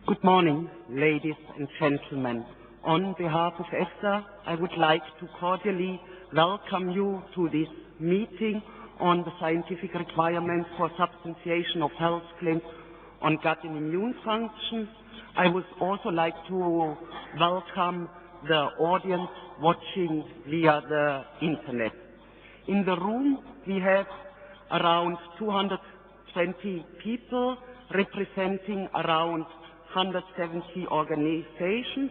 Good morning, ladies and gentlemen. On behalf of EFSA, I would like to cordially welcome you to this meeting on the scientific requirements for substantiation of health claims on gut and immune function. I would also like to welcome the audience watching via the internet. In the room, we have around 220 people representing around 170 organizations.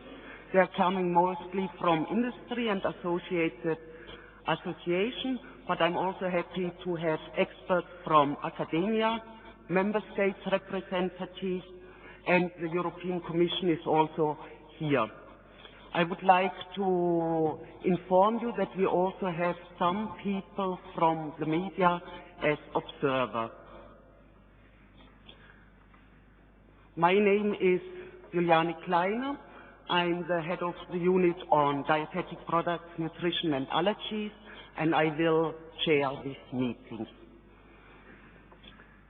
They are coming mostly from industry and associated associations, but I'm also happy to have experts from academia, member states representatives, and the European Commission is also here. I would like to inform you that we also have some people from the media as observers. My name is Juliane Kleiner. I'm the head of the unit on dietetic products, nutrition and allergies, and I will chair this meeting.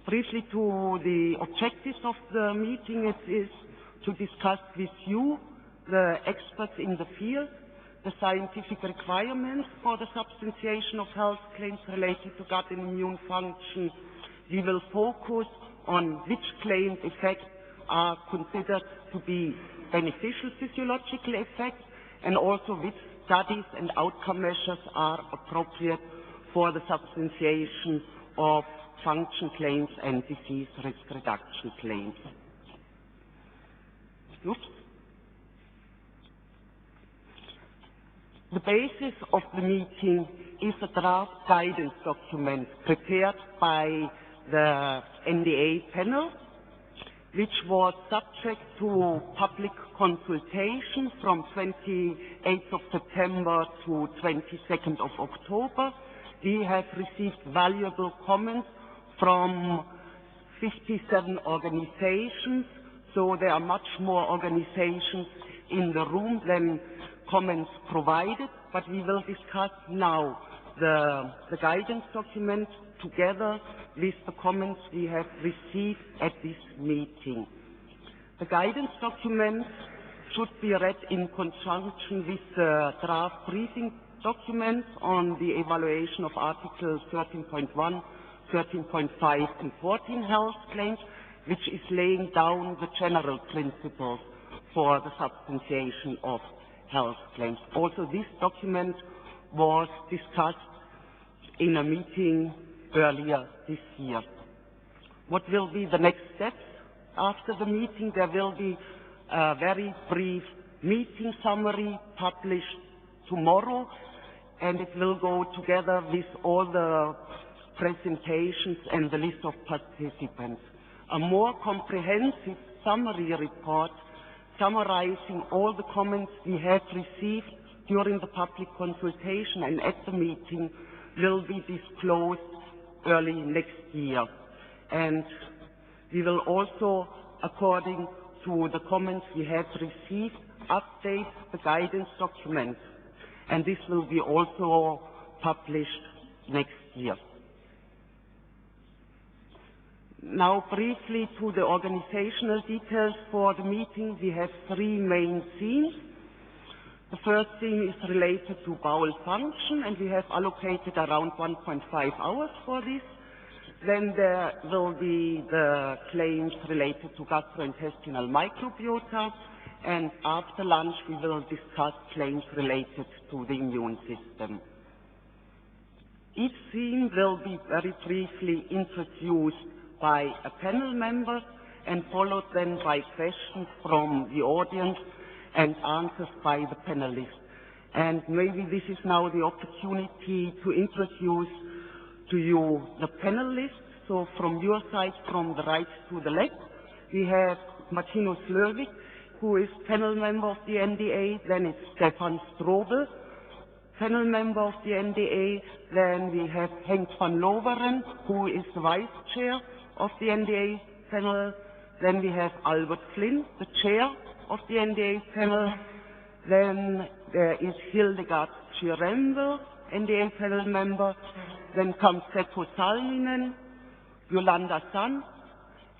Briefly to the objectives of the meeting, it is to discuss with you, the experts in the field, the scientific requirements for the substantiation of health claims related to gut and immune function. We will focus on which claimed effects are considered to be beneficial physiological effects, and also which studies and outcome measures are appropriate for the substantiation of function claims and disease risk reduction claims. Oops. The basis of the meeting is a draft guidance document prepared by the NDA panel, which was subject to public consultation from 28th of September to 22nd of October. We have received valuable comments from 57 organizations, so there are much more organizations in the room than comments provided, but we will discuss now the guidance document together with the comments we have received at this meeting. The guidance document should be read in conjunction with the draft briefing document on the evaluation of Articles 13.1, 13.5 and 14 health claims, which is laying down the general principles for the substantiation of health claims. Also, this document was discussed in a meeting earlier this year. What will be the next steps after the meeting? There will be a very brief meeting summary published tomorrow, and it will go together with all the presentations and the list of participants. A more comprehensive summary report summarizing all the comments we have received during the public consultation and at the meeting will be disclosed early next year. And we will also, according to the comments we have received, update the guidance document. And this will be also published next year. Now, briefly to the organizational details for the meeting. We have three main themes. The first theme is related to bowel function, and we have allocated around 1.5 hours for this. Then there will be the claims related to gastrointestinal microbiota, and after lunch we will discuss claims related to the immune system. Each theme will be very briefly introduced by a panel member and followed then by questions from the audience and answers by the panelists. And maybe this is now the opportunity to introduce to you the panelists. So from your side, from the right to the left, we have Martino Slurvik, who is panel member of the NDA. Then it's Stefan Strobel, panel member of the NDA. Then we have Henk van Loveren, who is the vice chair of the NDA panel. Then we have Albert Flynn, the chair of the NDA panel. Then there is Hildegard Schirembe, NDA panel member. Then comes Seppo Salminen, Yolanda San,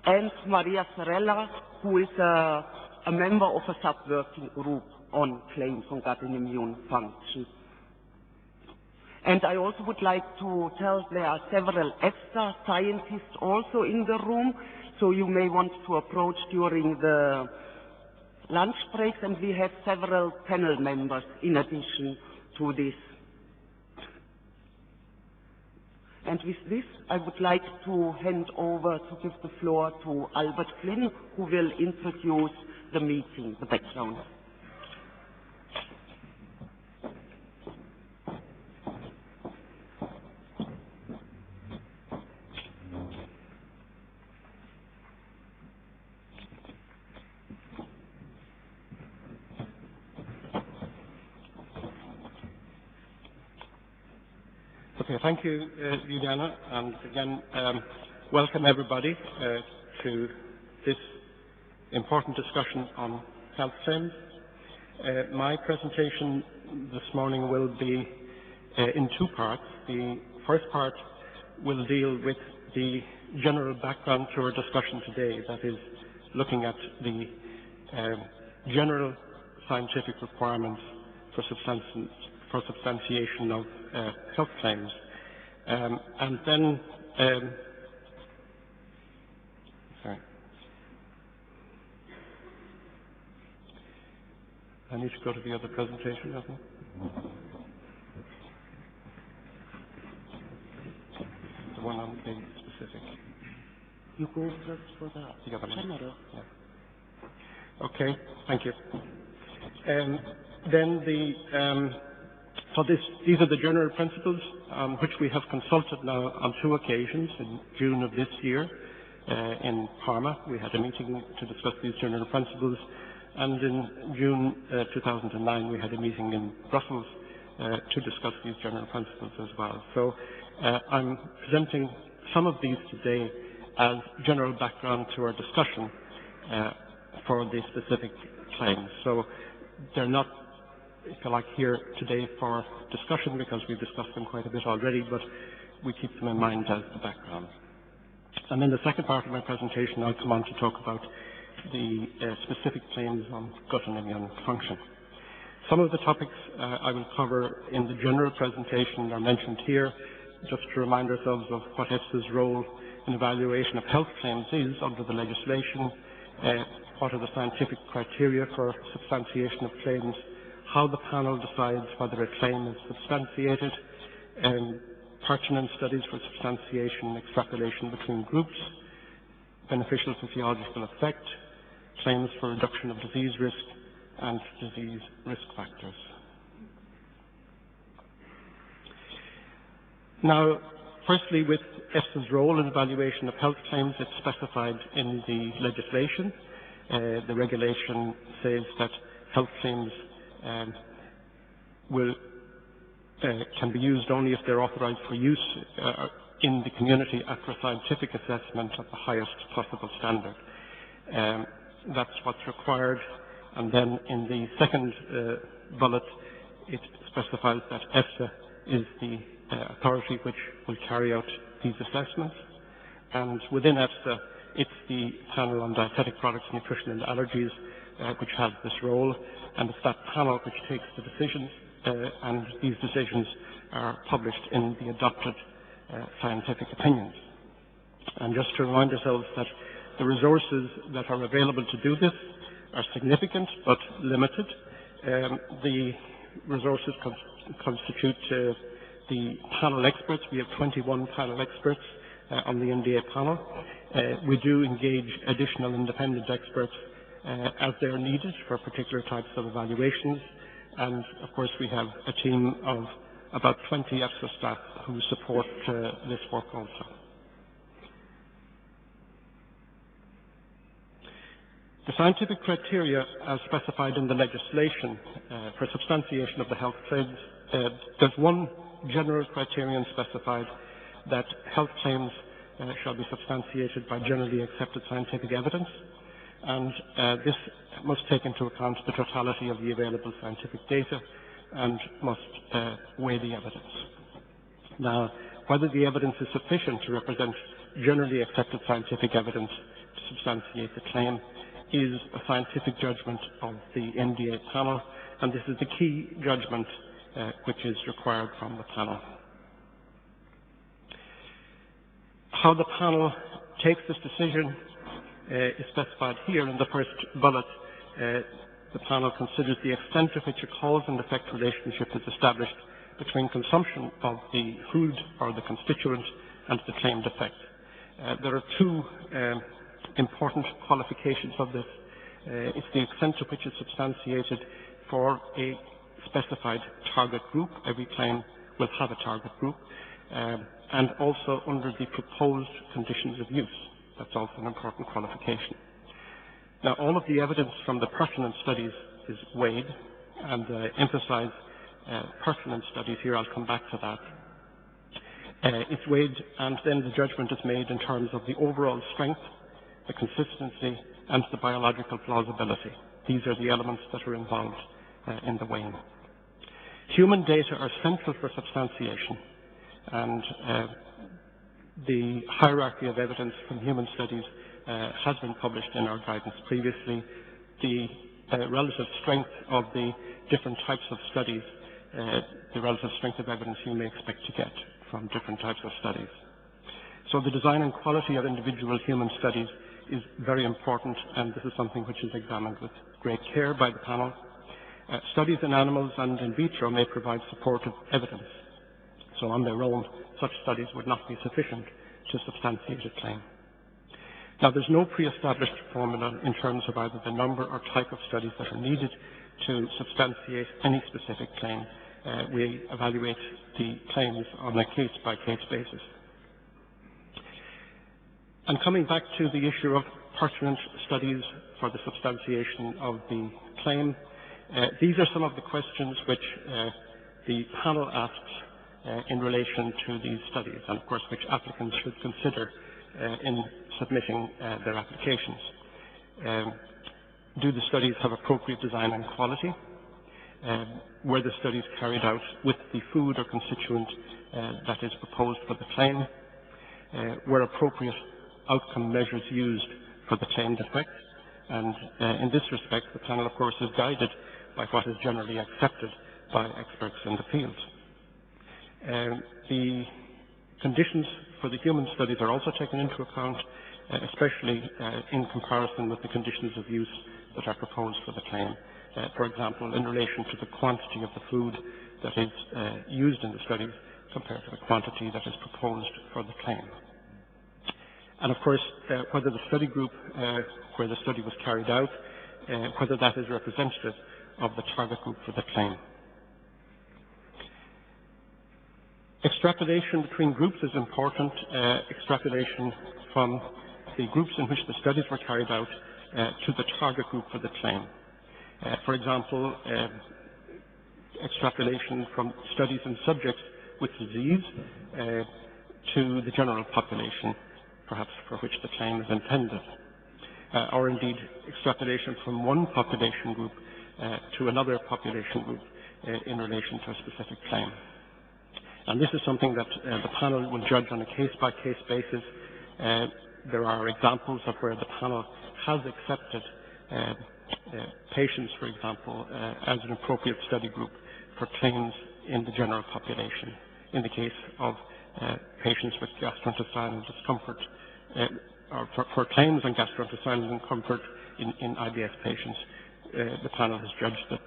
and Maria Serella, who is a member of a sub-working group on claims on gut and immune function. And I also would like to tell there are several EFSA scientists also in the room, so you may want to approach during the lunch breaks, and we have several panel members in addition to this. And with this, I would like to hand over to give the floor to Albert Flynn, who will introduce the meeting, the background. Okay, thank you, Juliana, and again, welcome everybody to this important discussion on health claims. My presentation this morning will be in two parts. The first part will deal with the general background to our discussion today, that is, looking at the general scientific requirements for substantiation of health claims. And then, sorry, I need to go to the other presentation, doesn't it? The one on the specific. You go first for the general. Yeah. Okay, thank you. Then these are the general principles which we have consulted now on two occasions. In June of this year, in Parma, we had a meeting to discuss these general principles, and in June 2009, we had a meeting in Brussels to discuss these general principles as well. So I'm presenting some of these today as general background to our discussion for the specific claims. So they're not, if you like, here today for discussion because we've discussed them quite a bit already, but we keep them in mind as the background. And in the second part of my presentation, I'll come on to talk about the specific claims on gut and immune function. Some of the topics I will cover in the general presentation are mentioned here, just to remind ourselves of what EFSA's role in evaluation of health claims is under the legislation, what are the scientific criteria for substantiation of claims, how the panel decides whether a claim is substantiated, pertinent studies for substantiation, extrapolation between groups, beneficial physiological effect, claims for reduction of disease risk, and disease risk factors. Now, firstly, with EFSA's role in evaluation of health claims, it's specified in the legislation. The regulation says that health claims can be used only if they're authorized for use in the community after a scientific assessment at the highest possible standard. That's what's required. And then in the second bullet, it specifies that EFSA is the authority which will carry out these assessments. And within EFSA, it's the panel on dietetic products, nutrition and allergies which has this role, and it's that panel which takes the decisions, and these decisions are published in the adopted scientific opinions. And just to remind ourselves that the resources that are available to do this are significant but limited. The resources constitute the panel experts. We have 21 panel experts on the NDA panel. We do engage additional independent experts as they are needed for particular types of evaluations. And of course, we have a team of about 20 EFSA staff who support this work also. The scientific criteria as specified in the legislation for substantiation of the health claims, there's one general criterion specified that health claims shall be substantiated by generally accepted scientific evidence, and this must take into account the totality of the available scientific data and must weigh the evidence. Now, whether the evidence is sufficient to represent generally accepted scientific evidence to substantiate the claim is a scientific judgment of the NDA panel, and this is the key judgment which is required from the panel. How the panel takes this decision is specified here in the first bullet. The panel considers the extent to which a cause and effect relationship is established between consumption of the food or the constituent and the claimed effect. There are two important qualifications of this. It's the extent to which it's substantiated for a specified target group. Every claim will have a target group. And also under the proposed conditions of use. That's also an important qualification. Now, all of the evidence from the pertinent studies is weighed, and emphasize pertinent studies here. I'll come back to that. It's weighed, and then the judgment is made in terms of the overall strength, the consistency, and the biological plausibility. These are the elements that are involved in the weighing. Human data are central for substantiation, and the hierarchy of evidence from human studies has been published in our guidance previously. The relative strength of the different types of studies, the relative strength of evidence you may expect to get from different types of studies. So the design and quality of individual human studies is very important, and this is something which is examined with great care by the panel. Studies in animals and in vitro may provide supportive evidence. So on their own, such studies would not be sufficient to substantiate a claim. Now, there's no pre-established formula in terms of either the number or type of studies that are needed to substantiate any specific claim. We evaluate the claims on a case-by-case basis. And coming back to the issue of pertinent studies for the substantiation of the claim, these are some of the questions which the panel asks in relation to these studies, and of course which applicants should consider in submitting their applications. Do the studies have appropriate design and quality? Were the studies carried out with the food or constituent that is proposed for the claim? Were appropriate outcome measures used for the claimed effect? And in this respect, the panel, of course, is guided by what is generally accepted by experts in the field. The conditions for the human studies are also taken into account, especially in comparison with the conditions of use that are proposed for the claim. For example, in relation to the quantity of the food that is used in the studies compared to the quantity that is proposed for the claim. And of course, whether the study group where the study was carried out, whether that is representative of the target group for the claim. Extrapolation between groups is important. Extrapolation from the groups in which the studies were carried out to the target group for the claim. For example, extrapolation from studies in subjects with disease to the general population, perhaps for which the claim is intended. Or indeed, extrapolation from one population group to another population group in relation to a specific claim. And this is something that the panel will judge on a case-by-case basis. There are examples of where the panel has accepted patients, for example, as an appropriate study group for claims in the general population. In the case of patients with gastrointestinal discomfort, or for claims on gastrointestinal discomfort in IBS patients, the panel has judged that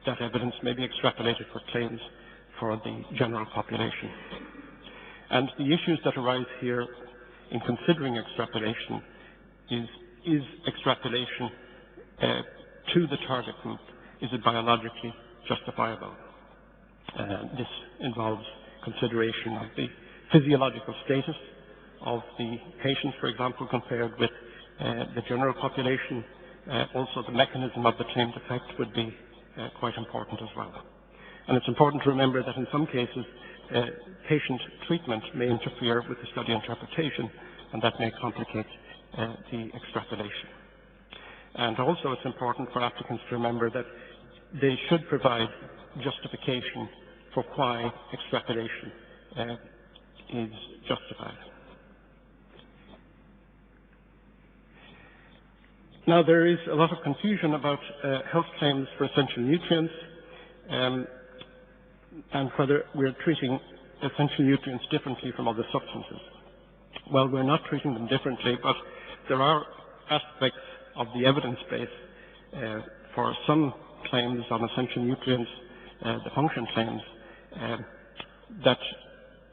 that evidence may be extrapolated for claims for the general population. And the issues that arise here in considering extrapolation is extrapolation to the target group, is it biologically justifiable? This involves consideration of the physiological status of the patient, for example, compared with the general population. Also, the mechanism of the claimed effect would be quite important as well. And it's important to remember that in some cases, patient treatment may interfere with the study interpretation, and that may complicate the extrapolation. And also it's important for applicants to remember that they should provide justification for why extrapolation is justified. Now, there is a lot of confusion about health claims for essential nutrients and whether we're treating essential nutrients differently from other substances. Well, we're not treating them differently, but there are aspects of the evidence base for some claims on essential nutrients, the function claims, that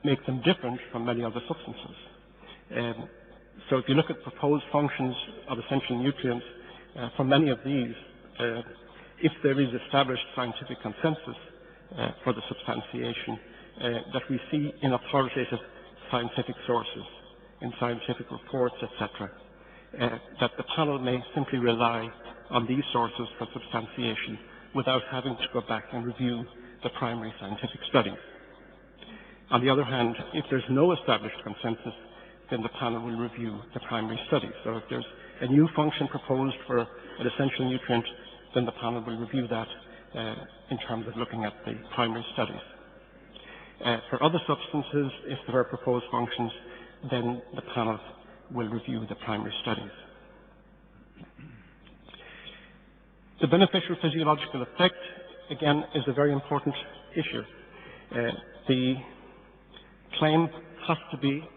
make them different from many other substances. So if you look at proposed functions of essential nutrients, for many of these, if there is established scientific consensus for the substantiation that we see in authoritative scientific sources, in scientific reports, etc., that the panel may simply rely on these sources for substantiation without having to go back and review the primary scientific studies. On the other hand, if there's no established consensus, then the panel will review the primary studies. So if there's a new function proposed for an essential nutrient, then the panel will review that in terms of looking at the primary studies. For other substances, if there are proposed functions, then the panel will review the primary studies. The beneficial physiological effect, again, is a very important issue. The claim has to be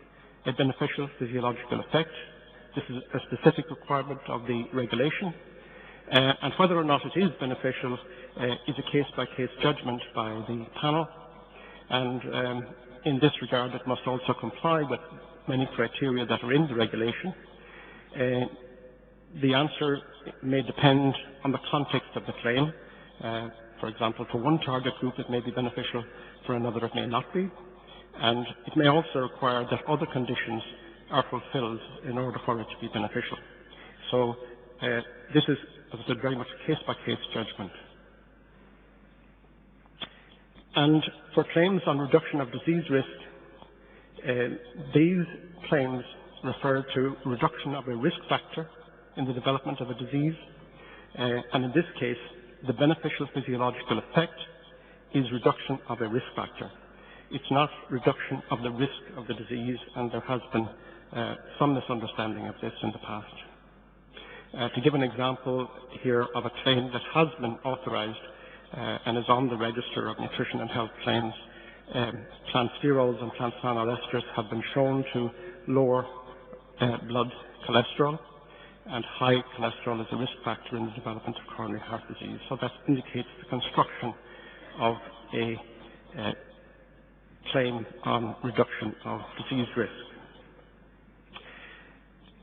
a beneficial physiological effect. This is a specific requirement of the regulation. And whether or not it is beneficial is a case-by-case judgment by the panel. And in this regard, it must also comply with many criteria that are in the regulation. The answer may depend on the context of the claim. For example, for one target group, it may be beneficial. For another, it may not be. And it may also require that other conditions are fulfilled in order for it to be beneficial. So this is, as I said, very much a case-by-case judgment. And for claims on reduction of disease risk, these claims refer to reduction of a risk factor in the development of a disease. And in this case, the beneficial physiological effect is reduction of a risk factor. It's not reduction of the risk of the disease, and there has been some misunderstanding of this in the past. To give an example here of a claim that has been authorized and is on the register of nutrition and health claims, plant sterols and plant phenol esters have been shown to lower blood cholesterol, and high cholesterol is a risk factor in the development of coronary heart disease. So that indicates the construction of a claim on reduction of disease risk.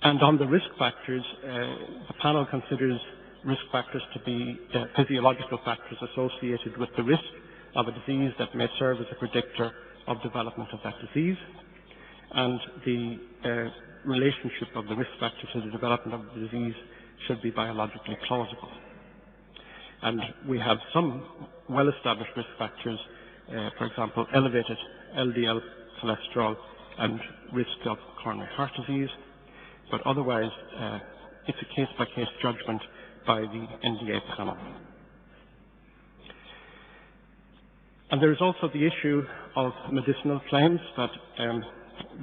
And on the risk factors, the panel considers risk factors to be physiological factors associated with the risk of a disease that may serve as a predictor of development of that disease. And the relationship of the risk factor to the development of the disease should be biologically plausible. And we have some well-established risk factors, for example, elevated LDL cholesterol and risk of coronary heart disease. But otherwise, it's a case-by-case judgment by the NDA panel. And there is also the issue of medicinal claims that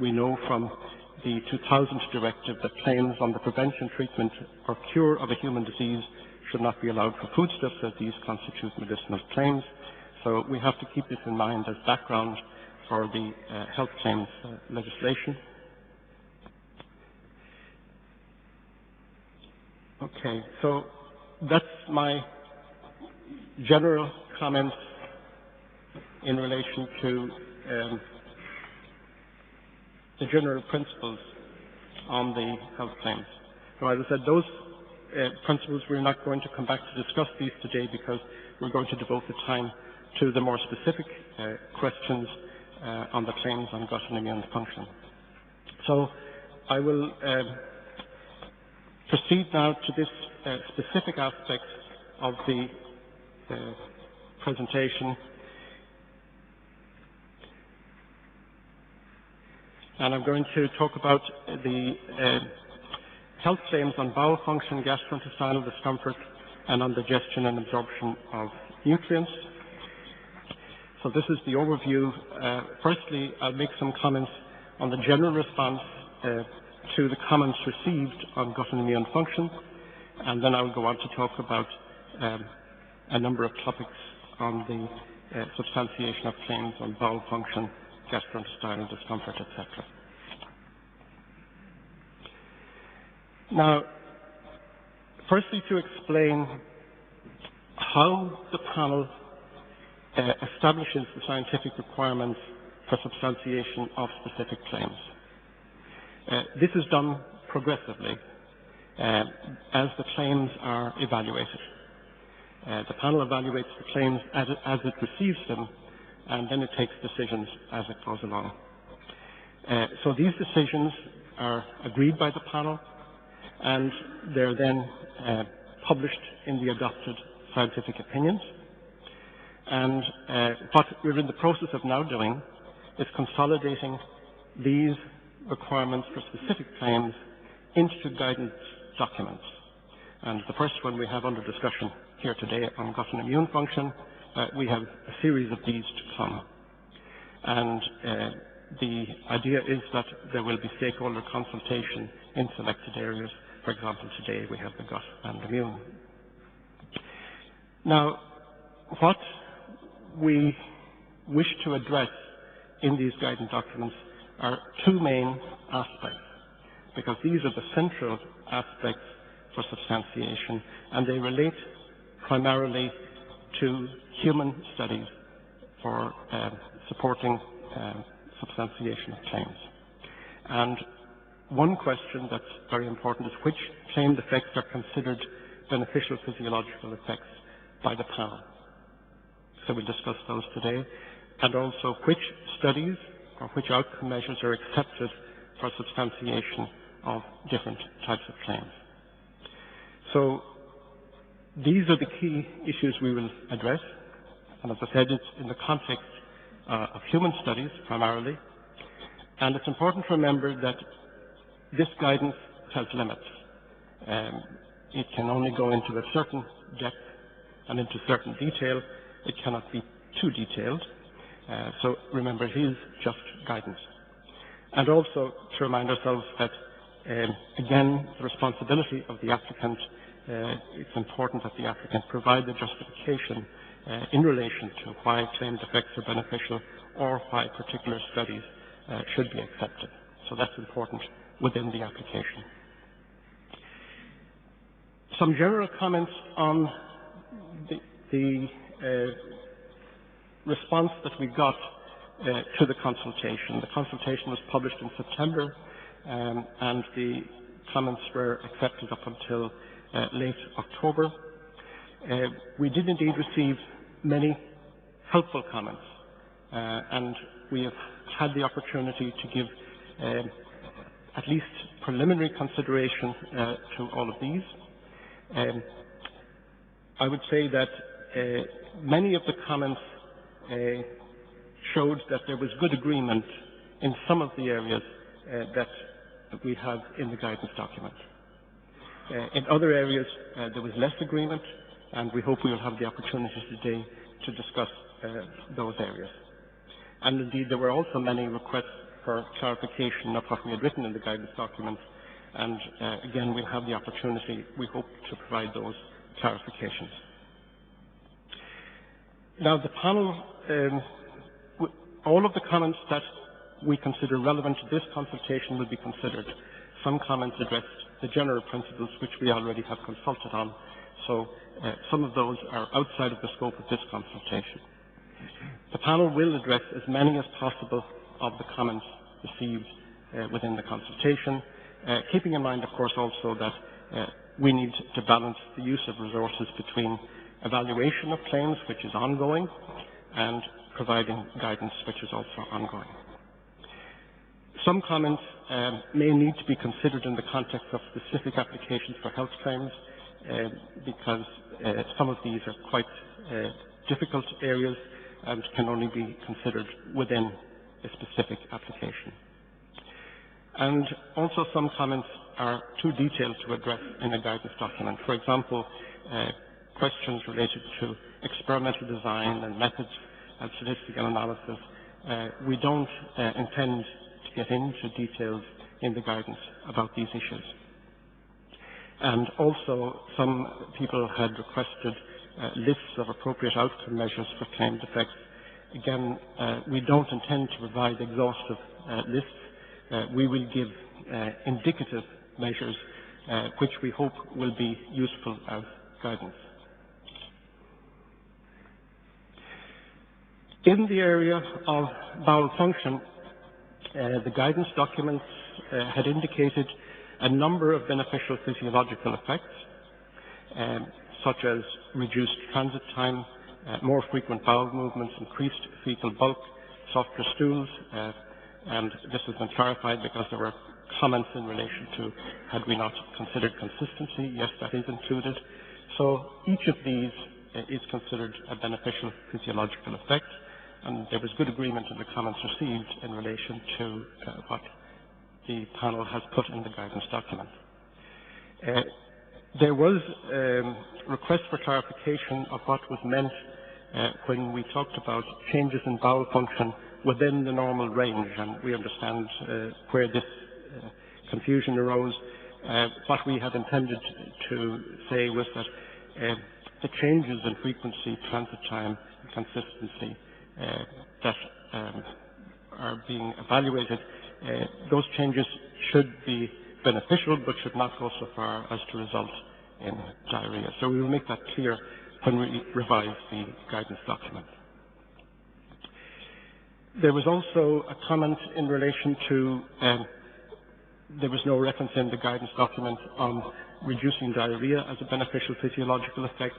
we know from the 2000 directive that claims on the prevention, treatment, or cure of a human disease should not be allowed for foodstuffs, as these constitute medicinal claims. So we have to keep this in mind as background for the health claims legislation. Okay, so that's my general comments in relation to the general principles on the health claims. So as I said, those principles, we're not going to come back to discuss these today because we're going to devote the time to the more specific questions on the claims on gut and immune function. So I will proceed now to this specific aspect of the presentation. And I'm going to talk about the health claims on bowel function, gastrointestinal discomfort, and on digestion and absorption of nutrients. So this is the overview. Firstly, I'll make some comments on the general response to the comments received on gut and immune function. and then I will go on to talk about a number of topics on the substantiation of claims on bowel function, gastrointestinal discomfort, etc. Now, firstly, to explain how the panel establishes the scientific requirements for substantiation of specific claims. This is done progressively as the claims are evaluated. The panel evaluates the claims as it receives them, and then it takes decisions as it goes along. So these decisions are agreed by the panel, and they're then published in the adopted scientific opinions. And what we're in the process of now doing is consolidating these requirements for specific claims into guidance documents. And the first one we have under discussion here today on gut and immune function, we have a series of these to come. And the idea is that there will be stakeholder consultation in selected areas. For example, today we have the gut and immune. Now, what we wish to address in these guidance documents are two main aspects, because these are the central aspects for substantiation, and they relate primarily to human studies for supporting substantiation of claims. And one question that's very important is which claimed effects are considered beneficial physiological effects by the panel. So we'll discuss those today, and also which studies or which outcome measures are accepted for substantiation of different types of claims. So these are the key issues we will address, and as I said, it's in the context of human studies primarily, and it's important to remember that this guidance has limits. It can only go into a certain depth and into certain detail. It cannot be too detailed. So remember, it is just guidance. And also to remind ourselves that, again, the responsibility of the applicant, it's important that the applicant provide the justification in relation to why claimed effects are beneficial or why particular studies should be accepted. So that's important within the application. Some general comments on the response that we got to the consultation. The consultation was published in September, and the comments were accepted up until late October. We did indeed receive many helpful comments, and we have had the opportunity to give at least preliminary consideration to all of these. I would say that many of the comments showed that there was good agreement in some of the areas that we have in the guidance document. In other areas, there was less agreement, and we hope we will have the opportunity today to discuss those areas. And indeed, there were also many requests for clarification of what we had written in the guidance document, and again, we'll have the opportunity, we hope, to provide those clarifications. Now, the panel, all of the comments that we consider relevant to this consultation will be considered. Some comments addressed the general principles which we already have consulted on, so some of those are outside of the scope of this consultation. The panel will address as many as possible of the comments received within the consultation, keeping in mind, of course, also that we need to balance the use of resources between evaluation of claims, which is ongoing, and providing guidance, which is also ongoing. Some comments may need to be considered in the context of specific applications for health claims, because some of these are quite difficult areas and can only be considered within a specific application. And also some comments are too detailed to address in a guidance document. For example, questions related to experimental design and methods and statistical analysis. We don't intend to get into details in the guidance about these issues. And also, some people had requested lists of appropriate outcome measures for claimed effects. Again, we don't intend to provide exhaustive lists. We will give indicative measures which we hope will be useful as guidance. In the area of bowel function, the guidance documents had indicated a number of beneficial physiological effects, such as reduced transit time, more frequent bowel movements, increased fecal bulk, softer stools, and this has been clarified because there were comments in relation to had we not considered consistency. Yes, that is included. So each of these is considered a beneficial physiological effect, and there was good agreement in the comments received in relation to what the panel has put in the guidance document. There was request for clarification of what was meant when we talked about changes in bowel function within the normal range, and we understand where this confusion arose. What we had intended to say was that the changes in frequency, transit time, and consistency that are being evaluated, those changes should be beneficial but should not go so far as to result in diarrhea. So we will make that clear when we revise the guidance document. There was also a comment in relation to there was no reference in the guidance document on reducing diarrhea as a beneficial physiological effect.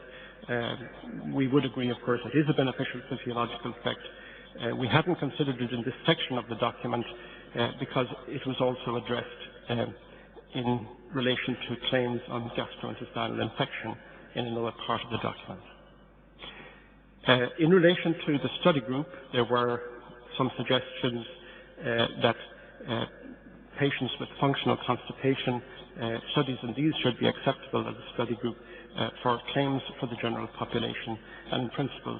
We would agree, of course, it is a beneficial physiological effect. We hadn't considered it in this section of the document because it was also addressed in relation to claims on gastrointestinal infection in another part of the document. In relation to the study group, there were some suggestions that patients with functional constipation, studies in these should be acceptable as a study group for claims for the general population, and in principle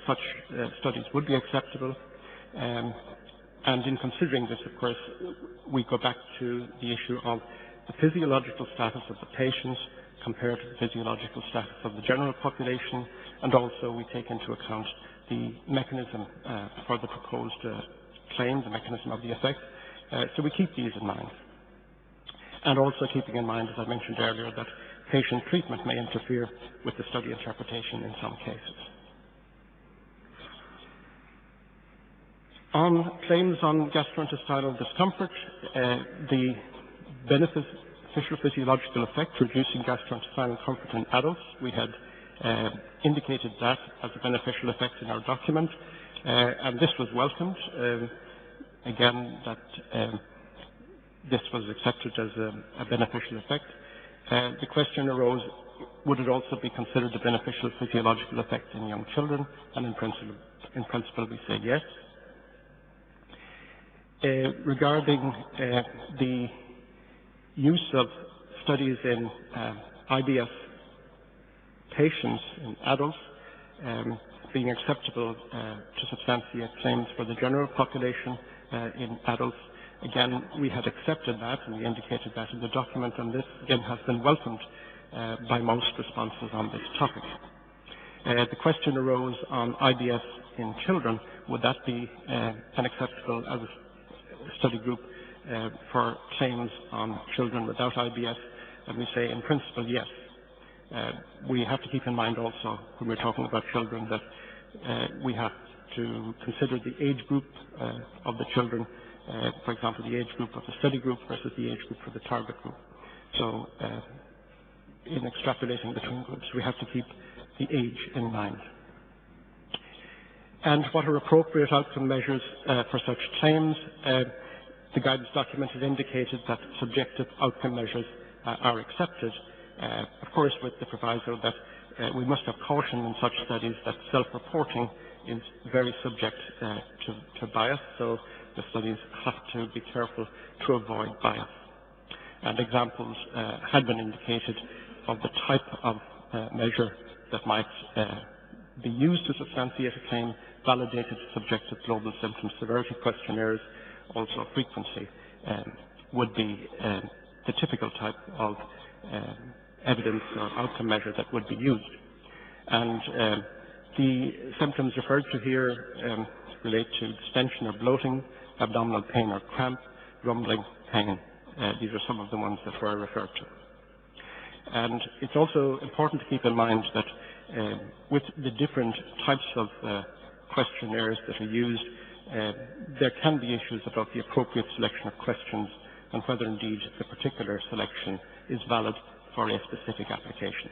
such studies would be acceptable. And in considering this, of course, we go back to the issue of the physiological status of the patients compared to the physiological status of the general population, and also we take into account the mechanism for the proposed claim, the mechanism of the effect. So we keep these in mind. And also keeping in mind, as I mentioned earlier, that patient treatment may interfere with the study interpretation in some cases. On claims on gastrointestinal discomfort, the beneficial physiological effect reducing gastrointestinal comfort in adults, we had indicated that as a beneficial effect in our document, and this was welcomed. Again, that this was accepted as a beneficial effect. The question arose, would it also be considered a beneficial physiological effect in young children? And in principle we say yes. Regarding the use of studies in IBS patients, in adults, being acceptable to substantiate claims for the general population in adults, again, we had accepted that and we indicated that in the document, and this again has been welcomed by most responses on this topic. The question arose on IBS in children. Would that be unacceptable as a study group for claims on children without IBS? And we say in principle yes. We have to keep in mind also when we're talking about children that we have to consider the age group of the children, for example, the age group of the study group versus the age group for the target group. So in extrapolating between groups, we have to keep the age in mind. And what are appropriate outcome measures for such claims? The guidance document has indicated that subjective outcome measures are accepted, of course with the proviso that we must have caution in such studies that self-reporting is very subject to bias, so the studies have to be careful to avoid bias. And examples had been indicated of the type of measure that might be used to substantiate a claim: validated subjective global symptom severity questionnaires, also frequency would be the typical type of evidence or outcome measure that would be used. And the symptoms referred to here relate to distension or bloating, abdominal pain or cramp, rumbling, pain. These are some of the ones that were referred to. And it's also important to keep in mind that with the different types of questionnaires that are used, there can be issues about the appropriate selection of questions and whether indeed the particular selection is valid for a specific application.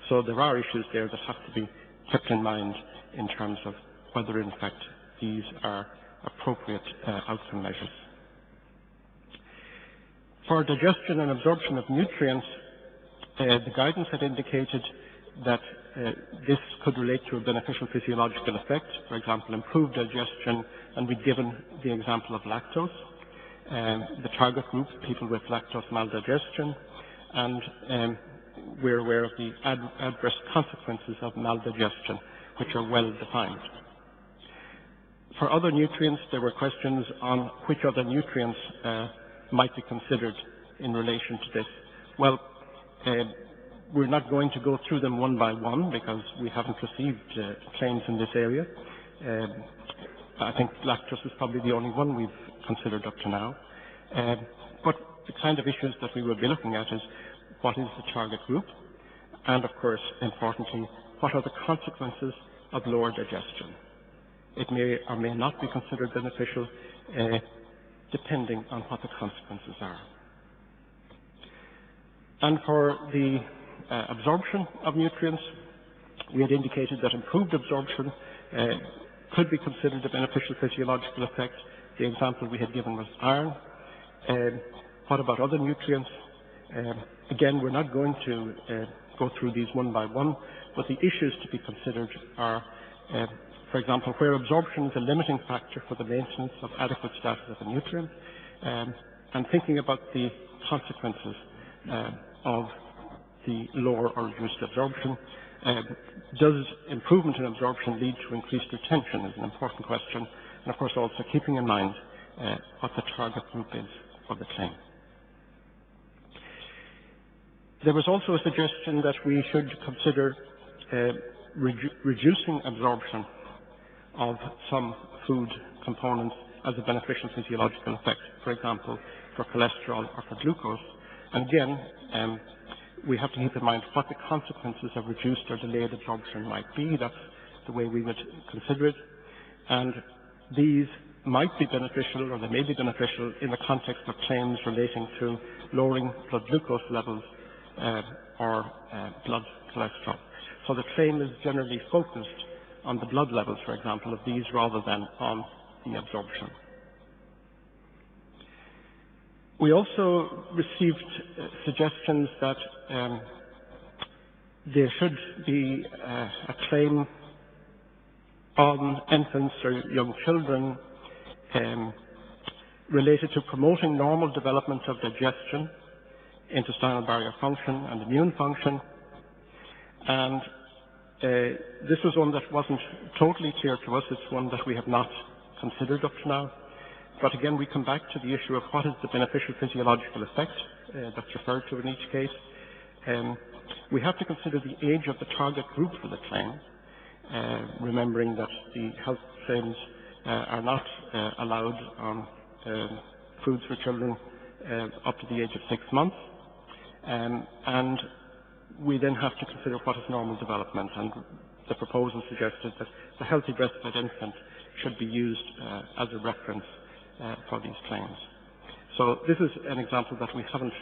So there are issues there that have to be kept in mind in terms of whether in fact these are appropriate outcome measures. For digestion and absorption of nutrients, the guidance had indicated that this could relate to a beneficial physiological effect, for example, improved digestion, and we'd given the example of lactose. The target group, people with lactose maldigestion, and we're aware of the adverse consequences of maldigestion, which are well defined. For other nutrients, there were questions on which other nutrients might be considered in relation to this. Well, we're not going to go through them one by one because we haven't received claims in this area. I think lactose is probably the only one we've considered up to now. But the kind of issues that we will be looking at is what is the target group, and of course, importantly, what are the consequences of lower digestion. It may or may not be considered beneficial depending on what the consequences are. And for the absorption of nutrients, we had indicated that improved absorption could be considered a beneficial physiological effect. The example we had given was iron. What about other nutrients? Again, we're not going to go through these one by one, but the issues to be considered are, for example, where absorption is a limiting factor for the maintenance of adequate status of a nutrient, and thinking about the consequences of the lower or reduced absorption. Does improvement in absorption lead to increased retention is an important question, and of course also keeping in mind what the target group is for the claim. There was also a suggestion that we should consider reducing absorption of some food components as a beneficial physiological effect, for example, for cholesterol or for glucose. And again, we have to keep in mind what the consequences of reduced or delayed absorption might be. That's the way we would consider it. And these might be beneficial, or they may be beneficial, in the context of claims relating to lowering blood glucose levels or blood cholesterol. So the claim is generally focused on the blood levels, for example, of these rather than on the absorption. We also received suggestions that there should be a claim on infants or young children related to promoting normal development of digestion, intestinal barrier function, and immune function. And this was one that wasn't totally clear to us. It's one that we have not considered up to now. But again, we come back to the issue of what is the beneficial physiological effect that's referred to in each case. We have to consider the age of the target group for the claim, remembering that the health claims are not allowed on foods for children up to the age of 6 months. And we then have to consider what is normal development, and the proposal suggested that the healthy breastfed infant should be used as a reference for these claims. So this is an example that we haven't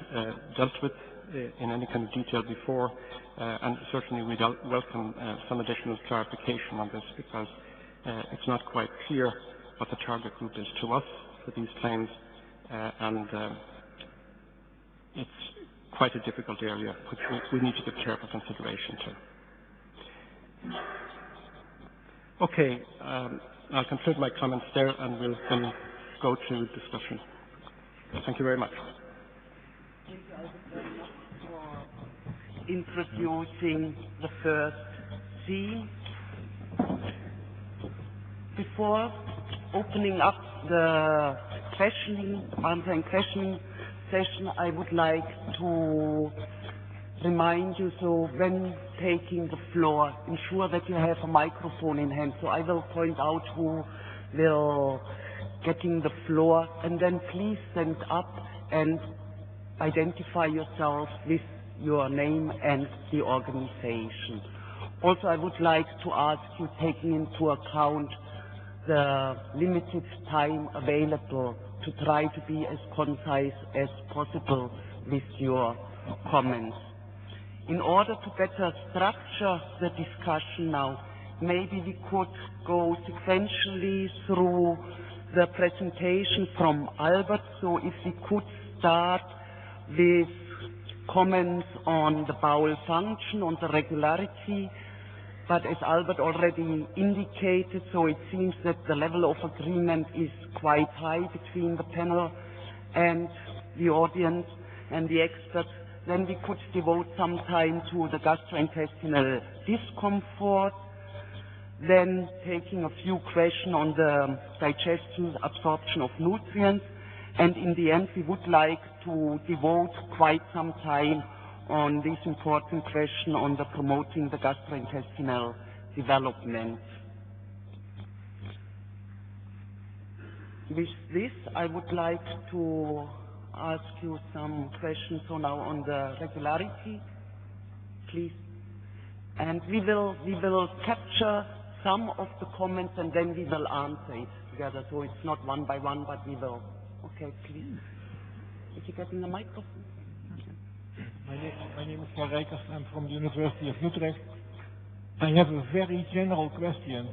dealt with in any kind of detail before, and certainly we welcome some additional clarification on this, because it's not quite clear what the target group is to us for these claims, and it's quite a difficult area which we need to give careful consideration to. Okay, I'll conclude my comments there, and we'll then go to discussion. Thank you very much. Thank you very much for introducing the first theme. Before opening up the answering question session, I would like to remind you, so when taking the floor, ensure that you have a microphone in hand. So I will point out who will getting the floor, and then please stand up and identify yourself with your name and the organization. Also, I would like to ask you, taking into account the limited time available, to try to be as concise as possible with your comments. In order to better structure the discussion now, maybe we could go sequentially through the presentation from Albert. So if we could start with comments on the bowel function, on the regularity, but as Albert already indicated, so it seems that the level of agreement is quite high between the panel and the audience and the experts. Then we could devote some time to the gastrointestinal discomfort, then taking a few questions on the digestion, absorption of nutrients, and in the end we would like to devote quite some time on this important question on the promoting the gastrointestinal development. With this, I would like to ask you some questions so now on the regularity, please. And we will capture some of the comments and then we will answer it together. So it's not one by one, but we will. Okay, please. If you get in the microphone. My name is Van Rijkers. I'm from the University of Utrecht. I have a very general question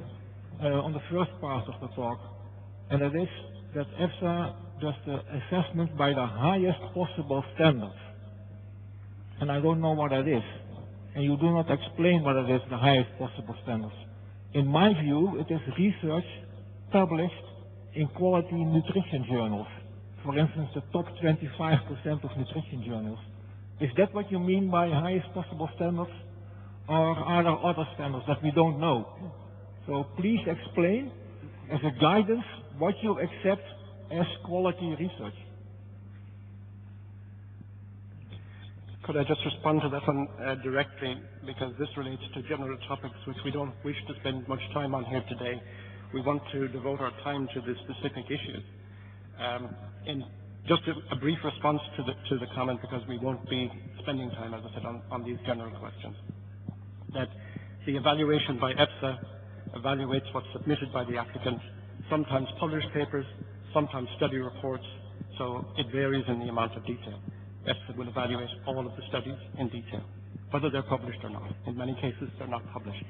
on the first part of the talk, and that is that EFSA does the assessment by the highest possible standards. And I don't know what that is. And you do not explain what it is, the highest possible standards. In my view, it is research published in quality nutrition journals. For instance, the top 25% of nutrition journals. Is that what you mean by highest possible standards? Or are there other standards that we don't know? So please explain, as a guidance, what you accept as quality research. Could I just respond to that one directly, because this relates to general topics which we don't wish to spend much time on here today. We want to devote our time to the specific issues. Just a brief response to the comment, because we won't be spending time, as I said, on these general questions. That the evaluation by EFSA evaluates what's submitted by the applicant, sometimes published papers, sometimes study reports, so it varies in the amount of detail. EFSA will evaluate all of the studies in detail, whether they're published or not. In many cases, they're not published.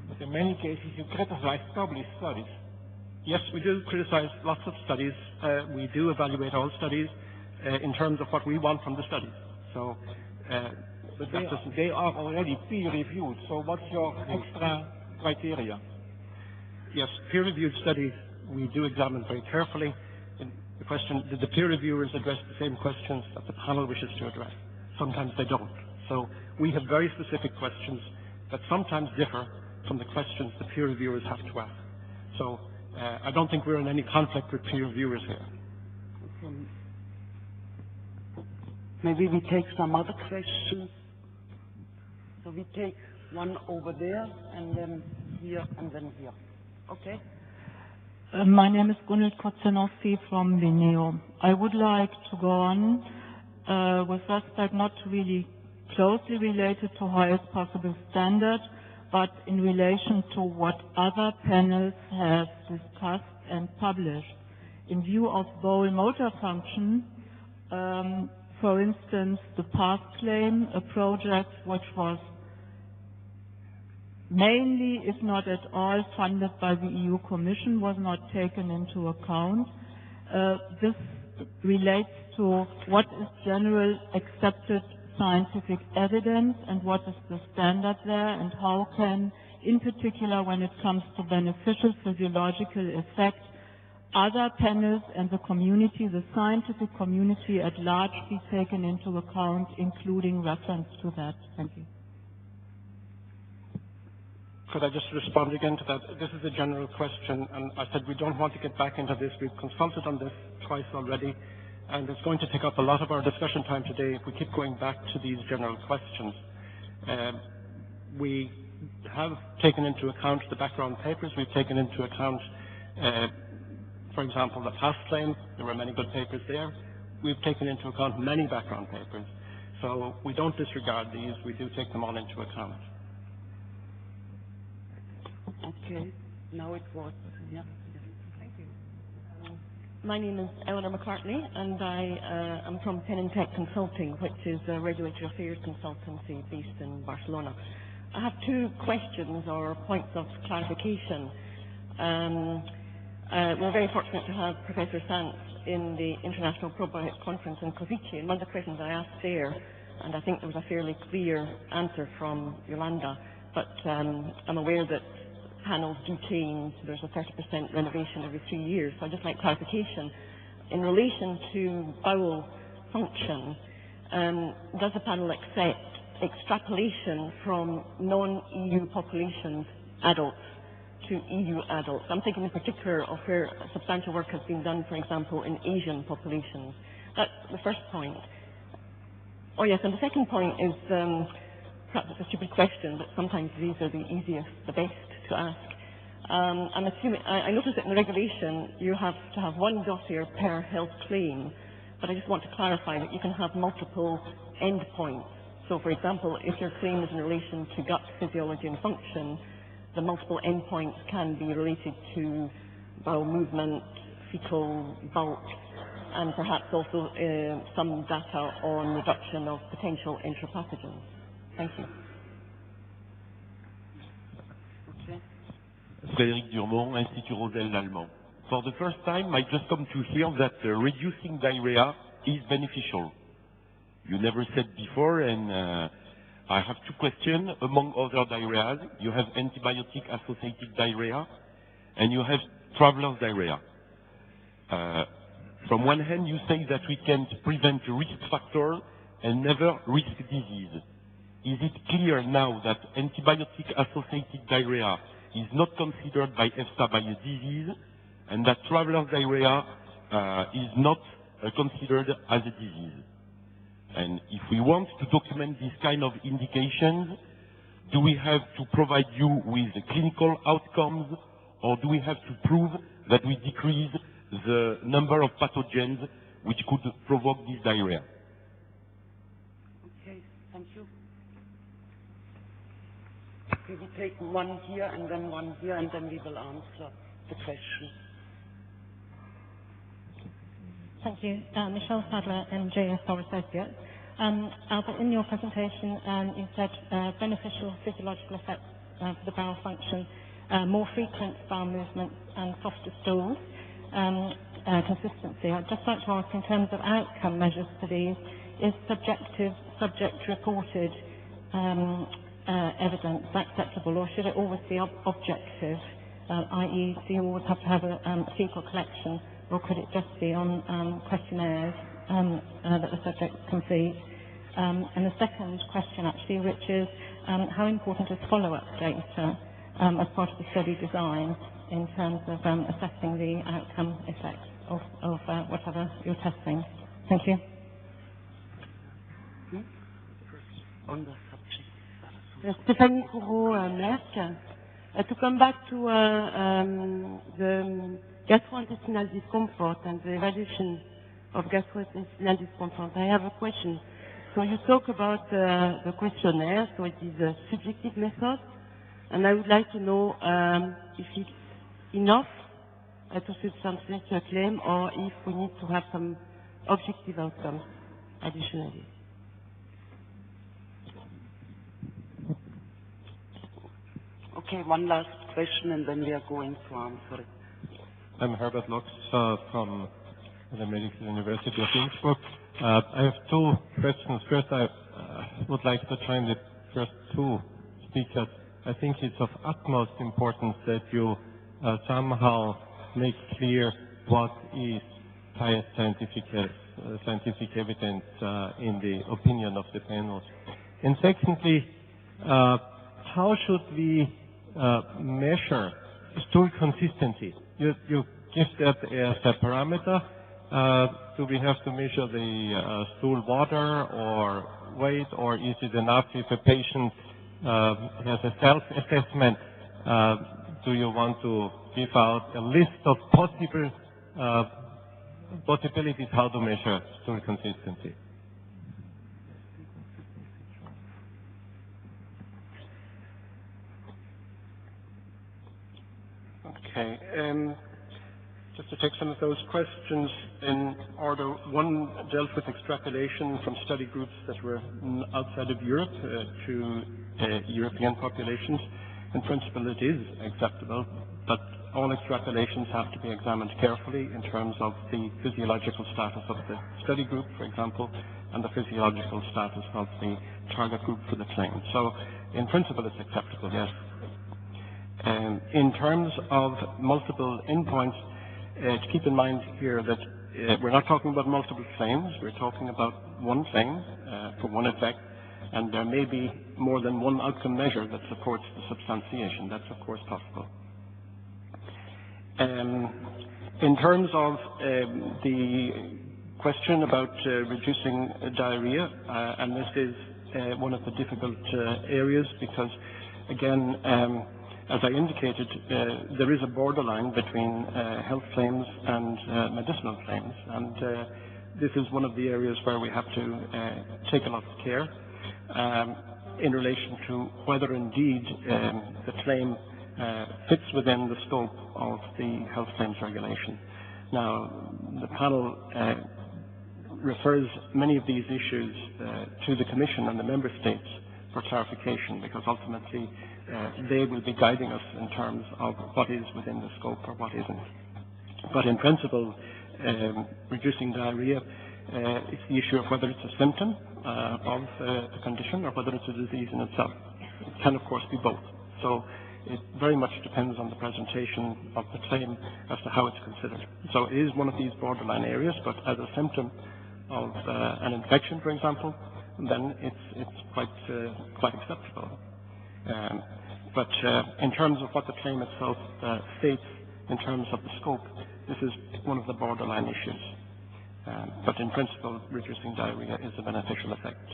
But in many cases, you criticize published studies. Yes, we do criticize lots of studies. We do evaluate all studies in terms of what we want from the studies. So, but they are already peer-reviewed, so what's your extra criteria? Yes, peer-reviewed studies we do examine very carefully. The question, did the peer reviewers address the same questions that the panel wishes to address? Sometimes they don't. So we have very specific questions that sometimes differ from the questions the peer reviewers have to ask. So I don't think we're in any conflict with peer reviewers here. Maybe we take some other questions. So we take one over there, and then here, and then here. Okay? My name is Gunhild Kotzenowski from Lineo. I would like to go on with respect not really closely related to highest possible standard, but in relation to what other panels have discussed and published. In view of bowel motor function, for instance, the PASS claim, a project which was mainly, if not at all, funded by the EU Commission, was not taken into account. This relates to what is general accepted scientific evidence and what is the standard there, and how can, in particular when it comes to beneficial physiological effect, other panels and the community, the scientific community at large, be taken into account, including reference to that. Thank you. Could I just respond again to that? This is a general question, and I said we don't want to get back into this. We've consulted on this twice already. and it's going to take up a lot of our discussion time today if we keep going back to these general questions. We have taken into account the background papers. We've taken into account, for example, the past claim. There were many good papers there. We've taken into account many background papers. So we don't disregard these. We do take them all into account. Okay, now it was, yeah. Thank you. My name is Eleanor McCartney, and I am from Pertinent Consulting, which is a regulatory affairs consultancy based in Barcelona. I have two questions or points of clarification. We're very fortunate to have Professor Sant in the International Probiotic Conference in Causality, and one of the questions I asked there, and I think there was a fairly clear answer from Yolanda, but I'm aware that panels do change. There's a 30% renovation every 3 years, so I'd just like clarification. In relation to bowel function, does the panel accept extrapolation from non-EU populations, adults, to EU adults? I'm thinking in particular of where substantial work has been done, for example, in Asian populations. That's the first point. Oh yes, and the second point is, perhaps it's a stupid question, but sometimes these are the easiest, the best to ask. I'm assuming, I noticed that in the regulation you have to have one dossier per health claim, but I just want to clarify that you can have multiple endpoints. So for example, if your claim is in relation to gut physiology and function, the multiple endpoints can be related to bowel movement, fecal bulk, and perhaps also some data on reduction of potential intrapathogens. Thank you. Frédéric Durmont, Institut Rosel l'Allemand. For the first time, I just come to hear that reducing diarrhea is beneficial. You never said before, and I have two questions. Among other diarrheas, you have antibiotic-associated diarrhea, and you have traveler's diarrhea. From one hand, you say that we can prevent risk factor and never risk disease. Is it clear now that antibiotic-associated diarrhea is not considered by EFSA by a disease, and that traveler's diarrhea is not considered as a disease? And if we want to document this kind of indications, do we have to provide you with clinical outcomes, or do we have to prove that we decrease the number of pathogens which could provoke this diarrhea? Okay, thank you. We will take one here and then one here, and then we will answer the question. Thank you. Michelle Sadler, MJSR Associates. Albert, in your presentation, you said beneficial physiological effects for the bowel function, more frequent bowel movements and softer stools, consistency. I'd just like to ask, in terms of outcome measures for these, is subjective, subject-reported evidence acceptable, or should it always be objective, i.e., do you always have to have a fecal collection, or could it just be on questionnaires that the subjects complete? And the second question, actually, which is how important is follow-up data as part of the study design in terms of assessing the outcome effects of whatever you're testing? Thank you. On the subject. Stéphanie Courreau, Merck. To come back to the gastrointestinal discomfort and the evaluation of gastrointestinal discomfort, I have a question. So you talk about the questionnaire, so it is a subjective method, and I would like to know if it's enough to substantiate a claim, or if we need to have some objective outcomes additionally. Okay, one last question, and then we are going to answer it. I'm Herbert Lux from the Medical University of Innsbruck. I have two questions. First, I would like to join the first two speakers. I think it's of utmost importance that you somehow make clear what is highest scientific evidence in the opinion of the panel. And secondly, how should we measure stool consistency? You give that as a parameter, do we have to measure the stool water or weight, or is it enough if a patient has a self-assessment? Do you want to give out a list of possibilities how to measure stool consistency? Okay. Just to take some of those questions in order. One dealt with extrapolation from study groups that were outside of Europe to European populations. In principle, it is acceptable, but all extrapolations have to be examined carefully in terms of the physiological status of the study group, for example, and the physiological status of the target group for the claim. So, in principle, it's acceptable, yes. In terms of multiple endpoints, to keep in mind here that we're not talking about multiple claims, we're talking about one claim for one effect, and there may be more than one outcome measure that supports the substantiation. That's of course possible. In terms of the question about reducing diarrhea, and this is one of the difficult areas because, again, as I indicated, there is a borderline between health claims and medicinal claims, and this is one of the areas where we have to take a lot of care in relation to whether indeed the claim fits within the scope of the health claims regulation. Now, the panel refers many of these issues to the Commission and the Member States for clarification, because ultimately they will be guiding us in terms of what is within the scope or what isn't. But in principle, reducing diarrhea, it's the issue of whether it's a symptom of the condition or whether it's a disease in itself. It can, of course, be both. So it very much depends on the presentation of the claim as to how it's considered. So it is one of these borderline areas, but as a symptom of an infection, for example, then it's quite acceptable. But in terms of what the claim itself states in terms of the scope, this is one of the borderline issues. But in principle, reducing diarrhea is a beneficial effect.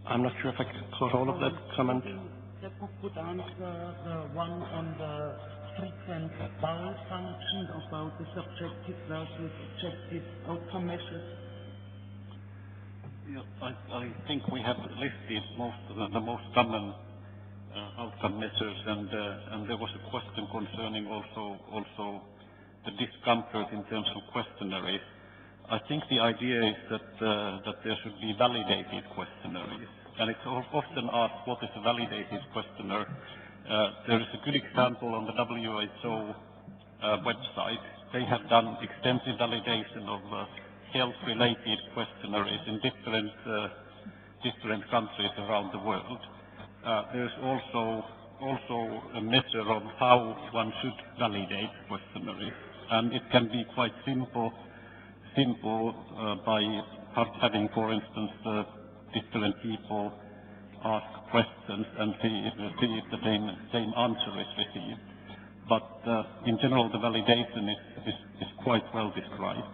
I'm not sure if I caught all of that comment. That could answer the one on the frequent bowel function about the subjective versus objective outcome measures. Yeah, I think we have listed most of the most common outcome measures, and there was a question concerning also the discomfort in terms of questionnaires. I think the idea is that there should be validated questionnaires, and it's often asked what is a validated questionnaire. There is a good example on the WHO website. They have done extensive validation of health-related questionnaires in different countries around the world. There's also a measure of how one should validate questionnaires, and it can be quite simple by having, for instance, different people ask questions and see if the same answer is received. But in general, the validation is quite well described.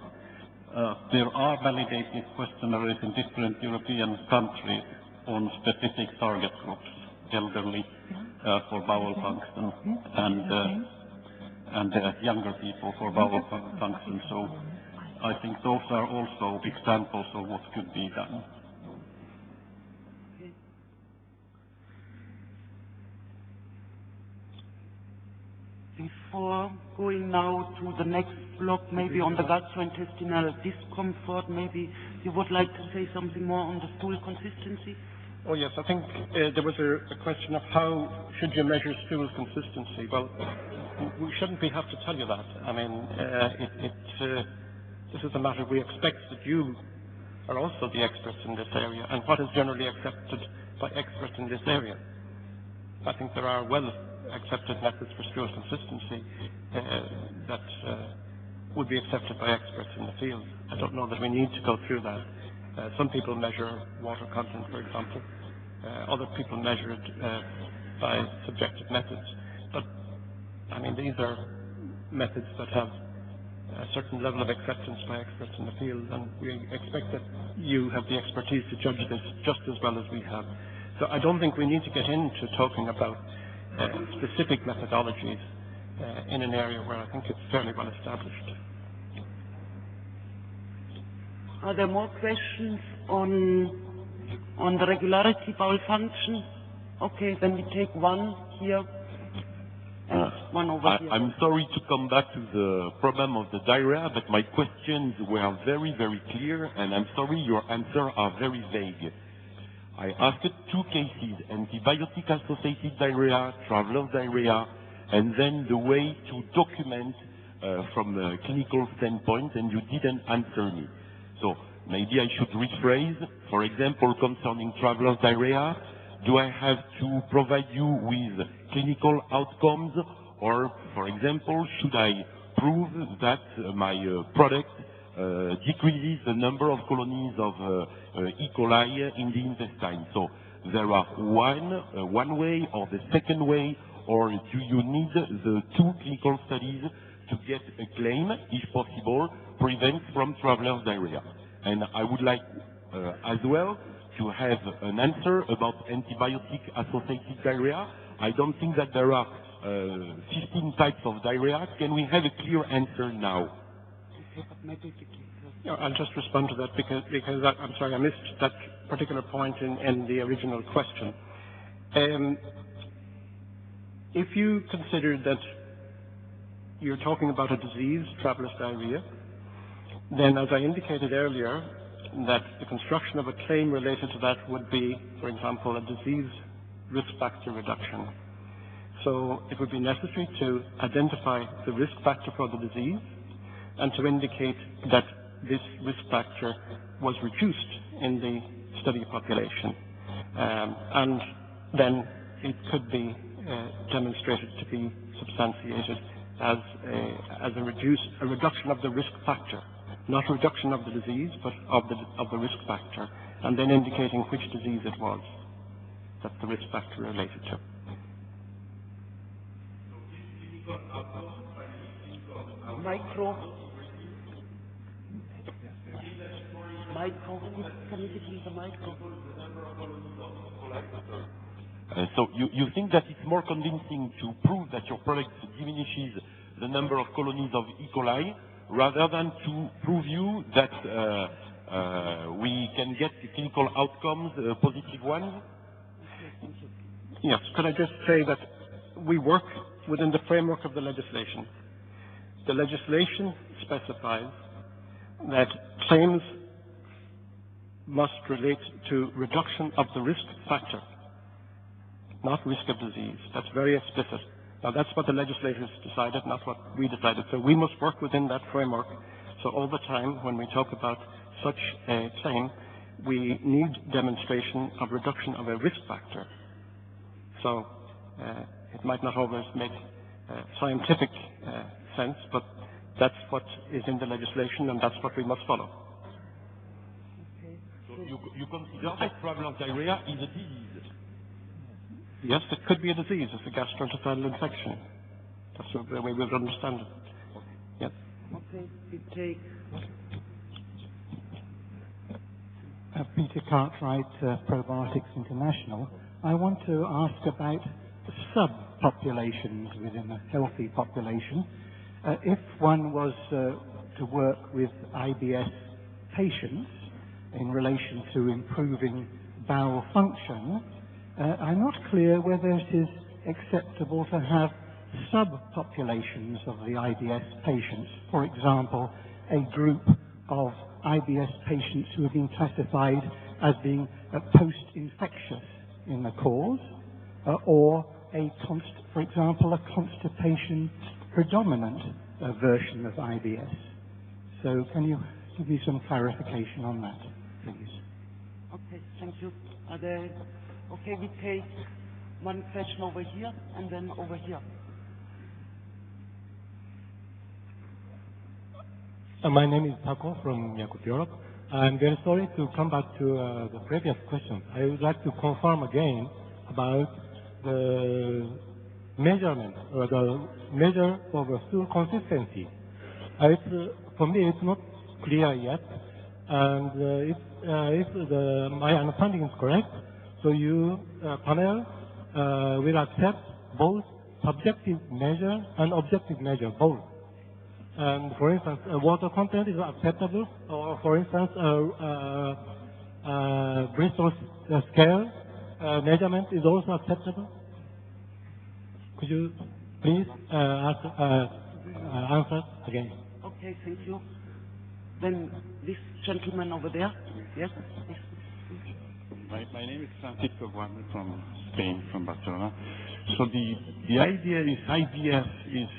There are validated questionnaires in different European countries on specific target groups, elderly for bowel function, and younger people for bowel function. So I think those are also examples of what could be done. Before going now to the next block, maybe on the gastrointestinal discomfort, maybe you would like to say something more on the stool consistency? Oh yes, I think there was a question of how should you measure stool consistency. Well, we shouldn't have to tell you that. I mean, this is a matter we expect that you are also the experts in this area, and what is generally accepted by experts in this area. I think there are well-accepted methods for stool consistency that would be accepted by experts in the field. I don't know that we need to go through that. Some people measure water content, for example. Other people measure it by subjective methods. But, I mean, these are methods that have a certain level of acceptance by experts in the field, and we expect that you have the expertise to judge this just as well as we have. So I don't think we need to get into talking about specific methodologies in an area where I think it's fairly well established. Are there more questions on the regularity bowel function? Okay, then we take one here and one over here. I'm sorry to come back to the problem of the diarrhea, but my questions were very, very clear, and I'm sorry your answers are very vague. I asked two cases, antibiotic-associated diarrhea, traveler's diarrhea, and then the way to document from a clinical standpoint, and you didn't answer me. So maybe I should rephrase. For example, concerning traveler's diarrhea, do I have to provide you with clinical outcomes, or, for example, should I prove that my product decreases the number of colonies of E. coli in the intestine? So there are one way or the second way, or do you need the two clinical studies to get a claim, if possible, prevent from traveler's diarrhea? And I would like as well to have an answer about antibiotic-associated diarrhea. I don't think that there are 15 types of diarrhea. Can we have a clear answer now? Yeah, I'll just respond to that because I'm sorry, I missed that particular point in the original question. If you consider that you're talking about a disease, traveler's diarrhea, then as I indicated earlier, that the construction of a claim related to that would be, for example, a disease risk factor reduction. So it would be necessary to identify the risk factor for the disease and to indicate that this risk factor was reduced in the study population. And then it could be demonstrated to be substantiated as a reduction of the risk factor. Not reduction of the disease, but of the risk factor, and then indicating which disease it was that the risk factor related to. Can you give me the micro? So you think that it's more convincing to prove that your product diminishes the number of colonies of E. coli rather than to prove you that we can get the clinical outcomes, positive ones? Yes, could I just say that we work within the framework of the legislation. The legislation specifies that claims must relate to reduction of the risk factor, not risk of disease. That's very explicit. Now, that's what the legislators decided, not what we decided. So we must work within that framework. So all the time, when we talk about such a claim, we need demonstration of reduction of a risk factor. So it might not always make scientific sense, but that's what is in the legislation, and that's what we must follow. So you consider that traveler's diarrhea is a disease? Yes, it could be a disease. It's a gastrointestinal infection. That's the way we would understand it. Yes. Okay, we take. Peter Cartwright, Probiotics International. I want to ask about subpopulations within a healthy population. If one was to work with IBS patients in relation to improving bowel function, I'm not clear whether it is acceptable to have subpopulations of the IBS patients. For example, a group of IBS patients who have been classified as being post-infectious in the cause, or for example, a constipation predominant version of IBS. So can you give me some clarification on that, please? Okay, thank you. Okay, we take one question over here and then over here. My name is Paco from Yakut Europe. I'm very sorry to come back to the previous question. I would like to confirm again about the measurement or the measure of stool consistency. For me, it's not clear yet. And if my understanding is correct, so you panel will accept both subjective measure and objective measure, both. And for instance, water content is acceptable, or for instance, Bristol scale measurement is also acceptable. Could you please answer again? Okay, thank you. Then this gentleman over there. Yes? My name is Francisco Guarne from Spain, from Barcelona. So the idea is IBS is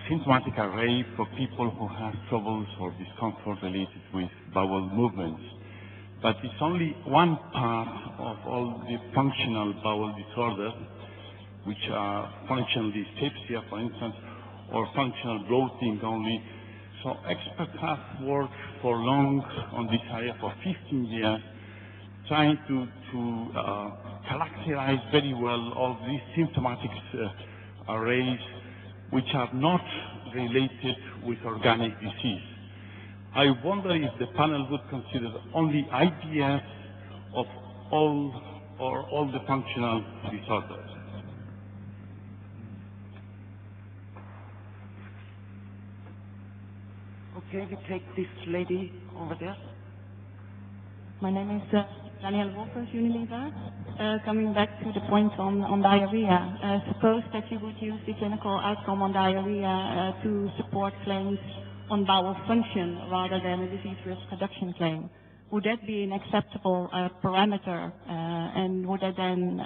symptomatic array for people who have troubles or discomfort related with bowel movements. But it's only one part of all the functional bowel disorders, which are functional dyspepsia, for instance, or functional bloating only. So experts have worked for long on this area for 15 years, trying to characterize very well all these symptomatic arrays which are not related with organic disease. I wonder if the panel would consider only IBS of all the functional disorders. Okay, we take this lady over there. My name is Danielle Wolfers, Unilever. Coming back to the point on diarrhea, suppose that you would use the clinical outcome on diarrhea to support claims on bowel function rather than a disease risk reduction claim. Would that be an acceptable parameter, and would that then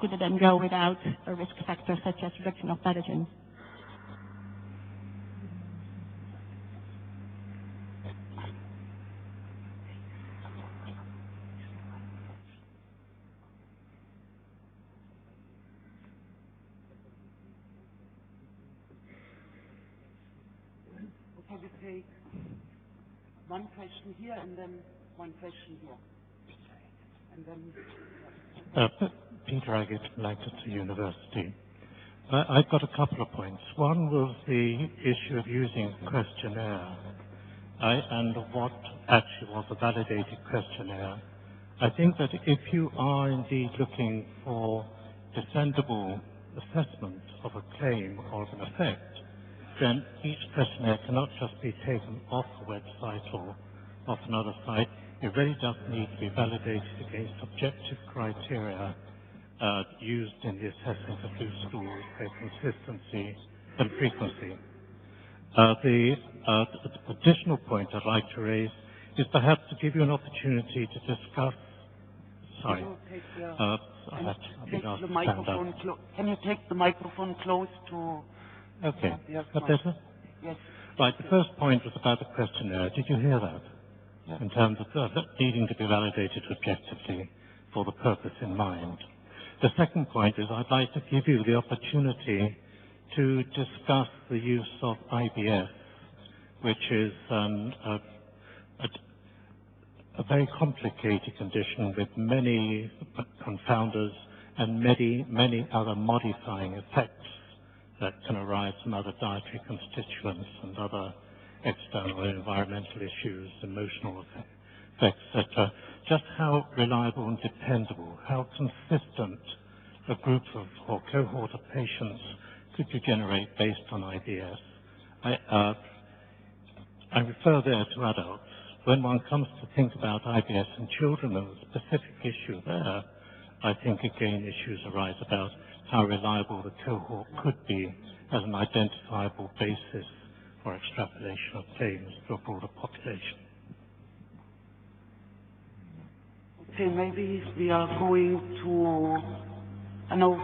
could it then go without a risk factor such as reduction of pathogens? Okay, we take one question here and then one question here. And then... Peter Agate, Lancaster University. I've got a couple of points. One was the issue of using questionnaire and what actually was a validated questionnaire. I think that if you are indeed looking for defendable assessment of a claim or of an effect, then each questionnaire cannot just be taken off a website or off another site. It really does need to be validated against objective criteria used in the assessment of loose stools, their consistency and frequency. The additional point I'd like to raise is perhaps to give you an opportunity to discuss. Sorry. Can you take the microphone close to... Okay. Yes, That better? Yes. Right. The first point was about the questionnaire. Did you hear that? Yeah. In terms of needing to be validated objectively for the purpose in mind. The second point is I'd like to give you the opportunity to discuss the use of IBS, which is a very complicated condition with many confounders and many other modifying effects that can arise from other dietary constituents and other external environmental issues, emotional effects, etc. Just how reliable and dependable, how consistent a group of or cohort of patients could you generate based on IBS. I refer there to adults. When one comes to think about IBS in children and the specific issue there, I think again issues arise about how reliable the cohort could be as an identifiable basis for extrapolation of claims to a broader population. Okay, maybe we are going to... I know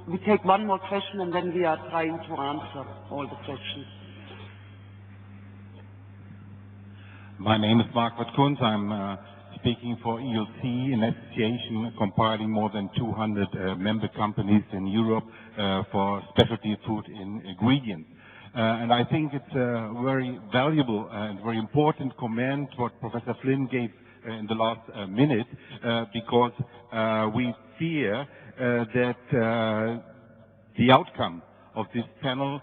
we take one more question and then we are trying to answer all the questions. My name is Margaret Kunz. I'm speaking for ELC, an association compiling more than 200 member companies in Europe for specialty food ingredients. And I think it's a very valuable and very important comment what Professor Flynn gave in the last minute, because we fear that the outcome of this panel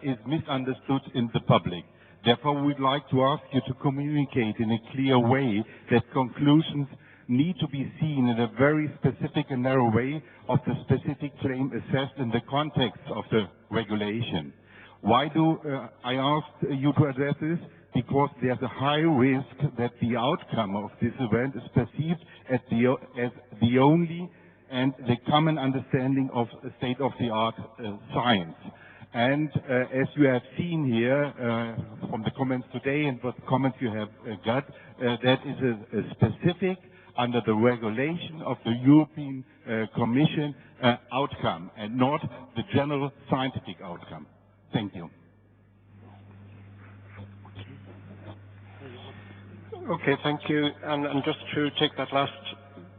is misunderstood in the public. Therefore, we'd like to ask you to communicate in a clear way that conclusions need to be seen in a very specific and narrow way of the specific claim assessed in the context of the regulation. Why do I ask you to address this? Because there's a high risk that the outcome of this event is perceived as the only and the common understanding of state-of-the-art science. And as you have seen here from the comments today and what comments you have got, that is a specific, under the regulation of the European Commission, outcome, and not the general scientific outcome. Thank you. Okay, thank you. And just to take that last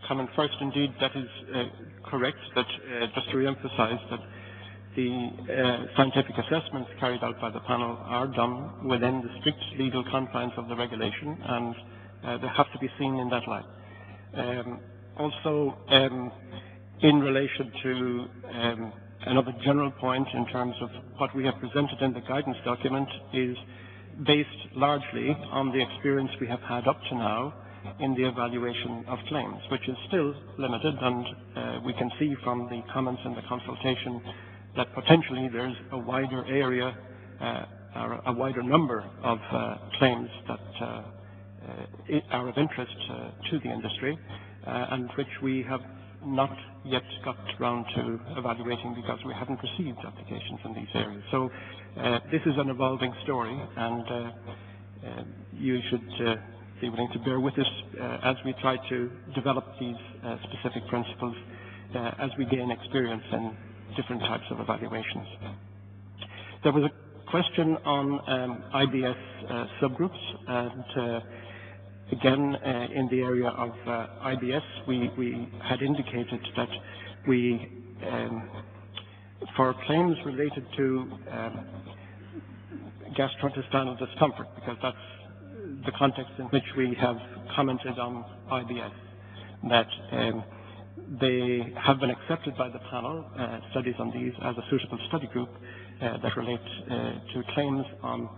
comment first, indeed, that is correct. That just to re-emphasize that the scientific assessments carried out by the panel are done within the strict legal confines of the regulation, and they have to be seen in that light. Also, in relation to another general point in terms of what we have presented in the guidance document is based largely on the experience we have had up to now in the evaluation of claims, which is still limited, and we can see from the comments in the consultation that potentially there's a wider area or a wider number of claims that are of interest to the industry and which we have not yet got round to evaluating because we haven't received applications in these areas. So this is an evolving story, and you should be willing to bear with us as we try to develop these specific principles as we gain experience in different types of evaluations. There was a question on IBS subgroups, and again, in the area of IBS, we had indicated that we, for claims related to gastrointestinal discomfort, because that's the context in which we have commented on IBS, that they have been accepted by the panel, studies on these, as a suitable study group that relate to claims on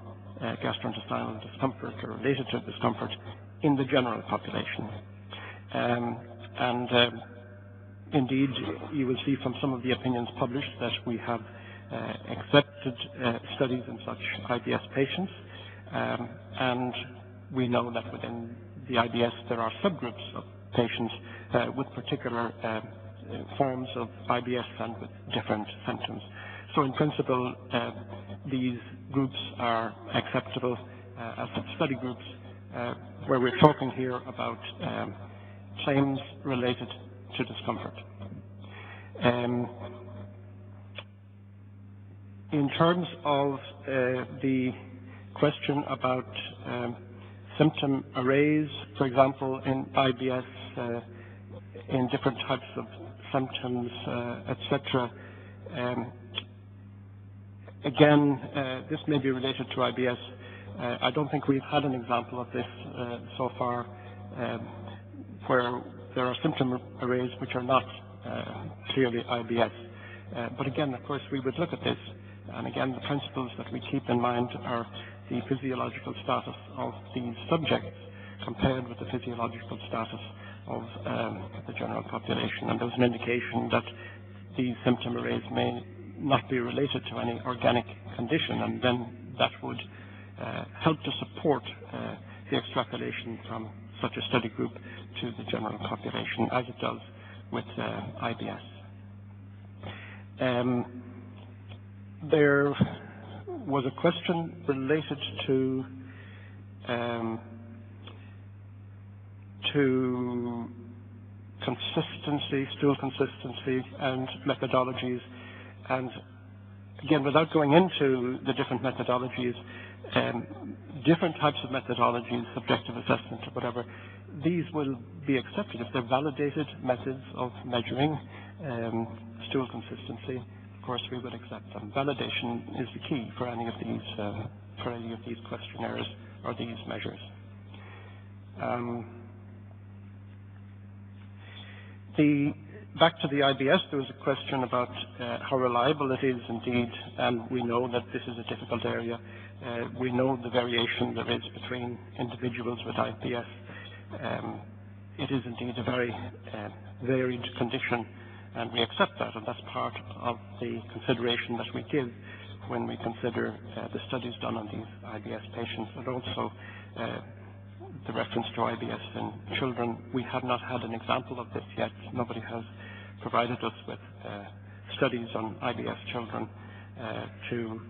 gastrointestinal discomfort or related to discomfort in the general population. Indeed, you will see from some of the opinions published that we have accepted studies in such IBS patients, and we know that within the IBS there are subgroups of patients with particular forms of IBS and with different symptoms. So in principle, these groups are acceptable as study groups where we're talking here about claims related to discomfort. In terms of the question about symptom arrays, for example, in IBS, in different types of symptoms, etc. Again, this may be related to IBS. I don't think we've had an example of this so far, where there are symptom arrays which are not clearly IBS. But again, of course, we would look at this, and again, the principles that we keep in mind are the physiological status of these subjects compared with the physiological status of the general population. And there's an indication that these symptom arrays may not be related to any organic condition, and then that would help to support the extrapolation from such a study group to the general population, as it does with IBS. There was a question related to consistency, stool consistency, and methodologies. And again, without going into the different methodologies, different types of methodologies, subjective assessment or whatever, these will be accepted if they're validated methods of measuring stool consistency. Of course, we would accept them. Validation is the key for any of these questionnaires or these measures. The Back to the IBS, there was a question about how reliable it is indeed, and we know that this is a difficult area. We know the variation there is between individuals with IBS. It is indeed a very varied condition, and we accept that, and that's part of the consideration that we give when we consider the studies done on these IBS patients, and also the reference to IBS in children. We have not had an example of this yet. Nobody has provided us with studies on IBS children to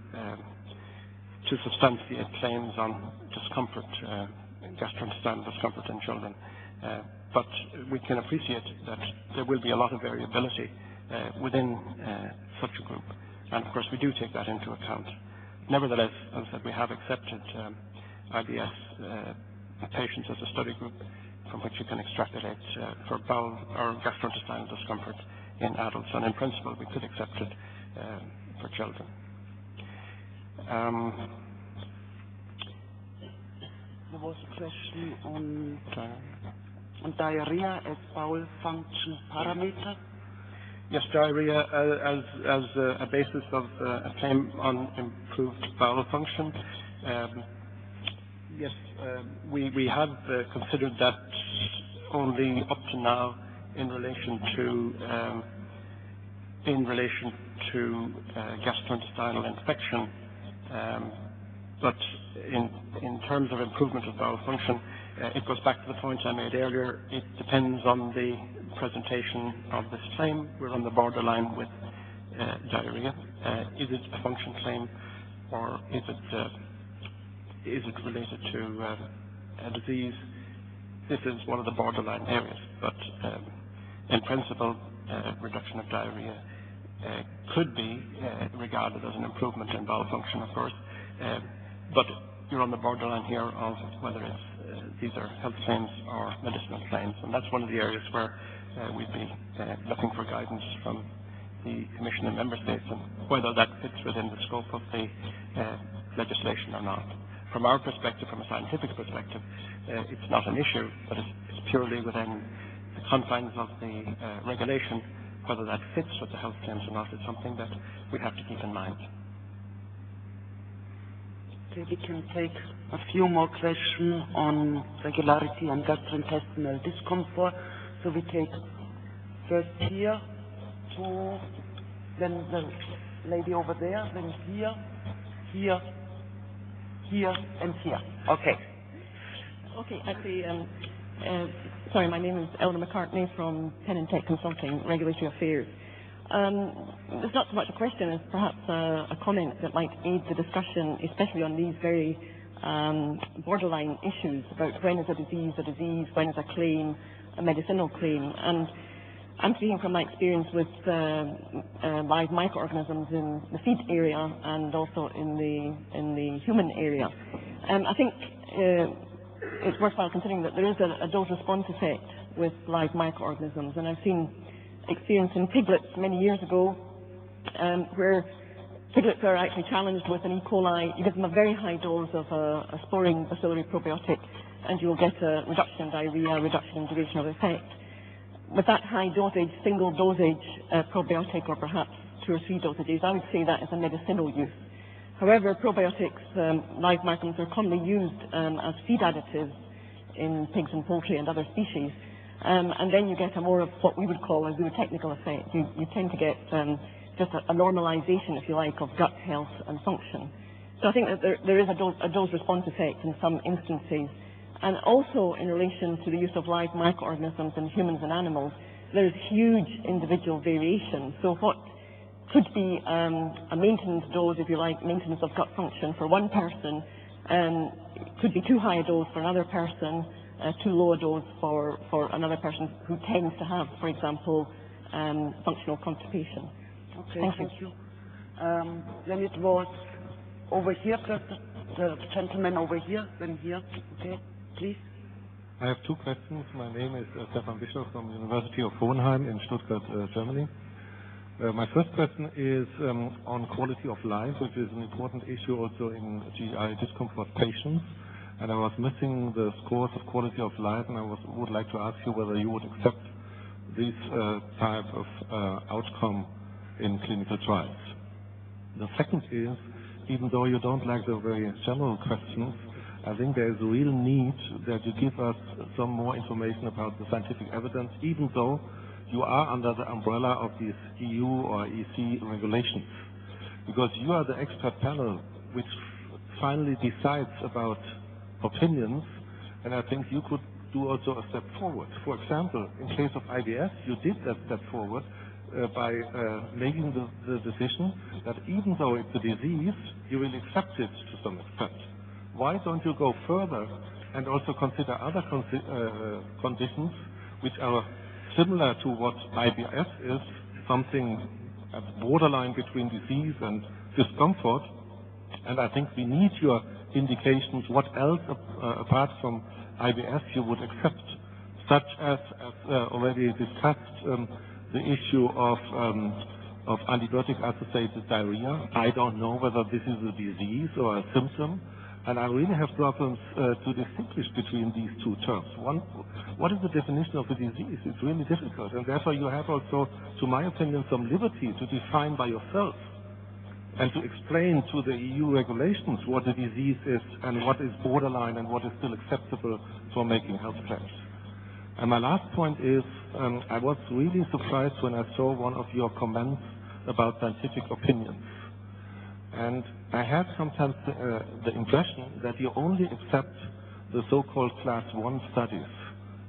substantiate claims on discomfort, gastrointestinal discomfort in children. But we can appreciate that there will be a lot of variability within such a group. And of course, we do take that into account. Nevertheless, as I said, we have accepted IBS patients as a study group from which you can extrapolate for bowel or gastrointestinal discomfort in adults. And in principle, we could accept it for children. There was a question on diarrhea as bowel function parameter. Yes, diarrhea as a basis of a claim on improved bowel function. Yes, we have considered that only up to now in relation to gastrointestinal infection. But in terms of improvement of bowel function, it goes back to the point I made earlier. It depends on the presentation of this claim. We're on the borderline with diarrhea. Is it a function claim, or is it related to a disease? This is one of the borderline areas, but in principle, reduction of diarrhea could be regarded as an improvement in bowel function, of course, but you're on the borderline here of whether these are health claims or medicinal claims, and that's one of the areas where we'd be looking for guidance from the Commission and Member States and whether that fits within the scope of the legislation or not. From our perspective, from a scientific perspective, it's not an issue, but it's purely within the confines of the regulation. Whether that fits with the health claims or not is something that we have to keep in mind. Okay, we can take a few more questions on regularity and gastrointestinal discomfort. So we take first here, then the lady over there, then here, and here. Okay. Okay, actually, sorry, my name is Eleanor McCartney from Pertinent Consulting, Regulatory Affairs. It's not so much a question as perhaps a comment that might aid the discussion, especially on these very borderline issues about when is a disease, when is a claim, a medicinal claim. And I'm speaking from my experience with live microorganisms in the feed area and also in the human area. I think it's worthwhile considering that there is a dose-response effect with live microorganisms, and I've seen experience in piglets many years ago where piglets are actually challenged with an E. coli. You give them a very high dose of a sporing bacillary probiotic and you'll get a reduction in diarrhea, reduction in duration of effect. With that high dosage, single dosage probiotic, or perhaps 2 or 3 dosages, I would say that is a medicinal use. However, probiotics, live microbes, are commonly used as feed additives in pigs and poultry and other species. And then you get a more of what we would call a zootechnical effect. You tend to get just a normalization, if you like, of gut health and function. So I think that there is a dose-response effect in some instances. And also in relation to the use of live microorganisms in humans and animals, there's huge individual variation. So what could be a maintenance dose, if you like, maintenance of gut function for one person, could be too high a dose for another person, too low a dose for another person who tends to have, for example, functional constipation. Okay, thank you. Then it was over here, the gentleman over here, then here. Okay, please. I have 2 questions. My name is Stefan Bischof from the University of Hohenheim in Stuttgart, Germany. My first question is on quality of life, which is an important issue also in GI discomfort patients. And I was missing the scores of quality of life, and I would like to ask you whether you would accept this type of outcome in clinical trials. The second is, even though you don't like the very general questions, I think there is a real need that you give us some more information about the scientific evidence, even though you are under the umbrella of these EU or EC regulations. Because you are the expert panel which finally decides about opinions, and I think you could do also a step forward. For example, in case of IBS, you did that step forward by making the decision that even though it's a disease, you will accept it to some extent. Why don't you go further and also consider other conditions which are similar to what IBS is, something at the borderline between disease and discomfort? And I think we need your indications what else apart from IBS you would accept, such as already discussed, the issue of antibiotic-associated diarrhea. I don't know whether this is a disease or a symptom, and I really have problems to distinguish between these two terms. One, what is the definition of a disease? It's really difficult, and therefore you have also, to my opinion, some liberty to define by yourself and to explain to the EU regulations what a disease is and what is borderline and what is still acceptable for making health claims. And my last point is, I was really surprised when I saw one of your comments about scientific opinions. And I had sometimes the impression that you only accept the so-called Class 1 studies,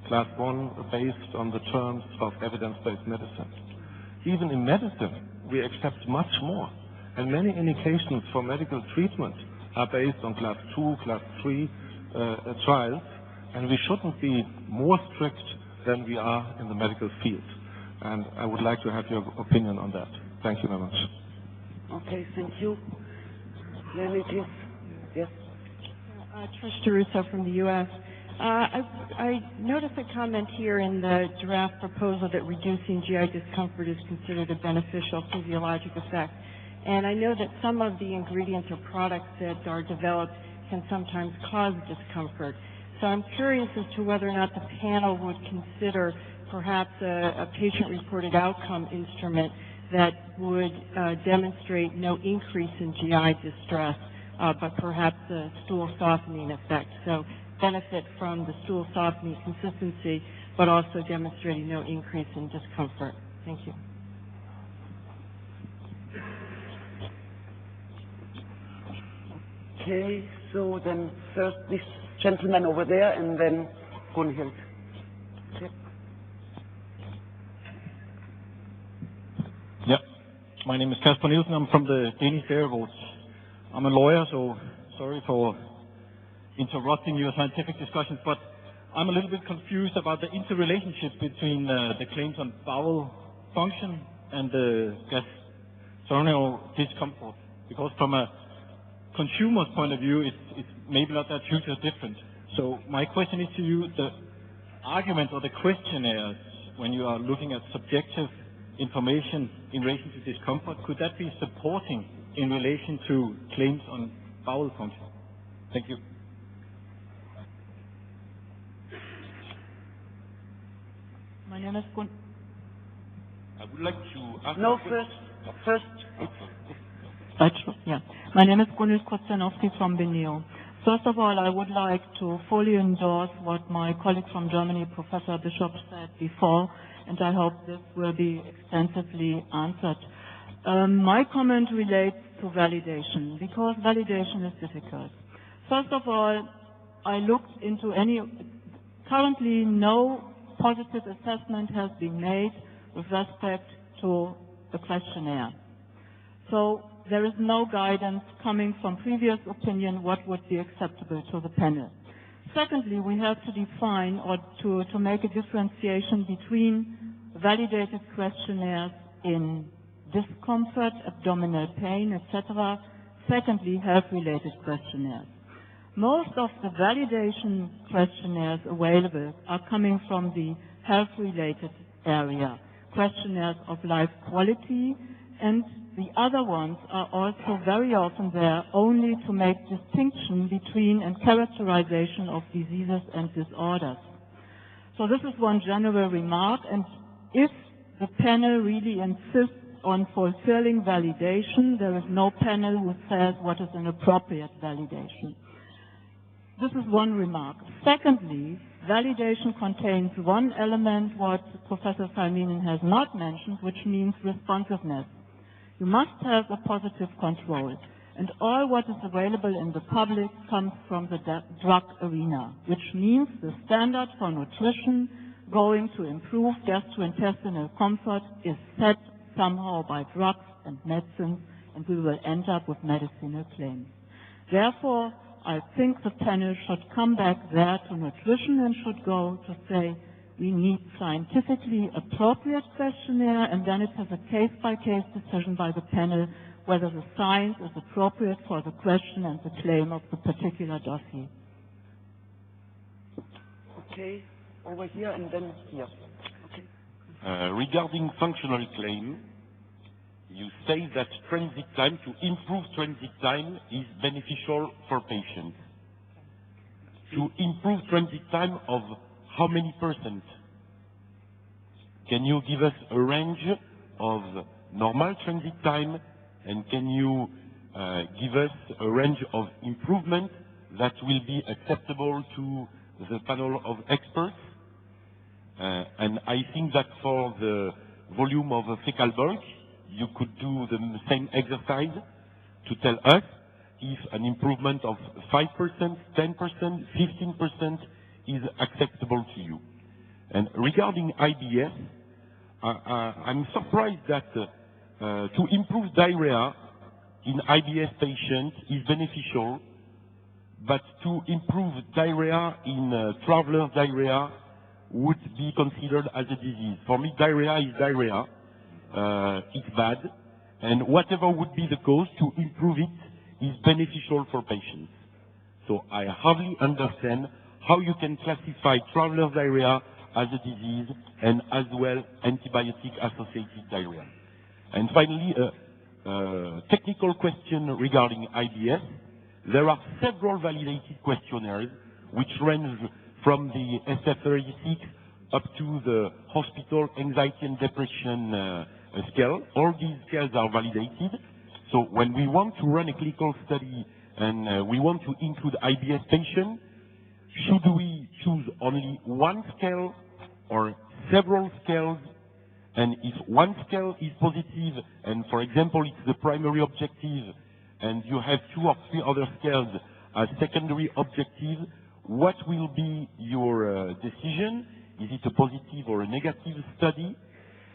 Class 1 based on the terms of evidence-based medicine. Even in medicine, we accept much more. And many indications for medical treatment are based on Class 2, Class 3 trials, and we shouldn't be more strict than we are in the medical field. And I would like to have your opinion on that. Thank you very much. Okay, thank you. Then it is, yes. Trish DeRusso from the U.S. I noticed a comment here in the draft proposal that reducing GI discomfort is considered a beneficial physiologic effect. And I know that some of the ingredients or products that are developed can sometimes cause discomfort. So I'm curious as to whether or not the panel would consider perhaps a patient-reported outcome instrument that would demonstrate no increase in GI distress, but perhaps a stool softening effect. So benefit from the stool softening consistency, but also demonstrating no increase in discomfort. Thank you. Okay, so then first this gentleman over there and then Gunhild. Okay. Yeah, my name is Kasper Nielsen. I'm from the Danish Dairy Board. I'm a lawyer, so sorry for interrupting your scientific discussions, but I'm a little bit confused about the interrelationship between the claims on bowel function and the gastrointestinal discomfort, because from a consumer's point of view, it's maybe not that huge a difference. So my question is to you, the arguments or the questionnaires, when you are looking at subjective information in relation to discomfort, could that be supporting in relation to claims on bowel function? Thank you. My name is Gun. I would like to ask. No, first. Yeah. My name is Gunhild Kostanowski from BENEO. First of all, I would like to fully endorse what my colleague from Germany, Professor Bishop, said before, and I hope this will be extensively answered. My comment relates to validation, because validation is difficult. First of all, I looked into currently no positive assessment has been made with respect to the questionnaire. So there is no guidance coming from previous opinion what would be acceptable to the panel. Secondly, we have to define or to make a differentiation between validated questionnaires in discomfort, abdominal pain, etc. Secondly, health-related questionnaires. Most of the validation questionnaires available are coming from the health-related area, questionnaires of life quality, and the other ones are also very often there only to make distinction between and characterization of diseases and disorders. So this is one general remark, and if the panel really insists on fulfilling validation, there is no panel who says what is an appropriate validation. This is one remark. Secondly, validation contains one element what Professor Salminen has not mentioned, which means responsiveness. You must have a positive control. And all what is available in the public comes from the drug arena, which means the standard for nutrition going to improve gastrointestinal comfort is set somehow by drugs and medicines, and we will end up with medicinal claims. Therefore, I think the panel should come back there to nutrition and should go to say we need scientifically appropriate questionnaire, and then it has a case-by-case decision by the panel whether the science is appropriate for the question and the claim of the particular dossier. Okay, over here and then here. Okay. Regarding functional claim, you say that transit time, to improve transit time, is beneficial for patients. To improve transit time of how many %? Can you give us a range of normal transit time, and can you give us a range of improvement that will be acceptable to the panel of experts? And I think that for the volume of fecal bulk, you could do the same exercise to tell us if an improvement of 5%, 10%, 15% is acceptable to you. And regarding IBS, I'm surprised that to improve diarrhea in IBS patients is beneficial, but to improve diarrhea in traveler diarrhea would be considered as a disease. For me, diarrhea is diarrhea. It's bad, and whatever would be the cause, to improve it is beneficial for patients. So I hardly understand how you can classify traveler diarrhea as a disease and as well antibiotic-associated diarrhea. And finally, a technical question regarding IBS. There are several validated questionnaires which range from the SF-36 up to the hospital anxiety and depression scale. All these scales are validated. So when we want to run a clinical study and we want to include IBS patients, should we choose only one scale or several scales? And if one scale is positive, and for example it's the primary objective, and you have 2 or 3 other scales as secondary objectives, what will be your decision? Is it a positive or a negative study?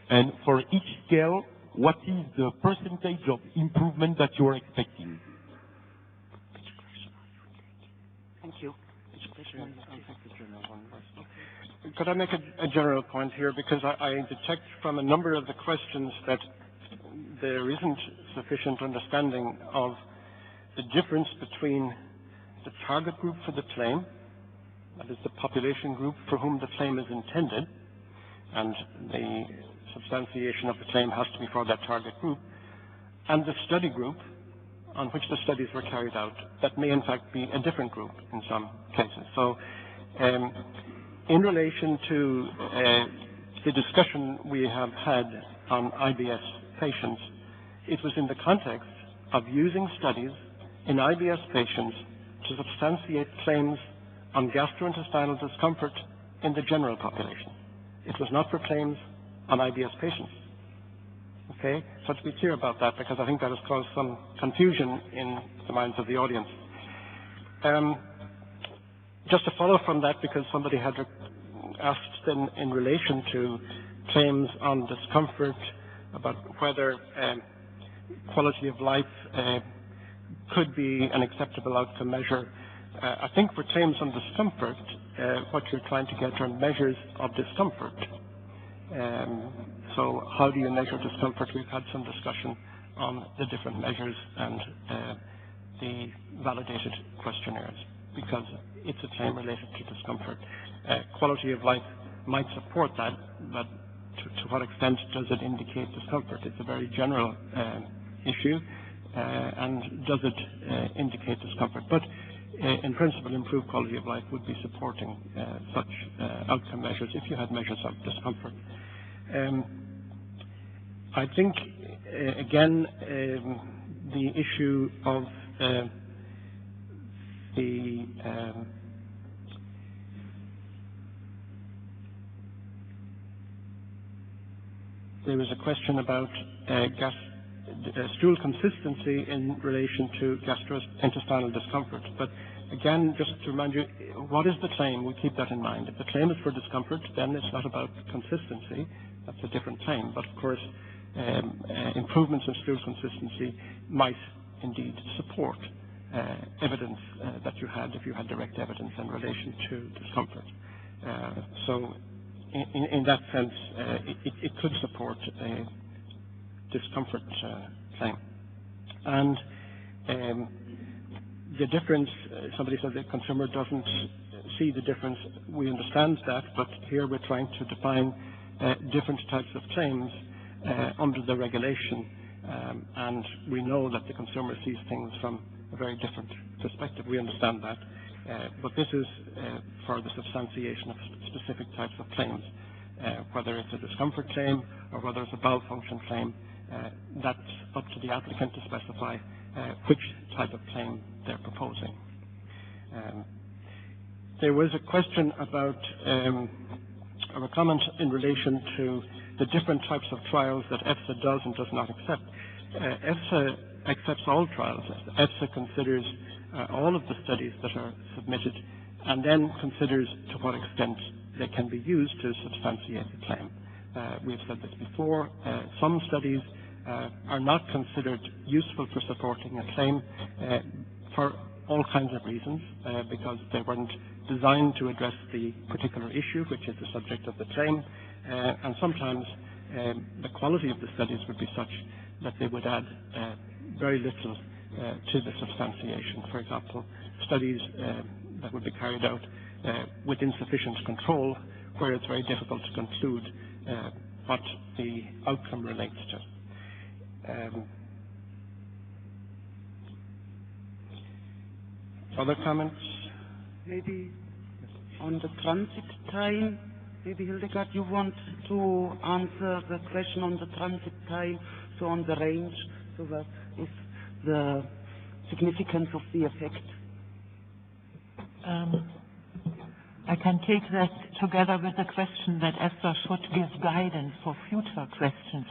And for each scale, what is the percentage of improvement that you are expecting? Thank you. Could I make a general point here? Because I detect from a number of the questions that there isn't sufficient understanding of the difference between the target group for the claim, that is the population group for whom the claim is intended, and the substantiation of the claim has to be for that target group, and the study group on which the studies were carried out, that may in fact be a different group in some cases. So in relation to the discussion we have had on IBS patients, it was in the context of using studies in IBS patients to substantiate claims on gastrointestinal discomfort in the general population. It was not for claims on IBS patients. Okay? So to be clear about that, because I think that has caused some confusion in the minds of the audience. Just to follow from that, because somebody had asked in relation to claims on discomfort about whether quality of life could be an acceptable outcome measure. I think for claims on discomfort, what you're trying to get are measures of discomfort. So how do you measure discomfort? We've had some discussion on the different measures and the validated questionnaires, because it's a claim related to discomfort. Quality of life might support that, but to what extent does it indicate discomfort? It's a very general issue, and does it indicate discomfort? But in principle, improved quality of life would be supporting such outcome measures if you had measures of discomfort. I think, again, the issue of there was a question about stool consistency in relation to gastrointestinal discomfort. But again, just to remind you, what is the claim? We keep that in mind. If the claim is for discomfort, then it's not about consistency. That's a different claim. But of course, improvements in stool consistency might indeed support evidence that you had, if you had direct evidence in relation to discomfort. So in that sense, it could support a discomfort claim. And the difference, somebody said the consumer doesn't see the difference. We understand that, but here we're trying to define different types of claims under the regulation, and we know that the consumer sees things from a very different perspective. We understand that. But this is for the substantiation of specific types of claims, whether it's a discomfort claim or whether it's a bowel function claim. That's up to the applicant to specify which type of claim they're proposing. There was a question about, or a comment in relation to the different types of trials that EFSA does and does not accept. EFSA accepts all trials. EFSA considers all of the studies that are submitted and then considers to what extent they can be used to substantiate the claim. We've said this before. Some studies are not considered useful for supporting a claim for all kinds of reasons, because they weren't designed to address the particular issue, which is the subject of the claim, and sometimes the quality of the studies would be such that they would add very little to the substantiation. For example, studies that would be carried out with insufficient control, where it's very difficult to conclude what the outcome relates to. Other comments? Maybe on the transit time, maybe Hildegard, you want to answer the question on the transit time, so on the range, so what is the significance of the effect? I can take that together with the question that EFSA should give guidance for future questions.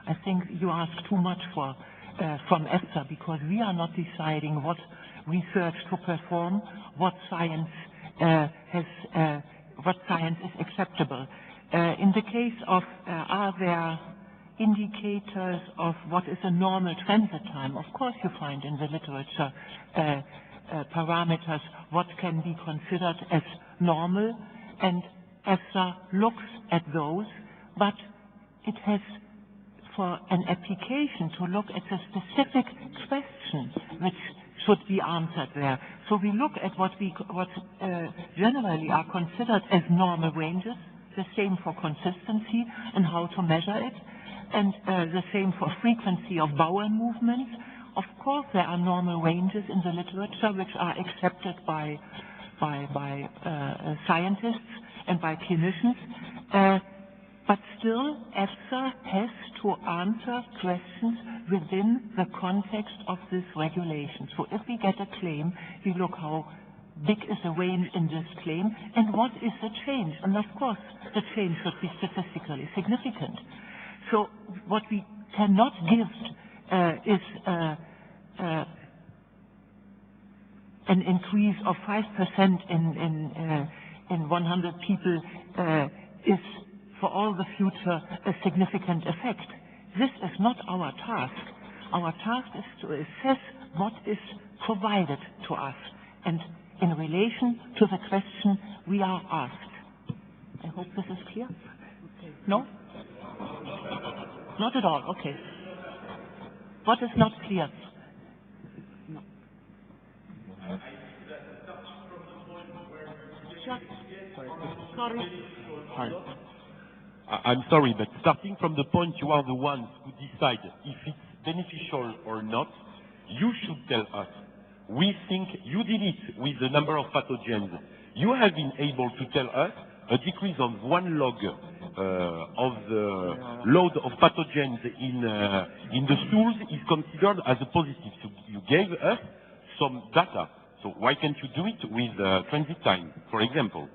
I think you ask too much from EFSA, because we are not deciding what research to perform, what science is acceptable. In the case of are there indicators of what is a normal transit time? Of course, you find in the literature parameters what can be considered as normal, and EFSA looks at those, but it has for an application to look at the specific question which should be answered there. So we look at what generally are considered as normal ranges, the same for consistency and how to measure it, and the same for frequency of bowel movements. Of course, there are normal ranges in the literature which are accepted by scientists and by clinicians, but still EFSA has to answer questions within the context of this regulation. So if we get a claim, we look how big is the range in this claim and what is the change. And of course, the change should be statistically significant. So what we cannot give is an increase of 5% in 100 people is for all the future a significant effect. This is not our task. Our task is to assess what is provided to us and in relation to the question we are asked. I hope this is clear. Okay. No? Not at all. Okay. What is not clear? No. Sorry. Hi. I'm sorry, but starting from the point you are the ones who decide if it's beneficial or not, you should tell us. We think you did it with the number of pathogens. You have been able to tell us a decrease of 1 log the load of pathogens in the stools is considered as a positive. So you gave us some data. So why can't you do it with transit time, for example?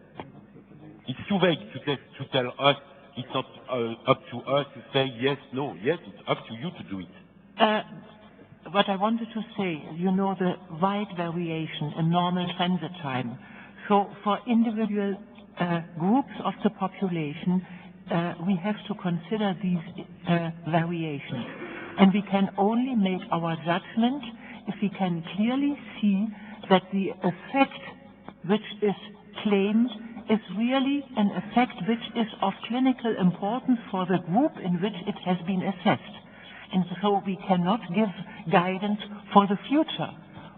It's too vague to tell us. It's not up to us to say yes, no, yes. It's up to you to do it. What I wanted to say, you know, the wide variation in normal transit time. So for individual groups of the population, we have to consider these variations. And we can only make our judgment if we can clearly see that the effect which is claimed is really an effect which is of clinical importance for the group in which it has been assessed. And so we cannot give guidance for the future,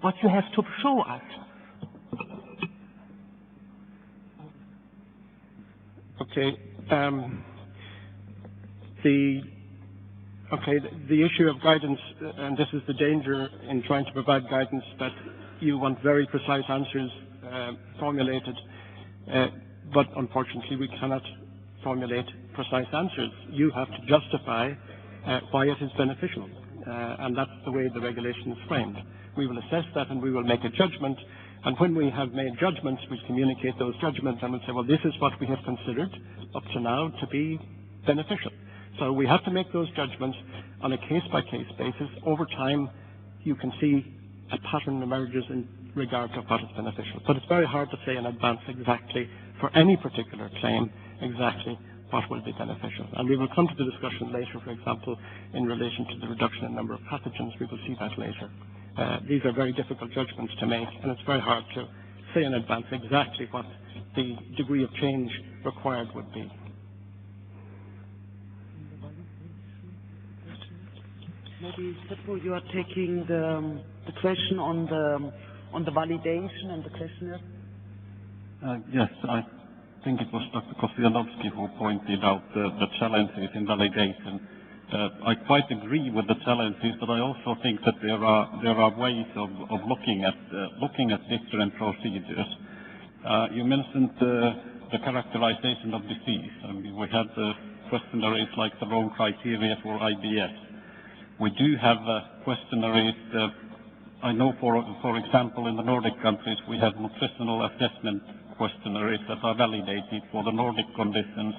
what you have to show us. Okay. The issue of guidance, and this is the danger in trying to provide guidance, that you want very precise answers formulated, but unfortunately we cannot formulate precise answers. You have to justify why it is beneficial, and that's the way the regulation is framed. We will assess that and we will make a judgment, and when we have made judgments, we communicate those judgments and we'll say, well, this is what we have considered up to now to be beneficial. So we have to make those judgments on a case-by-case basis. Over time, you can see a pattern emerges in regard to what is beneficial. But it's very hard to say in advance exactly, for any particular claim, exactly what will be beneficial. And we will come to the discussion later, for example, in relation to the reduction in number of pathogens. We will see that later. These are very difficult judgments to make, and it's very hard to say in advance exactly what the degree of change required would be. Maybe, Seppo, you are taking the question on the validation and the questionnaire. Yes, I think it was Dr. Kosciuszko who pointed out the challenges in validation. I quite agree with the challenges, but I also think that there are ways of looking at different procedures. You mentioned the characterization of disease. I mean, we have the questionnaires like the Rome criteria for IBS. We do have questionnaires. I know, for example, in the Nordic countries, we have nutritional assessment questionnaires that are validated for the Nordic conditions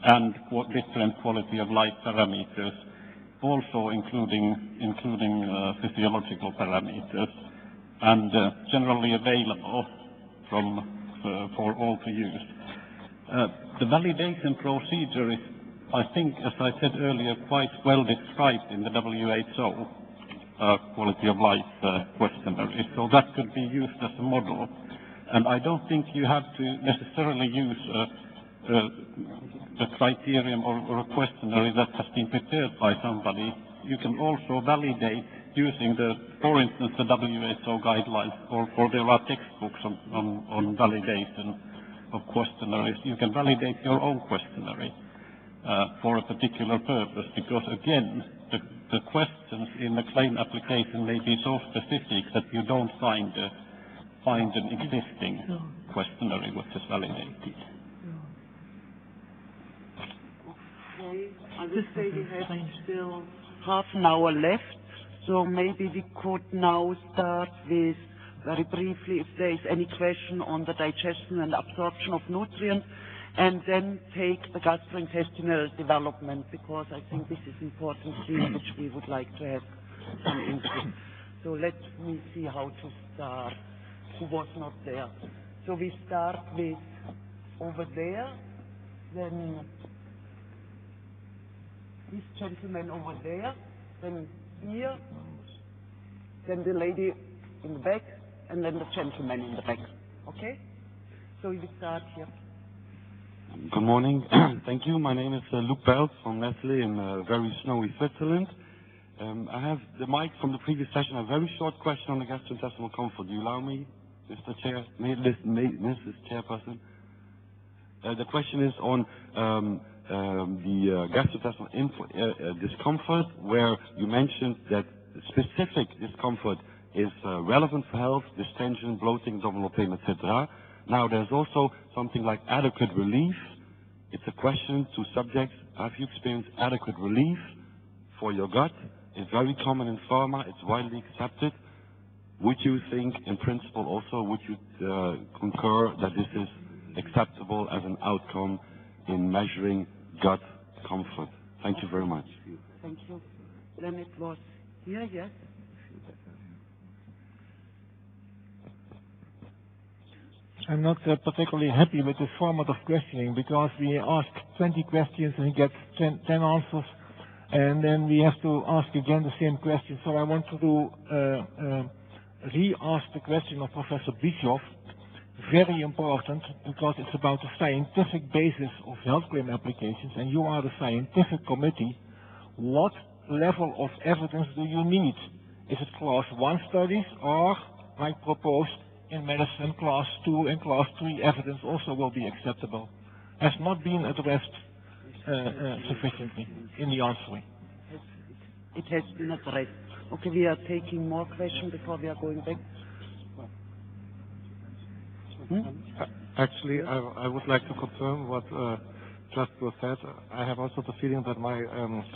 and for different quality of life parameters, also including physiological parameters, and generally available for all to use. The validation procedure is, I think, as I said earlier, quite well described in the WHO quality of life questionnaire. So that could be used as a model. And I don't think you have to necessarily use a criterion or a questionnaire that has been prepared by somebody. You can also validate using for instance, the WHO guidelines, or there are textbooks on validation of questionnaires. You can validate your own questionnaire for a particular purpose, because again, the questions in the claim application may be so specific that you don't find an existing questionnaire which is validated. Okay, I would say we have still half an hour left, so maybe we could now start with, very briefly, if there is any question on the digestion and absorption of nutrients, and then take the gastrointestinal development, because I think this is important thing which we would like to have some input. So let me see how to start. Who was not there? So we start with over there, then this gentleman over there, then here, then the lady in the back, and then the gentleman in the back. Okay? So we start here. Good morning. Thank you. My name is Luc Belt from Nestle in very snowy Switzerland. I have the mic from the previous session. A very short question on the gastrointestinal comfort. Do you allow me, Mr. Chair, Mrs. Chairperson? The question is on the gastrointestinal discomfort, where you mentioned that specific discomfort is relevant for health, distension, bloating, abdominal pain, etc. Now, there's also something like adequate relief It's a question to subjects, have you experienced adequate relief for your gut? It's very common in pharma, it's widely accepted. Would you think, in principle also, would you concur that this is acceptable as an outcome in measuring gut comfort? Thank you very much. Thank you. Then it was here, yes. I'm not particularly happy with this format of questioning because we ask 20 questions and get 10 answers, and then we have to ask again the same question. So I want to do re-ask the question of Professor Bischoff. Very important because it's about the scientific basis of health claim applications, and you are the scientific committee. What level of evidence do you need? Is it class 1 studies or, like proposed in medicine, class 2 and class 3 evidence also will be acceptable? Has not been addressed sufficiently in the answering. It has been addressed. Okay, we are taking more questions before we are going back. Actually, I would like to confirm what just was said. I have also the feeling that my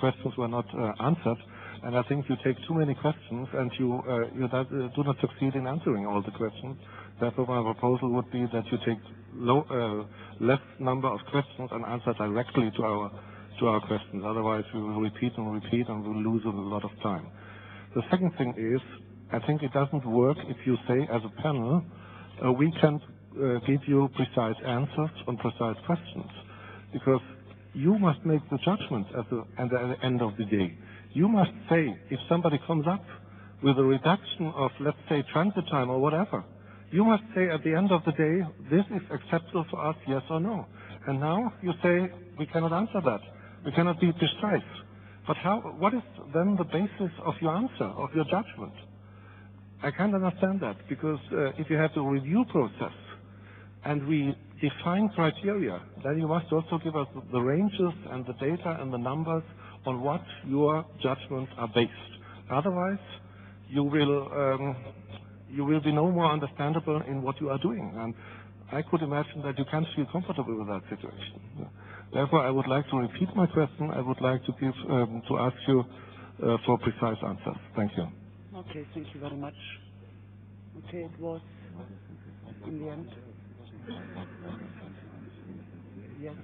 questions were not answered, and I think you take too many questions and you do not succeed in answering all the questions. Therefore, my proposal would be that you take less number of questions and answer directly to our questions. Otherwise, we will repeat and repeat and we will lose a lot of time. The second thing is, I think it doesn't work if you say as a panel, we can give you precise answers on precise questions, because you must make the judgment at the end of the day. You must say, if somebody comes up with a reduction of, let's say, transit time or whatever, you must say at the end of the day, this is acceptable for us, yes or no. And now you say, we cannot answer that. We cannot be precise. But what is then the basis of your answer, of your judgment? I can't understand that, because if you have the review process and we define criteria, then you must also give us the ranges and the data and the numbers on what your judgments are based. Otherwise, you will be no more understandable in what you are doing. And I could imagine that you can't feel comfortable with that situation. Therefore, I would like to repeat my question. I would like to ask you for precise answers. Thank you. Okay, thank you very much. Okay, it was in the end. Yes.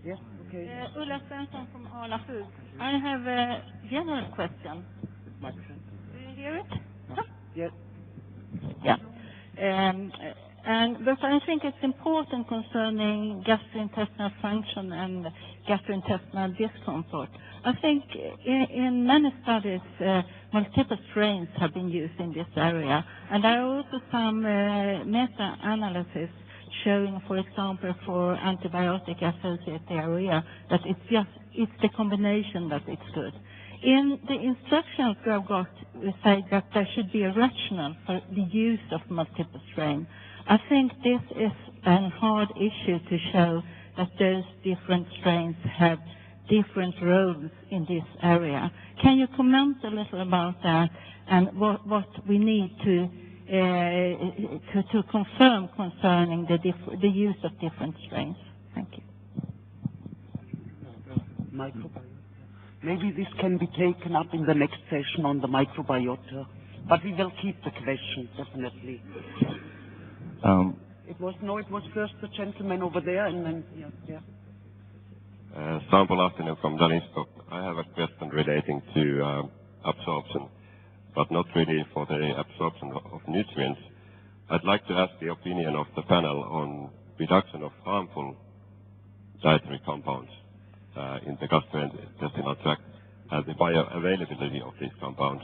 Yes, okay. Ulla Svensson from Arla Foods. I have a general question. Do you hear it? Yes. Yeah. But I think it's important concerning gastrointestinal function and gastrointestinal discomfort. I think in many studies, multiple strains have been used in this area, and there are also some meta-analysis showing, for example, for antibiotic-associated diarrhea, that it's the combination that it's good. In the instructions we have got, we say that there should be a rationale for the use of multiple strain. I think this is a hard issue to show that those different strains have different roles in this area. Can you comment a little about that and what we need to confirm concerning the use of different strains? Thank you. Microbiota. Maybe this can be taken up in the next session on the microbiota, but we will keep the question, definitely. It was first the gentleman over there, and then, yeah. Sample afternoon from Dalinskog. I have a question relating to absorption, but not really for the absorption of nutrients. I'd like to ask the opinion of the panel on reduction of harmful dietary compounds in the gastrointestinal tract and the bioavailability of these compounds.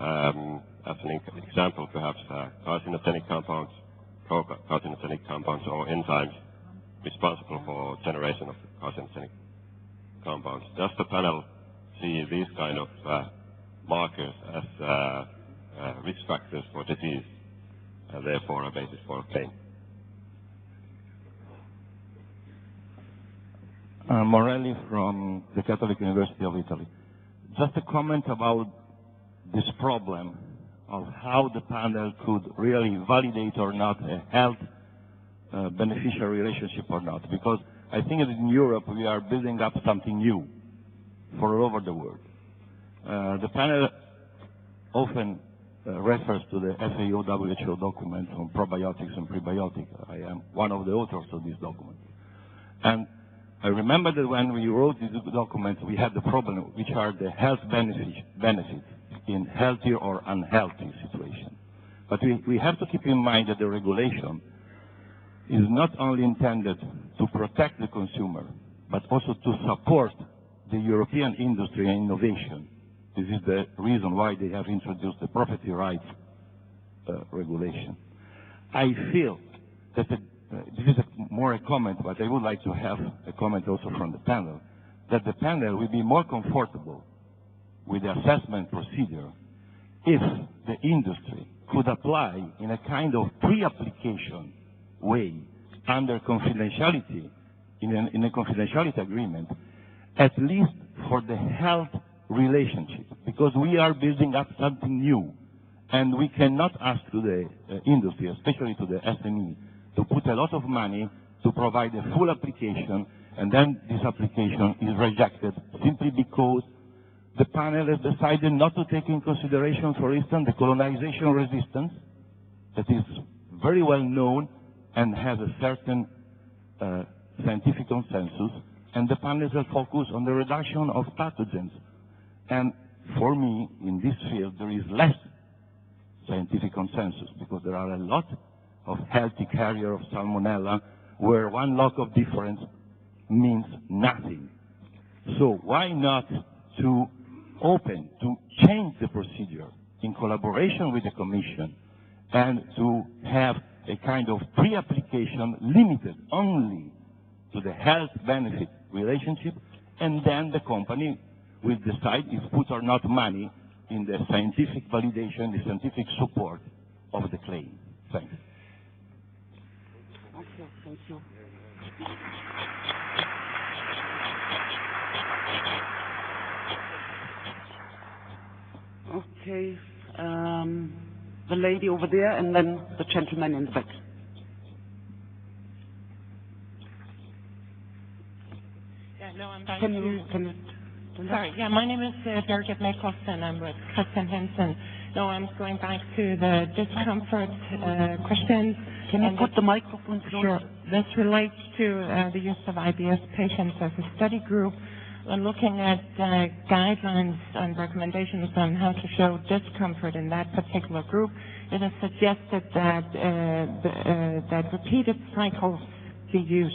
As an example, perhaps carcinogenic compounds or enzymes responsible for generation of carcinogenic compounds. Does the panel see these kind of markers as risk factors for disease and therefore a basis for a claim? Morelli from the Catholic University of Italy. Just a comment about this problem of how the panel could really validate or not a health beneficial relationship or not. Because I think that in Europe we are building up something new for all over the world. The panel often refers to the FAO-WHO document on probiotics and prebiotics. I am one of the authors of this document. And I remember that when we wrote this document, we had the problem, which are the health benefits in healthy or unhealthy situations. But we have to keep in mind that the regulation is not only intended to protect the consumer, but also to support the European industry and innovation. This is the reason why they have introduced the property rights regulation. I feel that this is more a comment, but I would like to have a comment also from the panel, that the panel will be more comfortable with the assessment procedure if the industry could apply in a kind of pre-application way under confidentiality, in a confidentiality agreement, at least for the health relationship, because we are building up something new, and we cannot ask to the industry, especially to the SME, to put a lot of money to provide a full application, and then this application is rejected simply because the panel has decided not to take in consideration, for instance, the colonization resistance that is very well known and has a certain scientific consensus, and the panel will focus on the reduction of pathogens. And for me, in this field, there is less scientific consensus because there are a lot of healthy carrier of salmonella where one log of difference means nothing. So why not to open, to change the procedure in collaboration with the Commission and to have a kind of pre-application limited only to the health benefit relationship, and then the company will decide if put or not money in the scientific validation, the scientific support of the claim. Thanks. Okay, thank you. Okay, the lady over there, and then the gentleman in the back. Yeah, no, I'm trying Can to... you Sorry, yeah, my name is Birgit Makos, and I'm with Christian Hansen. No, I'm going back to the discomfort question. Can you put the microphone closer? Sure. This relates to the use of IBS patients as a study group. We're looking at guidelines and recommendations on how to show discomfort in that particular group. It is suggested that that repeated cycles be used,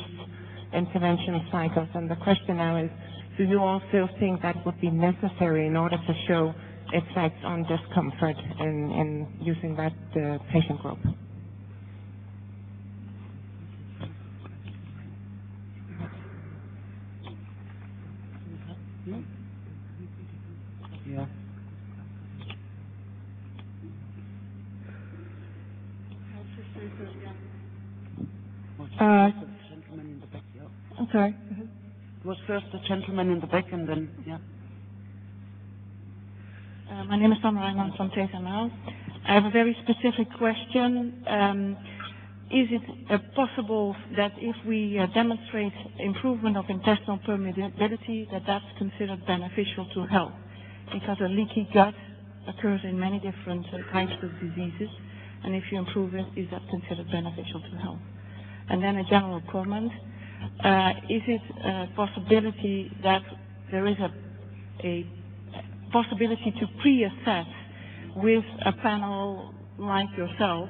intervention cycles. And the question now is, do you also think that would be necessary in order to show effects on discomfort in using that patient group? Yeah. Gentleman in the back, yeah. I'm sorry. It was first the gentleman in the back, and then, yeah. My name is Sandra Rijman from TSML. I have a very specific question. Is it possible that if we demonstrate improvement of intestinal permeability, that that's considered beneficial to health? Because a leaky gut occurs in many different types of diseases, and if you improve it, is that considered beneficial to health? And then a general comment. Is it a possibility that there is a possibility to pre-assess with a panel like yourself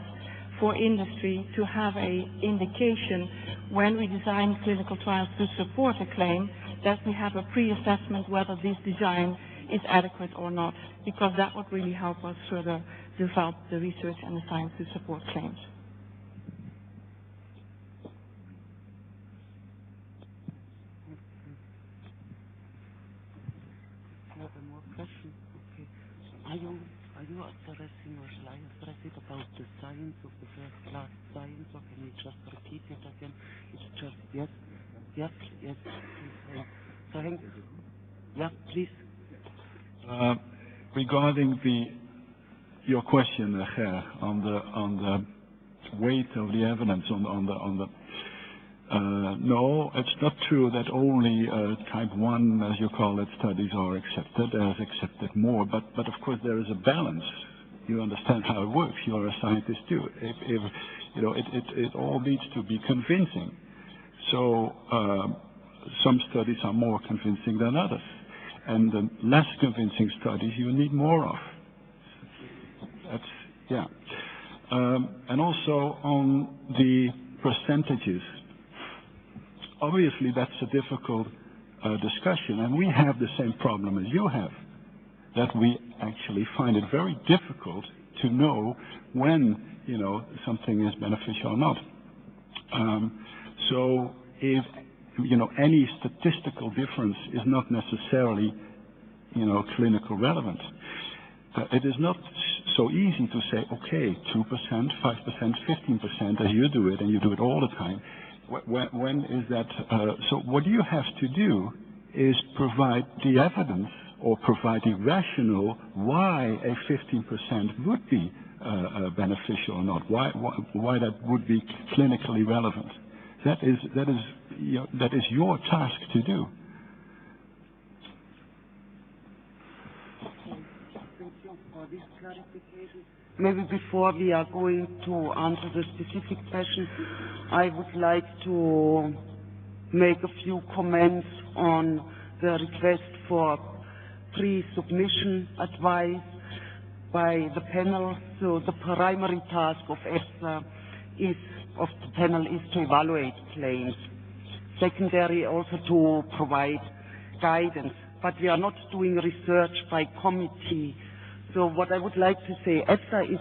for industry to have an indication when we design clinical trials to support a claim that we have a pre-assessment whether this design is adequate or not, because that would really help us further develop the research and the science to support claims. Are you addressing, or shall I address it about the science of the first class science, or can you just repeat it again? It's just, yes, please. So, yeah, please. Regarding your question, Ger, on the weight of the evidence, on the No, it's not true that only type 1, as you call it, studies are accepted. There's accepted more, but of course there is a balance. You understand how it works. You are a scientist too. If you know, it all needs to be convincing. So some studies are more convincing than others, and the less convincing studies you need more of. That's yeah. And also on the percentages. Obviously, that's a difficult discussion, and we have the same problem as you have, that we actually find it very difficult to know when, you know, something is beneficial or not. So if, you know, any statistical difference is not necessarily, you know, clinical relevant. It is not so easy to say, okay, 2%, 5%, 15%, as you do it, and you do it all the time. When is that? So what you have to do is provide the evidence or provide the rationale why a 15% would be beneficial or not, why that would be clinically relevant. That is your task to do. Thank you for this clarification. Maybe before we are going to answer the specific question, I would like to make a few comments on the request for pre-submission advice by the panel. So the primary task of EFSA of the panel is to evaluate claims. Secondary, also to provide guidance. But we are not doing research by committee. So what I would like to say, EFSA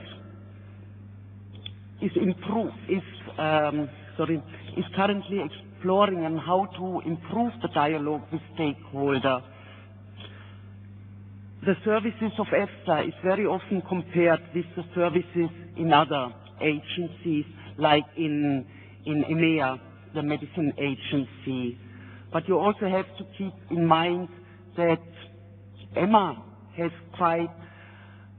is currently exploring on how to improve the dialogue with stakeholders. The services of EFSA is very often compared with the services in other agencies, like in EMEA, the medicine agency. But you also have to keep in mind that EMA has quite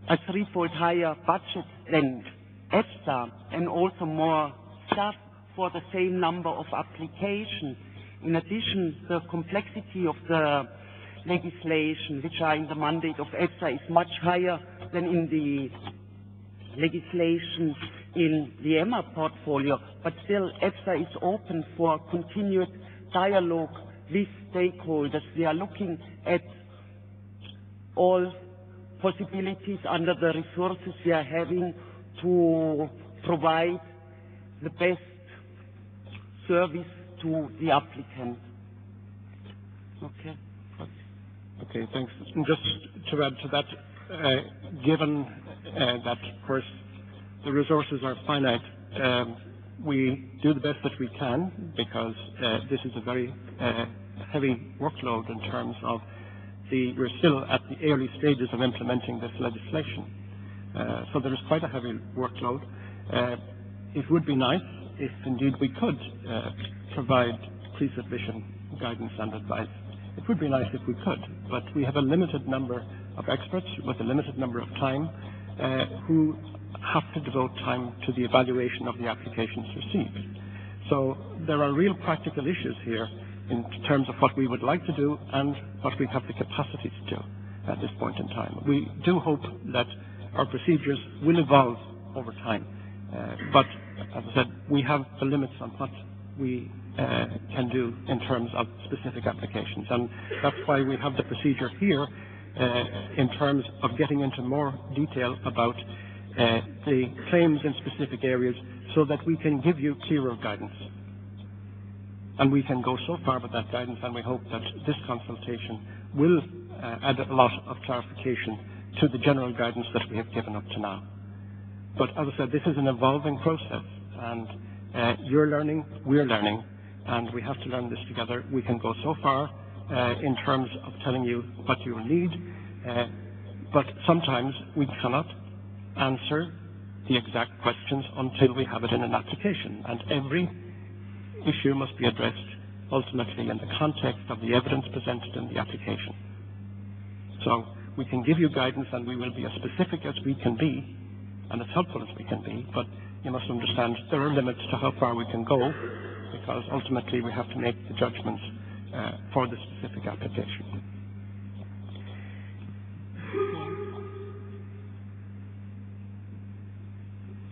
a threefold higher budget than EFSA, and also more staff for the same number of applications. In addition, the complexity of the legislation, which are in the mandate of EFSA, is much higher than in the legislation in the EMA portfolio. But still, EFSA is open for continued dialogue with stakeholders. We are looking at all possibilities under the resources we are having to provide the best service to the applicant. Okay. Okay, thanks. And just to add to that, given that, of course, the resources are finite, we do the best that we can, because this is a very heavy workload in terms of we're still at the early stages of implementing this legislation. So there is quite a heavy workload. It would be nice if indeed we could provide pre-submission guidance and advice. It would be nice if we could, but we have a limited number of experts with a limited number of time who have to devote time to the evaluation of the applications received. So there are real practical issues here in terms of what we would like to do and what we have the capacity to do at this point in time. We do hope that our procedures will evolve over time, but as I said, we have the limits on what we can do in terms of specific applications, and that's why we have the procedure here in terms of getting into more detail about the claims in specific areas, so that we can give you clearer guidance. And we can go so far with that guidance, and we hope that this consultation will add a lot of clarification to the general guidance that we have given up to now. But as I said, this is an evolving process, and you're learning, we're learning, and we have to learn this together. We can go so far in terms of telling you what you will need, but sometimes we cannot answer the exact questions until we have it in an application, and every issue must be addressed ultimately in the context of the evidence presented in the application. So we can give you guidance, and we will be as specific as we can be and as helpful as we can be, but you must understand there are limits to how far we can go, because ultimately we have to make the judgments for the specific application.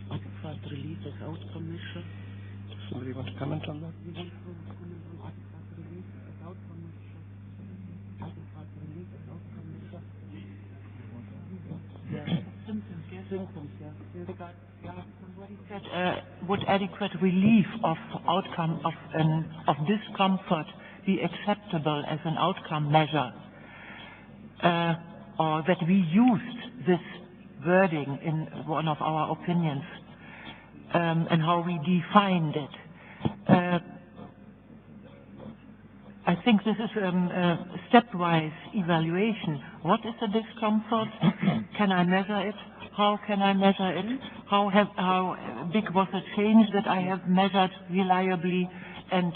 Adequate relief as outcome measure. Does somebody want to comment on that? Somebody said, would adequate relief of outcome of discomfort be acceptable as an outcome measure, or that we used this wording in one of our opinions, and how we defined it. I think this is a stepwise evaluation. What is the discomfort? Can I measure it? How can I measure it? How big was the change that I have measured reliably? And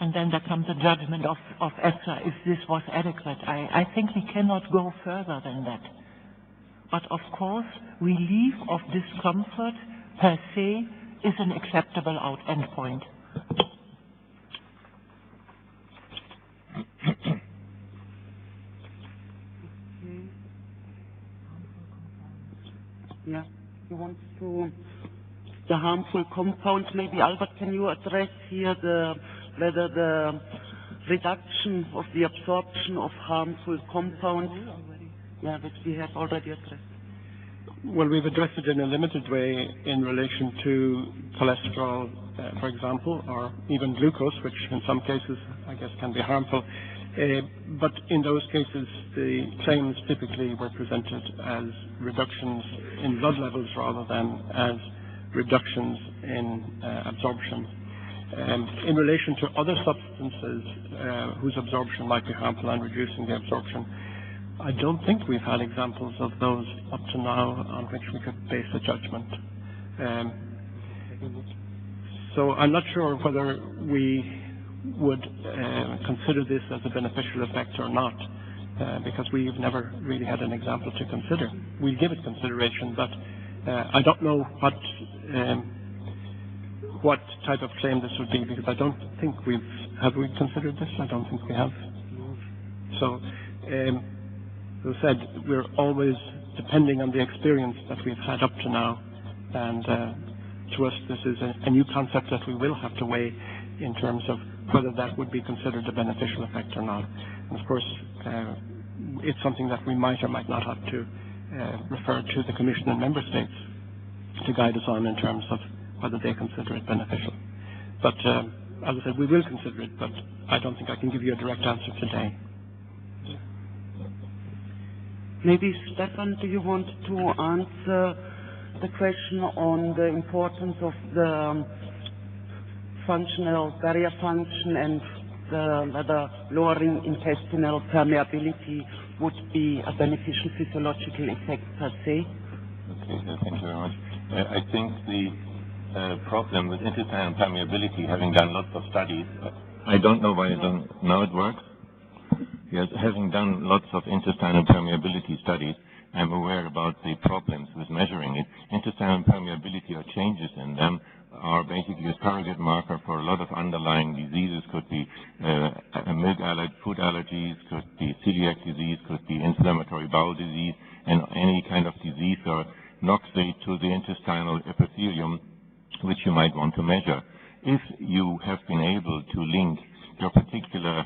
and then there comes a judgment of EFSA if this was adequate. I think we cannot go further than that. But of course, relief of discomfort per se is an acceptable endpoint. Yeah, you want to the harmful compounds. Maybe Albert, can you address here whether the reduction of the absorption of harmful compounds, yeah, which we have already addressed. Well, we've addressed it in a limited way in relation to cholesterol, for example, or even glucose, which in some cases, I guess, can be harmful. But in those cases, the claims typically were presented as reductions in blood levels rather than as reductions in absorption. In relation to other substances whose absorption might be harmful and reducing the absorption, I don't think we've had examples of those up to now on which we could base a judgment. So I'm not sure whether we would consider this as a beneficial effect or not, because we've never really had an example to consider. We'll give it consideration, but I don't know what type of claim this would be, because I don't think have we considered this? I don't think we have. So, as I said, we're always depending on the experience that we've had up to now, and to us this is a new concept that we will have to weigh in terms of whether that would be considered a beneficial effect or not. And of course, it's something that we might or might not have to refer to the Commission and Member States to guide us on in terms of whether they consider it beneficial. But as I said, we will consider it, but I don't think I can give you a direct answer today. Maybe, Stefan, do you want to answer the question on the importance of the functional barrier function and whether lowering intestinal permeability would be a beneficial physiological effect per se? Okay, thank you very much. I think the problem with intestinal permeability, having done lots of studies, I don't know why now it works. Yes, having done lots of intestinal permeability studies, I'm aware about the problems with measuring it. Intestinal permeability or changes in them are basically a surrogate marker for a lot of underlying diseases. Could be milk allergy, food allergies, could be celiac disease, could be inflammatory bowel disease, and any kind of disease or noxate to the intestinal epithelium which you might want to measure. If you have been able to link your particular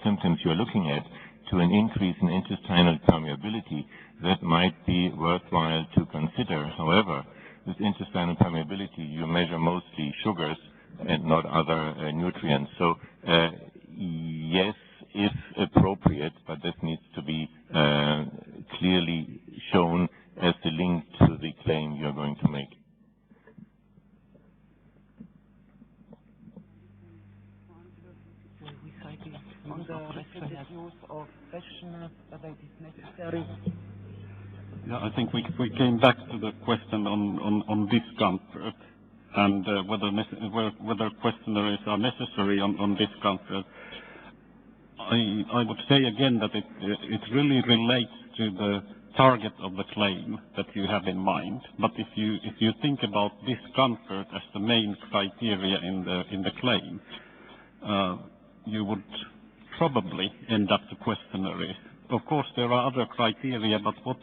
symptoms you're looking at to an increase in intestinal permeability, that might be worthwhile to consider. However, with intestinal permeability, you measure mostly sugars and not other nutrients. So, yes, if appropriate, but this needs to be clearly shown as the link to the claim you're going to make. On the restricted use of questionnaires, whether it is necessary. Yeah, I think we came back to the question on discomfort and whether questionnaires are necessary on discomfort. I would say again that it really relates to the target of the claim that you have in mind. But if you think about discomfort as the main criteria in the claim, you would probably end up the questionnaire. Of course, there are other criteria, but what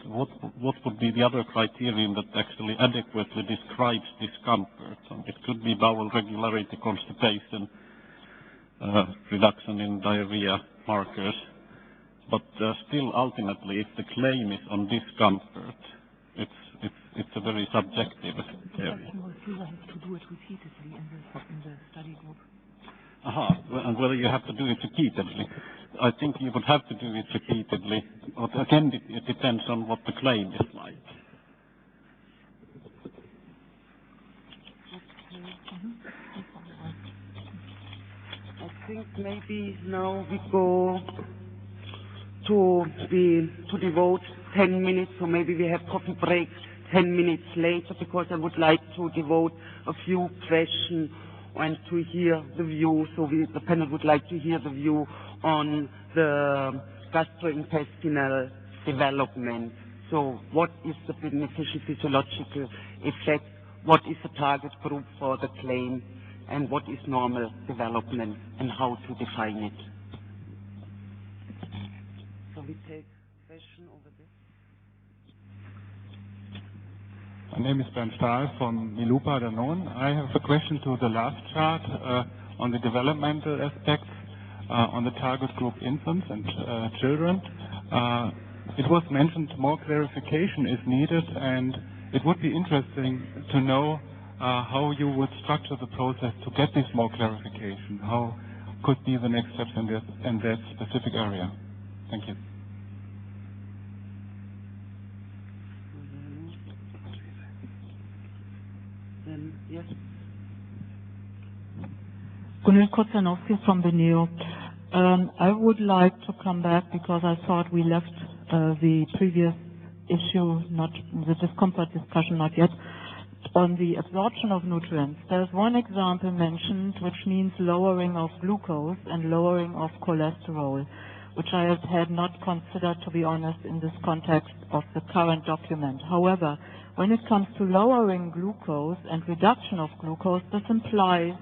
would be the other criterion that actually adequately describes discomfort? It could be bowel regularity, constipation, reduction in diarrhea markers, but still, ultimately, if the claim is on discomfort, it's a very subjective area. You have to do it repeatedly in the study group. And whether you have to do it repeatedly. I think you would have to do it repeatedly. But again, it depends on what the claim is like. I think maybe now we go to devote 10 minutes, or maybe we have coffee break 10 minutes later, because I would like to devote a few questions and to hear the view. So the panel would like to hear the view on the gastrointestinal development. So what is the beneficial physiological effect? What is the target group for the claim? And what is normal development and how to define it? So we take a question over there. My name is Bernd Stahl from Milupa Danone. I have a question to the last chart on the developmental aspects on the target group infants and children. It was mentioned more clarification is needed, and it would be interesting to know how you would structure the process to get this more clarification. How could be the next steps in that specific area? Thank you. Yes. Gunil Kotsanowski from the NEO. I would like to come back because I thought we left the previous issue, not the discomfort discussion, not yet, on the absorption of nutrients. There's one example mentioned, which means lowering of glucose and lowering of cholesterol, which I had not considered, to be honest, in this context of the current document. However, when it comes to lowering glucose and reduction of glucose, this implies,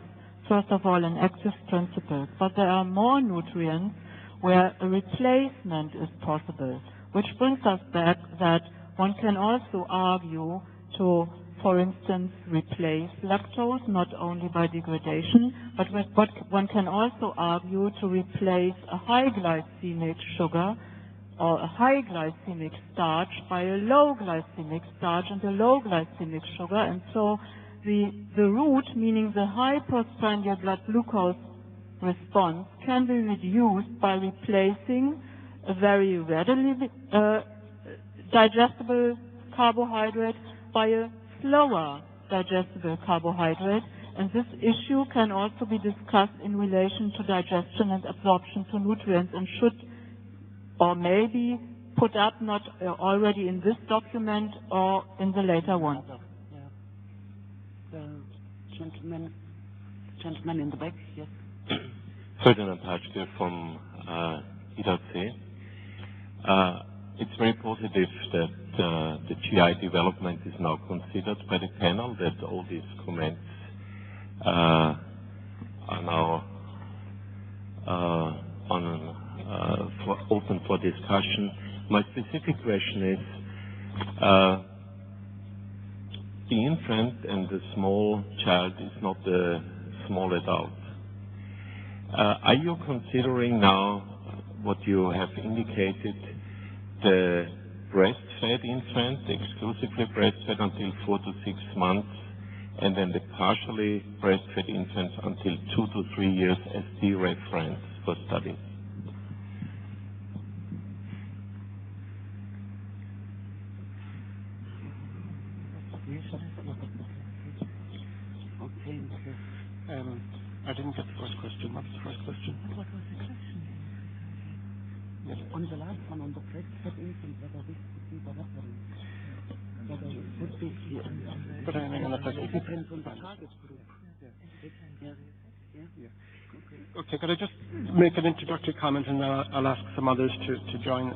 first of all, an active principle. But there are more nutrients where a replacement is possible, which brings us back that one can also argue to, for instance, replace lactose, not only by degradation, but one can also argue to replace a high glycemic sugar or a high glycemic starch by a low glycemic starch and a low glycemic sugar. And so the root, meaning the high postprandial blood glucose response, can be reduced by replacing a very readily digestible carbohydrate by a slower digestible carbohydrate. And this issue can also be discussed in relation to digestion and absorption to nutrients, and should or maybe put up not already in this document or in the later one. The gentleman in the back, yes. Pertinent from IDC. It's very positive that the GI development is now considered by the panel, that all these comments are now open for discussion. My specific question is, the infant and the small child is not the small adult. Are you considering now what you have indicated, the breastfed infant, exclusively breastfed until 4 to 6 months, and then the partially breastfed infants until 2 to 3 years as the reference for studies? I didn't get the first question. What's the first question? What was the question? Yes. On the last one, on the breastfed infant, whether this could be the reference. Whether it could be it depends on the target group. Okay, could I just make an introductory comment, and then I'll ask some others to join.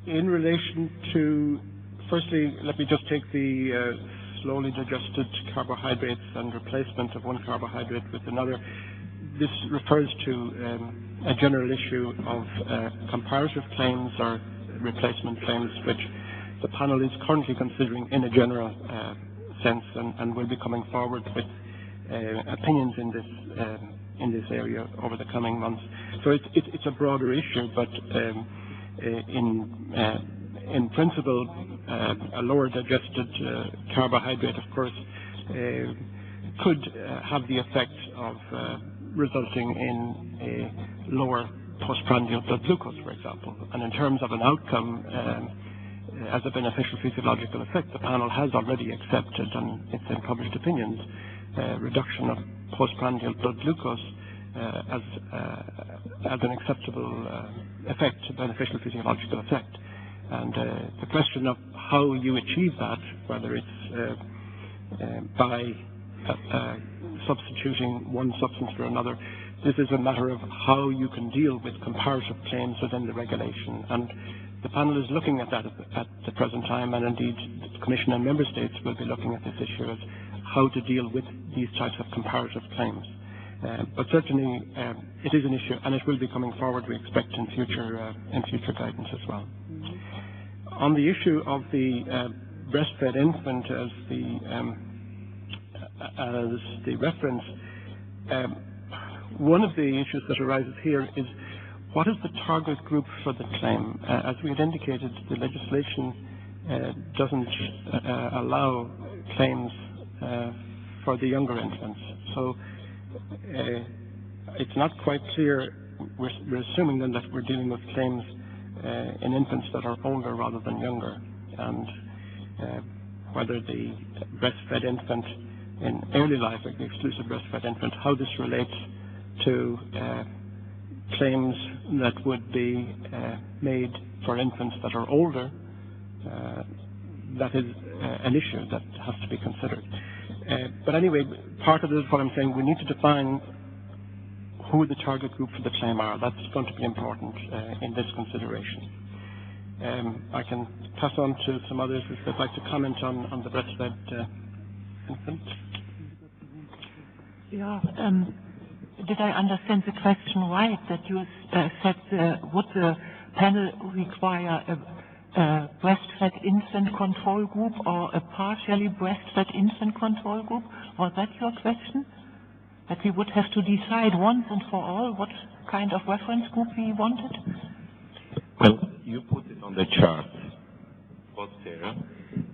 In relation to, firstly, let me just take the slowly digested carbohydrates and replacement of one carbohydrate with another. This refers to a general issue of comparative claims or replacement claims, which the panel is currently considering in a general sense, and will be coming forward with opinions in this area over the coming months. So it's a broader issue, but in principle, a lower digested carbohydrate, of course, could have the effect of resulting in a lower postprandial blood glucose, for example. And in terms of an outcome as a beneficial physiological effect, the panel has already accepted, and it's in published opinions, reduction of postprandial blood glucose as an acceptable effect, beneficial physiological effect. And the question of how you achieve that, whether it's by substituting one substance for another, this is a matter of how you can deal with comparative claims within the regulation. And the panel is looking at that at the present time, and indeed the Commission and Member States will be looking at this issue as how to deal with these types of comparative claims. But certainly it is an issue, and it will be coming forward, we expect, in future guidance as well. On the issue of the breastfed infant as the reference, one of the issues that arises here is what is the target group for the claim? As we had indicated, the legislation doesn't allow claims for the younger infants. So it's not quite clear. We're assuming then that we're dealing with claims in infants that are older rather than younger, and whether the breastfed infant in early life, like the exclusive breastfed infant, how this relates to claims that would be made for infants that are older, that is an issue that has to be considered. But anyway, part of this is what I'm saying. We need to define who the target group for the claim are. That's going to be important in this consideration. I can pass on to some others if they'd like to comment on the breastfed infant. Yeah, did I understand the question right, that you said would the panel require a breastfed infant control group or a partially breastfed infant control group? Was that your question? That we would have to decide once and for all what kind of reference group we wanted? Well, you put it on the chart, what's there,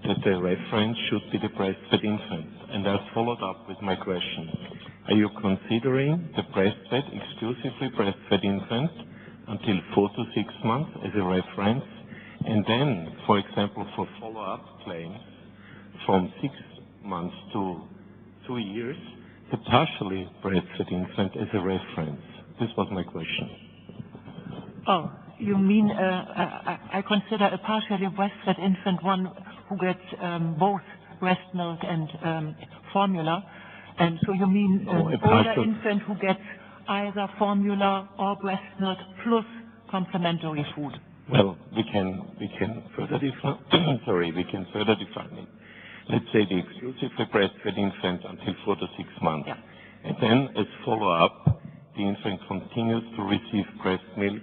that the reference should be the breastfed infant. And I've followed up with my question. Are you considering the breastfed, exclusively breastfed infant until 4 to 6 months as a reference? And then, for example, for follow-up claims from 6 months to 2 years, the partially breastfed infant as a reference. This was my question. Oh, you mean I consider a partially breastfed infant one who gets both breast milk and formula, and so you mean an older infant who gets either formula or breast milk plus complementary food? Well, we can further define. Sorry, we can further define it. Let's say the exclusively breastfed infant until 4 to 6 months, and then as follow-up, the infant continues to receive breast milk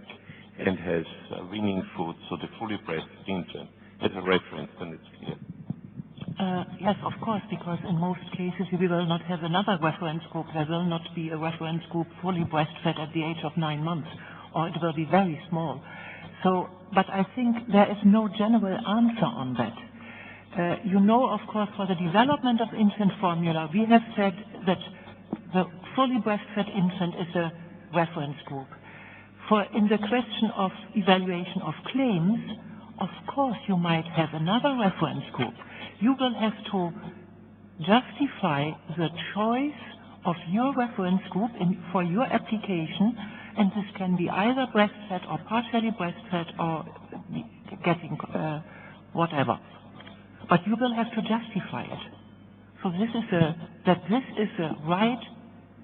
and has weaning food, so the fully breastfed infant as a reference, then it's clear. Yes, of course, because in most cases we will not have another reference group. There will not be a reference group fully breastfed at the age of 9 months, or it will be very small. So, but I think there is no general answer on that. You know, of course, for the development of infant formula, we have said that the fully breastfed infant is a reference group. For in the question of evaluation of claims, of course you might have another reference group. You will have to justify the choice of your reference group for your application, and this can be either breastfed or partially breastfed or getting whatever. But you will have to justify it. So this is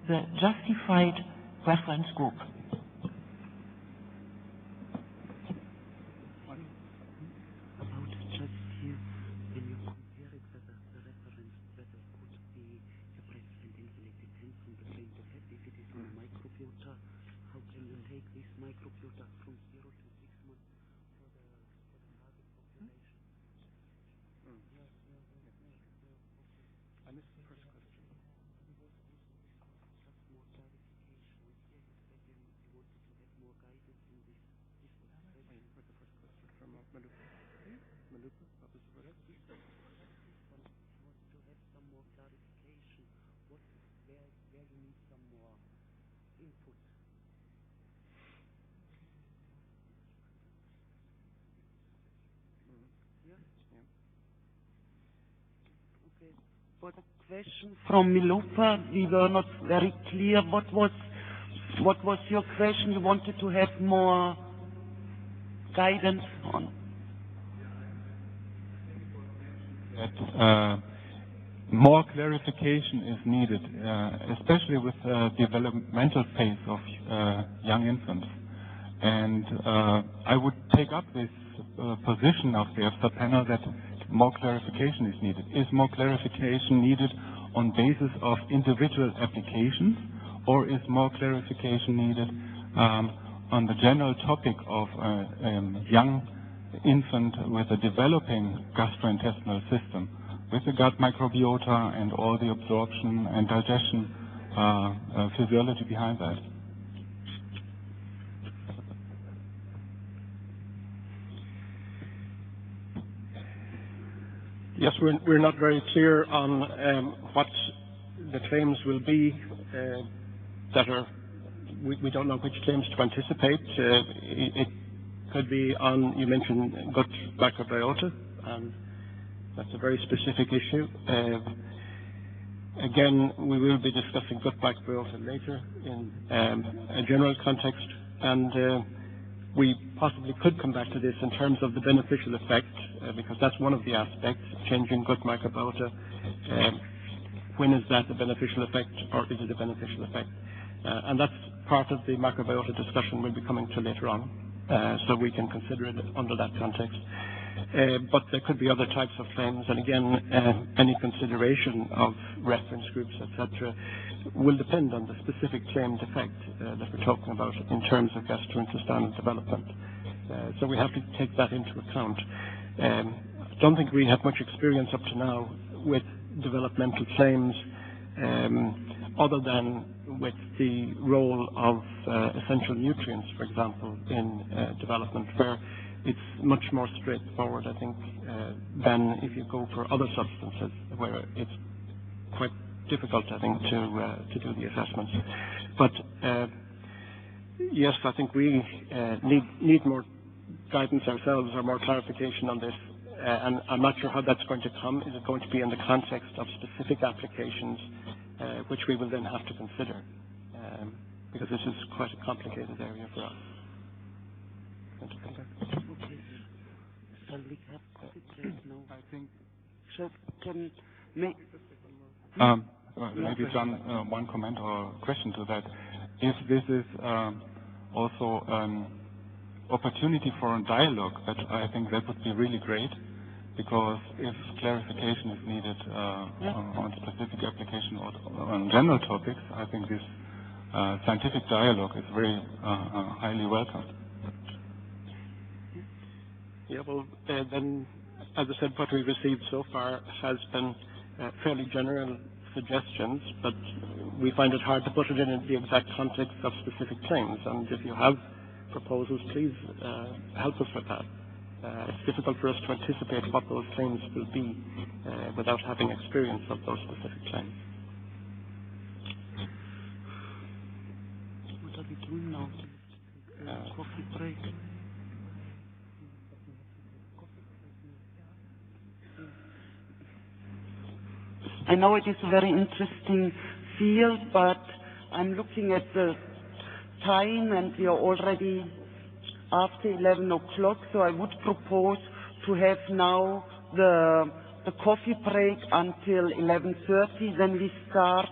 the justified reference group. Microbiota from 0 to 6 months for the target population. I missed the first question. Just more clarification. Here you said you wanted to have more guidance in this. This was I heard the first question from Malupa. Malupa, what was the first question? To have some more clarification. Where you need some more input. Okay. For the question from Milupa, we were not very clear. What was your question? You wanted to have more guidance on? That more clarification is needed, especially with the developmental phase of young infants. And I would take up this position of the EFSA panel that more clarification is needed. Is more clarification needed on basis of individual applications, or is more clarification needed on the general topic of young infant with a developing gastrointestinal system, with the gut microbiota and all the absorption and digestion physiology behind that? Yes, we're not very clear on what the claims will be that are. We don't know which claims to anticipate. It could be on, you mentioned gut microbiota. That's a very specific issue. Again, we will be discussing gut microbiota later in a general context, and we possibly could come back to this in terms of the beneficial effect, because that's one of the aspects, changing gut microbiota. When is that a beneficial effect, or is it a beneficial effect? And that's part of the microbiota discussion we'll be coming to later on, so we can consider it under that context. But there could be other types of claims, and again, any consideration of reference groups, etc., will depend on the specific claimed effect that we're talking about in terms of gastrointestinal development. So we have to take that into account. I don't think we have much experience up to now with developmental claims, other than with the role of essential nutrients, for example, in development, where it's much more straightforward, I think, than if you go for other substances, where it's quite difficult, I think, to do the assessments. But yes, I think we need more guidance ourselves, or more clarification on this, and I'm not sure how that's going to come. Is it going to be in the context of specific applications, which we will then have to consider, because this is quite a complicated area for us. Shall we have coffee break now? I think. So can maybe, John, one comment or question to that. If this is also an opportunity for a dialogue, that I think that would be really great, because if clarification is needed on specific application or on general topics, I think this scientific dialogue is very highly welcomed. Yeah, well, then, as I said, what we've received so far has been fairly general suggestions, but we find it hard to put it in the exact context of specific claims. And if you have proposals, please help us with that. It's difficult for us to anticipate what those claims will be without having experience of those specific claims. What are we doing now? Coffee break. I know it is a very interesting field, but I'm looking at the time, and we are already after 11 o'clock, so I would propose to have now the coffee break until 11:30. Then we start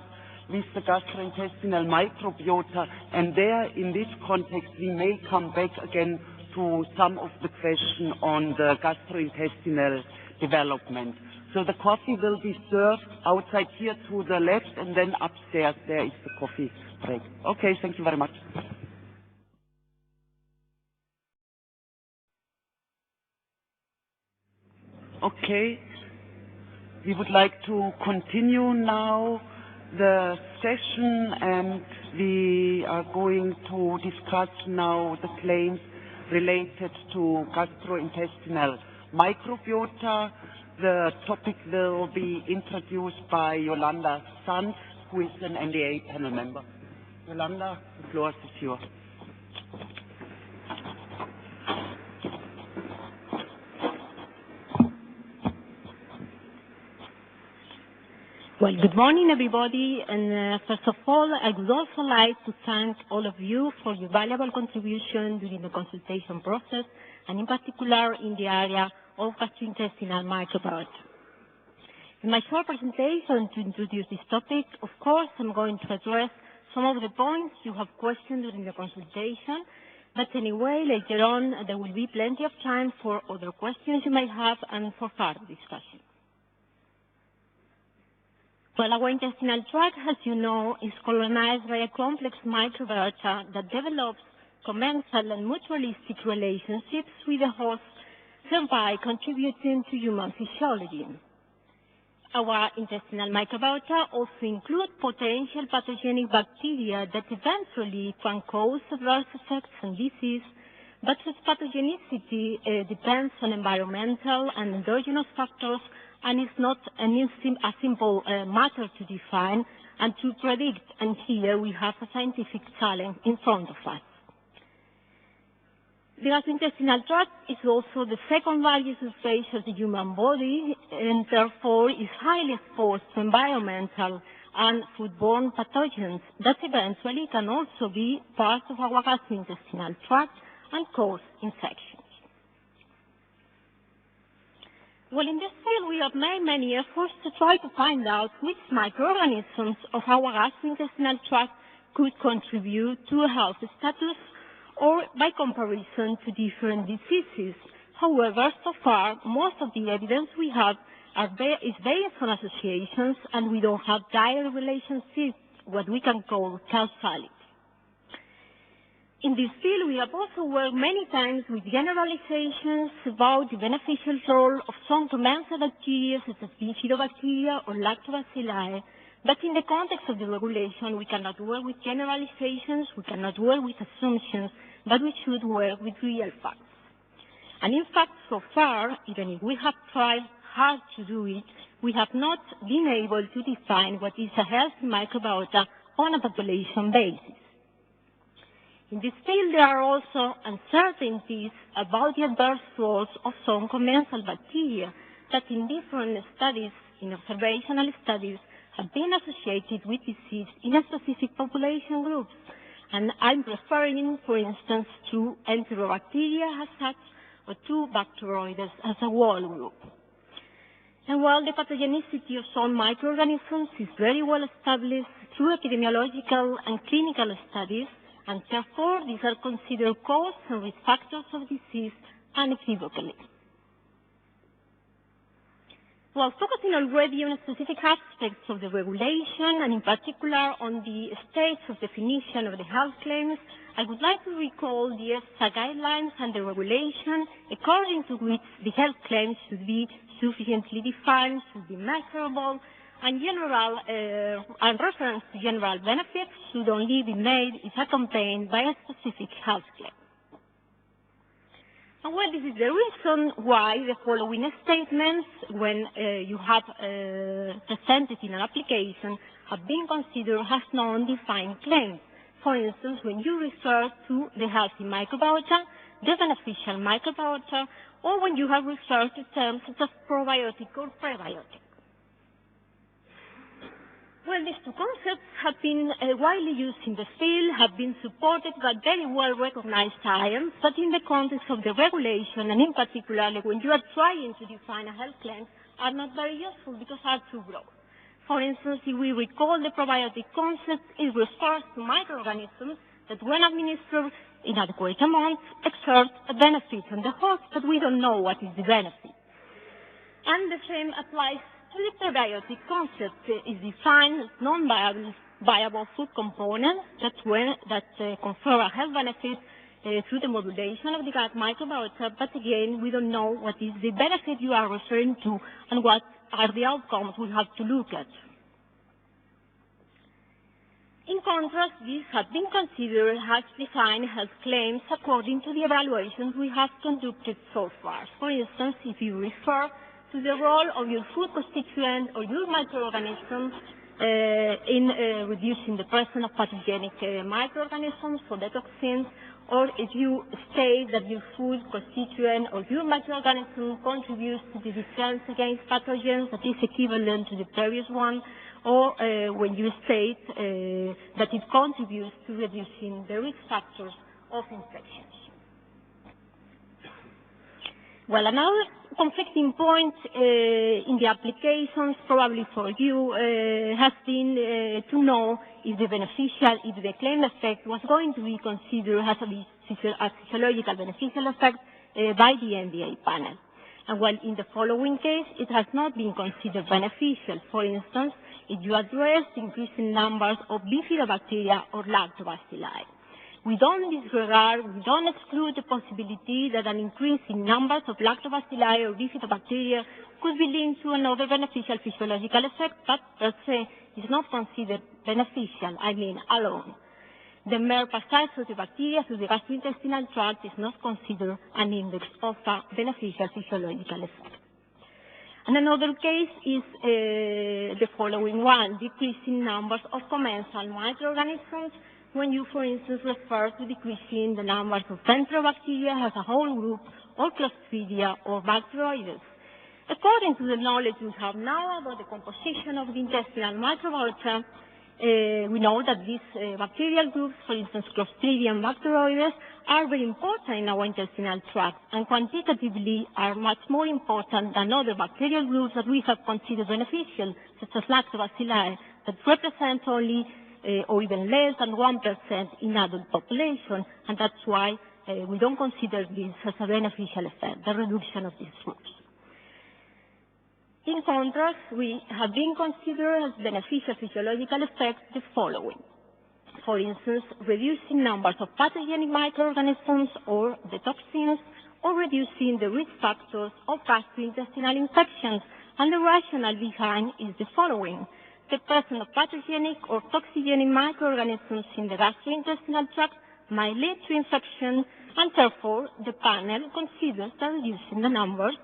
with the gastrointestinal microbiota, and there, in this context, we may come back again to some of the question on the gastrointestinal development. So the coffee will be served outside here to the left, and then upstairs there is the coffee break. Okay, thank you very much. Okay. We would like to continue now the session, and we are going to discuss now the claims related to gastrointestinal microbiota. The topic will be introduced by Yolanda Sanz, who is an NDA panel member. Yolanda, the floor is yours. Well, good morning, everybody. And first of all, I would also like to thank all of you for your valuable contribution during the consultation process, and in particular in the area of gastrointestinal microbiota. In my short presentation to introduce this topic, of course, I'm going to address some of the points you have questioned during the consultation, but anyway, later on, there will be plenty of time for other questions you may have and for further discussion. Well, our intestinal tract, as you know, is colonized by a complex microbiota that develops commensal and mutualistic relationships with the host, thereby contributing to human physiology. Our intestinal microbiota also include potential pathogenic bacteria that eventually can cause adverse effects and disease, but whose pathogenicity depends on environmental and endogenous factors, and is not a simple matter to define and to predict, and here we have a scientific challenge in front of us. The gastrointestinal tract is also the second largest surface of the human body, and therefore is highly exposed to environmental and foodborne pathogens that eventually can also be part of our gastrointestinal tract and cause infections. Well, in this field, we have made many efforts to try to find out which microorganisms of our gastrointestinal tract could contribute to a health status, or by comparison to different diseases. However, so far, most of the evidence we have is based on associations, and we don't have direct relationships, what we can call causality. In this field, we have also worked many times with generalizations about the beneficial role of some commensal bacteria, such as bifidobacteria or lactobacilli, but in the context of the regulation, we cannot work with generalizations, we cannot work with assumptions, but we should work with real facts. And in fact, so far, even if we have tried hard to do it, we have not been able to define what is a healthy microbiota on a population basis. In this field, there are also uncertainties about the adverse roles of some commensal bacteria that in different studies, in observational studies, have been associated with disease in a specific population groups. And I'm referring, for instance, to enterobacteria as such, or to Bacteroides as a whole group. And while the pathogenicity of some microorganisms is very well established through epidemiological and clinical studies, and therefore these are considered cause and risk factors of disease unequivocally. Well, focusing already on specific aspects of the regulation, and in particular on the stage of definition of the health claims, I would like to recall the EFSA guidelines and the regulation according to which the health claims should be sufficiently defined, should be measurable, and reference to general benefits should only be made if accompanied by a specific health claim. And well, this is the reason why the following statements, when you have presented in an application, have been considered as non-defined claims. For instance, when you refer to the healthy microbiota, the beneficial microbiota, or when you have referred to terms such as probiotic or prebiotic. Well, these two concepts have been widely used in the field, have been supported by very well-recognized science, but in the context of the regulation, and in particular when you are trying to define a health claim, are not very useful because are too broad. For instance, if we recall the probiotic concept, it refers to microorganisms that when administered in adequate amounts exert a benefit on the host, but we don't know what is the benefit. And the same applies to the prebiotic concept. Is defined as non-viable food components that confer a health benefit through the modulation of the gut microbiota, but again, we don't know what is the benefit you are referring to and what are the outcomes we have to look at. In contrast, these have been considered as defined health claims according to the evaluations we have conducted so far. For instance, if you refer to the role of your food constituent or your microorganisms in reducing the presence of pathogenic microorganisms, so the toxins, or if you state that your food constituent or your microorganism contributes to the defense against pathogens that is equivalent to the previous one, or when you state that it contributes to reducing the risk factors of infections. Well, another conflicting point in the applications, probably for you, has been to know if the claim effect was going to be considered as a physiological beneficial effect by the NDA panel. And while in the following case, it has not been considered beneficial. For instance, if you address the increasing numbers of bifidobacteria or lactobacilli. We don't disregard, we don't exclude the possibility that an increase in numbers of lactobacilli or bifidobacteria could be linked to another beneficial physiological effect, but per se is not considered beneficial, alone. The mere passage of the bacteria through the gastrointestinal tract is not considered an index of a beneficial physiological effect. And another case is the following one, decreasing numbers of commensal microorganisms when you, for instance, refer to decreasing the numbers of enterobacteria as a whole group, or Clostridia, or Bacteroides. According to the knowledge we have now about the composition of the intestinal microbiota, we know that these bacterial groups, for instance, Clostridia and Bacteroides, are very important in our intestinal tract and quantitatively are much more important than other bacterial groups that we have considered beneficial, such as lactobacilli, that represent only or even less than 1% in adult population, and that's why we don't consider this as a beneficial effect, the reduction of these groups. In contrast, we have been considered as beneficial physiological effects the following. For instance, reducing numbers of pathogenic microorganisms or the toxins, or reducing the risk factors of gastrointestinal infections. And the rationale behind is the following. The presence of pathogenic or toxigenic microorganisms in the gastrointestinal tract might lead to infection, and therefore the panel considers that reducing the numbers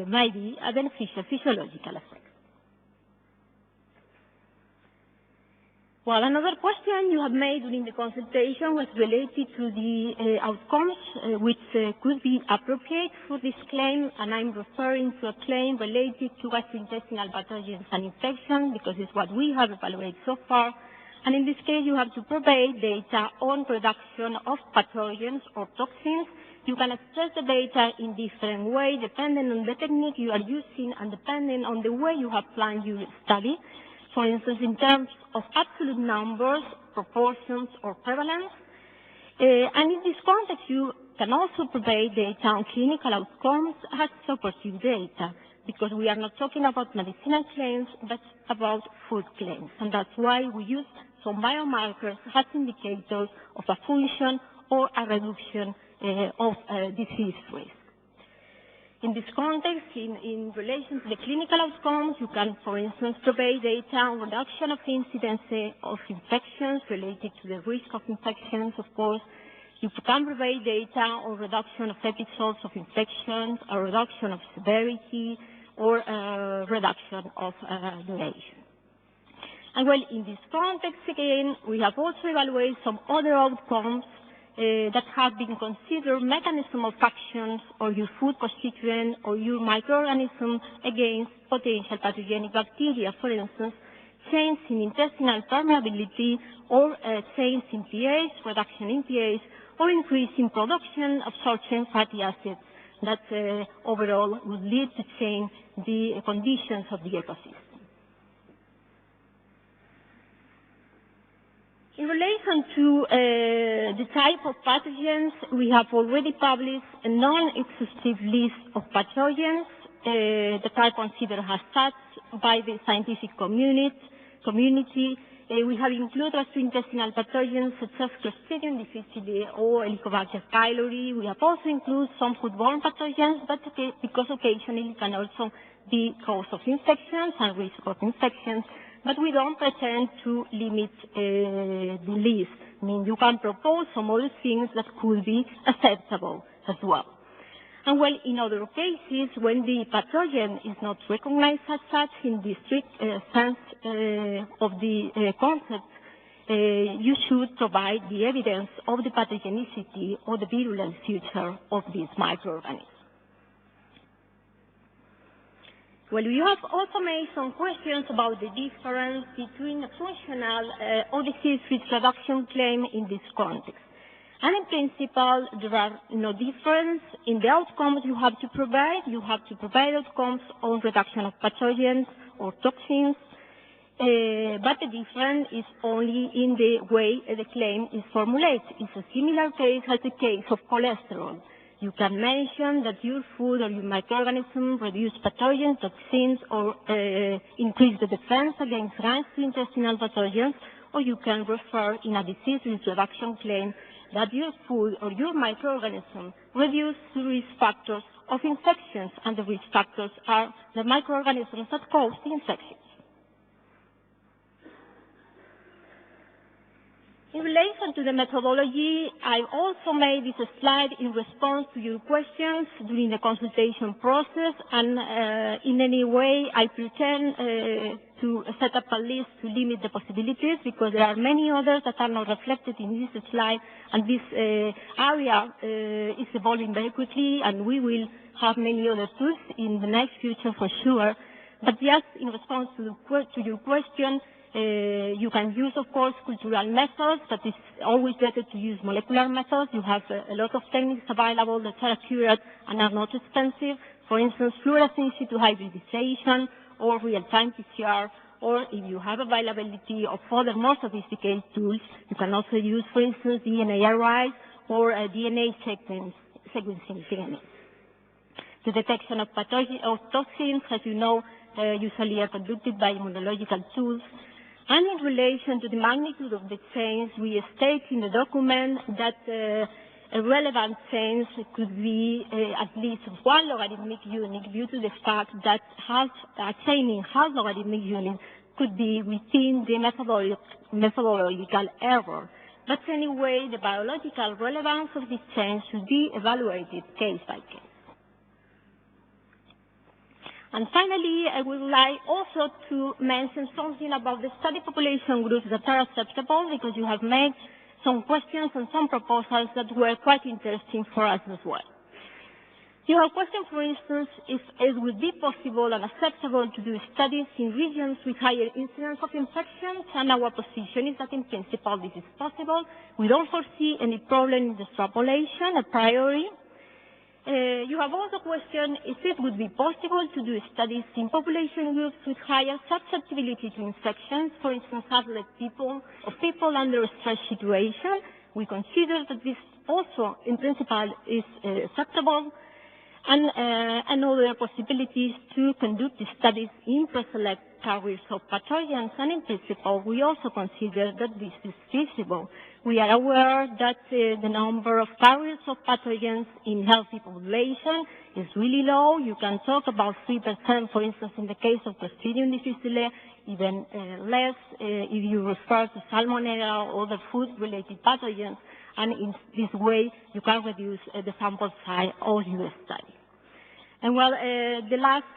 might be a beneficial physiological effect. Well, another question you have made during the consultation was related to the outcomes which could be appropriate for this claim, and I'm referring to a claim related to gastrointestinal pathogens and infection because it's what we have evaluated so far. And in this case, you have to provide data on reduction of pathogens or toxins. You can express the data in different ways depending on the technique you are using and depending on the way you have planned your study. For instance, in terms of absolute numbers, proportions, or prevalence. And in this context, you can also provide data on clinical outcomes as supportive data, because we are not talking about medicinal claims, but about food claims. And that's why we use some biomarkers as indicators of a function or a reduction of disease risk. In this context, in relation to the clinical outcomes, you can, for instance, provide data on reduction of incidence of infections related to the risk of infections, of course. You can provide data on reduction of episodes of infections, a reduction of severity, or a reduction of duration. And well, in this context, again, we have also evaluated some other outcomes that have been considered mechanism of actions or your food constituent or your microorganism against potential pathogenic bacteria. For instance, change in intestinal permeability or change in pH, reduction in pH, or increase in production of short-chain fatty acids that overall would lead to change the conditions of the ecosystem. In relation to the type of pathogens, we have already published a non-exhaustive list of pathogens that are considered as such by the scientific community. we have included gastrointestinal pathogens such as Clostridium difficile or Helicobacter pylori. We have also included some foodborne pathogens, but because occasionally it can also be cause of infections and risk of infections. But we don't pretend to limit the list. I mean, you can propose some other things that could be acceptable as well. And well, in other cases, when the pathogen is not recognized as such in the strict sense of the concept, you should provide the evidence of the pathogenicity or the virulent feature of these microorganisms. Well, you have also made some questions about the difference between a functional or disease risk reduction claim in this context. And in principle, there are no difference in the outcomes you have to provide. You have to provide outcomes on reduction of pathogens or toxins, but the difference is only in the way the claim is formulated. It's a similar case as the case of cholesterol. You can mention that your food or your microorganism reduce pathogens, toxins, or increase the defense against gastrointestinal pathogens, or you can refer in a disease risk reduction claim that your food or your microorganism reduce the risk factors of infections, and the risk factors are the microorganisms that cause the infections. In relation to the methodology, I also made this slide in response to your questions during the consultation process, and in any way I pretend to set up a list to limit the possibilities, because there are many others that are not reflected in this slide, and this area is evolving very quickly, and we will have many other tools in the next future for sure. But just in response to your question, you can use, of course, cultural methods, but it's always better to use molecular methods. You have a lot of techniques available that are accurate and are not expensive. For instance, fluorescence in situ hybridization or real-time PCR, or if you have availability of other more sophisticated tools, you can also use, for instance, DNA arrays or DNA sequencing techniques. The detection of pathogens or toxins, as you know, usually are conducted by immunological tools. And in relation to the magnitude of the change, we state in the document that a relevant change could be at least one logarithmic unit, due to the fact that a change in half logarithmic unit could be within the methodological error. But anyway, the biological relevance of this change should be evaluated case by case. And finally, I would like also to mention something about the study population groups that are acceptable, because you have made some questions and some proposals that were quite interesting for us as well. You have questioned, for instance, if it would be possible and acceptable to do studies in regions with higher incidence of infections, and our position is that in principle this is possible. We don't foresee any problem in the extrapolation a priori. You have also questioned if it would be possible to do studies in population groups with higher susceptibility to infections, for instance, athlete people or people under a stress situation. We consider that this also, in principle, is acceptable, and other possibilities to conduct the studies in pre-select carriers of pathogens, and in principle, we also consider that this is feasible. We are aware that the number of carriers of pathogens in healthy population is really low. You can talk about 3%, for instance, in the case of Clostridium difficile, even less if you refer to Salmonella or other food-related pathogens, and in this way you can reduce the sample size of your study. And well, the last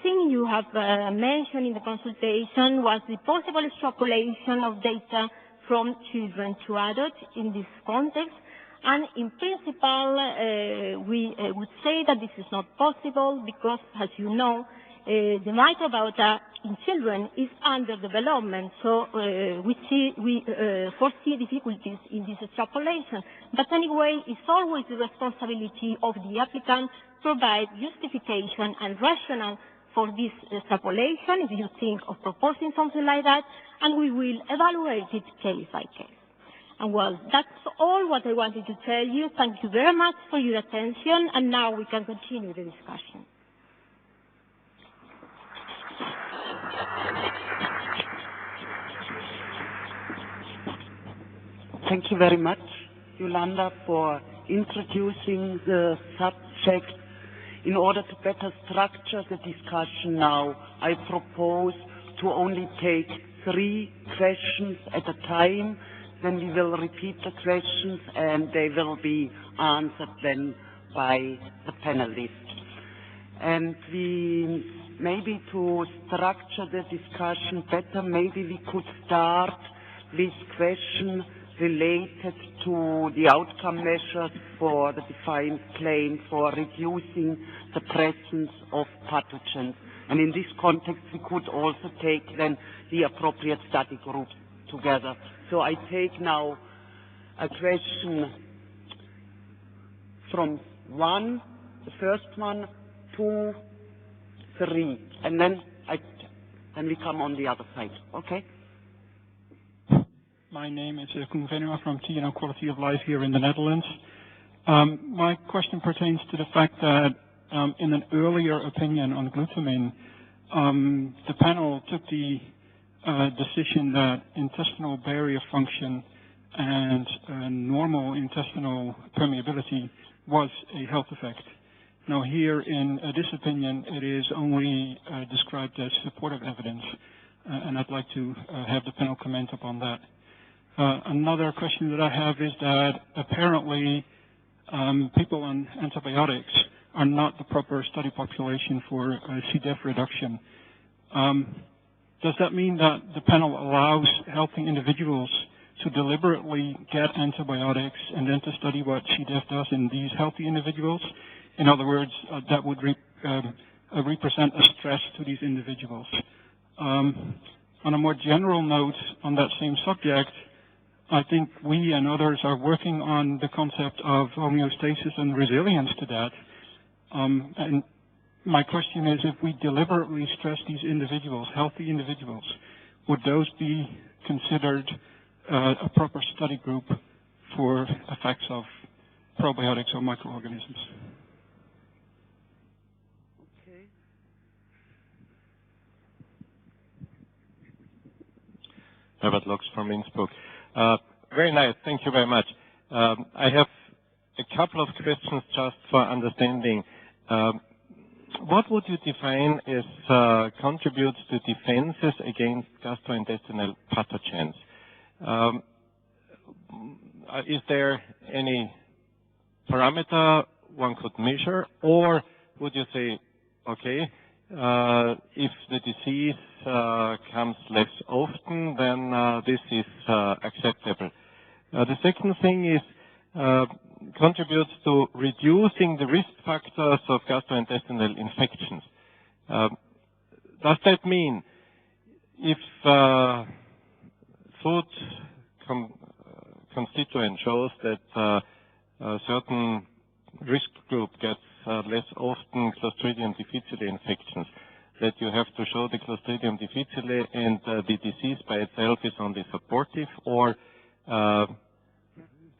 thing you have mentioned in the consultation was the possible extrapolation of data from children to adults in this context. And in principle, we would say that this is not possible because, as you know, the microbiota in children is under development. So we foresee difficulties in this extrapolation. But anyway, it's always the responsibility of the applicant to provide justification and rationale for this extrapolation, if you think of proposing something like that, and we will evaluate it case by case. And well, that's all what I wanted to tell you. Thank you very much for your attention, and now we can continue the discussion. Thank you very much, Yolanda, for introducing the subject. In order to better structure the discussion now, I propose to only take 3 questions at a time. Then we will repeat the questions and they will be answered then by the panelists. And maybe to structure the discussion better, maybe we could start with questions related to the outcome measures for the defined claim for reducing the presence of pathogens. And in this context, we could also take then the appropriate study groups together. So I take now a question from 1, the first one, 2, 3, and then we come on the other side. Okay? My name is Koen Venema from TNO Quality of Life here in the Netherlands. My question pertains to the fact that in an earlier opinion on glutamine, the panel took the decision that intestinal barrier function and normal intestinal permeability was a health effect. Now here in this opinion, it is only described as supportive evidence, and I'd like to have the panel comment upon that. Another question that I have is that apparently people on antibiotics are not the proper study population for C. diff reduction. Does that mean that the panel allows healthy individuals to deliberately get antibiotics and then to study what C. diff does in these healthy individuals? In other words, that would represent a stress to these individuals. On a more general note on that same subject, I think we and others are working on the concept of homeostasis and resilience to that. And my question is, if we deliberately stress these individuals, healthy individuals, would those be considered a proper study group for effects of probiotics or microorganisms? Okay. Herbert Lux from Innsbruck. Very nice. Thank you very much. I have a couple of questions just for understanding. What would you define as contributes to defenses against gastrointestinal pathogens? Is there any parameter one could measure, or would you say, okay, if the disease comes less often, then this is acceptable? The second thing is contributes to reducing the risk factors of gastrointestinal infections. Does that mean if food constituent shows that a certain risk group gets less often Clostridium difficile infections, that you have to show the Clostridium difficile and the disease by itself is only supportive, or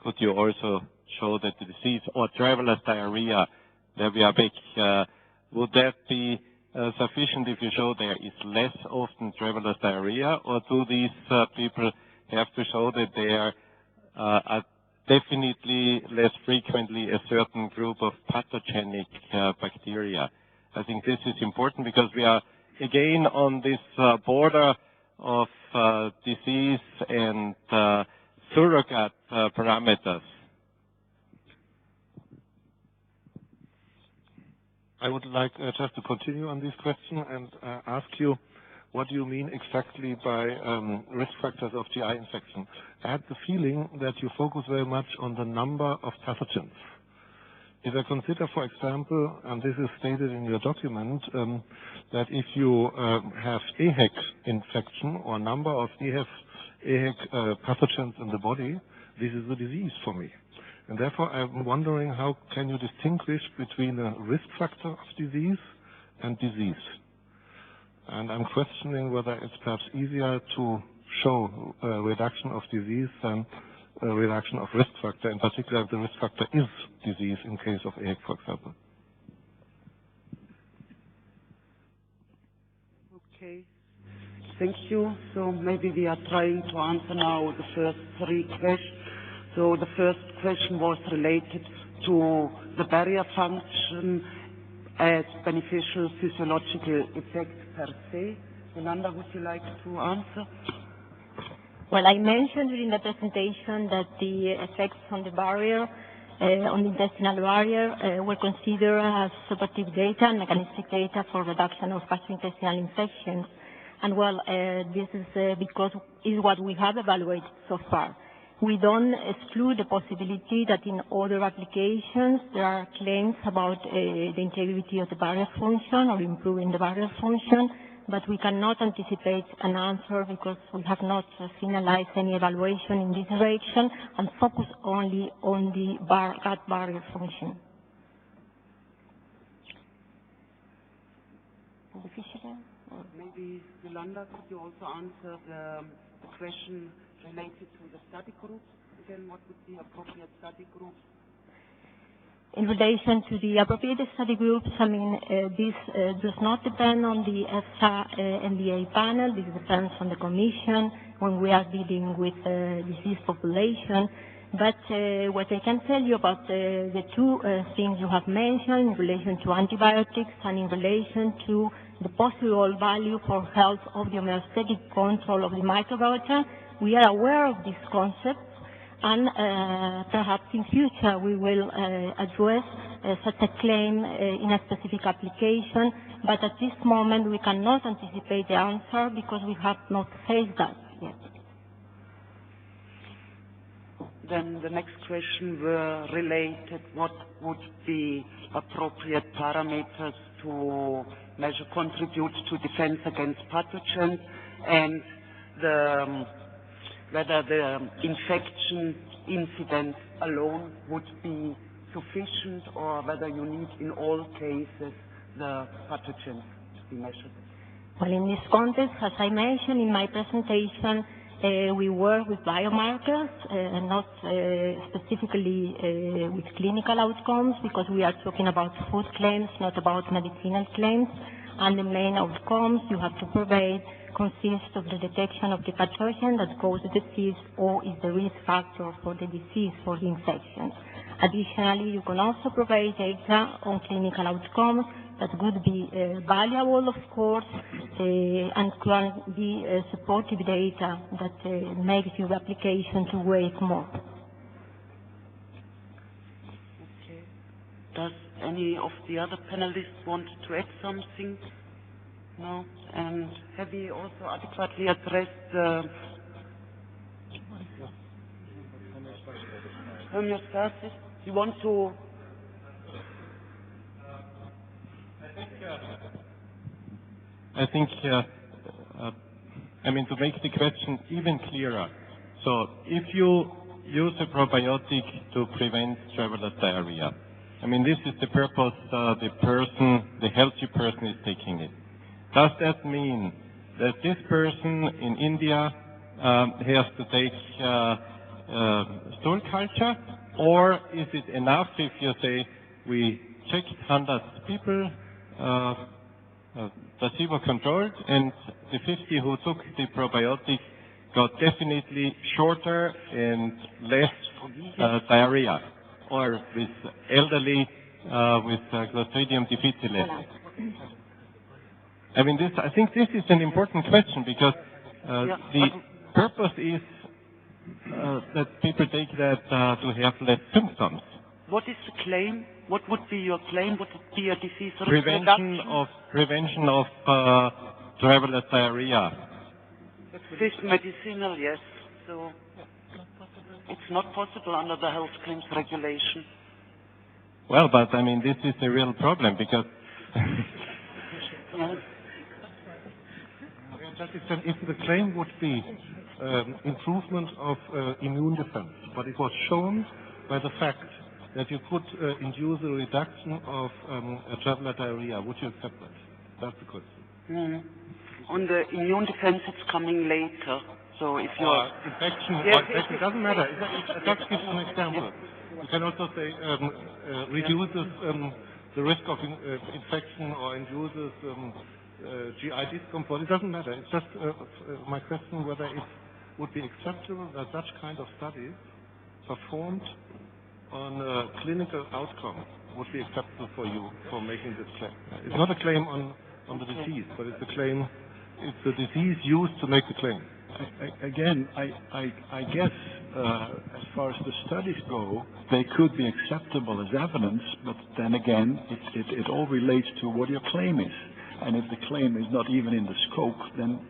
could you also show that the disease, or traveler's diarrhea, there we are back, would that be sufficient if you show there is less often traveler's diarrhea, or do these people have to show that they are definitely less frequently a certain group of pathogenic bacteria? I think this is important because we are again on this border of disease and surrogate parameters. I would like just to continue on this question and ask you, what do you mean exactly by risk factors of GI infection? I had the feeling that you focus very much on the number of pathogens. If I consider, for example, and this is stated in your document, that if you have EHEC infection or number of EHEC pathogens in the body, this is a disease for me. And therefore, I'm wondering, how can you distinguish between a risk factor of disease and disease? And I'm questioning whether it's perhaps easier to show a reduction of disease than a reduction of risk factor, in particular if the risk factor is disease in case of EHEC, for example. Okay. Thank you. So maybe we are trying to answer now the first 3 questions. So the first question was related to the barrier function as beneficial physiological effect per se. Yolanda, would you like to answer? Well, I mentioned during the presentation that the effects on the barrier, on the intestinal barrier, were considered as supportive data and mechanistic data for reduction of gastrointestinal infections. And well, this is because is what we have evaluated so far. We don't exclude the possibility that in other applications there are claims about the integrity of the barrier function or improving the barrier function, but we cannot anticipate an answer because we have not finalized any evaluation in this direction and focus only on the gut barrier function. Or maybe, Yolanda, could you also answer the question related to the study groups? Again, what would be appropriate study groups? In relation to the appropriate study groups, I mean, this does not depend on the EFSA NDA panel. This depends on the Commission when we are dealing with disease population. But what I can tell you about the two things you have mentioned in relation to antibiotics and in relation to the possible value for health of the homeostatic control of the microbiota, we are aware of these concepts, and perhaps in future we will address such a claim in a specific application, but at this moment we cannot anticipate the answer because we have not faced that yet. Then the next question were related, what would be appropriate parameters to measure contribute to defense against pathogens, and whether the infection incidence alone would be sufficient or whether you need in all cases the pathogens to be measured. Well, in this context, as I mentioned in my presentation, we work with biomarkers, not specifically with clinical outcomes, because we are talking about food claims, not about medicinal claims. And the main outcomes you have to provide consist of the detection of the pathogen that causes the disease or is the risk factor for the disease, for the infection. Additionally, you can also provide data on clinical outcomes that would be valuable, of course, and can be supportive data that makes your application to weight more. Okay. Does any of the other panelists want to add something? No? And have we also adequately addressed the homeostasis? You want to? I think, I mean, to make the question even clearer. So if you use a probiotic to prevent traveler's diarrhea, I mean, this is the purpose the healthy person is taking it. Does that mean that this person in India has to take stool culture, or is it enough if you say we checked 100 people, placebo controlled, and the 50 who took the probiotic got definitely shorter and less diarrhea, or with elderly with Clostridium difficile? I mean, I think this is an important question because the purpose is that people take that to have less symptoms. What is the claim? What would be your claim? Would it be a disease prevention of traveler's diarrhea? This medicinal, yes. So it's not possible under the health claims regulation. Well, but I mean, this is a real problem because. Yes. If the claim would be improvement of immune defense, but it was shown by the fact that you could induce a reduction of traveler diarrhea, would you accept that? That's the question. On the immune defense, it's coming later. So if you're infection, it doesn't matter. Just give an example. You can also say reduces the risk of infection or induces GI discomfort. It doesn't matter. It's just my question whether it would be acceptable that such kind of studies performed on a clinical outcome would be acceptable for you for making this claim? It's not a claim on the disease, but it's a claim, it's the disease used to make the claim. Again, I guess as far as the studies go, they could be acceptable as evidence, but then again, it all relates to what your claim is. And if the claim is not even in the scope, then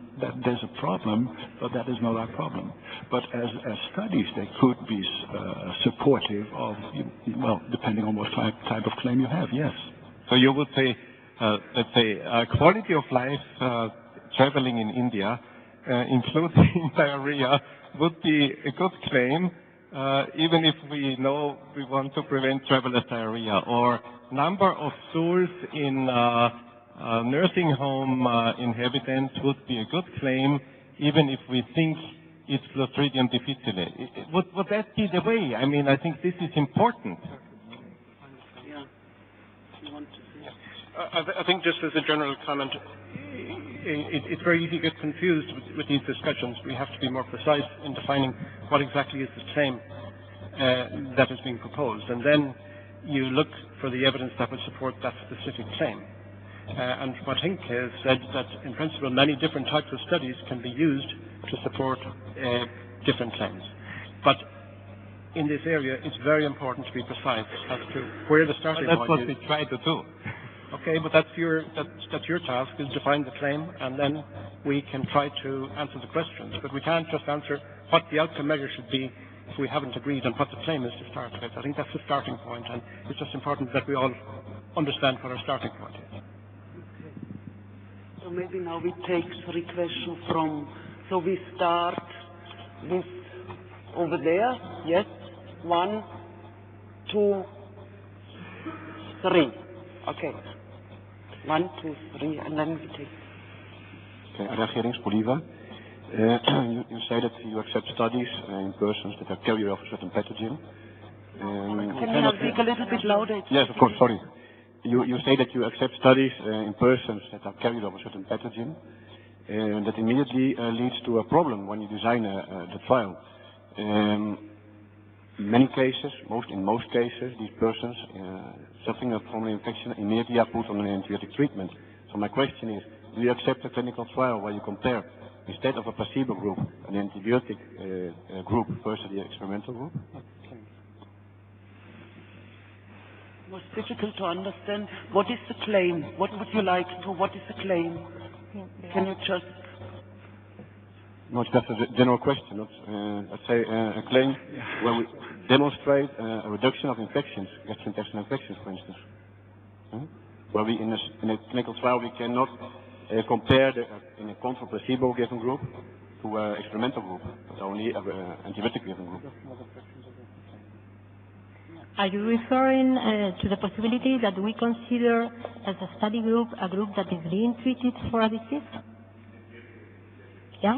there's a problem, but that is not our problem. But as studies, they could be supportive of, well, depending on what type of claim you have, yes. So you would say, let's say, quality of life traveling in India, including diarrhea, would be a good claim, even if we know we want to prevent traveler's diarrhea, or number of stools in nursing home inhabitants would be a good claim, even if we think it's Clostridium difficile. Would that be the way? I mean, I think this is important. Yeah. You want to say? I think just as a general comment, it's very easy to get confused with these discussions. We have to be more precise in defining what exactly is the claim that is being proposed. And then you look for the evidence that would support that specific claim. And what Henk has said, that in principle many different types of studies can be used to support different claims. But in this area, it's very important to be precise as to where the starting point is. That's what we try to do. Okay, but that's your task, is define the claim, and then we can try to answer the questions. But we can't just answer what the outcome measure should be if we haven't agreed on what the claim is to start with. I think that's the starting point, and it's just important that we all understand what our starting point is. So maybe now we take 3 questions from, so we start with over there, yes, 1, 2, 3, okay, 1, 2, 3, and then we take. Okay, Regerings, Bolivar. You say that you accept studies in persons that are carrier of a certain pathogen. Can you speak a little bit louder? Yes, of course, sorry. You say that you accept studies in persons that are carrier of a certain pathogen, and that immediately leads to a problem when you design the trial. In many cases, in most cases, these persons suffering from an infection immediately are put on an antibiotic treatment. So my question is, do you accept a clinical trial where you compare, instead of a placebo group, an antibiotic group versus the experimental group? It's difficult to understand. What is the claim? What would you like to? What is the claim? Can you just? No, it's just a general question. Not, let's say a claim where we demonstrate a reduction of infections, gastrointestinal infections, for instance. Where we, in a clinical trial, we cannot compare in a control placebo given group to an experimental group, but only an antibiotic given group. Are you referring to the possibility that we consider as a study group a group that is being treated for a disease? Yeah?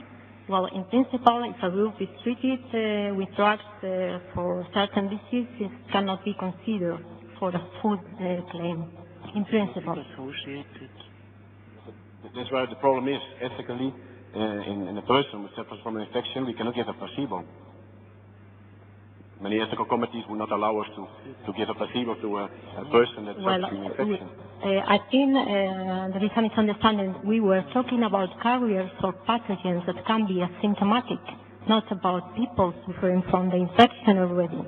Well, in principle, if a group is treated with drugs for certain diseases, it cannot be considered for the full claim, in principle. That's why the problem is, ethically, in a person who suffers from an infection, we cannot give a placebo. Many ethical committees will not allow us to give a placebo to a person that's suffering from an infection. I think there is a misunderstanding. We were talking about carriers or pathogens that can be asymptomatic, not about people suffering from the infection already.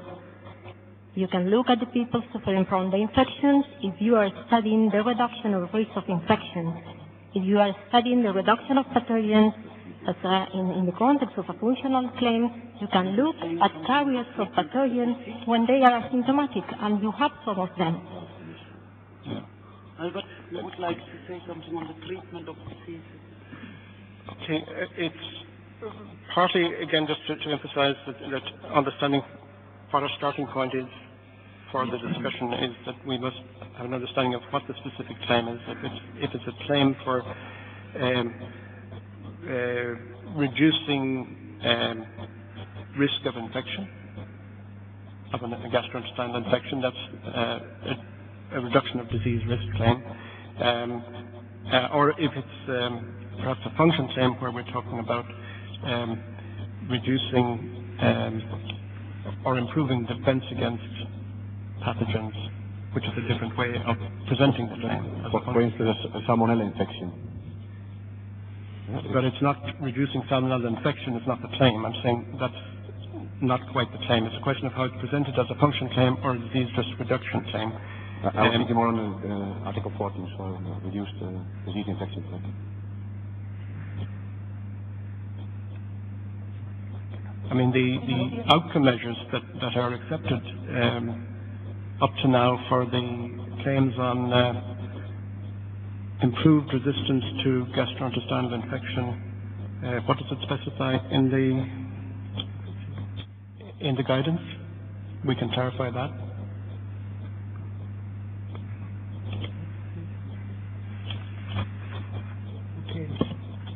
You can look at the people suffering from the infections if you are studying the reduction of risk of infection. If you are studying the reduction of pathogens in the context of a functional claim, you can look at carriers of pathogens when they are asymptomatic, and you have some of them. Albert, you would like to say something on the treatment of diseases? Okay, it's partly, again, just to emphasize that understanding what our starting point is for the discussion is that we must have an understanding of what the specific claim is. If it's a claim for reducing risk of infection, of a gastrointestinal infection, that's a reduction of disease risk claim. Or if it's perhaps a function claim where we're talking about reducing or improving defense against pathogens, which is a different way of presenting the claim. For instance, a salmonella infection. But it's not reducing salmonella infection, it's not the claim. I'm saying that's not quite the claim. It's a question of how it's presented as a function claim or a disease risk reduction claim. I was thinking more on Article 14, so reduced disease infection claim. I mean, the outcome measures that are accepted up to now for the claims on improved resistance to gastrointestinal infection, what does it specify in the guidance? We can clarify that.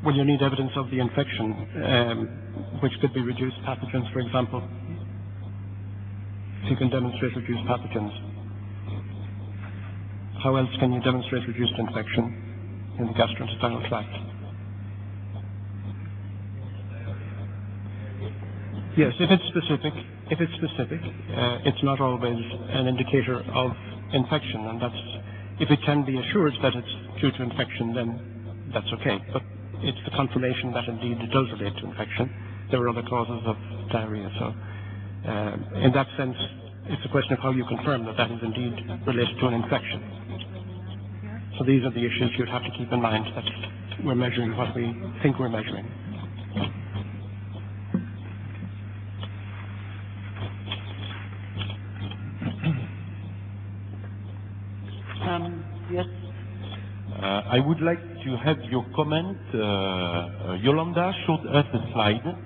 Well, you need evidence of the infection, which could be reduced pathogens, for example. If you can demonstrate reduced pathogens. How else can you demonstrate reduced infection in the gastrointestinal tract? Yes, if it's specific, it's not always an indicator of infection, and that's, if it can be assured that it's due to infection, then that's okay. But it's the confirmation that indeed it does relate to infection. There are other causes of diarrhea, so in that sense, it's a question of how you confirm that that is indeed related to an infection. So these are the issues you'd have to keep in mind, that we're measuring what we think we're measuring. Yes. I would like to have your comment. Yolanda showed us a slide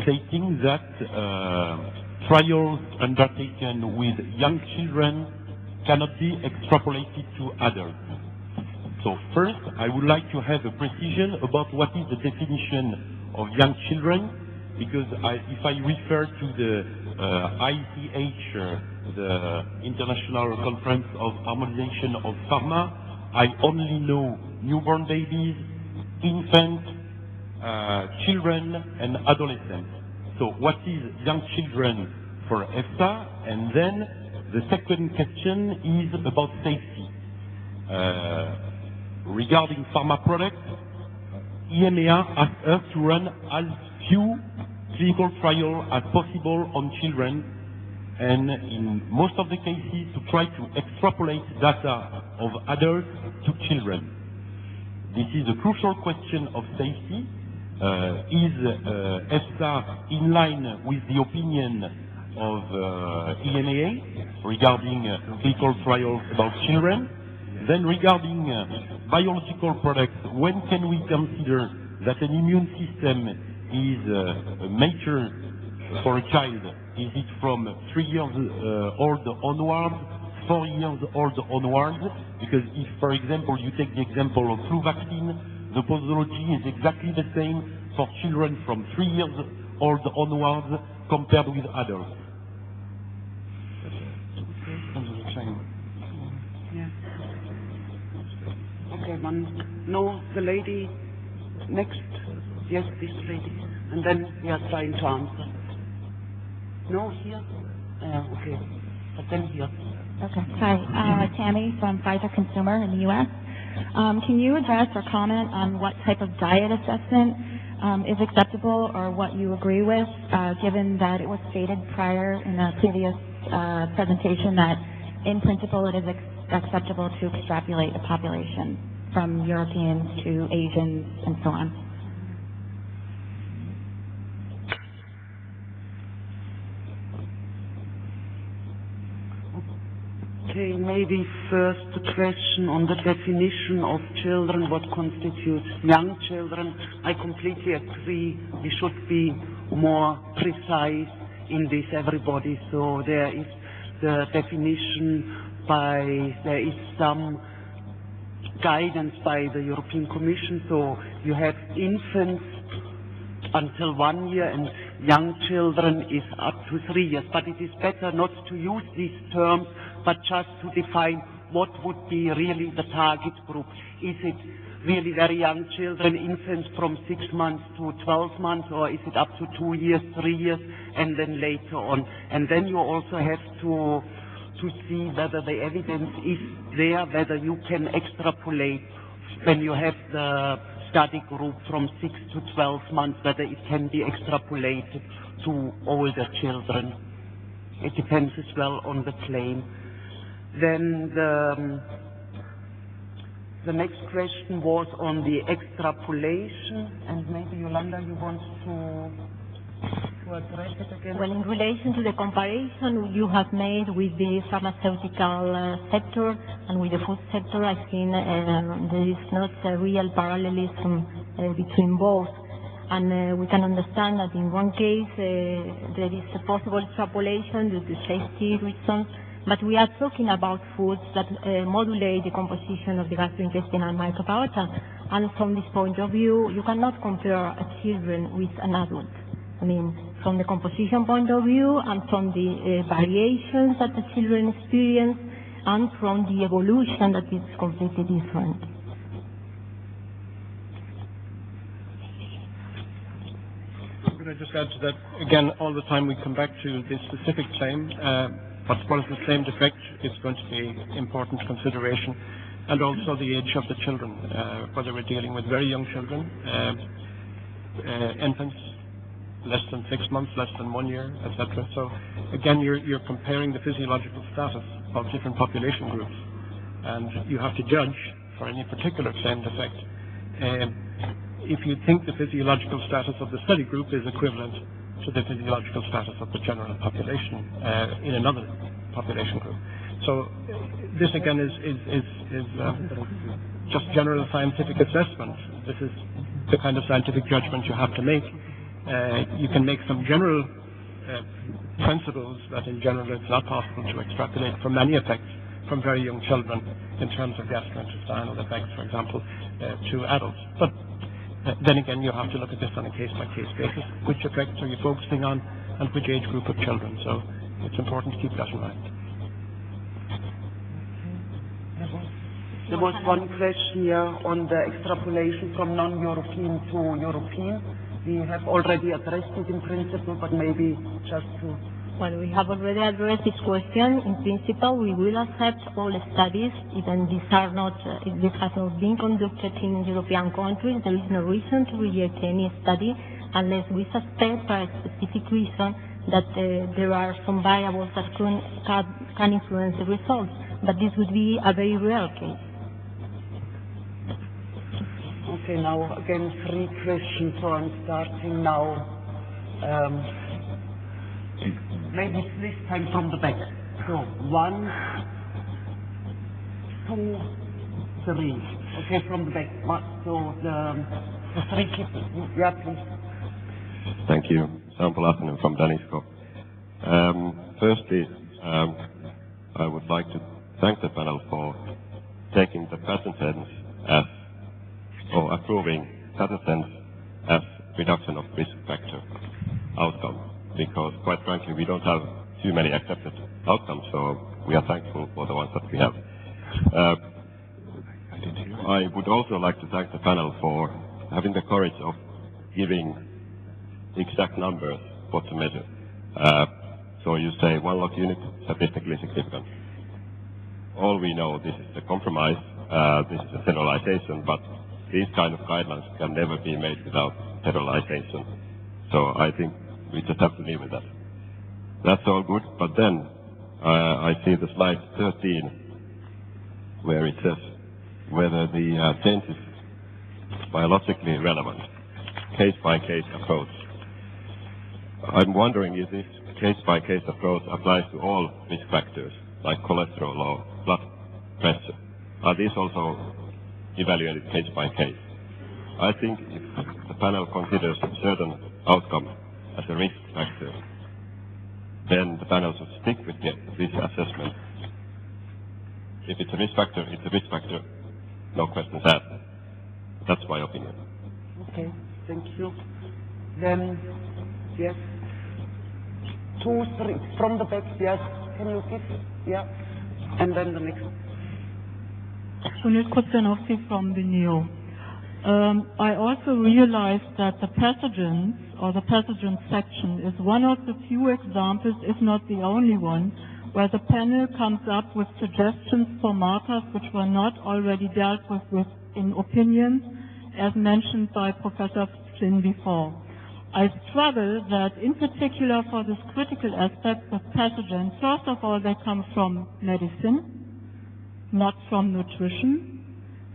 stating that trials undertaken with young children cannot be extrapolated to adults. So first, I would like to have a precision about what is the definition of young children, because if I refer to the ICH, the International Conference of Harmonization of Pharma, I only know newborn babies, infants, children, and adolescents. So what is young children for EFSA? And then the second question is about safety. Regarding pharma products, EMEA asked us to run as few clinical trials as possible on children, and in most of the cases to try to extrapolate data of adults to children. This is a crucial question of safety. Is EFSA in line with the opinion of EMEA regarding clinical trials about children? Then regarding biological products, when can we consider that an immune system is mature for a child? Is it from 3 years old onwards, 4 years old onwards? Because if, for example, you take the example of flu vaccine, the posology is exactly the same for children from 3 years old onwards compared with adults. Okay, no, the lady next. Yes, this lady. And then we are trying to answer. No, here. Okay. But then here. Okay. Hi, Tammy from Pfizer Consumer in the U.S. Can you address or comment on what type of diet assessment is acceptable, or what you agree with, given that it was stated prior in a previous presentation that in principle it is acceptable to extrapolate a population from Europeans to Asians and so on? Okay, maybe first the question on the definition of children, what constitutes young children. I completely agree, we should be more precise in this, everybody. So there is the definition there is some guidance by the European Commission. So you have infants until 1 year and young children is up to 3 years. But it is better not to use these terms, but just to define what would be really the target group. Is it really very young children, infants from 6 months to 12 months, or is it up to 2 years, 3 years, and then later on? And then you also have to see whether the evidence is there, whether you can extrapolate when you have the study group from 6 to 12 months, whether it can be extrapolated to older children. It depends as well on the claim. Then the next question was on the extrapolation, and maybe Yolanda, you want to address it again? Well, in relation to the comparison you have made with the pharmaceutical sector and with the food sector, I think there is not a real parallelism between both. And we can understand that in one case there is a possible extrapolation due to safety reasons, but we are talking about foods that modulate the composition of the gastrointestinal microbiota. And from this point of view, you cannot compare a children with an adult. I mean, from the composition point of view and from the variations that the children experience and from the evolution that is completely different. Could I just add to that? Again, all the time we come back to the specific claim. What is the claimed effect is going to be important consideration, and also the age of the children, whether we're dealing with very young children, infants, less than 6 months, less than 1 year, etc. So again, you're comparing the physiological status of different population groups, and you have to judge for any particular claimed effect. If you think the physiological status of the study group is equivalent to the physiological status of the general population in another population group. So this again is just general scientific assessment. This is the kind of scientific judgment you have to make. You can make some general principles that in general it's not possible to extrapolate from many effects from very young children in terms of gastrointestinal effects, for example, to adults. But then again, you have to look at this on a case-by-case basis. Which effects are you focusing on, and which age group of children? So it's important to keep that in mind. There was one question here on the extrapolation from non-European to European. We have already addressed it in principle, but maybe just to... Well, we have already addressed this question. In principle, we will accept all the studies, even these are not, this has not been conducted in European countries. There is no reason to reject any study unless we suspect for a specific reason that there are some variables that can influence the results. But this would be a very rare case. Okay, now again 3 questions, so I'm starting now. Maybe this time from the back. So 1, 2, 3. Okay, from the back. So the 3 people. Yeah, please. Thank you. Sample afternoon from Danisko. Firstly, I would like to thank the panel for taking the patent tense as, or approving patent tense as reduction of risk factor outcome. Because quite frankly, we don't have too many accepted outcomes, so we are thankful for the ones that we have. I would also like to thank the panel for having the courage of giving exact numbers what to measure. So you say 1 log unit, statistically significant. All we know, this is a compromise, this is a generalization, but these kind of guidelines can never be made without generalization. So I think we just have to live with that. That's all good, but then I see the slide 13 where it says whether the change is biologically relevant, case-by-case approach. I'm wondering if this case-by-case approach applies to all risk factors like cholesterol or blood pressure. Are these also evaluated case-by-case? I think if the panel considers a certain outcome as a risk factor, then the panel should stick with this assessment. If it's a risk factor, it's a risk factor. No questions asked. That's my opinion. Okay, thank you. Then, yes. 2, 3, from the back, yes. Can you give? Yeah. And then the next. Sunil Kustanowski from the NEO. I also realized that the pathogens, or the pathogen section, is one of the few examples, if not the only one, where the panel comes up with suggestions for markers which were not already dealt with in opinions, as mentioned by Professor Flynn before. I struggle that, in particular for this critical aspect of pathogens, first of all, they come from medicine, not from nutrition.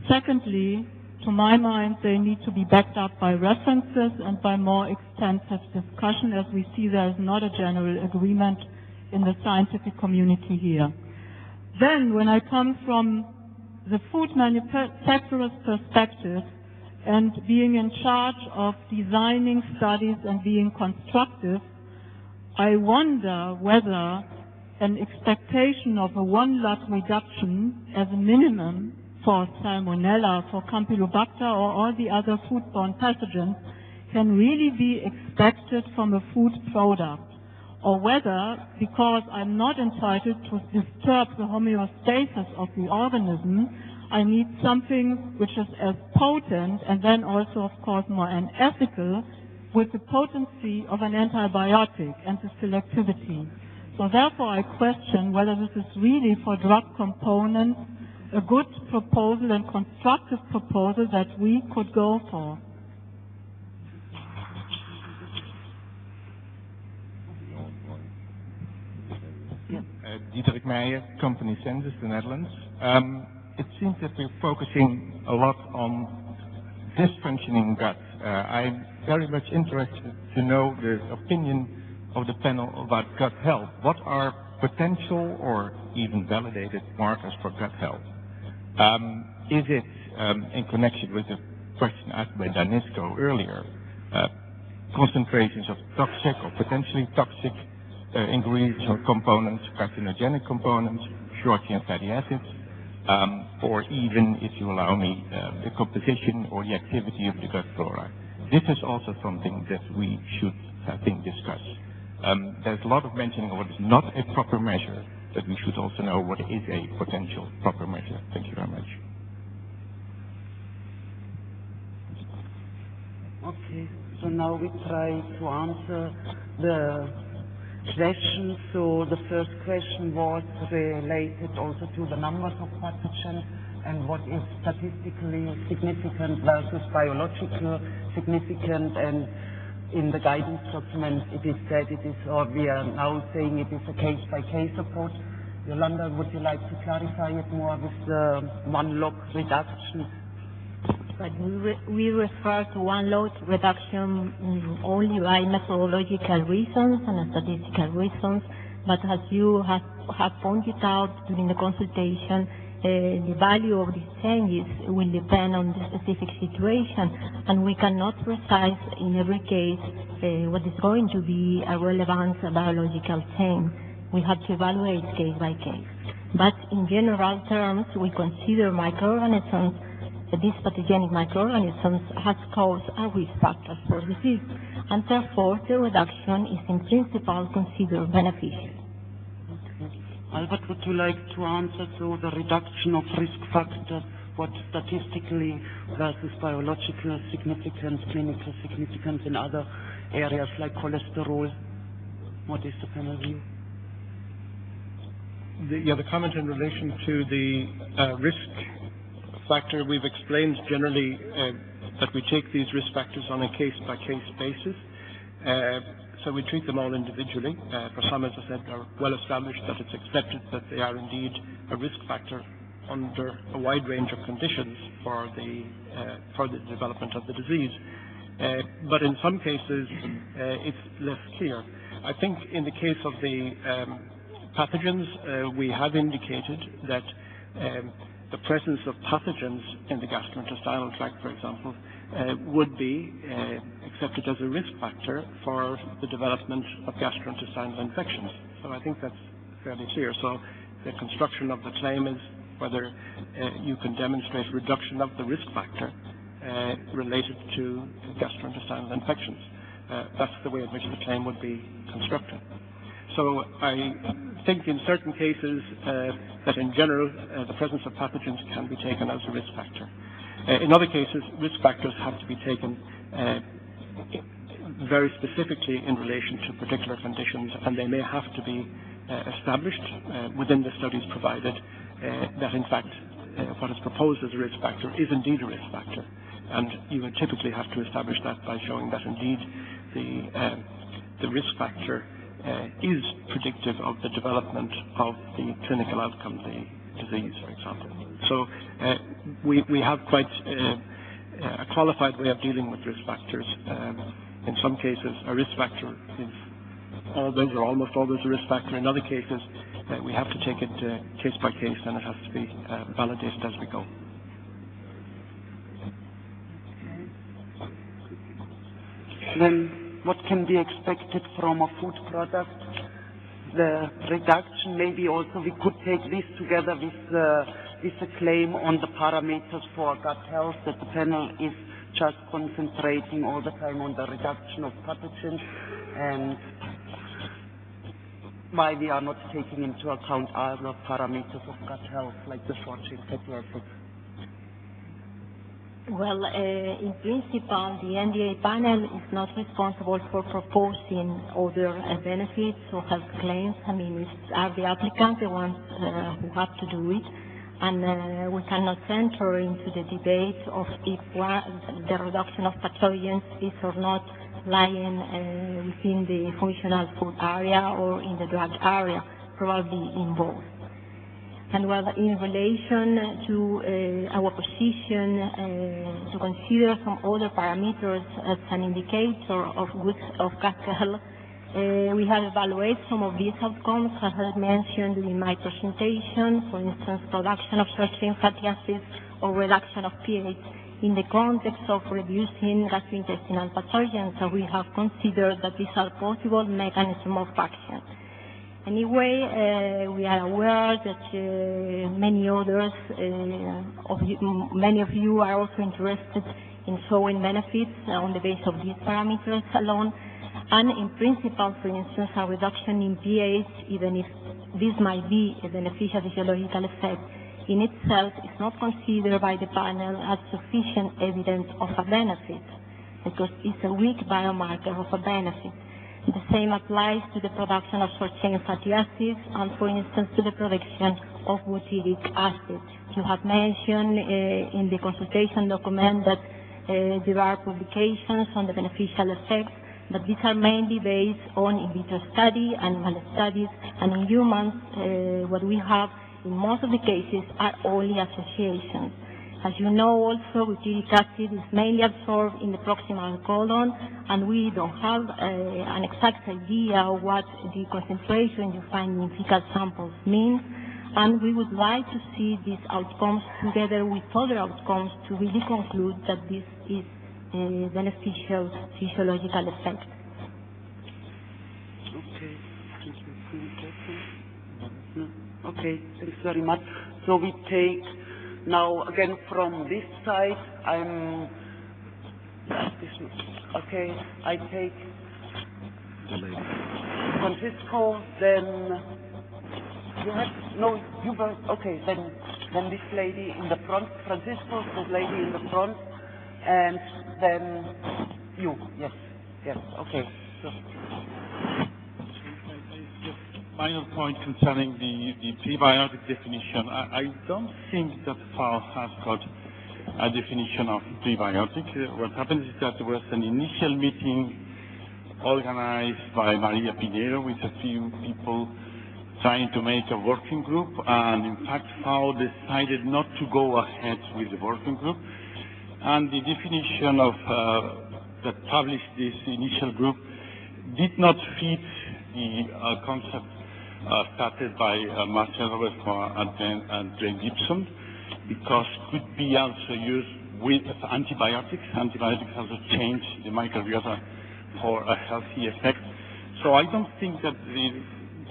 Secondly, to my mind, they need to be backed up by references and by more extensive discussion, as we see there is not a general agreement in the scientific community here. Then, when I come from the food manufacturer's perspective and being in charge of designing studies and being constructive, I wonder whether an expectation of a 1 log reduction as a minimum for Salmonella, for Campylobacter, or all the other foodborne pathogens can really be expected from a food product, or whether, because I'm not entitled to disturb the homeostasis of the organism, I need something which is as potent, and then also, of course, more unethical, with the potency of an antibiotic and the selectivity. So therefore, I question whether this is really, for drug components, a good proposal and constructive proposal that we could go for. Diederik Meijer, company Census, the Netherlands. It seems that we're focusing a lot on dysfunctioning gut. I'm very much interested to know the opinion of the panel about gut health. What are potential or even validated markers for gut health? Is it in connection with the question asked by Danisco earlier, concentrations of toxic or potentially toxic ingredients or components, carcinogenic components, short chain fatty acids, or even, if you allow me, the composition or the activity of the gut flora. This is also something that we should, I think, discuss. There's a lot of mentioning of what is not a proper measure, but we should also know what is a potential proper measure. Thank you very much. Okay, so now we try to answer the question. So the first question was related also to the numbers of pathogens and what is statistically significant versus biological significant, and in the guidance document it is said it is, or we are now saying it is a case-by-case approach. Yolanda, would you like to clarify it more with the 1 log reduction? But we refer to 1 log reduction only by methodological reasons and statistical reasons, but as you have pointed out during the consultation, the value of these changes will depend on the specific situation, and we cannot precise in every case what is going to be a relevant biological change. We have to evaluate case by case. But in general terms, we consider microorganisms, these pathogenic microorganisms, has caused a risk factor for disease, and therefore the reduction is in principle considered beneficial. Albert, would you like to answer to the reduction of risk factors, what statistically versus biological significance, clinical significance in other areas like cholesterol? What is the panel view? The comment in relation to the risk factor, we've explained generally that we take these risk factors on a case-by-case basis. So we treat them all individually. For some, as I said, are well established that it's accepted that they are indeed a risk factor under a wide range of conditions for the development of the disease. But in some cases, it's less clear. I think in the case of the pathogens, we have indicated that the presence of pathogens in the gastrointestinal tract, for example, would be accepted as a risk factor for the development of gastrointestinal infections. So I think that's fairly clear. So the construction of the claim is whether you can demonstrate reduction of the risk factor related to gastrointestinal infections. That's the way in which the claim would be constructed. So I think in certain cases that in general the presence of pathogens can be taken as a risk factor. In other cases, risk factors have to be taken very specifically in relation to particular conditions, and they may have to be established within the studies provided that in fact what is proposed as a risk factor is indeed a risk factor. And you would typically have to establish that by showing that indeed the risk factor is predictive of the development of the clinical outcome, the disease, for example. So we have quite a qualified way of dealing with risk factors. In some cases, a risk factor is always or almost always a risk factor. In other cases, we have to take it case by case, and it has to be validated as we go. Then what can be expected from a food product? The reduction, maybe also we could take this together with a claim on the parameters for gut health, that the panel is just concentrating all the time on the reduction of pathogens, and why we are not taking into account other parameters of gut health, like the short-chain fatty acids. Well, in principle, the NDA panel is not responsible for proposing other benefits or health claims. I mean, it's the applicants, the ones who have to do it. And we cannot enter into the debate of if the reduction of pathogens is or not lying within the functional food area or in the drug area, probably in both. And well, in relation to our position to consider some other parameters as an indicator of gut health, we have evaluated some of these outcomes, as I mentioned in my presentation, for instance, production of short-chain fatty acids or reduction of pH in the context of reducing gastrointestinal pathogens, so we have considered that these are possible mechanisms of action. Anyway, we are aware that many others, many of you are also interested in showing benefits on the basis of these parameters alone. And in principle, for instance, a reduction in pH, even if this might be a beneficial physiological effect, in itself is not considered by the panel as sufficient evidence of a benefit, because it's a weak biomarker of a benefit. The same applies to the production of short-chain fatty acids and, for instance, to the production of butyric acid. You have mentioned in the consultation document that there are publications on the beneficial effects, but these are mainly based on in vitro study, animal studies, and in humans, what we have in most of the cases are only associations. As you know also, butyric acid is mainly absorbed in the proximal colon, and we don't have an exact idea of what the concentration you find in fecal samples means, and we would like to see these outcomes together with other outcomes to really conclude that this is a beneficial physiological effect. Okay, okay, thanks very much. So we take now again from this side, okay, I take Francisco, then you have, no, you were, okay, then this lady in the front, Francisco, this lady in the front, and then you, yes, okay. So. Minor point concerning the prebiotic definition. I don't think that FAO has got a definition of prebiotic. What happens is that there was an initial meeting organized by Maria Pinheiro with a few people trying to make a working group, and in fact FAO decided not to go ahead with the working group, and the definition of that published this initial group did not fit the concept started by Marcel Robespierre and Greg Gibson, because could be also used with antibiotics. Antibiotics also change the microbiota for a healthy effect. So I don't think that,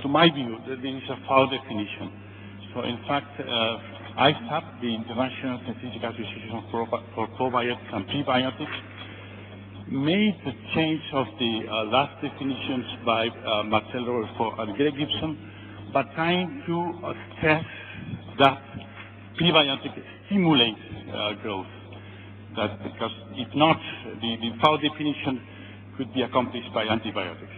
to my view, that there is a foul definition. So in fact, ISAP, the International Scientific Association for Probiotics and Prebiotics, made the change of the last definitions by Marcel Robespierre and Greg Gibson, but trying to stress that prebiotics stimulate growth. That because if not, the foul definition could be accomplished by antibiotics.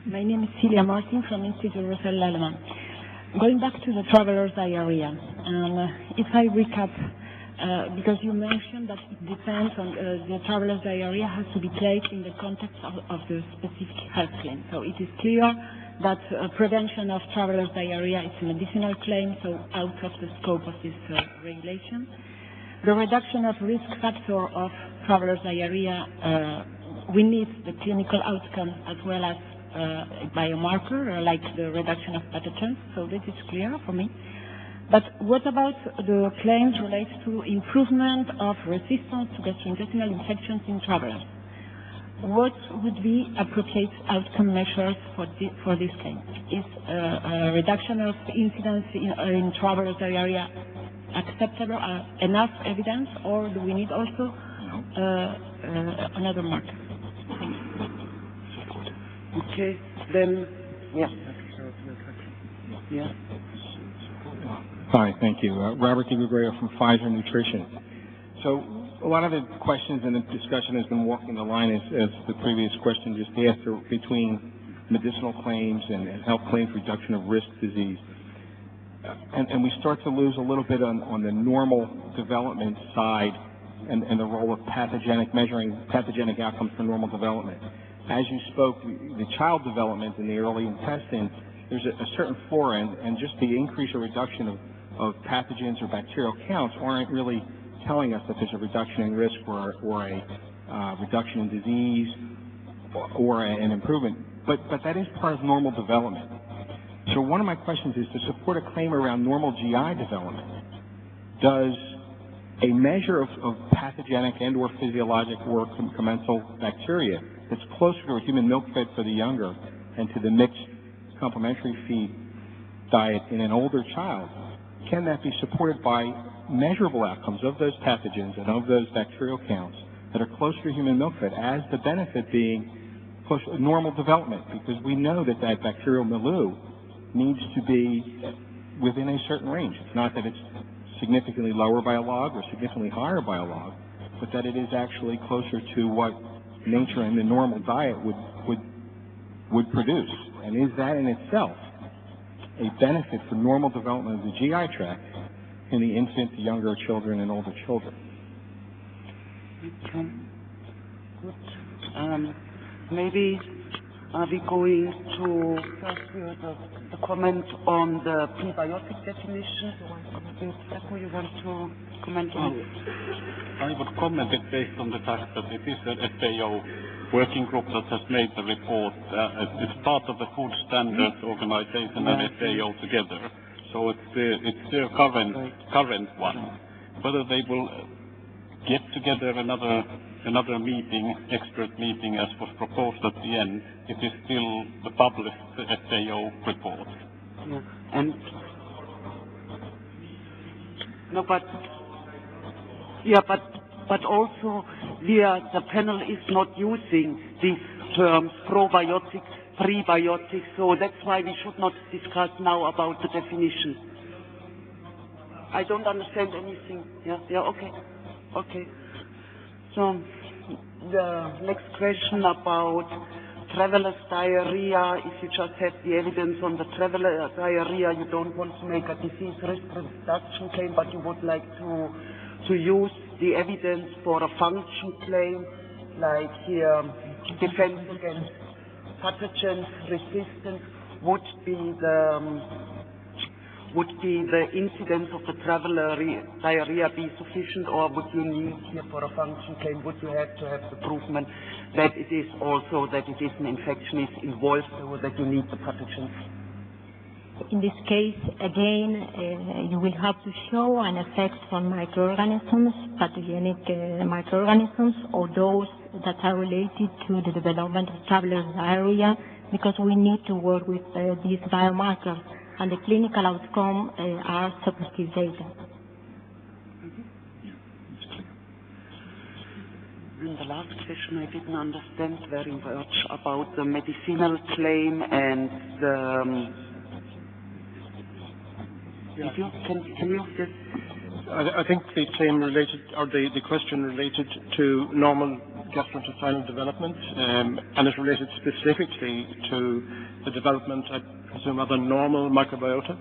My name is Celia Martin from Institute Russell Lehmann. Going back to the traveler's diarrhea, if I recap, because you mentioned that it depends on the traveler's diarrhea has to be placed in the context of the specific health claim. So it is clear that prevention of traveler's diarrhea is a medicinal claim, so out of the scope of this regulation. The reduction of risk factor of traveler's diarrhea, we need the clinical outcome as well as a biomarker like the reduction of pathogens, so this is clear for me. But what about the claims related to improvement of resistance to gastrointestinal infections in travelers? What would be appropriate outcome measures for this claim? Is a reduction of incidence in travelers' diarrhea acceptable, enough evidence, or do we need also another marker? Thank you. Okay, then, yeah. Yeah. Hi, thank you. Robert DiGregorio from Pfizer Nutrition. So a lot of the questions in the discussion has been walking the line as the previous question just asked between medicinal claims and health claims, reduction of risk disease. And we start to lose a little bit on the normal development side and the role of measuring pathogenic outcomes for normal development. As you spoke, the child development in the early intestine, there's a certain flora, and just the increase or reduction of pathogens or bacterial counts aren't really telling us that there's a reduction in risk or a reduction in disease or an improvement. But that is part of normal development. So one of my questions is to support a claim around normal GI development. Does a measure of pathogenic and or physiologic or commensal bacteria that's closer to a human milk fed for the younger and to the mixed complementary feed diet in an older child, can that be supported by measurable outcomes of those pathogens and of those bacterial counts that are closer to human milk fed, as the benefit being normal development? Because we know that bacterial milieu needs to be within a certain range. It's not that it's significantly lower by a log or significantly higher by a log, but that it is actually closer to what nature and the normal diet would produce. And is that in itself a benefit for normal development of the GI tract in the infant, the younger children, and older children? Okay. Good. Maybe are we going to first hear the comment on the prebiotic definition? Stefano, you want to comment on it? I would comment it based on the fact that it is an FAO working group that has made the report. It's part of the Food Standards Organization and FAO together. So it's their current one. Whether they will get together another meeting, expert meeting, as was proposed at the end, it is still the published FAO report. Yeah. And no, but also the panel is not using these terms probiotics, prebiotics, so that's why we should not discuss now about the definition. I don't understand anything. Yeah, okay. So the next question about traveler's diarrhea, if you just have the evidence on the traveler diarrhea, you don't want to make a disease risk reduction claim, but you would like to use the evidence for a function claim, like here, defense against pathogens, resistance, would be the incidence of the traveler diarrhea be sufficient, or would you need here for a function claim, would you have to have the proof that it is also that it is an infection is involved, or that you need the pathogens? In this case, again, you will have to show an effect on microorganisms, pathogenic microorganisms, or those that are related to the development of traveler's diarrhea, because we need to work with these biomarkers, and the clinical outcome are subjective data. And the last question I didn't understand very much about the medicinal claim and the... Can you just... I think the claim related, or the question related to normal gastrointestinal development, and it related specifically to the development, I presume, of a normal microbiota.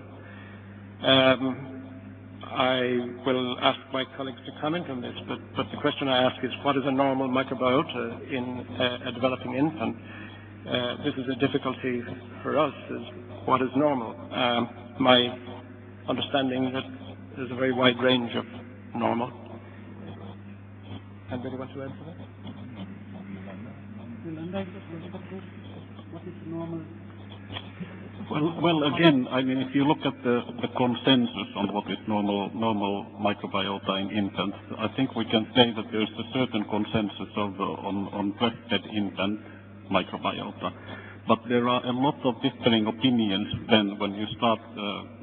I will ask my colleagues to comment on this, but the question I ask is, what is a normal microbiota in a developing infant? This is a difficulty for us, is what is normal. My understanding that there's a very wide range of normal. Anybody want to answer that? What is normal? Well, again, I mean, if you look at the consensus on what is normal microbiota in infants, I think we can say that there's a certain consensus on breastfed infant microbiota. But there are a lot of differing opinions then when you start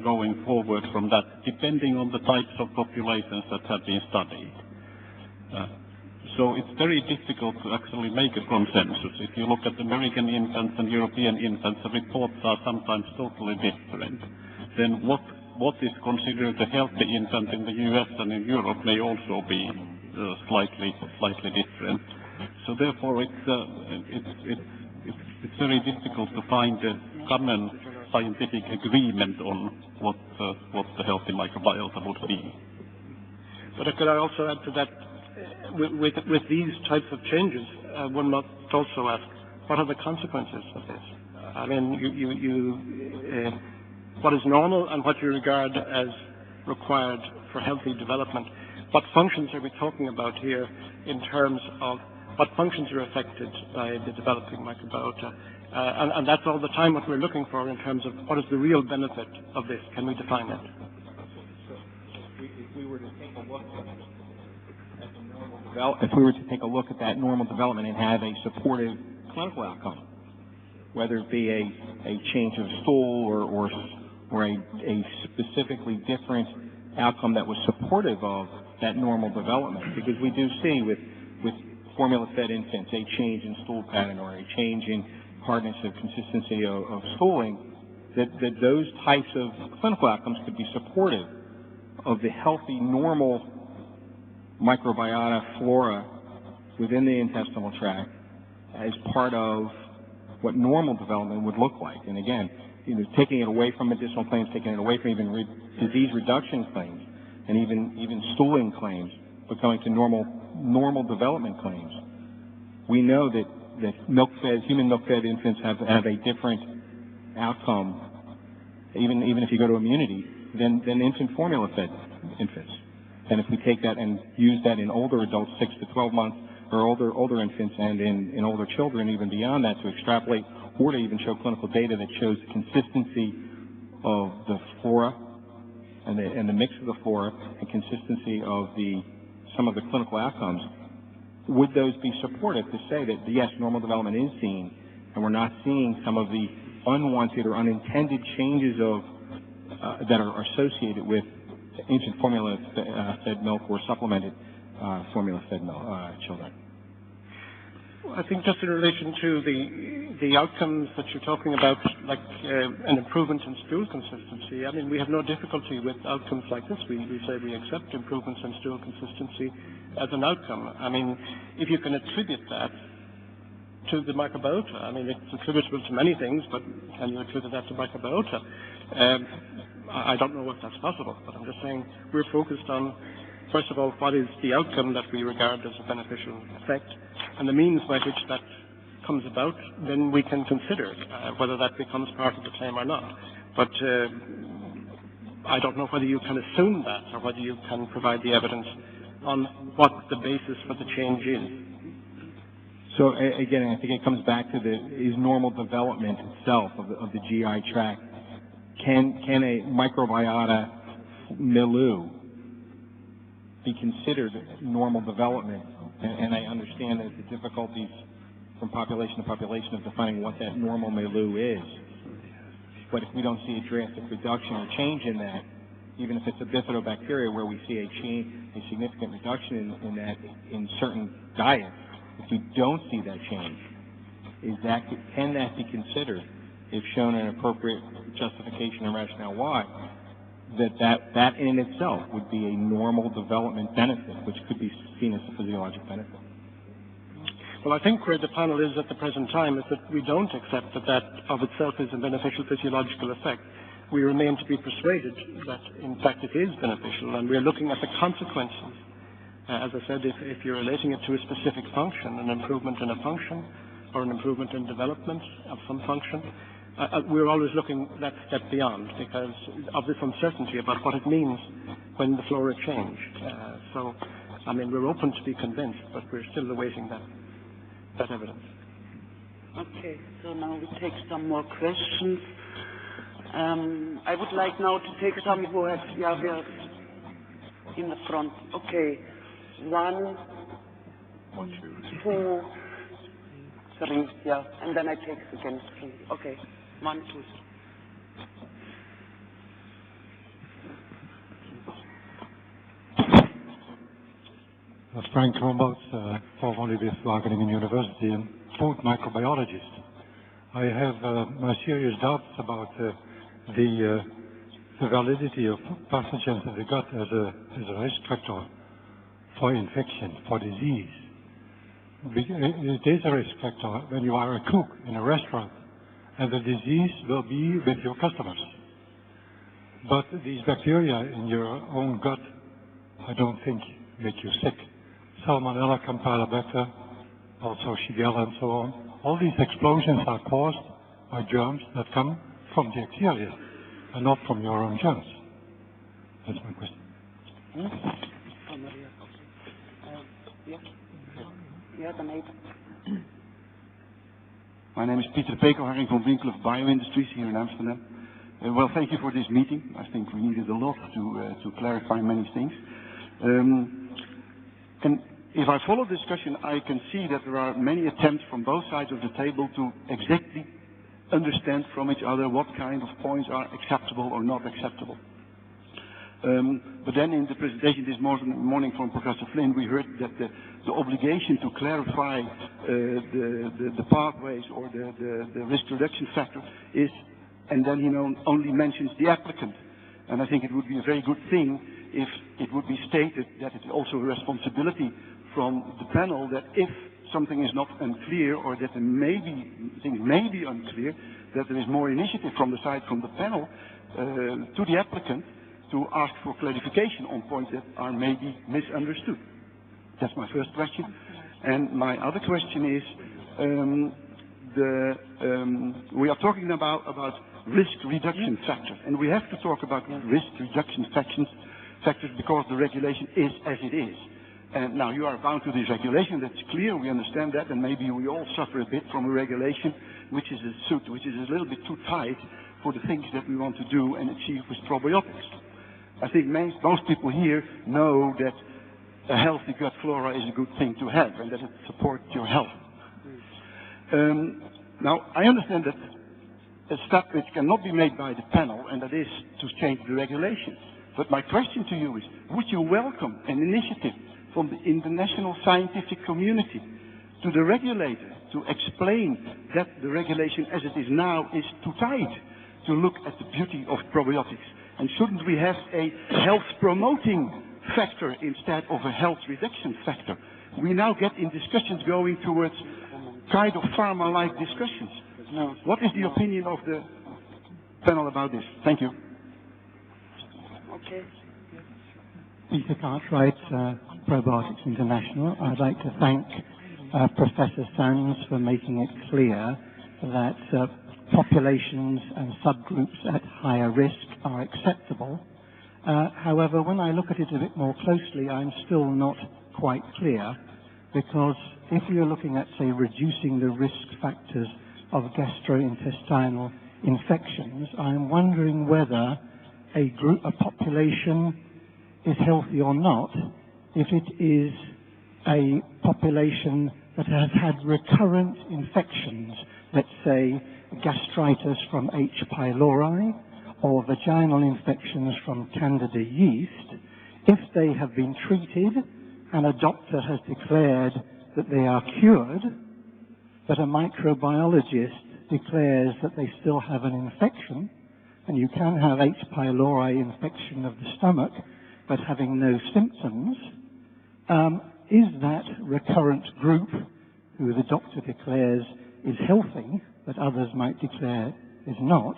going forward from that, depending on the types of populations that have been studied. So it's very difficult to actually make a consensus. If you look at American infants and European infants, the reports are sometimes totally different. Then what is considered a healthy infant in the US and in Europe may also be slightly different. So therefore it's very difficult to find a common scientific agreement on what the healthy microbiota would be. But could I also add to that, with these types of changes, one must also ask, what are the consequences of this? I mean, what is normal and what you regard as required for healthy development? What functions are we talking about here in terms of what functions are affected by the developing microbiota? And that's all the time what we're looking for in terms of what is the real benefit of this. Can we define it? If we were to take a look at that normal development and have a supportive clinical outcome, whether it be a change of stool or a specifically different outcome that was supportive of that normal development, because we do see with formula-fed infants a change in stool pattern or a change in hardness or consistency of stooling, that those types of clinical outcomes could be supportive of the healthy, normal microbiota flora within the intestinal tract as part of what normal development would look like. And again, taking it away from medicinal claims, taking it away from even disease reduction claims, and even stooling claims, but going to normal development claims. We know that human milk-fed infants have a different outcome, even if you go to immunity, than infant formula-fed infants. And if we take that and use that in older adults, 6 to 12 months, or older infants, and in older children, even beyond that, to extrapolate or to even show clinical data that shows the consistency of the flora and the mix of the flora and consistency of some of the clinical outcomes, would those be supportive to say that, yes, normal development is seen, and we're not seeing some of the unwanted or unintended changes that are associated with infant formula-fed milk or supplemented formula-fed milk children? I think just in relation to the outcomes that you're talking about, like an improvement in stool consistency, I mean, we have no difficulty with outcomes like this. We say we accept improvements in stool consistency as an outcome. I mean, if you can attribute that to the microbiota, I mean, it's attributable to many things, but can you attribute that to microbiota? I don't know if that's possible, but I'm just saying we're focused on, first of all, what is the outcome that we regard as a beneficial effect, and the means by which that comes about, then we can consider whether that becomes part of the claim or not. But I don't know whether you can assume that or whether you can provide the evidence on what the basis for the change is. So again, I think it comes back to is normal development itself of the GI tract. Can a microbiota milieu be considered normal development? And I understand that the difficulties from population to population of defining what that normal milieu is. But if we don't see a drastic reduction or change in that, even if it's a bifidobacteria where we see a significant reduction in that in certain diets, If we don't see that change, can that be considered, if shown an appropriate justification and rationale why, that in itself would be a normal development benefit, which could be seen as a physiologic benefit? Well, I think where the panel is at the present time is that we don't accept that of itself is a beneficial physiological effect. We remain to be persuaded that, in fact, it is beneficial, and we're looking at the consequences. As I said, if you're relating it to a specific function, an improvement in a function, or an improvement in development of some function, we're always looking that step beyond because of this uncertainty about what it means when the flora change. So, I mean, we're open to be convinced, but we're still awaiting that evidence. Okay, so now we take some more questions. I would like now to take some who have, we are in the front. Okay, 1, 2, 3, and then I take again 3. Okay, 1, 2, 3. Frank Rombout, formerly with Wageningen University and food microbiologist. I have my serious doubts about the validity of pathogens in the gut as a risk factor for infection, for disease. It is a risk factor when you are a cook in a restaurant and the disease will be with your customers. But these bacteria in your own gut, I don't think make you sick. Salmonella, Campylobacter, also Shigella and so on. All these explosions are caused by germs that come from the exterior and not from your own germs. That's my question. My name is Pieter Pekelharing from Winkel of Bioindustries here in Amsterdam. Well, thank you for this meeting. I think we needed a lot to clarify many things. And if I follow the discussion, I can see that there are many attempts from both sides of the table to exactly understand from each other what kind of points are acceptable or not acceptable. But then in the presentation this morning from Professor Flynn, we heard that the obligation to clarify the pathways or the risk reduction factor is, and then he only mentions the applicant. And I think it would be a very good thing if it would be stated that it's also a responsibility from the panel that if something is not unclear or that things may be unclear, that there is more initiative from the side from the panel to the applicant to ask for clarification on points that are maybe misunderstood. That's my first question. And my other question is, we are talking about risk reduction factors, and we have to talk about risk reduction factors because the regulation is as it is. And now you are bound to this regulation, that's clear, we understand that, and maybe we all suffer a bit from a regulation which is a little bit too tight for the things that we want to do and achieve with probiotics. I think most people here know that a healthy gut flora is a good thing to have and that it supports your health. Now, I understand that a step which cannot be made by the panel, and that is to change the regulations. But my question to you is, would you welcome an initiative from the international scientific community to the regulator to explain that the regulation as it is now is too tight to look at the beauty of probiotics? And shouldn't we have a health promoting factor instead of a health reduction factor? We now get in discussions going towards kind of pharma-like discussions. What is the opinion of the panel about this? Thank you. Okay. Peter Cartwright, Probiotics International. I'd like to thank Professor Sands for making it clear that populations and subgroups at higher risk are acceptable. However, when I look at it a bit more closely, I'm still not quite clear, because if we are looking at, say, reducing the risk factors of gastrointestinal infections, I'm wondering whether a population is healthy or not if it is a population that has had recurrent infections, let's say gastritis from H. pylori or vaginal infections from Candida yeast. If they have been treated and a doctor has declared that they are cured, but a microbiologist declares that they still have an infection, and you can have H. pylori infection of the stomach, but having no symptoms, is that recurrent group, who the doctor declares is healthy, but others might declare is not,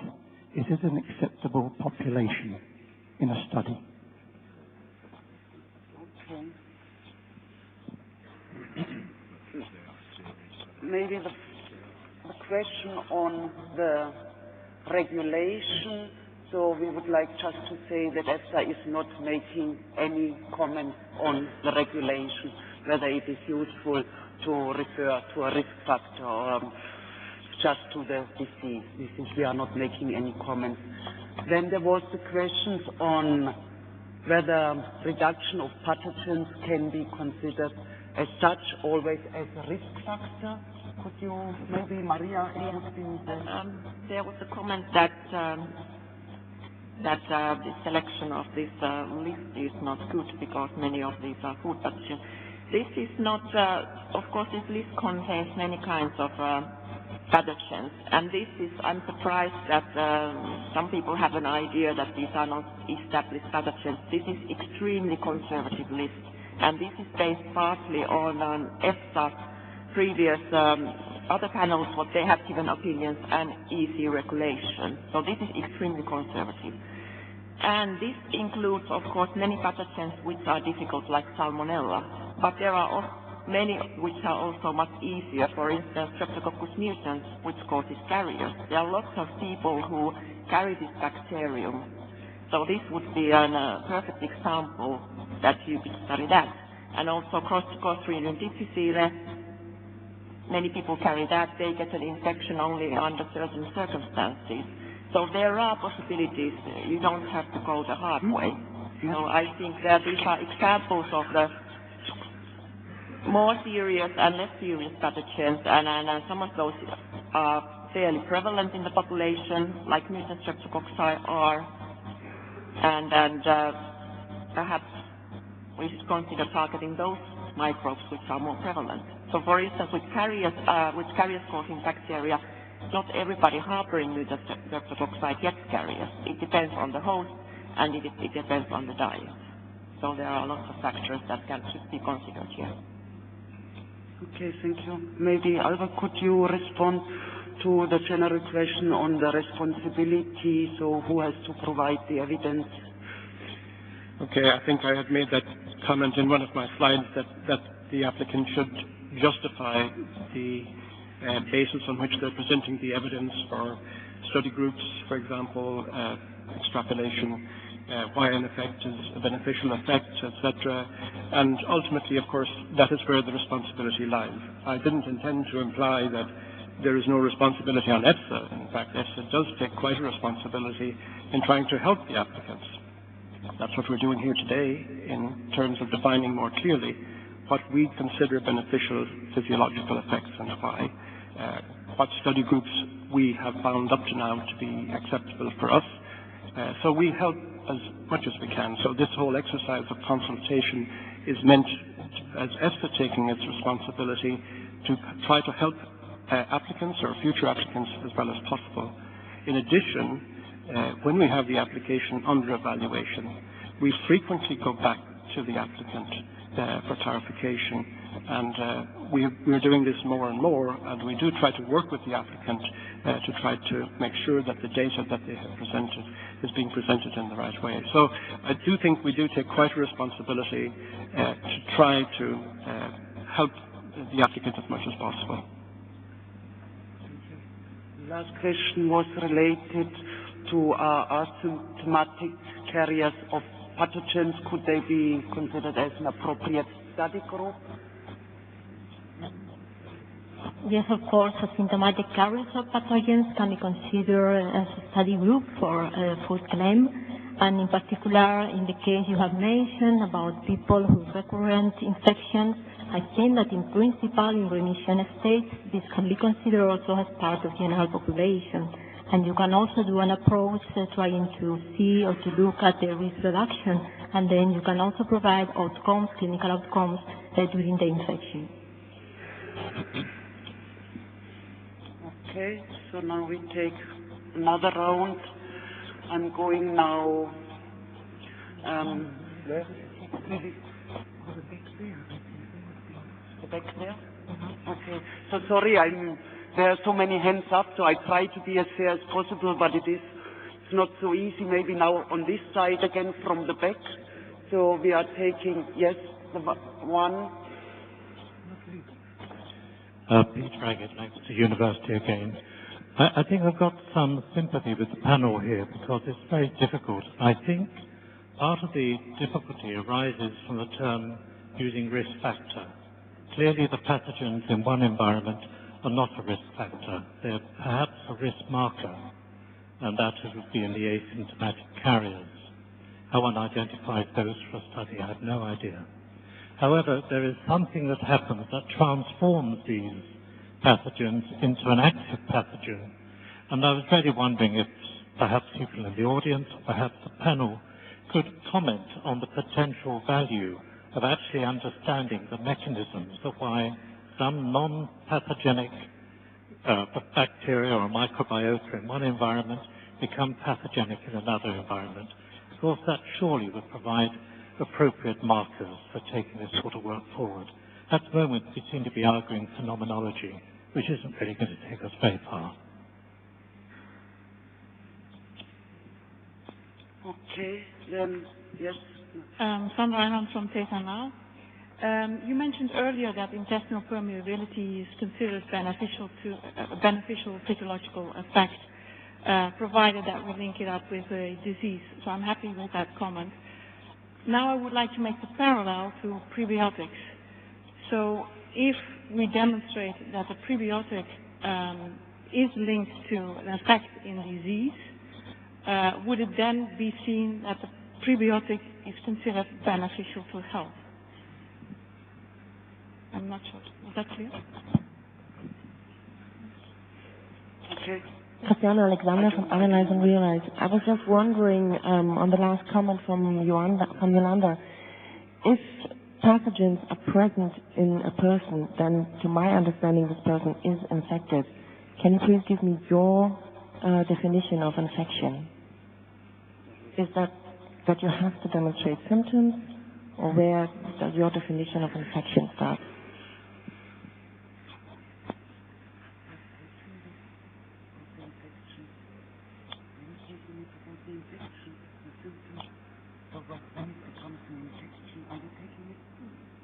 is it an acceptable population in a study? Okay. Maybe the question on the regulation. So we would like just to say that EFSA is not making any comment on the regulation, whether it is useful to refer to a risk factor or just to the disease. We are not making any comments. Then there was the questions on whether reduction of pathogens can be considered as such, always as a risk factor. Could you, maybe Maria, there was a comment that the selection of this list is not good because many of these are food pathogens. This is not, of course, this list contains many kinds of pathogens, and this is, I'm surprised that some people have an idea that these are not established pathogens. This is extremely conservative list, and this is based partly on EFSA previous other panels, what they have given opinions, and easy regulation. So this is extremely conservative. And this includes, of course, many pathogens which are difficult, like Salmonella. But there are many which are also much easier. For instance, Streptococcus mutans, which causes carriers. There are lots of people who carry this bacterium. So this would be a perfect example that you could study that. And also Clostridium difficile. Many people carry that. They get an infection only under certain circumstances. So there are possibilities. You don't have to go the hard way. So I think that these are examples of the more serious and less serious pathogens, and some of those are fairly prevalent in the population, like mutant streptococci are, and perhaps we should consider targeting those microbes which are more prevalent. So, for instance, with carriers causing bacteria, not everybody harboring mutant streptococci gets carriers. It depends on the host, and it depends on the diet. So there are lots of factors that should be considered here. Okay, thank you. Maybe, Alva, could you respond to the general question on the responsibility, so who has to provide the evidence? Okay, I think I had made that comment in one of my slides that the applicant should justify the basis on which they're presenting the evidence for study groups, for example, extrapolation, why an effect is a beneficial effect, etc. And ultimately, of course, that is where the responsibility lies. I didn't intend to imply that there is no responsibility on EFSA. In fact, EFSA does take quite a responsibility in trying to help the applicants. That's what we're doing here today in terms of defining more clearly what we consider beneficial physiological effects and why, what study groups we have found up to now to be acceptable for us. So we help as much as we can. So this whole exercise of consultation is meant, as EFSA taking its responsibility, to try to help applicants or future applicants as well as possible. In addition, when we have the application under evaluation, we frequently go back to the applicant for clarification, and we're doing this more and more, and we do try to work with the applicant to try to make sure that the data that they have presented is being presented in the right way. So I do think we do take quite a responsibility to try to help the applicant as much as possible. Last question was related to asymptomatic carriers of pathogens. Could they be considered as an appropriate study group? Yes, of course, asymptomatic carriers of pathogens can be considered as a study group for a food claim. And in particular, in the case you have mentioned about people with recurrent infections, I think that in principle, in remission states, this can be considered also as part of general population. And you can also do an approach trying to see or to look at the risk reduction, and then you can also provide outcomes, clinical outcomes during the infection. Okay, so now we take another round. I'm going now. The back there? Okay. So sorry, there are so many hands up, so I try to be as fair as possible, but it's not so easy. Maybe now on this side again from the back. So we are taking, yes, the one. Peter Raggett, Lancaster University again. I think I've got some sympathy with the panel here because it's very difficult. I think part of the difficulty arises from the term using risk factor. Clearly the pathogens in one environment are not a risk factor. They're perhaps a risk marker, and that would be in the asymptomatic carriers. How one identifies those for a study, I have no idea. However, there is something that happens that transforms these pathogens into an active pathogen. And I was really wondering if perhaps people in the audience, or perhaps the panel, could comment on the potential value of actually understanding the mechanisms of why some non-pathogenic bacteria or microbiota in one environment become pathogenic in another environment. Of course, that surely would provide appropriate markers for taking this sort of work forward. At the moment, we seem to be arguing phenomenology, which isn't really going to take us very far. Okay, then, yes. Sandra Reinhardt from Theta Now. You mentioned earlier that intestinal permeability is considered beneficial physiological effect, provided that we link it up with a disease. So I'm happy with that comment. Now I would like to make the parallel to prebiotics. So if we demonstrate that the prebiotic is linked to an effect in disease, would it then be seen that the prebiotic is considered beneficial to health? I'm not sure. Is that clear? Okay. Christiane Alexander from Analyze and Realize. I was just wondering on the last comment from Yolanda, if pathogens are present in a person, then to my understanding this person is infected. Can you please give me your definition of infection? Is that you have to demonstrate symptoms, or where does your definition of infection start?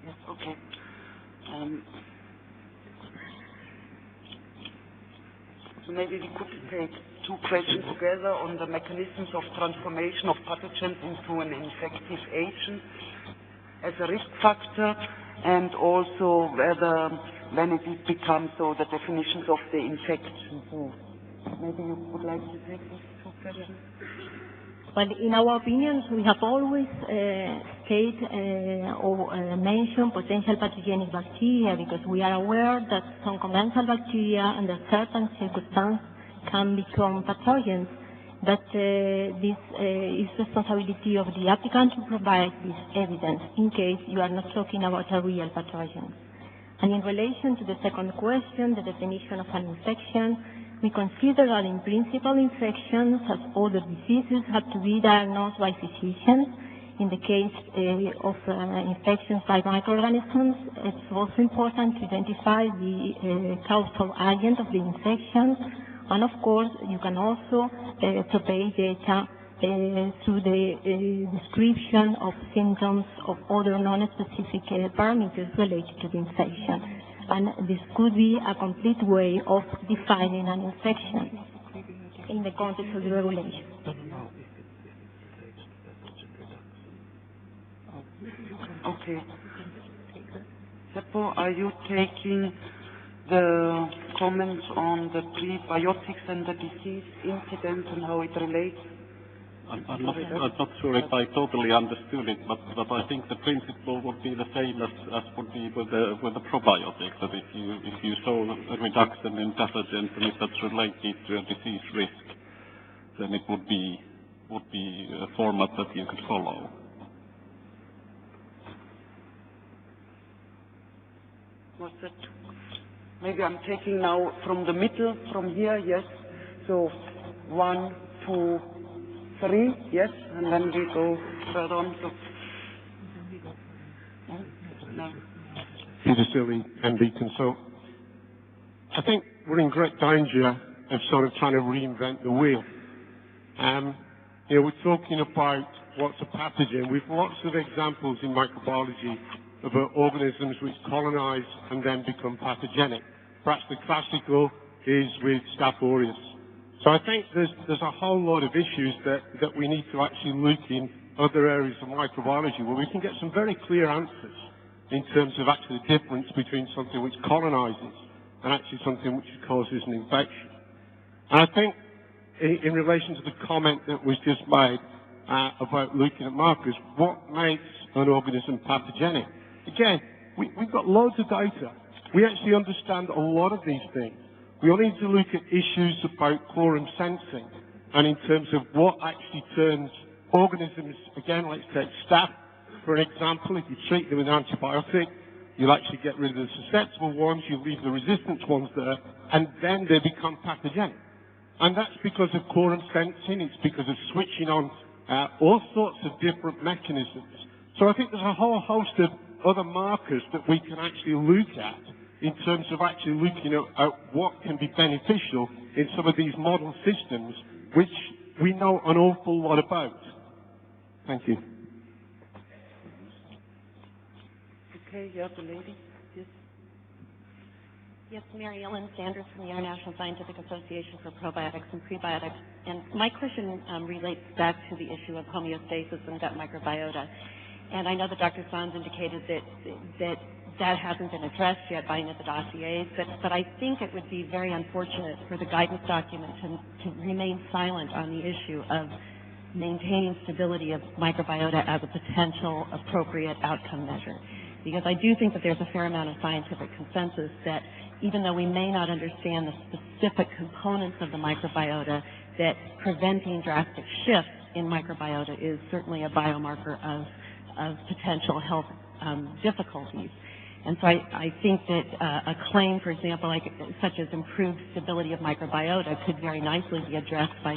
Yes, okay. So maybe we could take two questions together on the mechanisms of transformation of pathogens into an infective agent as a risk factor, and also whether when it becomes so the definitions of the infection. So maybe you would like to take these two questions? Well, in our opinions, we have always mentioned potential pathogenic bacteria because we are aware that some commensal bacteria under certain circumstances can become pathogens. But this is responsibility of the applicant to provide this evidence in case you are not talking about a real pathogen. And in relation to the second question, the definition of an infection, we consider that in principle infections, as other diseases, have to be diagnosed by physicians. In the case of infections by microorganisms, it's also important to identify the causal agent of the infection. And of course, you can also provide data through the description of symptoms of other non-specific parameters related to the infection. And this could be a complete way of defining an infection in the context of the regulation. Okay. Seppo, are you taking the comments on the prebiotics and the disease incidence and how it relates? I'm not sure if I totally understood it, but I think the principle would be the same as would be with the probiotics. That if you show a reduction in pathogens and if that's related to a disease risk, then it would be a format that you could follow. Was that maybe I'm taking now from the middle, from here, yes. So 1, 2, 3, yes, and then we go further on. So, no. Peter Seeley, MBCon. So I think we're in great danger of sort of trying to reinvent the wheel. You know, we're talking about what's a pathogen. We've lots of examples in microbiology about organisms which colonize and then become pathogenic. Perhaps the classical is with Staph aureus. So I think there's a whole lot of issues that we need to actually look in other areas of microbiology where we can get some very clear answers in terms of actually the difference between something which colonizes and actually something which causes an infection. And I think in relation to the comment that was just made about looking at markers, what makes an organism pathogenic? Again, we've got loads of data. We actually understand a lot of these things. We only need to look at issues about quorum sensing and in terms of what actually turns organisms, again, let's take staph, for an example. If you treat them with an antibiotic, you'll actually get rid of the susceptible ones, you leave the resistant ones there, and then they become pathogenic. And that's because of quorum sensing, it's because of switching on all sorts of different mechanisms. So I think there's a whole host of other markers that we can actually look at in terms of actually looking at what can be beneficial in some of these model systems, which we know an awful lot about. Thank you. Okay, you have the lady. Yes. Yes, Mary Ellen Sanders from the International Scientific Association for Probiotics and Prebiotics. And my question relates back to the issue of homeostasis and gut microbiota. And I know that Dr. Sanz indicated that hasn't been addressed yet by any of the dossiers, but I think it would be very unfortunate for the guidance document to remain silent on the issue of maintaining stability of microbiota as a potential appropriate outcome measure. Because I do think that there's a fair amount of scientific consensus that even though we may not understand the specific components of the microbiota, that preventing drastic shifts in microbiota is certainly a biomarker of potential health difficulties. And so I think that a claim, for example, such as improved stability of microbiota could very nicely be addressed by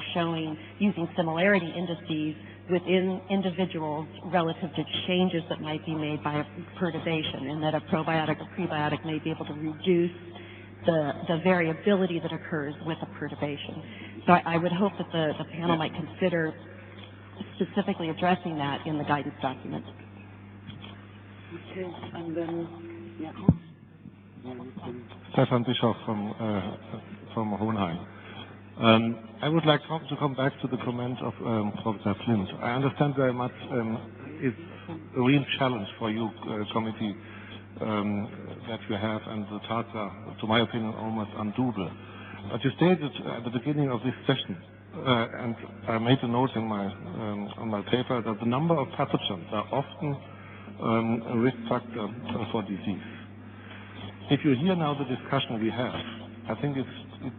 using similarity indices within individuals relative to changes that might be made by a perturbation, and that a probiotic or prebiotic may be able to reduce the variability that occurs with a perturbation. So I would hope that the panel might consider specifically addressing that in the guidance document. Okay, and then, yeah. Stefan Bischoff from Hohenheim. I would like to come back to the comment of Professor Flint. I understand very much it's a real challenge for you, committee, that you have, and the tasks are, to my opinion, almost undoable. But you stated at the beginning of this session, and I made a note in on my paper, that the number of pathogens are often a risk factor for disease. If you hear now the discussion we have, I think it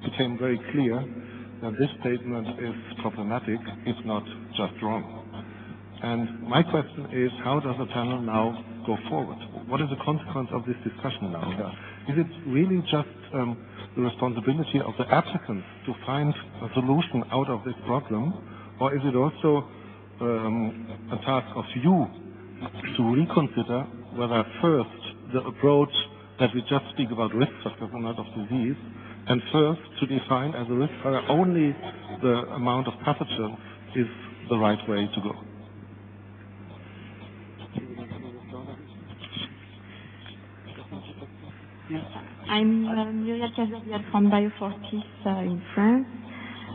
became very clear that this statement is problematic, if not just wrong. And my question is, how does the panel now go forward? What is the consequence of this discussion now? Is it really just the responsibility of the applicants to find a solution out of this problem, or is it also a task of you to reconsider whether first the approach that we just speak about risk factors and not of disease, and first to define as a risk factor only the amount of pathogens is the right way to go? I'm Muriel Casadiel from Biofortis in France.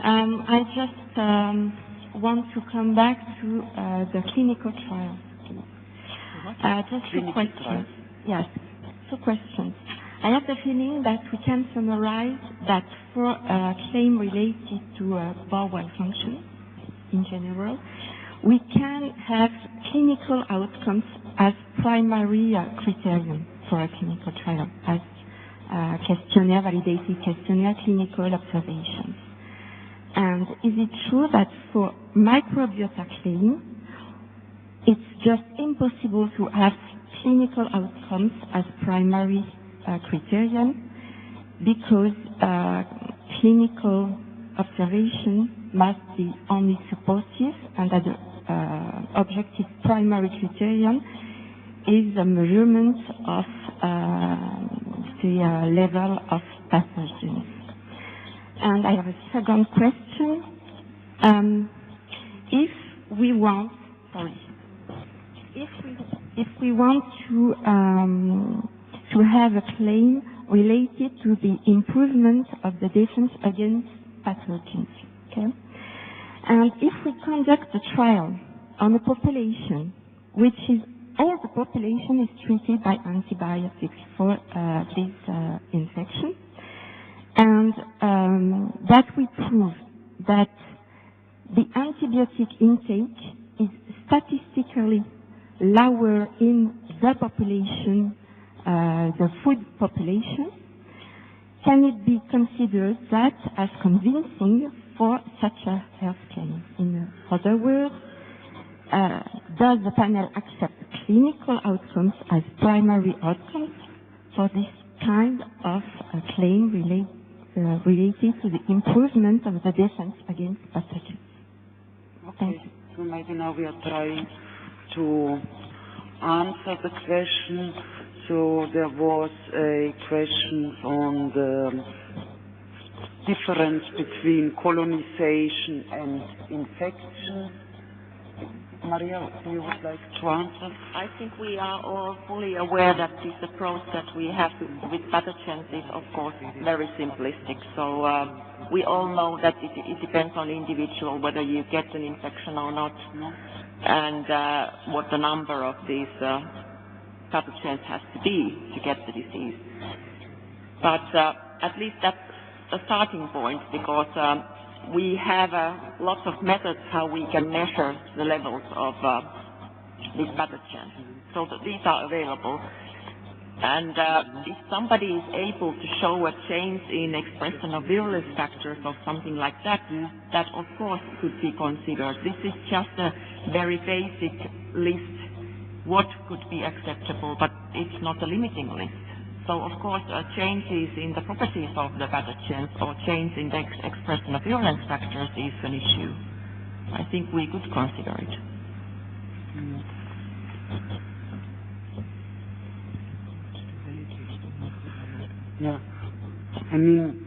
I just want to come back to the clinical trials. Just two questions. Yes, two questions. I have the feeling that we can summarize that for a claim related to bowel function in general, we can have clinical outcomes as primary criterion for a clinical trial, as questionnaire, validated questionnaire, clinical observations. And is it true that for microbiota claim, it's just impossible to have clinical outcomes as primary criterion? because clinical observation must be only supportive, and that the objective primary criterion is the measurement of the level of pathogens. And I have a second question. If we want to have a claim related to the improvement of the defense against pathogens, okay? And if we conduct a trial on a population, which is all the population is treated by antibiotics for this infection, and that we prove that the antibiotic intake is statistically lower in the population, the food population, can it be considered that as convincing for such a health claim? In other words, does the panel accept clinical outcomes as primary outcomes for this kind of claim related to the improvement of the defense against pathogens? Okay, so maybe now we are trying to answer the question. So there was a question on the difference between colonization and infection. Maria, do you would like to answer? I think we are all fully aware that this approach that we have with pathogens is, of course, very simplistic. So we all know that it depends on the individual whether you get an infection or not, and what the number of these pathogens has to be to get the disease. But at least that's a starting point, because we have lots of methods how we can measure the levels of these pathogens. So that these are available. And if somebody is able to show a change in expression of virulence factors or something like that, that of course could be considered. This is just a very basic list, what could be acceptable, but it's not a limiting list. So of course changes in the properties of the pathogens or change in the expression of virulence factors is an issue. I think we could consider it. Yeah, I mean,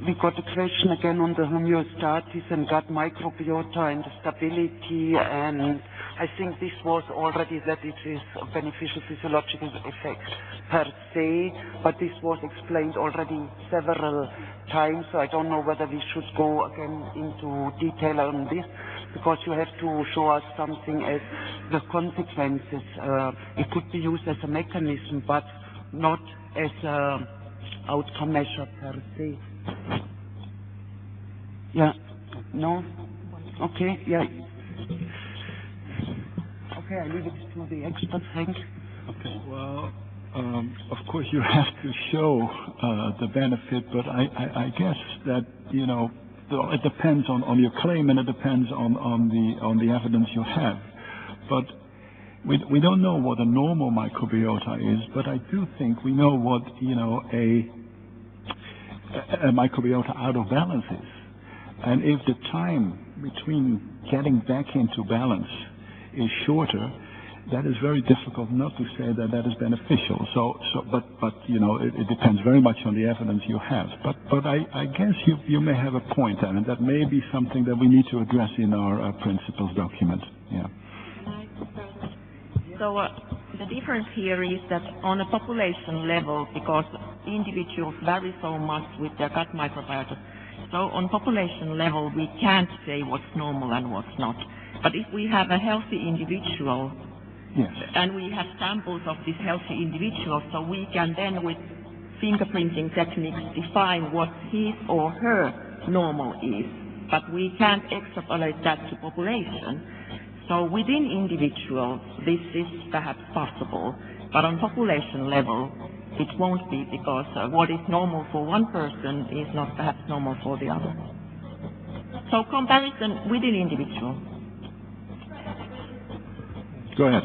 we got a question again on the homeostasis and gut microbiota and the stability, and I think this was already that it is a beneficial physiological effect per se, but this was explained already several times, so I don't know whether we should go again into detail on this, because you have to show us something as the consequences. It could be used as a mechanism, but not as a outcome measure per se. Yeah, no? Okay, yeah. Okay, I leave it to the experts, Hank. Okay, well, of course you have to show the benefit, but I guess that, you know, it depends on your claim, and it depends on the evidence you have. But we don't know what a normal microbiota is, but I do think we know what, you know, a microbiota out of balance is. And if the time between getting back into balance is shorter, that is very difficult not to say that that is beneficial. But you know, it depends very much on the evidence you have. But I guess you may have a point, and that may be something that we need to address in our principles document. Yeah. So the difference here is that on a population level, because individuals vary so much with their gut microbiota, so on population level we can't say what's normal and what's not. But if we have a healthy individual, yes, and we have samples of this healthy individual, so we can then with fingerprinting techniques define what his or her normal is. But we can't extrapolate that to population. So within individuals, this is perhaps possible, but on population level, it won't be, because what is normal for one person is not perhaps normal for the other. So comparison within individual. Go ahead.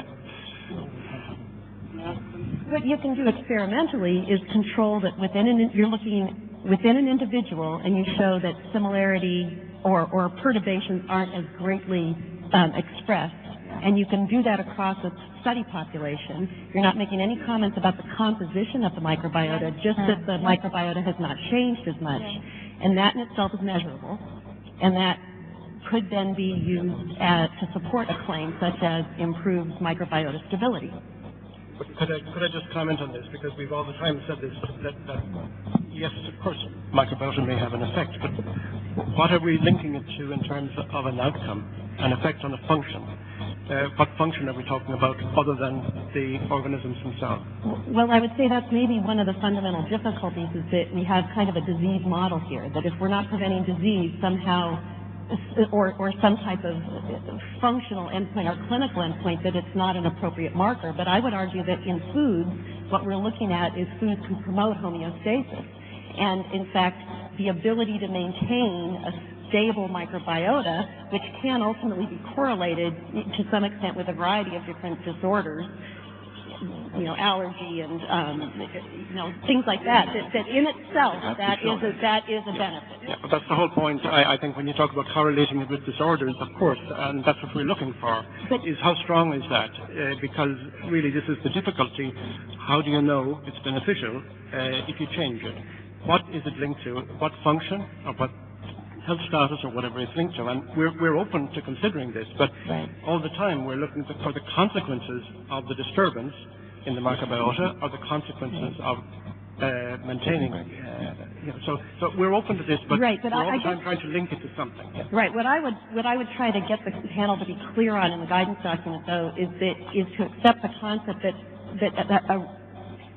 What you can do experimentally is control that within you're looking within an individual and you show that similarity or perturbations aren't as greatly expressed, and you can do that across a study population, you're not making any comments about the composition of the microbiota, just that the microbiota has not changed as much. And that in itself is measurable, and that could then be used to support a claim such as improved microbiota stability. But could I just comment on this? Because we've all the time said this, that yes, of course, microbiota may have an effect, but what are we linking it to in terms of an outcome, an effect on a function? What function are we talking about other than the organisms themselves? Well, I would say that's maybe one of the fundamental difficulties, is that we have kind of a disease model here, that if we're not preventing disease somehow, or some type of functional endpoint or clinical endpoint, that it's not an appropriate marker. But I would argue that in foods, what we're looking at is foods can promote homeostasis. And in fact, the ability to maintain a stable microbiota, which can ultimately be correlated to some extent with a variety of different disorders, allergy and things like that. That in itself, that is a benefit. Yeah, but that's the whole point. I think when you talk about correlating it with disorders, of course, and that's what we're looking for, is how strong is that? Because really, this is the difficulty. How do you know it's beneficial if you change it? What is it linked to? What function or what health status or whatever it's linked to? And we're open to considering this, but all the time we're looking for the consequences of the disturbance in the microbiota or the consequences of maintaining. So we're open to this, but we're all the time trying to link it to something. Right. What I would try to get the panel to be clear on in the guidance document, though, is to accept the concept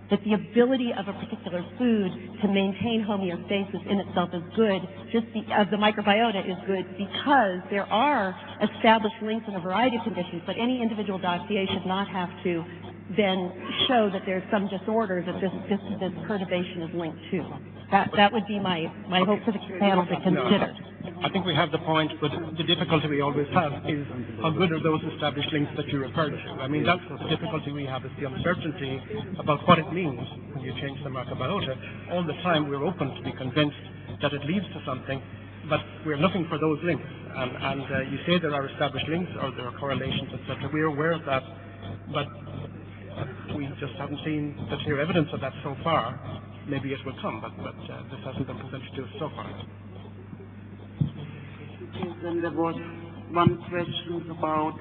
that the ability of a particular food to maintain homeostasis in itself is good, the microbiota is good, because there are established links in a variety of conditions, but any individual dossier should not have to then show that there's some disorder that this perturbation is linked to. That would be my hope for the panel to consider. I think we have the point, but the difficulty we always have is how good are those established links that you referred to. I mean, that's the difficulty we have, is the uncertainty about what it means when you change the microbiota. All the time we're open to be convinced that it leads to something, but we're looking for those links. And you say there are established links or there are correlations, etc. We're aware of that, but we just haven't seen the clear evidence of that so far. Maybe it will come, but this hasn't been presented to us so far. Then there was one question about,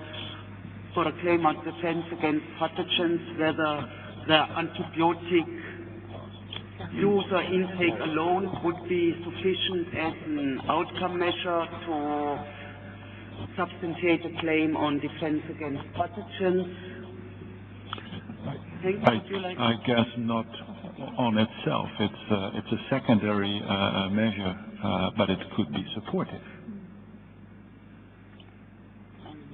for a claim of defense against pathogens, whether the antibiotic use or intake alone would be sufficient as an outcome measure to substantiate a claim on defense against pathogens. I guess not on itself. It's a secondary measure, but it could be supportive.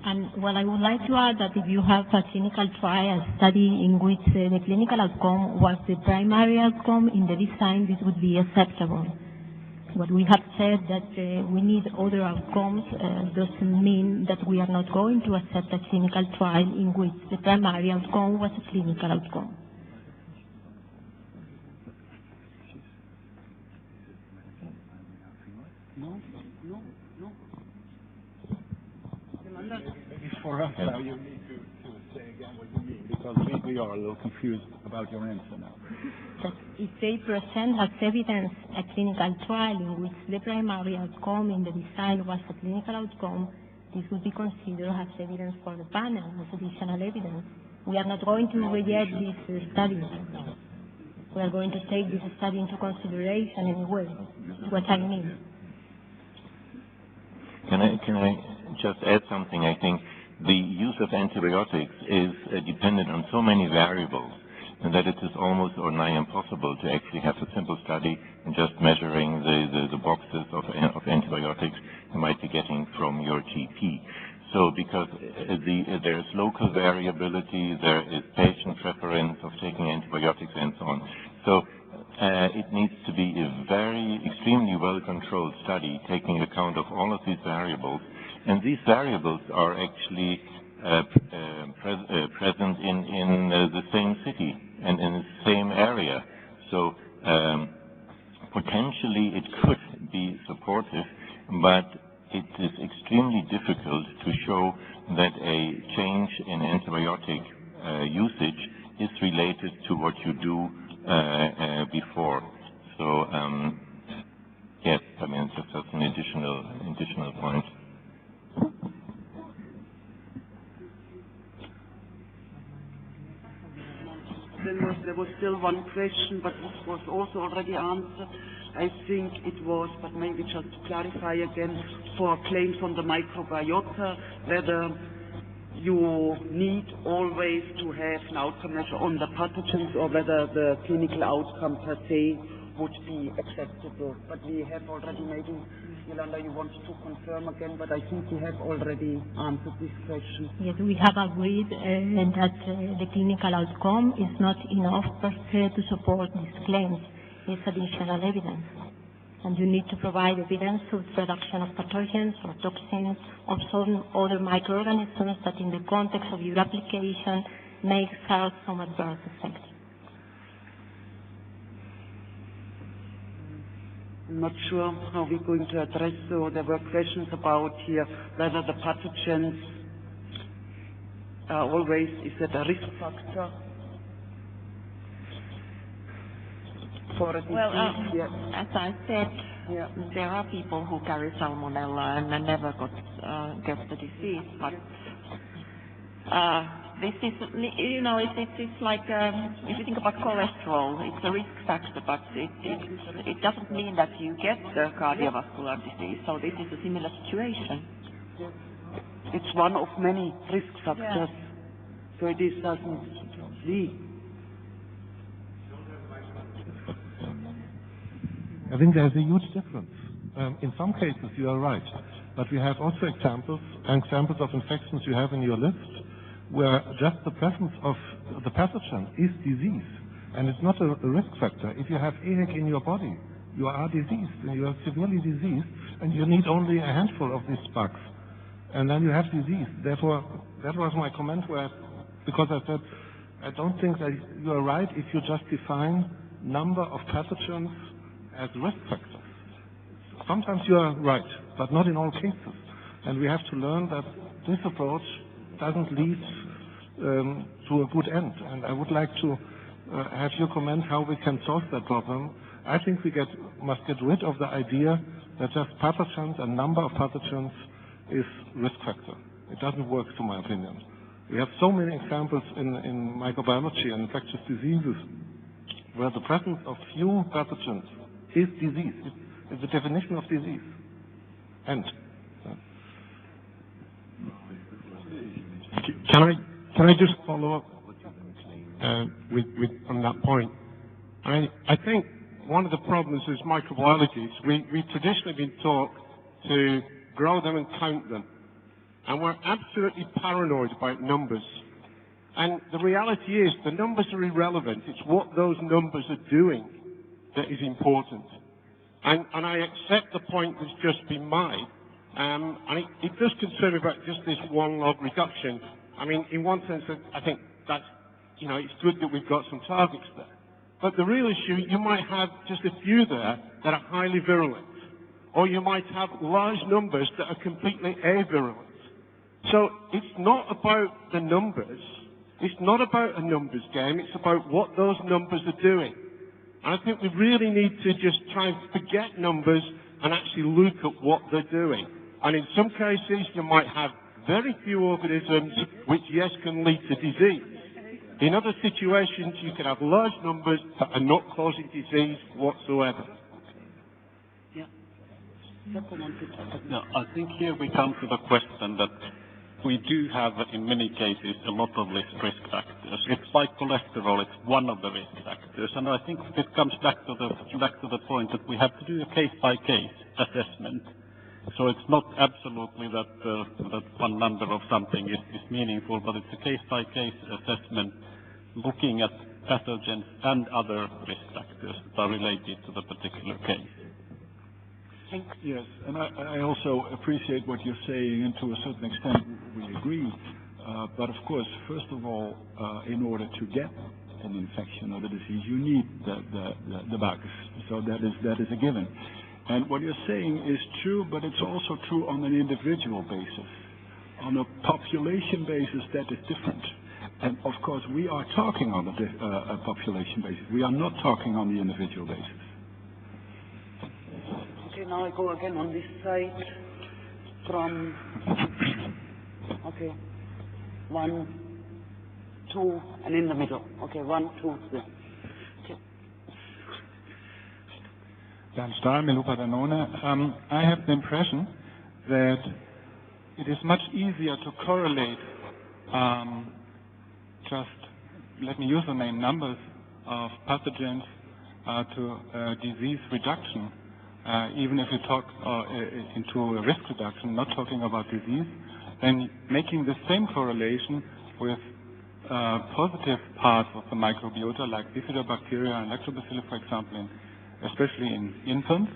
And well, I would like to add that if you have a clinical trial study in which the clinical outcome was the primary outcome in the design, this would be acceptable. What we have said that we need other outcomes doesn't mean that we are not going to accept a clinical trial in which the primary outcome was a clinical outcome. Maybe for us now you need to say again what you mean, because we are a little confused about your answer now. If they present as evidence a clinical trial in which the primary outcome in the design was a clinical outcome, this would be considered as evidence for the panel, as additional evidence. We are not going to reject this study. We are going to take this study into consideration anyway. That's what I mean. Can I just add something? I think the use of antibiotics is dependent on so many variables, and that it is almost or nigh impossible to actually have a simple study and just measuring the boxes of antibiotics you might be getting from your GP. So because there is local variability, there is patient preference of taking antibiotics and so on. So it needs to be a very extremely well-controlled study taking account of all of these variables. And these variables are actually present in the same city and in the same area. So potentially it could be supportive, but it is extremely difficult to show that a change in antibiotic usage is related to what you do before. So yes, I mean, just as an additional point. There was still one question, but this was also already answered. I think it was, but maybe just to clarify again, for claims on the microbiota, whether you need always to have an outcome measure on the pathogens or whether the clinical outcome per se would be acceptable. But we have already, maybe, Yolanda, you wanted to confirm again, but I think we have already answered this question. Yes, we have agreed that the clinical outcome is not enough per se to support these claims. It's additional evidence. And you need to provide evidence of reduction of pathogens or toxins or some other microorganisms that in the context of your application may have some adverse effect. I'm not sure how we're going to address, so there were questions about here whether the pathogens are always, is it a risk factor for a disease? Well, as I said, there are people who carry salmonella and never get the disease, but this is, you know, it's like, if you think about cholesterol, it's a risk factor, but it doesn't mean that you get the cardiovascular disease, so this is a similar situation. It's one of many risk factors, so it is doesn't lead. I think there's a huge difference. In some cases, you are right, but we have also examples of infections you have in your list where just the presence of the pathogen is disease, and it's not a risk factor. If you have EHEC in your body, you are diseased, and you are severely diseased, and you need only a handful of these bugs, and then you have disease. Therefore, that was my comment because I said, I don't think that you are right if you just define number of pathogens as risk factors. Sometimes you are right, but not in all cases. And we have to learn that this approach doesn't lead to a good end. And I would like to have your comment how we can solve that problem. I think we must get rid of the idea that just pathogens and number of pathogens is risk factor. It doesn't work, to my opinion. We have so many examples in microbiology and infectious diseases where the presence of few pathogens is disease. It's the definition of disease. And Can I just follow up on that point? I think one of the problems is microbiology. We've traditionally been taught to grow them and count them, and we're absolutely paranoid about numbers. And the reality is the numbers are irrelevant. It's what those numbers are doing that is important. And I accept the point that's just been made. And it does concern me about just this one log reduction. I mean, in one sense, I think that's, you know, it's good that we've got some targets there. But the real issue, you might have just a few there that are highly virulent. Or you might have large numbers that are completely avirulent. So it's not about the numbers. It's not about a numbers game. It's about what those numbers are doing. And I think we really need to just try and forget numbers and actually look at what they're doing. And in some cases, you might have very few organisms which, yes, can lead to disease. In other situations, you can have large numbers that are not causing disease whatsoever. No, I think here we come to the question that we do have, in many cases, a lot of risk factors. It's like cholesterol, it's one of the risk factors. And I think it comes back to the point that we have to do a case-by-case assessment. So it's not absolutely that one number of something is meaningful, but it's a case-by-case assessment looking at pathogens and other risk factors that are related to the particular case. Yes, and I also appreciate what you're saying, and to a certain extent we agree. But of course, first of all, in order to get an infection or the disease, you need the bugs. So that is a given. And what you're saying is true, but it's also true on an individual basis. On a population basis, that is different. And of course, we are talking on a population basis. We are not talking on the individual basis. Okay, now I go again on this side from, okay, 1, 2, and in the middle. Okay, 1, 2, 3. Okay. Dan Stahl, Melupa Danone. I have the impression that it is much easier to correlate just, let me use the name, numbers of pathogens to disease reduction, even if you talk into risk reduction, not talking about disease, then making the same correlation with positive parts of the microbiota, like bifidobacteria and lactobacilli, for example, especially in infants,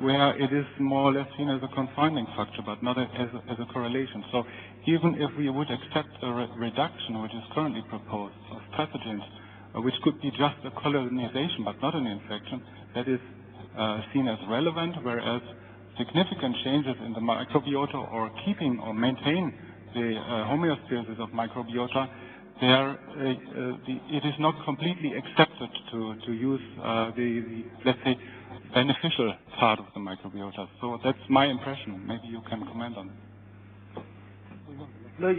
where it is more or less seen as a confounding factor, but not as a correlation. So even if we would accept a reduction, which is currently proposed, of pathogens, which could be just a colonization but not an infection, that is seen as relevant, whereas significant changes in the microbiota or keeping or maintain the homeostasis of microbiota, there it is not completely accepted to use the, let's say, beneficial part of the microbiota. So that's my impression. Maybe you can comment on it. Were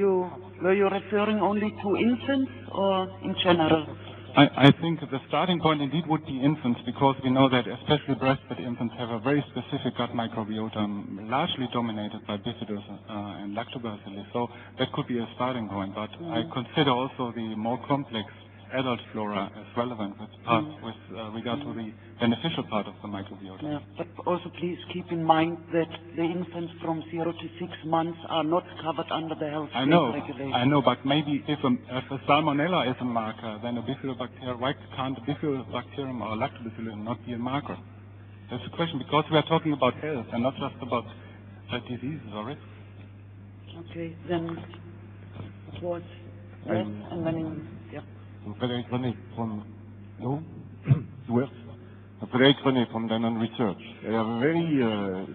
you referring only to infants or in general? I think the starting point indeed would be infants, because we know that especially breastfed infants have a very specific gut microbiota, largely dominated by bifidus and lactobacilli. So that could be a starting point. But I consider also the more complex adult flora as relevant with regard to the beneficial part of the microbiota. Yeah, but also please keep in mind that the infants from 0 to 6 months are not covered under the health regulation. I know, but maybe if a salmonella is a marker, then a bifidobacterium, why can't a bifidobacterium or lactobacillus not be a marker? That's the question, because we are talking about health and not just about diseases or risks. Okay, then towards left and then in, yeah. Frédéric René from Frédéric René from Danone Research. I have a very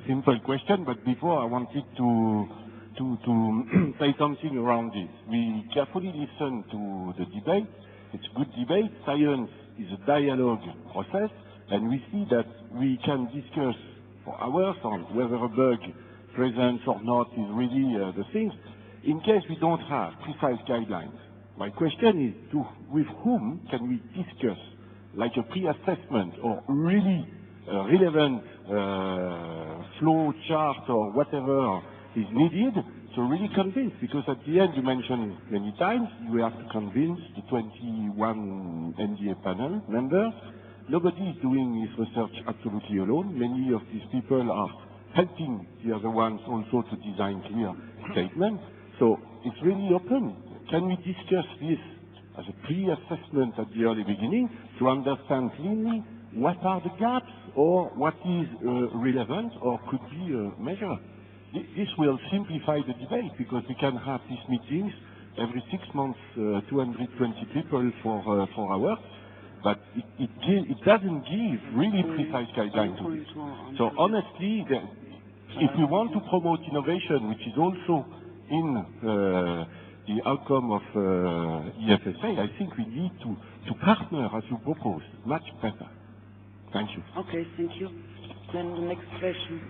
simple question, but before I wanted to say something around this. We carefully listen to the debate. It's a good debate. Science is a dialogue process, and we see that we can discuss for hours on whether a bug presents or not is really the thing. In case we don't have precise guidelines, my question is, with whom can we discuss, like a pre-assessment or really relevant flow chart or whatever is needed to really convince? Because at the end, you mentioned many times, you have to convince the 21 NDA panel members. Nobody is doing this research absolutely alone. Many of these people are helping the other ones also to design clear statements. So it's really open. Can we discuss this as a pre-assessment at the early beginning to understand clearly what are the gaps or what is relevant or could be measured? This will simplify the debate, because we can have these meetings every 6 months, 220 people for hours, but it doesn't give really precise guidelines to this. So honestly, if we want to promote innovation, which is also in the outcome of EFSA, I think we need to partner, as you propose, much better. Thank you. Okay, thank you. Then the next question.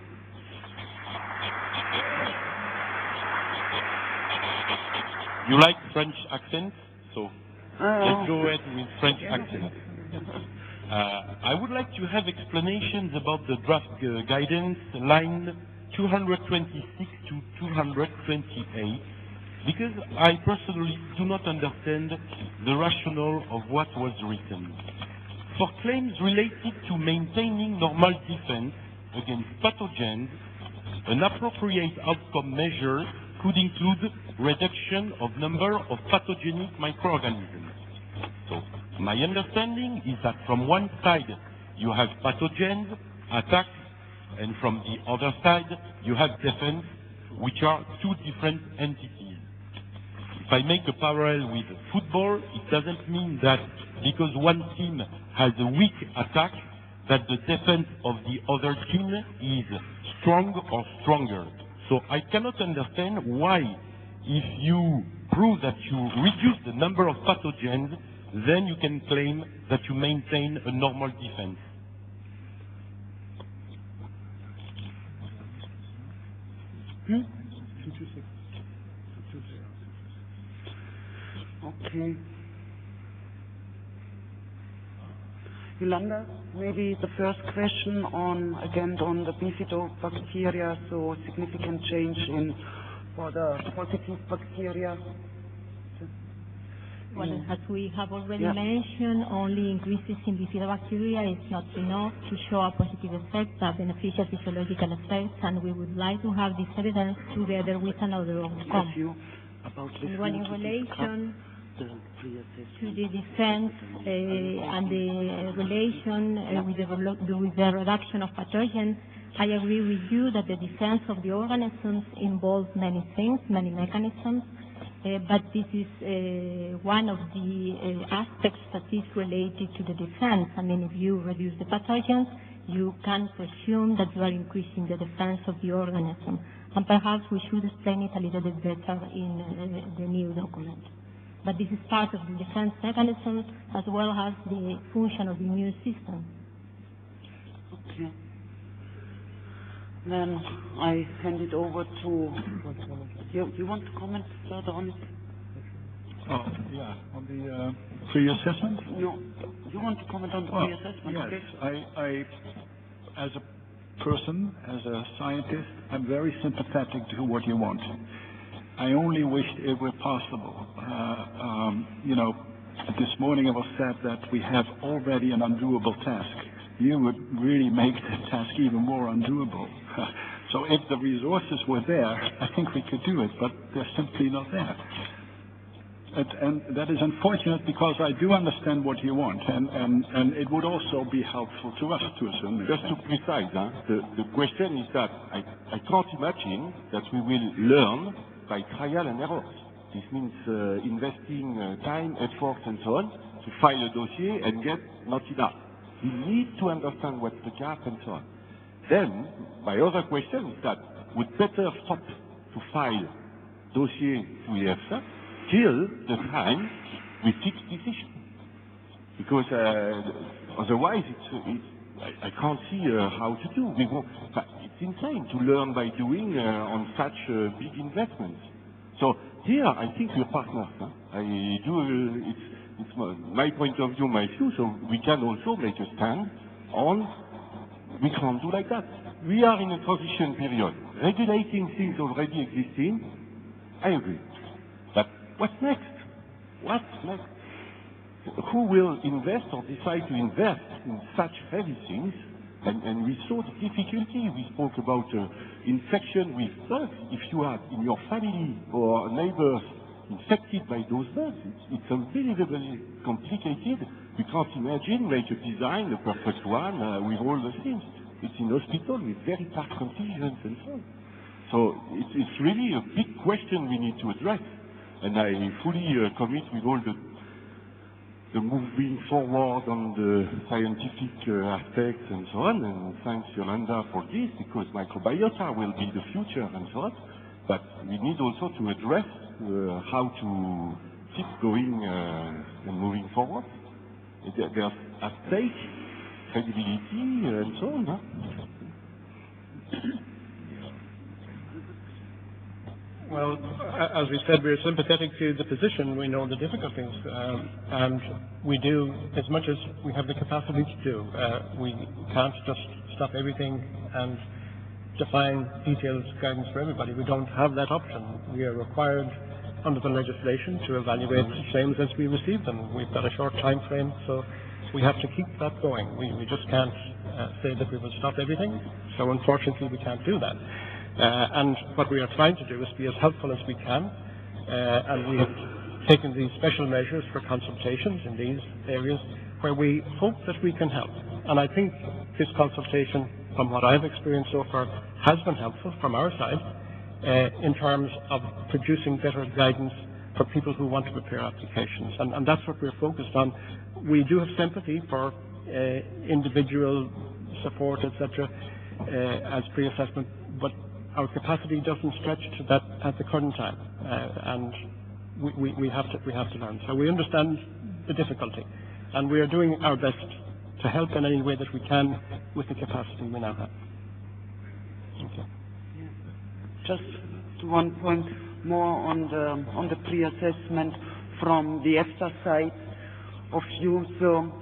You like French accents, so let's go ahead with French accents. I would like to have explanations about the draft guidance, line 226 to 228. Because I personally do not understand the rationale of what was written. For claims related to maintaining normal defense against pathogens, an appropriate outcome measure could include reduction of number of pathogenic microorganisms. So, my understanding is that from one side you have pathogens, attacks, and from the other side you have defense, which are two different entities. if I make a parallel with football, it doesn't mean that because one team has a weak attack, that the defense of the other team is strong or stronger. So I cannot understand why, if you prove that you reduce the number of pathogens, then you can claim that you maintain a normal defense. Okay. Yolanda, maybe the first question again on the bifidobacteria, so significant change for the positive bacteria. Well, as we have already Yeah. mentioned, only increases in bifidobacteria is not enough to show a positive effect, a beneficial physiological effect, and we would like to have this evidence together with another outcome. And when in relation to the defense and the relation with the reduction of pathogens, I agree with you that the defense of the organisms involves many things, many mechanisms, but this is one of the aspects that is related to the defense. I mean, if you reduce the pathogens, you can presume that you are increasing the defense of the organism. And perhaps we should explain it a little bit better in the new document. But this is part of the defense mechanism as well as the function of the immune system. Okay. Then I hand it over to... You want to comment further on it? Oh, yeah, on the pre-assessment? No, you want to comment on the pre-assessment? Yes, Okay. I, as a person, as a scientist, I'm very sympathetic to what you want. I only wished it were possible. This morning it was said that we have already an undoable task. You would really make the task even more undoable. So if the resources were there, I think we could do it, but they're simply not there. And that is unfortunate because I do understand what you want, and it would also be helpful to us to a certain extent. Just to precise, the question is that I can't imagine that we will learn by trial and error. This means investing time, effort, and so on to file a dossier and get not enough. We need to understand what's the gap and so on. Then, my other question is that would better stop to file dossier to EFSA till the time we fix decision. Because otherwise I can't see how to do. It's insane to learn by doing on such big investments. So here I think we're partners. It's my point of view, my view, so we can also make a stand on we can't do like that. We are in a transition period. Regulating things already existing, I agree. But what's next? What's next? Who will invest or decide to invest in such heavy things? And we saw the difficulty. We spoke about infection with bugs. If you have in your family or neighbors infected by those bugs, it's unbelievably complicated. We can't imagine make a design, a perfect one, with all the things. It's in hospital with very tight conditions and so on. So it's really a big question we need to address. And I fully commit with all the moving forward on the scientific aspects and so on, and thanks Yolanda for this, because microbiota will be the future and so on, but we need also to address how to keep going and moving forward. There's at stake credibility and so on. Well, as we said, we're sympathetic to the position. We know the difficulties, and we do as much as we have the capacity to do. We can't just stop everything and define detailed guidance for everybody. We don't have that option. We are required under the legislation to evaluate claims as we receive them. We've got a short time frame, so we have to keep that going. We just can't say that we will stop everything, so unfortunately we can't do that. And what we are trying to do is be as helpful as we can, and we have taken these special measures for consultations in these areas where we hope that we can help. And I think this consultation, from what I've experienced so far, has been helpful from our side in terms of producing better guidance for people who want to prepare applications. And that's what we're focused on. We do have sympathy for individual support, etc., as pre-assessment, but our capacity doesn't stretch to that at the current time, and we have to learn. So we understand the difficulty, and we are doing our best to help in any way that we can with the capacity we now have. Okay. Just one point more on the pre-assessment from the EFSA side of view. So,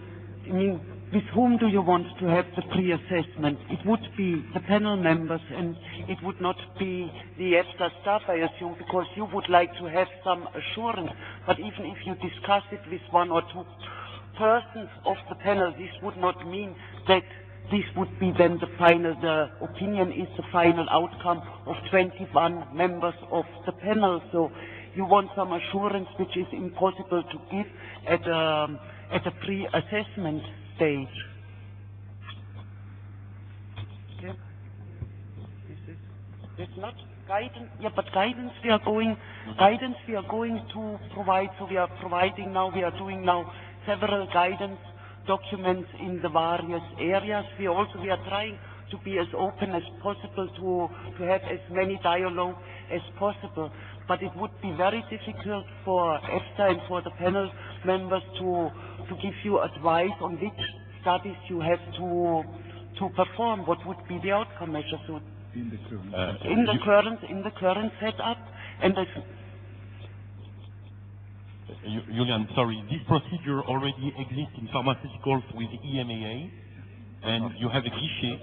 I mean, with whom do you want to have the pre-assessment? It would be the panel members, and it would not be the EFSA staff, I assume, because you would like to have some assurance. But even if you discuss it with one or two persons of the panel, this would not mean that this would be then the opinion is the final outcome of 21 members of the panel. So you want some assurance which is impossible to give at a pre-assessment stage. Okay. It's not guidance. Yeah, but guidance we are going to provide. So we are providing now. We are doing now several guidance documents in the various areas. We are trying to be as open as possible to have as many dialogue as possible. But it would be very difficult for EFSA and for the panel members to give you advice on which studies you have to perform. What would be the outcome measure? So in the current setup, and as Julian, sorry, this procedure already exists in pharmaceuticals with EMAA, and you have a guichet.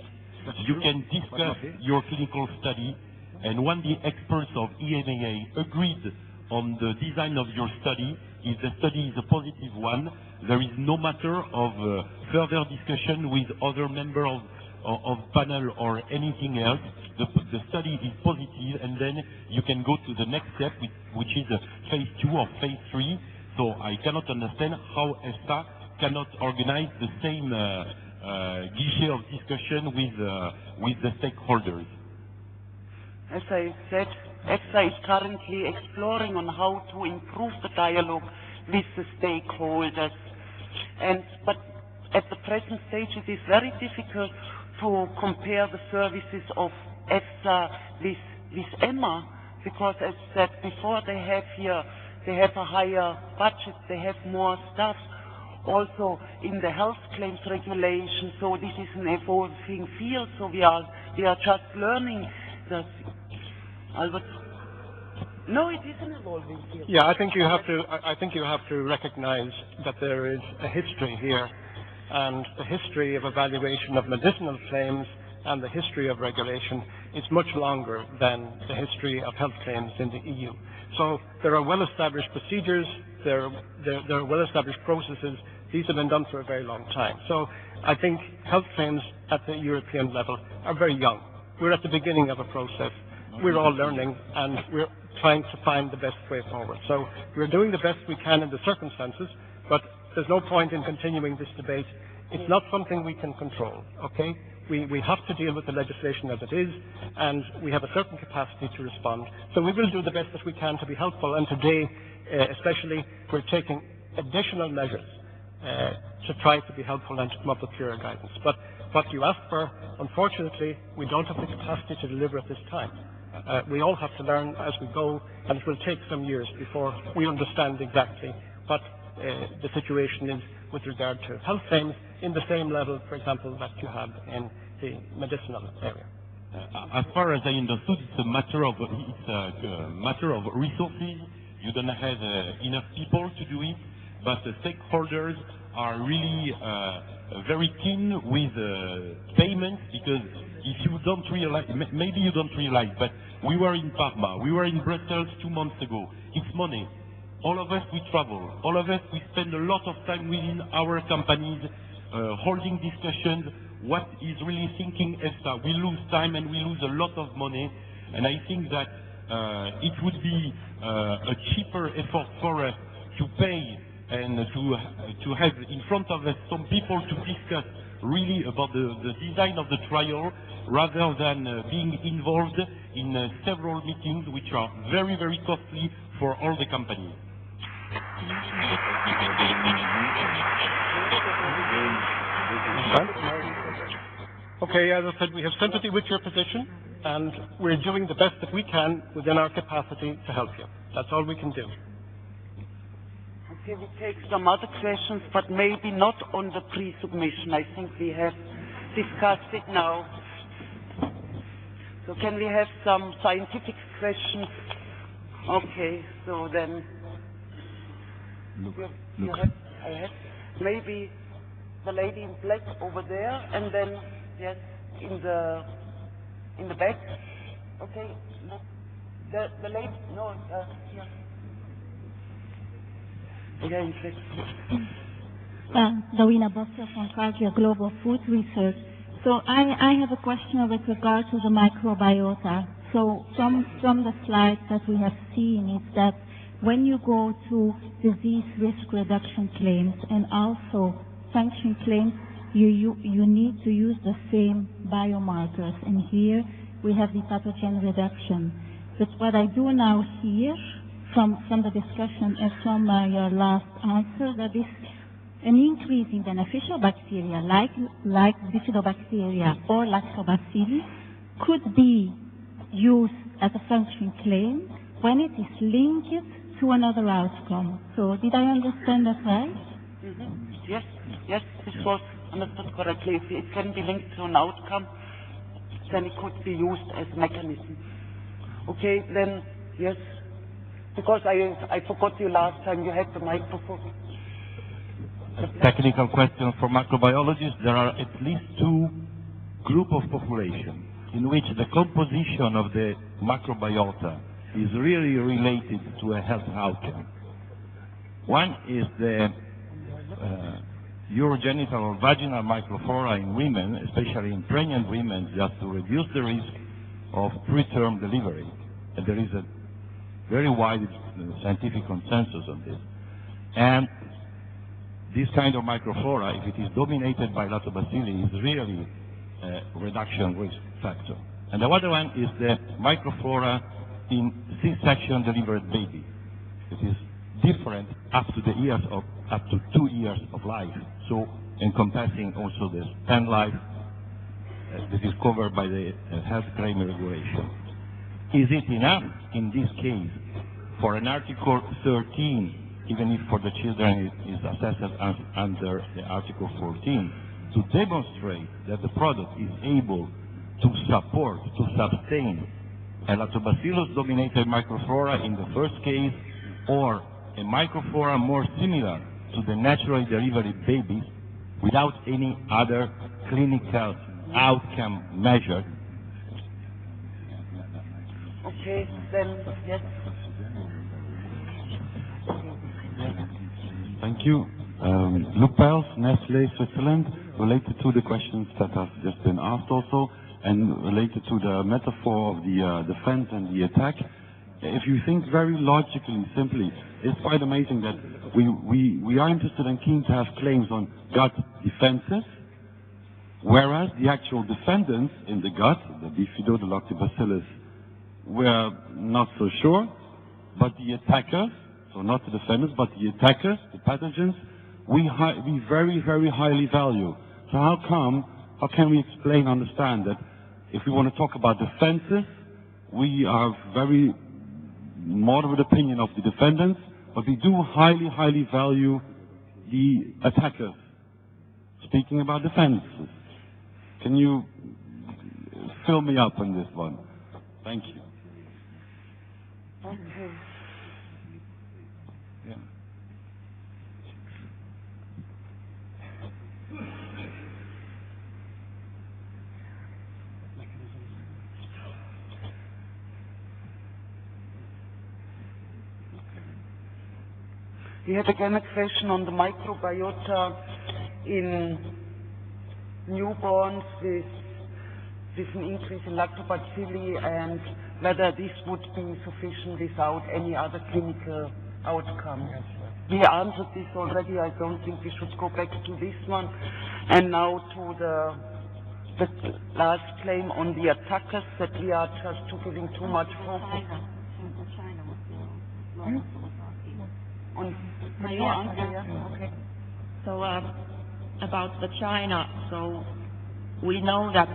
You can discuss your clinical study, and when the experts of EMAA agreed on the design of your study, if the study is a positive one, there is no matter of further discussion with other members of panel or anything else. The study is positive, and then you can go to the next step, which is phase 2 or phase 3. So I cannot understand how EFSA cannot organize the same guichet of discussion with the stakeholders. As I said, EFSA is currently exploring on how to improve the dialogue with the stakeholders. But at the present stage, it is very difficult to compare the services of EFSA with EMA, because as said before, they have a higher budget, they have more staff. Also in the health claims regulation, so this is an evolving field, so we are just learning this. Albert? No, it is an evolving field. Yeah, I think you have to recognize that there is a history here, and the history of evaluation of medicinal claims and the history of regulation is much longer than the history of health claims in the EU. So there are well-established procedures, there are well-established processes. These have been done for a very long time. So I think health claims at the European level are very young. We're at the beginning of a process. We're all learning, and we're trying to find the best way forward. So we're doing the best we can in the circumstances, but there's no point in continuing this debate. It's not something we can control, okay? We have to deal with the legislation as it is, and we have a certain capacity to respond. So we will do the best that we can to be helpful, and today, especially, we're taking additional measures to try to be helpful and to come up with clearer guidance. But what you asked for, unfortunately, we don't have the capacity to deliver at this time. We all have to learn as we go, and it will take some years before we understand exactly what the situation is with regard to health claims in the same level, for example, that you have in the medicinal area. As far as I understood, it's a matter of resources. You don't have enough people to do it, but the stakeholders are really very keen with payments, because if you don't realize, maybe you don't realize, but we were in Parma, we were in Brussels 2 months ago. It's money. All of us, we travel. All of us, we spend a lot of time within our companies, holding discussions. What is really thinking EFSA? We lose time and we lose a lot of money. And I think that it would be a cheaper effort for us to pay and to have in front of us some people to discuss really about the design of the trial, rather than being involved in several meetings which are very, very costly for all the companies. Okay, as I said, we have sympathy with your position, and we're doing the best that we can within our capacity to help you. That's all we can do. Okay, we take some other questions, but maybe not on the pre-submission. I think we have discussed it now. So can we have some scientific questions? Okay, so then I have maybe the lady in black over there, and then yes, in the back. Okay, look, the lady, no, here. Yeah, in fact. Dawina Bosser from Cargia Global Food Research. So I have a question with regard to the microbiota. So from the slides that we have seen is that when you go to disease risk reduction claims and also function claims, you need to use the same biomarkers. And here we have the pathogen reduction. But what I do now hear from the discussion and from your last answer, that is an increase in beneficial bacteria like bifidobacteria or lactobacilli could be used as a function claim when it is linked to another outcome. So did I understand that right? Mm-hmm. Yes, this was understood correctly. If it can be linked to an outcome, then it could be used as a mechanism. Okay, then, yes, because I forgot you last time, you had the microphone. A technical question for microbiologists. There are at least two groups of population in which the composition of the microbiota is really related to a health outcome. One is the urogenital or vaginal microflora in women, especially in pregnant women, just to reduce the risk of preterm delivery. And there is a very wide scientific consensus on this. And this kind of microflora, if it is dominated by lactobacilli, is really a reduction risk factor. And the other one is the microflora in C-section delivered baby. It is different up to 2 years of life, so encompassing also the span life that is covered by the health claim regulation. Is it enough in this case for an Article 13, even if for the children it is assessed as under the Article 14, to demonstrate that the product is able to support, to sustain a lactobacillus-dominated microflora in the first case, or a microflora more similar to the naturally delivered babies without any other clinical outcome measure? Okay, then, yes. Thank you. Luc Pijls, Nestlé, Switzerland, related to the questions that have just been asked also, and related to the metaphor of the defense and the attack. If you think very logically, simply, it's quite amazing that we are interested and keen to have claims on gut defenses, whereas the actual defendants in the gut, the Bifido, the Lactobacillus, we're not so sure, but the attackers, so not the defendants, but the attackers, the pathogens, we very, very highly value. So how can we explain, understand that if we want to talk about defenses, we are very moderate opinion of the defendants, but we do highly, highly value the attackers. Speaking about defenses, can you fill me up on this one? Thank you. Okay. Yeah. We had again a question on the microbiota in newborns with an increase in lactobacilli, and whether this would be sufficient without any other clinical outcome. We answered this already. I don't think we should go back to this one. And now to the last claim on the attackers, that we are just giving too much focus. Okay. So about the China, so we know that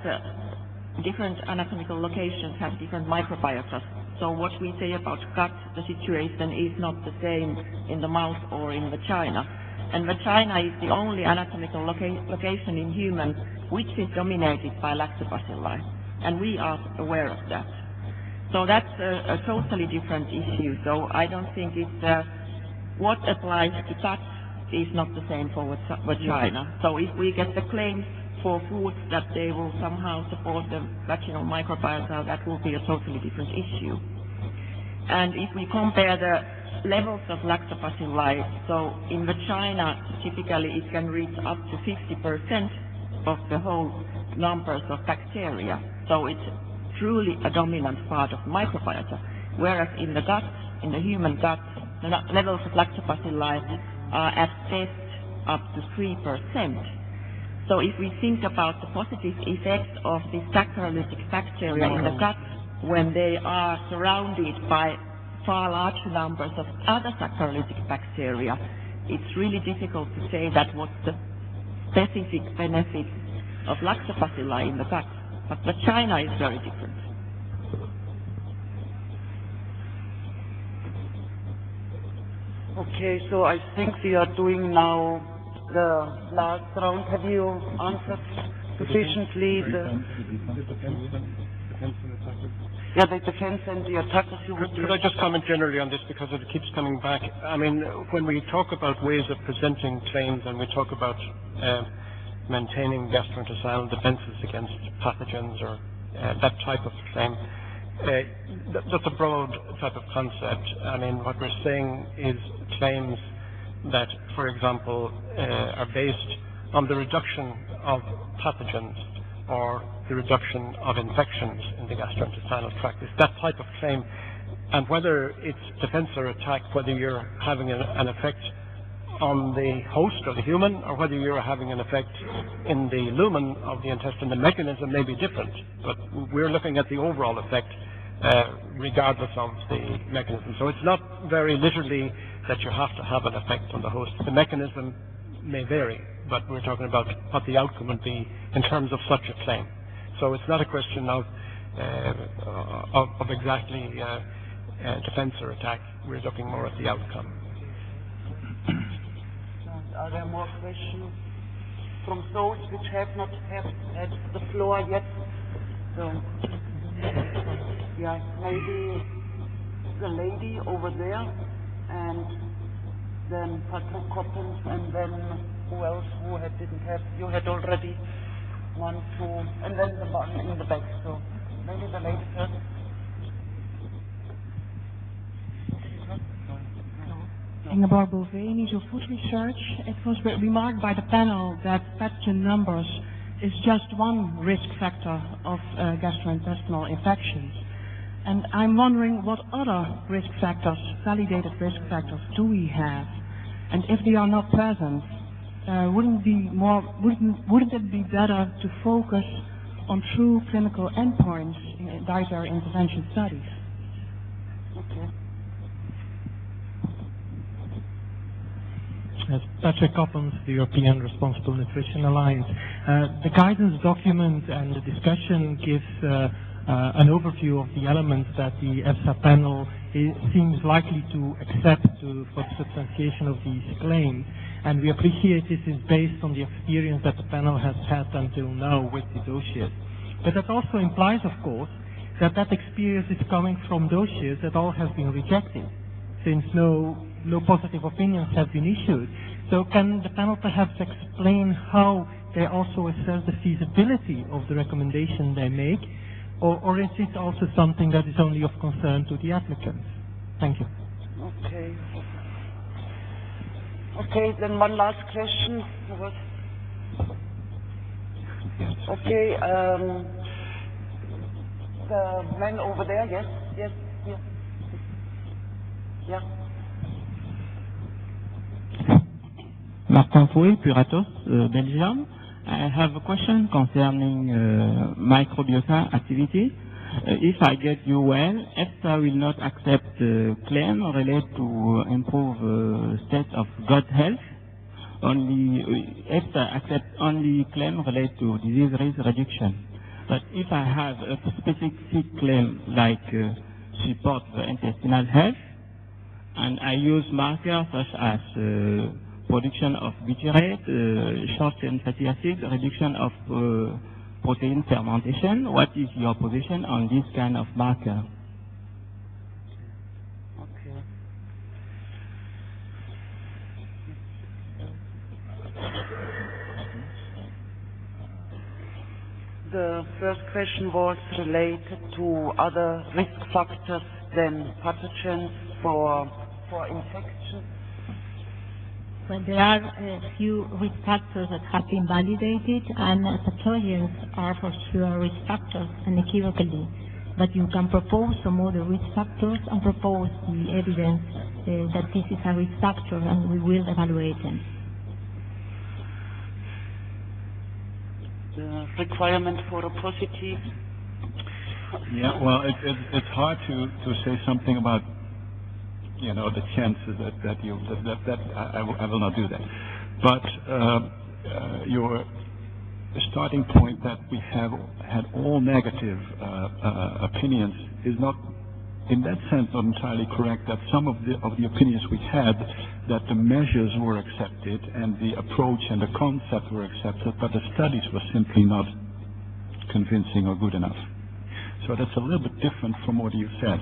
different anatomical locations have different microbiotas. So what we say about gut, the situation is not the same in the mouth or in the vagina. And vagina is the only anatomical location in human which is dominated by lactobacilli, and we are aware of that. So that's a totally different issue. So I don't think it's what applies to gut is not the same for vagina. So if we get the claims for foods that they will somehow support the vaginal microbiota, that will be a totally different issue. And if we compare the levels of lactobacilli, so in vagina, typically it can reach up to 50% of the whole numbers of bacteria. So it's truly a dominant part of microbiota. Whereas in the gut, in the human gut, the levels of lactobacilli are at best up to 3%. So if we think about the positive effects of the saccharolytic bacteria in the gut when they are surrounded by far larger numbers of other saccharolytic bacteria, it's really difficult to say that what's the specific benefits of lactobacilli in the gut. But vagina is very different. Okay, so I think we are doing now the last round. Have you answered sufficiently the defense and the attackers? Could I just comment generally on this because it keeps coming back? I mean, when we talk about ways of presenting claims and we talk about maintaining gastrointestinal defenses against pathogens or that type of claim, that's a broad type of concept. I mean, what we're saying is claims that, for example, are based on the reduction of pathogens or the reduction of infections in the gastrointestinal tract. It's that type of claim. And whether it's defense or attack, whether you're having an effect on the host or the human, or whether you're having an effect in the lumen of the intestine, the mechanism may be different. But we're looking at the overall effect regardless of the mechanism. So it's not very literally that you have to have an effect on the host. The mechanism may vary, but we're talking about what the outcome would be in terms of such a claim. So it's not a question of exactly defense or attack. We're looking more at the outcome. Are there more questions from those which have not had the floor yet? So, yeah, maybe the lady over there, and then Patrick Coppens, and then who else didn't have? You had already 1, 2, and then the one in the back. So maybe the lady first. Ingeborg Bouvet, Initial Food Research. It was remarked by the panel that pathogen numbers is just one risk factor of gastrointestinal infections. And I'm wondering what other risk factors, validated risk factors, do we have? And if they are not present, wouldn't it be better to focus on true clinical endpoints in dietary intervention studies? Okay. As Patrick Coppens, the European Responsible Nutrition Alliance. The guidance document and the discussion gives an overview of the elements that the EFSA panel seems likely to accept for the substantiation of these claims. And we appreciate this is based on the experience that the panel has had until now with the dossiers. But that also implies, of course, that experience is coming from dossiers that all have been rejected, since no positive opinions have been issued. So can the panel perhaps explain how they also assess the feasibility of the recommendation they make, or is it also something that is only of concern to the applicants? Thank you. Okay. Okay, then one last question. Okay, the man over there, yes. Yeah. Martin Fouet, Puratos, Belgium. I have a question concerning microbiota activity. if I get you well, EFSA will not accept claim related to improve state of gut health. Only EFSA accepts only claim related to disease risk reduction. But if I have a specific claim like support the intestinal health, and I use markers such as production of butyrate, short-chain fatty acids, reduction of protein fermentation, what is your position on this kind of marker? Okay. The first question was related to other risk factors than pathogens for infection. Well, there are a few risk factors that have been validated, and pathogens are for sure risk factors unequivocally. But you can propose some other risk factors and propose the evidence that this is a risk factor, and we will evaluate them. The requirement for a positive. Yeah, well, it's hard to say something about, you know, the chances that I will not do that. But your starting point that we have had all negative opinions is not, in that sense, not entirely correct. That some of the opinions we had, that the measures were accepted and the approach and the concept were accepted, but the studies were simply not convincing or good enough. So that's a little bit different from what you said.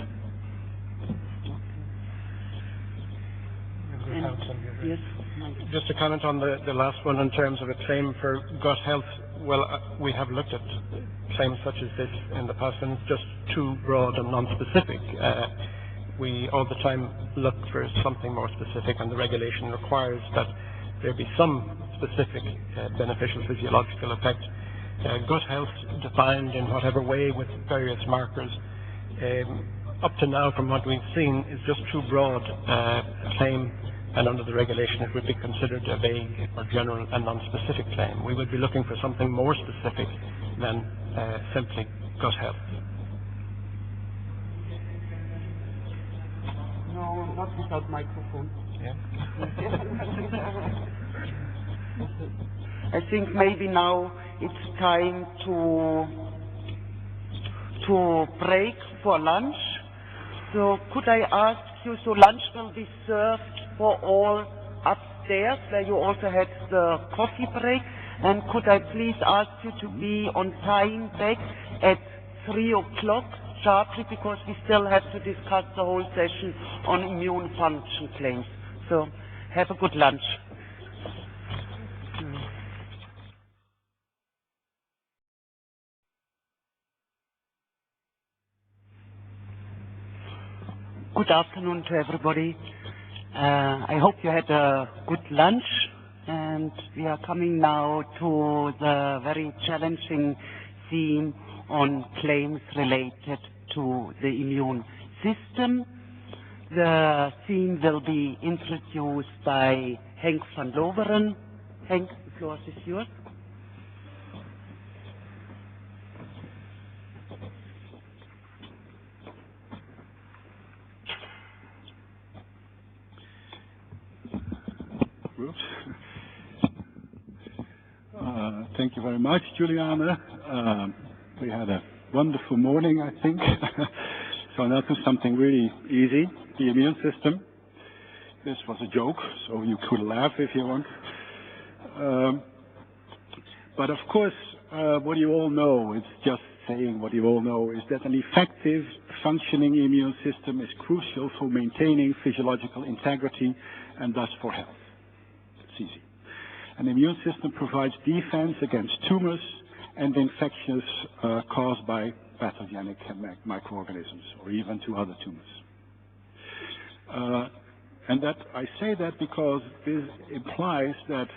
Yes. Just to comment on the last one in terms of a claim for gut health, well, we have looked at claims such as this in the past, and it's just too broad and non-specific. We all the time look for something more specific, and the regulation requires that there be some specific beneficial physiological effect. Gut health defined in whatever way with various markers, up to now from what we've seen, is just too broad a claim, and under the regulation it would be considered a vague or general and non-specific claim. We would be looking for something more specific than simply gut health. No, not without microphone. Yeah. I think maybe now it's time to break for lunch. So could I ask you, so lunch will be served for all upstairs, where you also had the coffee break, and could I please ask you to be on time back at 3 o'clock sharply, because we still have to discuss the whole session on immune function claims. So have a good lunch. Good afternoon to everybody. I hope you had a good lunch, and we are coming now to the very challenging theme on claims related to the immune system. The theme will be introduced by Henk van Loveren. Henk, the floor is yours. Thank you very much, Juliana. We had a wonderful morning, I think. So now to something really easy, the immune system. This was a joke, so you could laugh if you want. But of course, what you all know, it's just saying what you all know, is that an effective functioning immune system is crucial for maintaining physiological integrity and thus for health. It's easy. An immune system provides defense against tumors and infections caused by pathogenic microorganisms, or even to other tumors. And that I say that because this implies that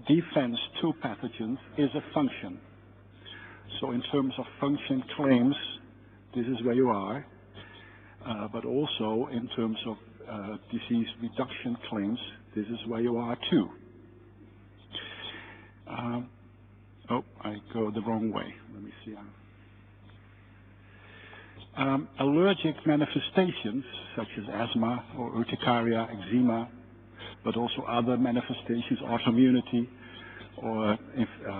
defense to pathogens is a function. So in terms of function claims, this is where you are, but also in terms of disease reduction claims, this is where you are too. Oh, I go the wrong way. Yeah. Allergic manifestations such as asthma or urticaria, eczema, but also other manifestations, autoimmunity or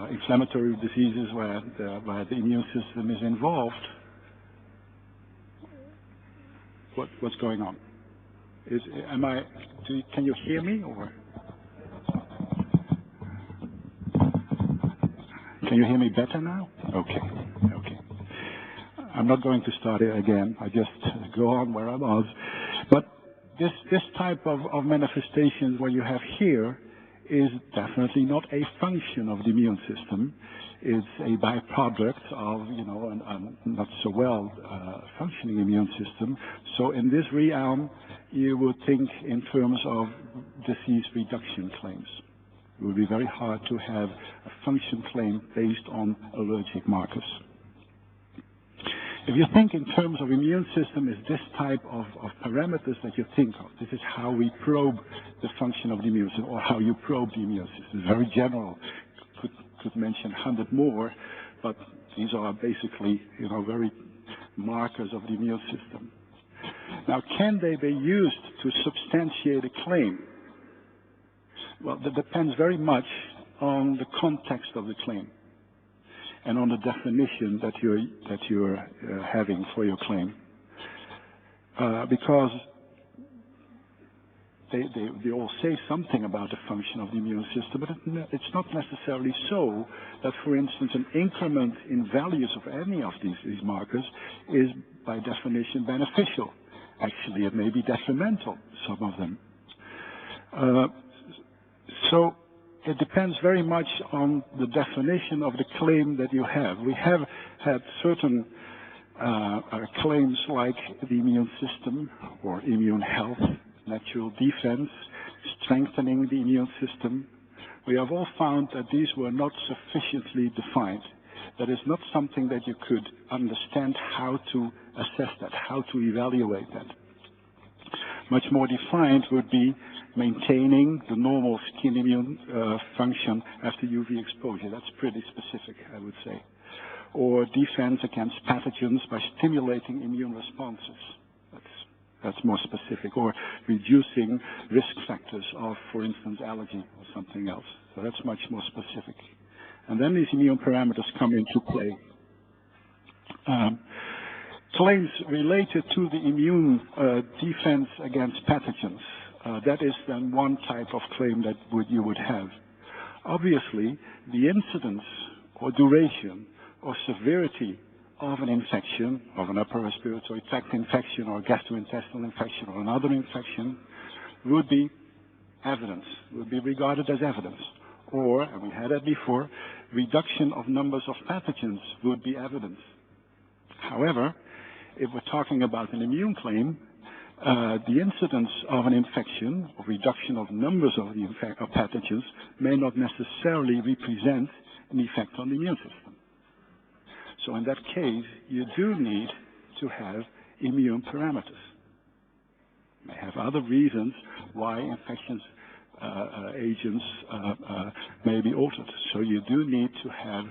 inflammatory diseases where the immune system is involved. What's going on? Can you hear me, or can you hear me better now? Okay. I'm not going to start it again. I just go on where I was. But this type of manifestations what you have here is definitely not a function of the immune system. It's a byproduct of, a not so well functioning immune system. So in this realm, you would think in terms of disease reduction claims. It would be very hard to have a function claim based on allergic markers. If you think in terms of immune system, is this type of parameters that you think of. This is how we probe the function of the immune system, or how you probe the immune system. It's very general. Could mention 100 more, but these are basically, very markers of the immune system. Now, can they be used to substantiate a claim? Well, that depends very much on the context of the claim and on the definition that you're having for your claim, because they all say something about the function of the immune system, but it's not necessarily so that, for instance, an increment in values of any of these markers is by definition beneficial. Actually, it may be detrimental, some of them. So it depends very much on the definition of the claim that you have. We have had certain claims like the immune system or immune health, natural defense, strengthening the immune system. We have all found that these were not sufficiently defined. That is not something that you could understand how to assess that, how to evaluate that. Much more defined would be maintaining the normal skin immune function after UV exposure. That's pretty specific, I would say. Or defense against pathogens by stimulating immune responses. That's more specific. Or reducing risk factors of, for instance, allergy or something else. So that's much more specific. And then these immune parameters come into play. Claims related to the immune defense against pathogens. That is then one type of claim that you would have. Obviously, the incidence or duration or severity of an infection, of an upper respiratory tract infection or gastrointestinal infection or another infection would be evidence, would be regarded as evidence. Or, and we had that before, reduction of numbers of pathogens would be evidence. However, if we're talking about an immune claim, the incidence of an infection or reduction of numbers of pathogens may not necessarily represent an effect on the immune system. So in that case, you do need to have immune parameters. You may have other reasons why infections agents may be altered. So you do need to have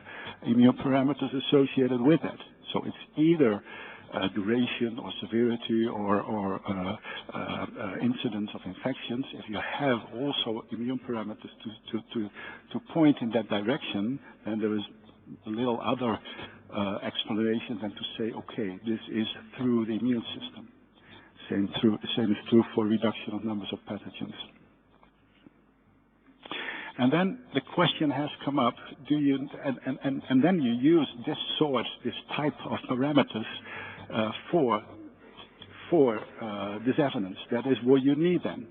immune parameters associated with that. So it's either duration or severity or incidence of infections. If you have also immune parameters to point in that direction, then there is a little other explanation than to say, okay, this is through the immune system. Same is true for reduction of numbers of pathogens. And then the question has come up, and then you use this type of parameters for this evidence. That is what you need then.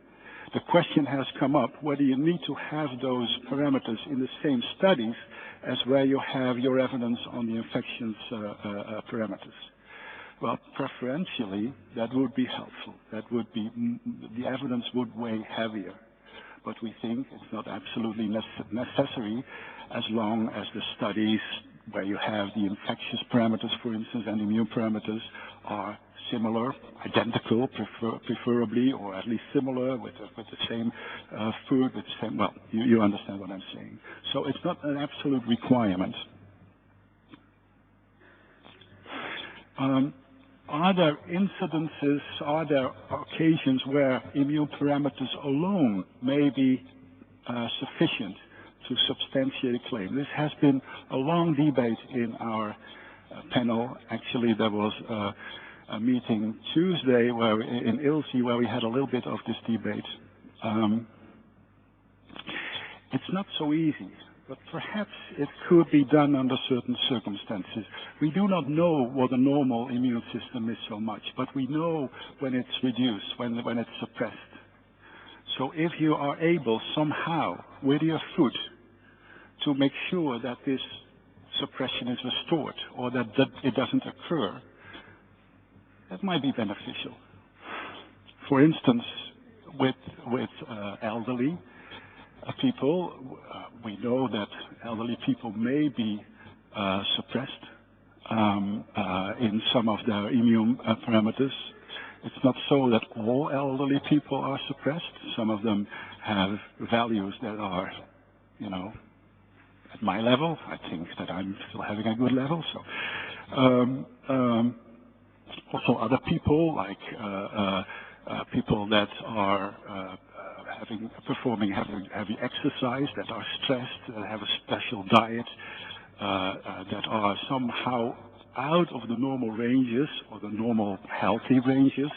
The question has come up whether you need to have those parameters in the same studies as where you have your evidence on the infections parameters. Well, preferentially, that would be helpful. That would be, the evidence would weigh heavier. But we think it's not absolutely necessary as long as the studies where you have the infectious parameters, for instance, and immune parameters are similar, identical, preferably, or at least similar with the same food, with the same, well, you understand what I'm saying. So it's not an absolute requirement. Are there incidences, are there occasions where immune parameters alone may be sufficient to substantiate a claim? This has been a long debate in our panel. Actually, there was a meeting Tuesday in ILSI where we had a little bit of this debate. It's not so easy, but perhaps it could be done under certain circumstances. We do not know what a normal immune system is so much, but we know when it's reduced, when it's suppressed. So if you are able somehow with your food to make sure that this suppression is restored or that it doesn't occur, that might be beneficial. For instance, with elderly people, we know that elderly people may be suppressed in some of their immune parameters. It's not so that all elderly people are suppressed. Some of them have values that are, at my level. I think that I'm still having a good level. So, also other people, like people that are performing heavy exercise, that are stressed, that have a special diet, that are somehow out of the normal ranges or the normal healthy ranges.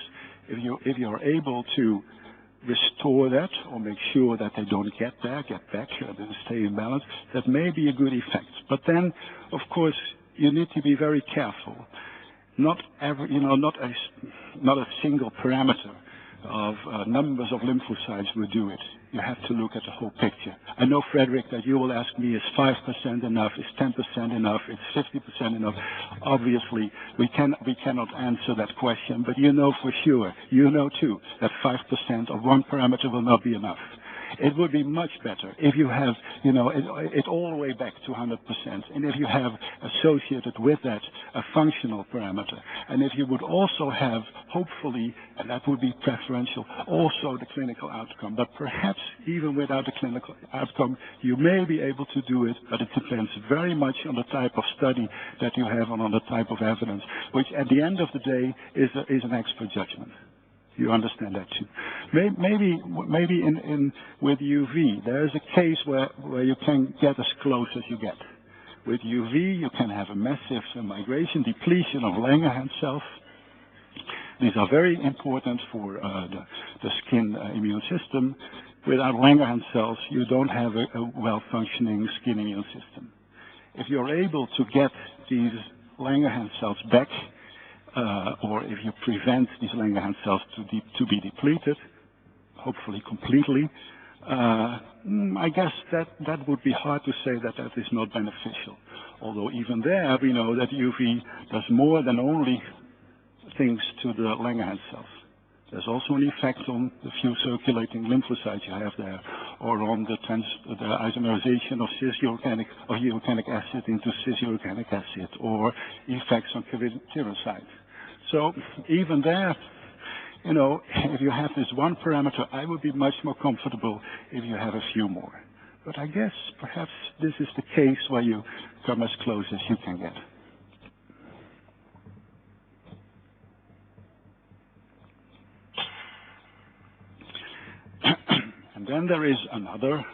If you're able to restore that or make sure that they don't get back, and stay in balance, that may be a good effect. But then, of course, you need to be very careful. Not a single parameter of numbers of lymphocytes will do it. You have to look at the whole picture. I know, Frederick, that you will ask me, is 5% enough? Is 10% enough? Is 50% enough? Obviously, we cannot answer that question, but you know for sure, you know too, that 5% of one parameter will not be enough. It would be much better if you have, it all the way back to 100%, and if you have associated with that a functional parameter, and if you would also have, hopefully, and that would be preferential, also the clinical outcome. But perhaps even without the clinical outcome, you may be able to do it, but it depends very much on the type of study that you have and on the type of evidence, which at the end of the day is an expert judgment. You understand that too. Maybe with UV, there is a case where you can get as close as you get. With UV, you can have a massive migration, depletion of Langerhans cells. These are very important for the skin immune system. Without Langerhans cells, you don't have a well-functioning skin immune system. If you're able to get these Langerhans cells back, or if you prevent these Langerhans cells to be depleted, hopefully completely, I guess that would be hard to say that is not beneficial. Although even there, we know that UV does more than only things to the Langerhans cells. There's also an effect on the few circulating lymphocytes you have there, or on the isomerization of urocanic acid into cis-urocanic acid, or effects on keratinocytes. So even there, if you have this one parameter, I would be much more comfortable if you have a few more. But I guess perhaps this is the case where you come as close as you can get. And then there is another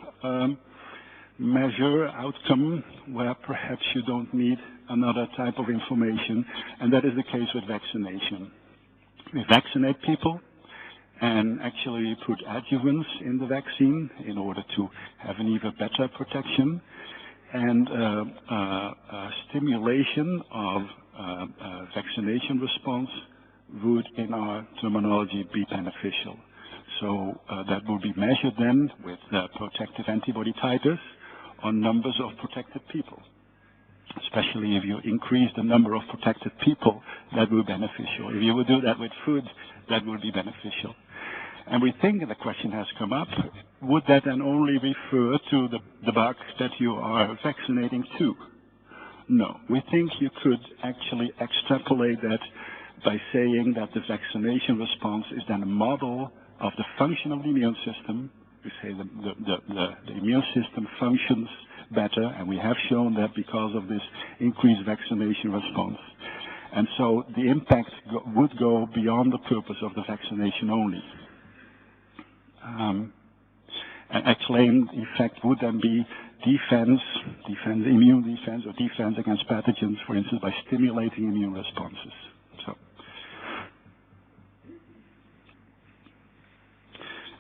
measure, outcome, where perhaps you don't need another type of information, and that is the case with vaccination. We vaccinate people and actually put adjuvants in the vaccine in order to have an even better protection, and stimulation of vaccination response would, in our terminology, be beneficial. So that will be measured then with protective antibody titers on numbers of protected people. Especially if you increase the number of protected people, that will be beneficial. If you would do that with food, that would be beneficial. And we think the question has come up, would that then only refer to the bug that you are vaccinating to? No. We think you could actually extrapolate that by saying that the vaccination response is then a model of the function of the immune system. We say the immune system functions better, and we have shown that because of this increased vaccination response. And so the impact would go beyond the purpose of the vaccination only. And a claimed effect would then be immune defense, or defense against pathogens, for instance, by stimulating immune responses.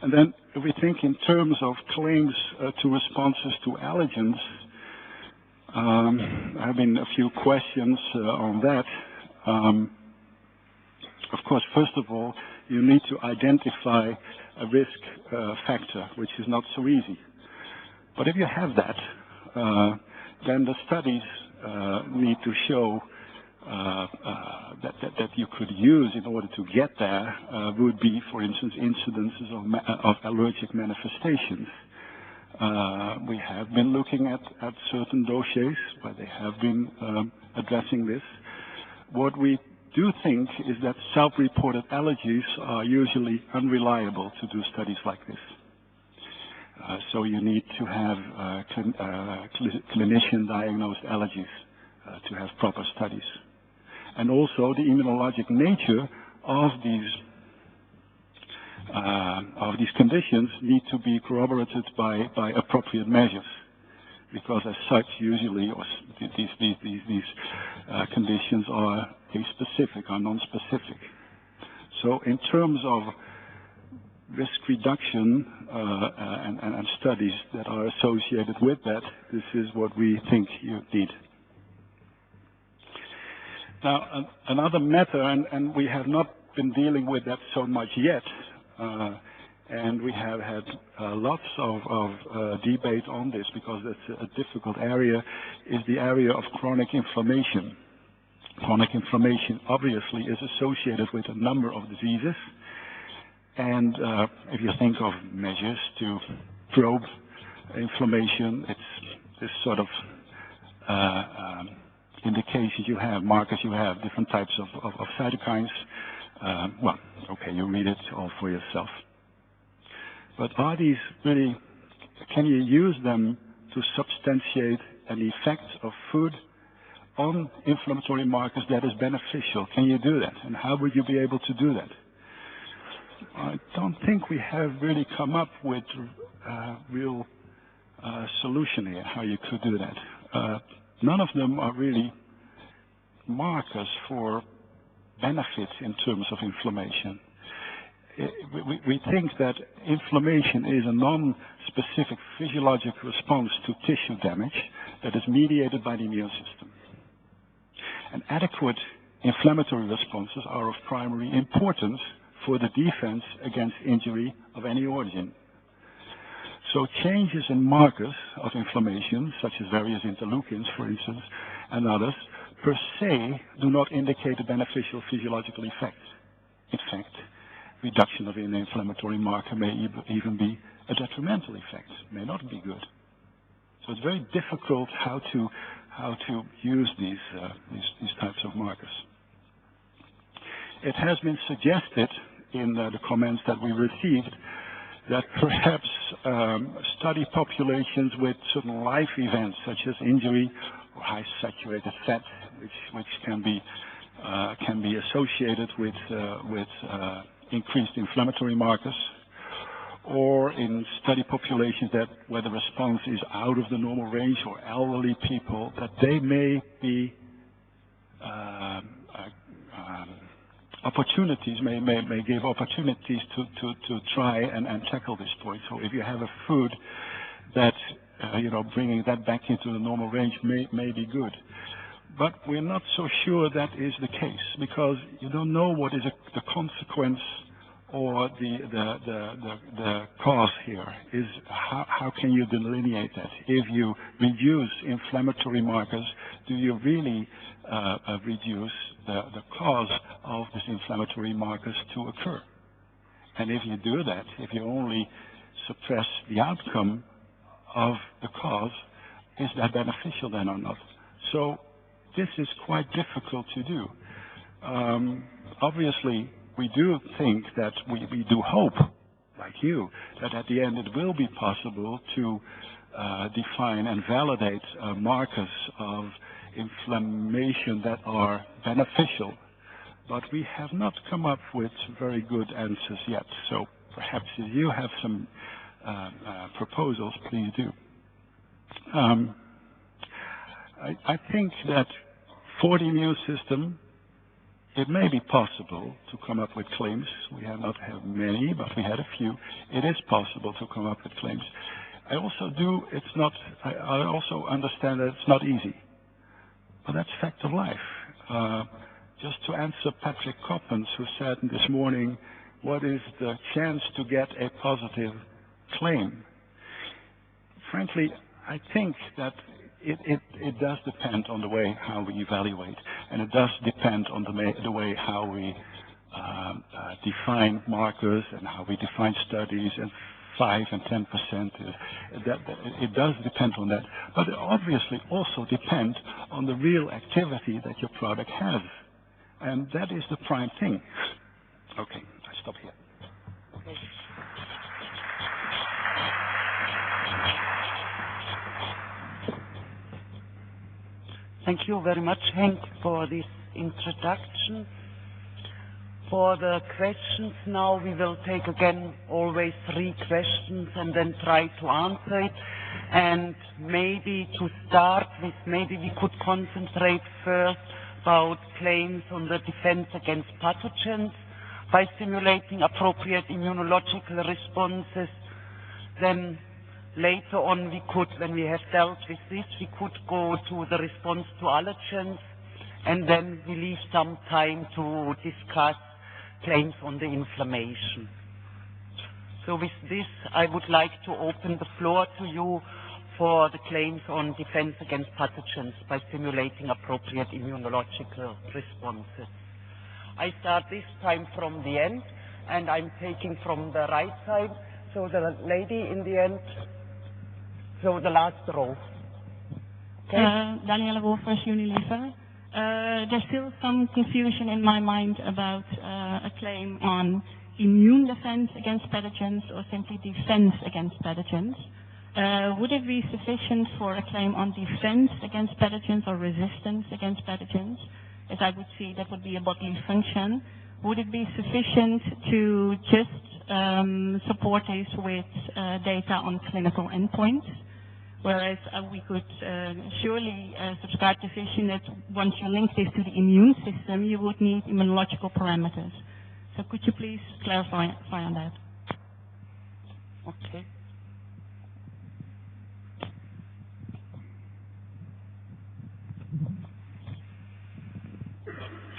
And then if we think in terms of claims to responses to allergens, there have been a few questions on that. Of course, first of all, you need to identify a risk factor, which is not so easy. But if you have that, then the studies need to show that you could use in order to get there would be, for instance, incidences of allergic manifestations. We have been looking at certain dossiers where they have been addressing this. What we do think is that self-reported allergies are usually unreliable to do studies like this. So you need to have clinician-diagnosed allergies to have proper studies. And also the immunologic nature of these conditions need to be corroborated by appropriate measures, because as such, usually these conditions are aspecific, are non-specific. So in terms of risk reduction and studies that are associated with that, this is what we think you need. Now, another matter, and we have not been dealing with that so much yet, and we have had lots of debate on this because it's a difficult area, is the area of chronic inflammation. Chronic inflammation obviously is associated with a number of diseases, and if you think of measures to probe inflammation, it's this sort of indications you have, markers you have, different types of cytokines. Well, okay, you read it all for yourself. But are these really, can you use them to substantiate an effect of food on inflammatory markers that is beneficial? Can you do that? And how would you be able to do that? I don't think we have really come up with a real solution here, how you could do that. None of them are really markers for benefits in terms of inflammation. We think that inflammation is a non-specific physiologic response to tissue damage that is mediated by the immune system. And adequate inflammatory responses are of primary importance for the defense against injury of any origin. So changes in markers of inflammation, such as various interleukins, for instance, and others, per se do not indicate a beneficial physiological effect. In fact, reduction of an inflammatory marker may even be a detrimental effect, may not be good. So it's very difficult how to use these types of markers. It has been suggested in the comments that we received that perhaps study populations with certain life events such as injury or high saturated fat, which can be associated with increased inflammatory markers, or in study populations where the response is out of the normal range, or elderly people, that they may be opportunities, may give opportunities to try and tackle this point. So if you have a food that, bringing that back into the normal range may be good. But we're not so sure that is the case, because you don't know what is the consequence or the cause here. Is how can you delineate that? If you reduce inflammatory markers, do you really reduce the cause of these inflammatory markers to occur? And if you do that, if you only suppress the outcome of the cause, is that beneficial then or not? So this is quite difficult to do. Obviously, we do think that we do hope, like you, that at the end it will be possible to define and validate markers of inflammation that are beneficial, but we have not come up with very good answers yet. So perhaps if you have some proposals, please do. I think that for the immune system, it may be possible to come up with claims. We have not had many, but we had a few. It is possible to come up with claims. I also understand that it's not easy. But that's fact of life. Just to answer Patrick Coppens, who said this morning, what is the chance to get a positive claim? Frankly, I think that it does depend on the way how we evaluate, and it does depend on the way how we define markers and how we define studies, and 5 and 10%. It does depend on that, but it obviously also depends on the real activity that your product has, and that is the prime thing. Okay, I stop here. Okay. Thank you very much, Henk, for this introduction. For the questions now, we will take again always 3 questions and then try to answer it. And maybe to start with, maybe we could concentrate first about claims on the defense against pathogens by stimulating appropriate immunological responses. Then later on, we could, when we have dealt with this, we could go to the response to allergens, and then we leave some time to discuss claims on the inflammation. So with this, I would like to open the floor to you for the claims on defense against pathogens by stimulating appropriate immunological responses. I start this time from the end, and I'm taking from the right side, so the lady in the end. So the last row. Okay. Daniela Wolfers, Unilever. There's still some confusion in my mind about a claim on immune defense against pathogens or simply defense against pathogens. Would it be sufficient for a claim on defense against pathogens or resistance against pathogens? As I would see, that would be a bodily function. Would it be sufficient to just support this with data on clinical endpoints? Whereas we could surely subscribe to the vision that once you link this to the immune system, you would need immunological parameters. So could you please clarify on that? Okay.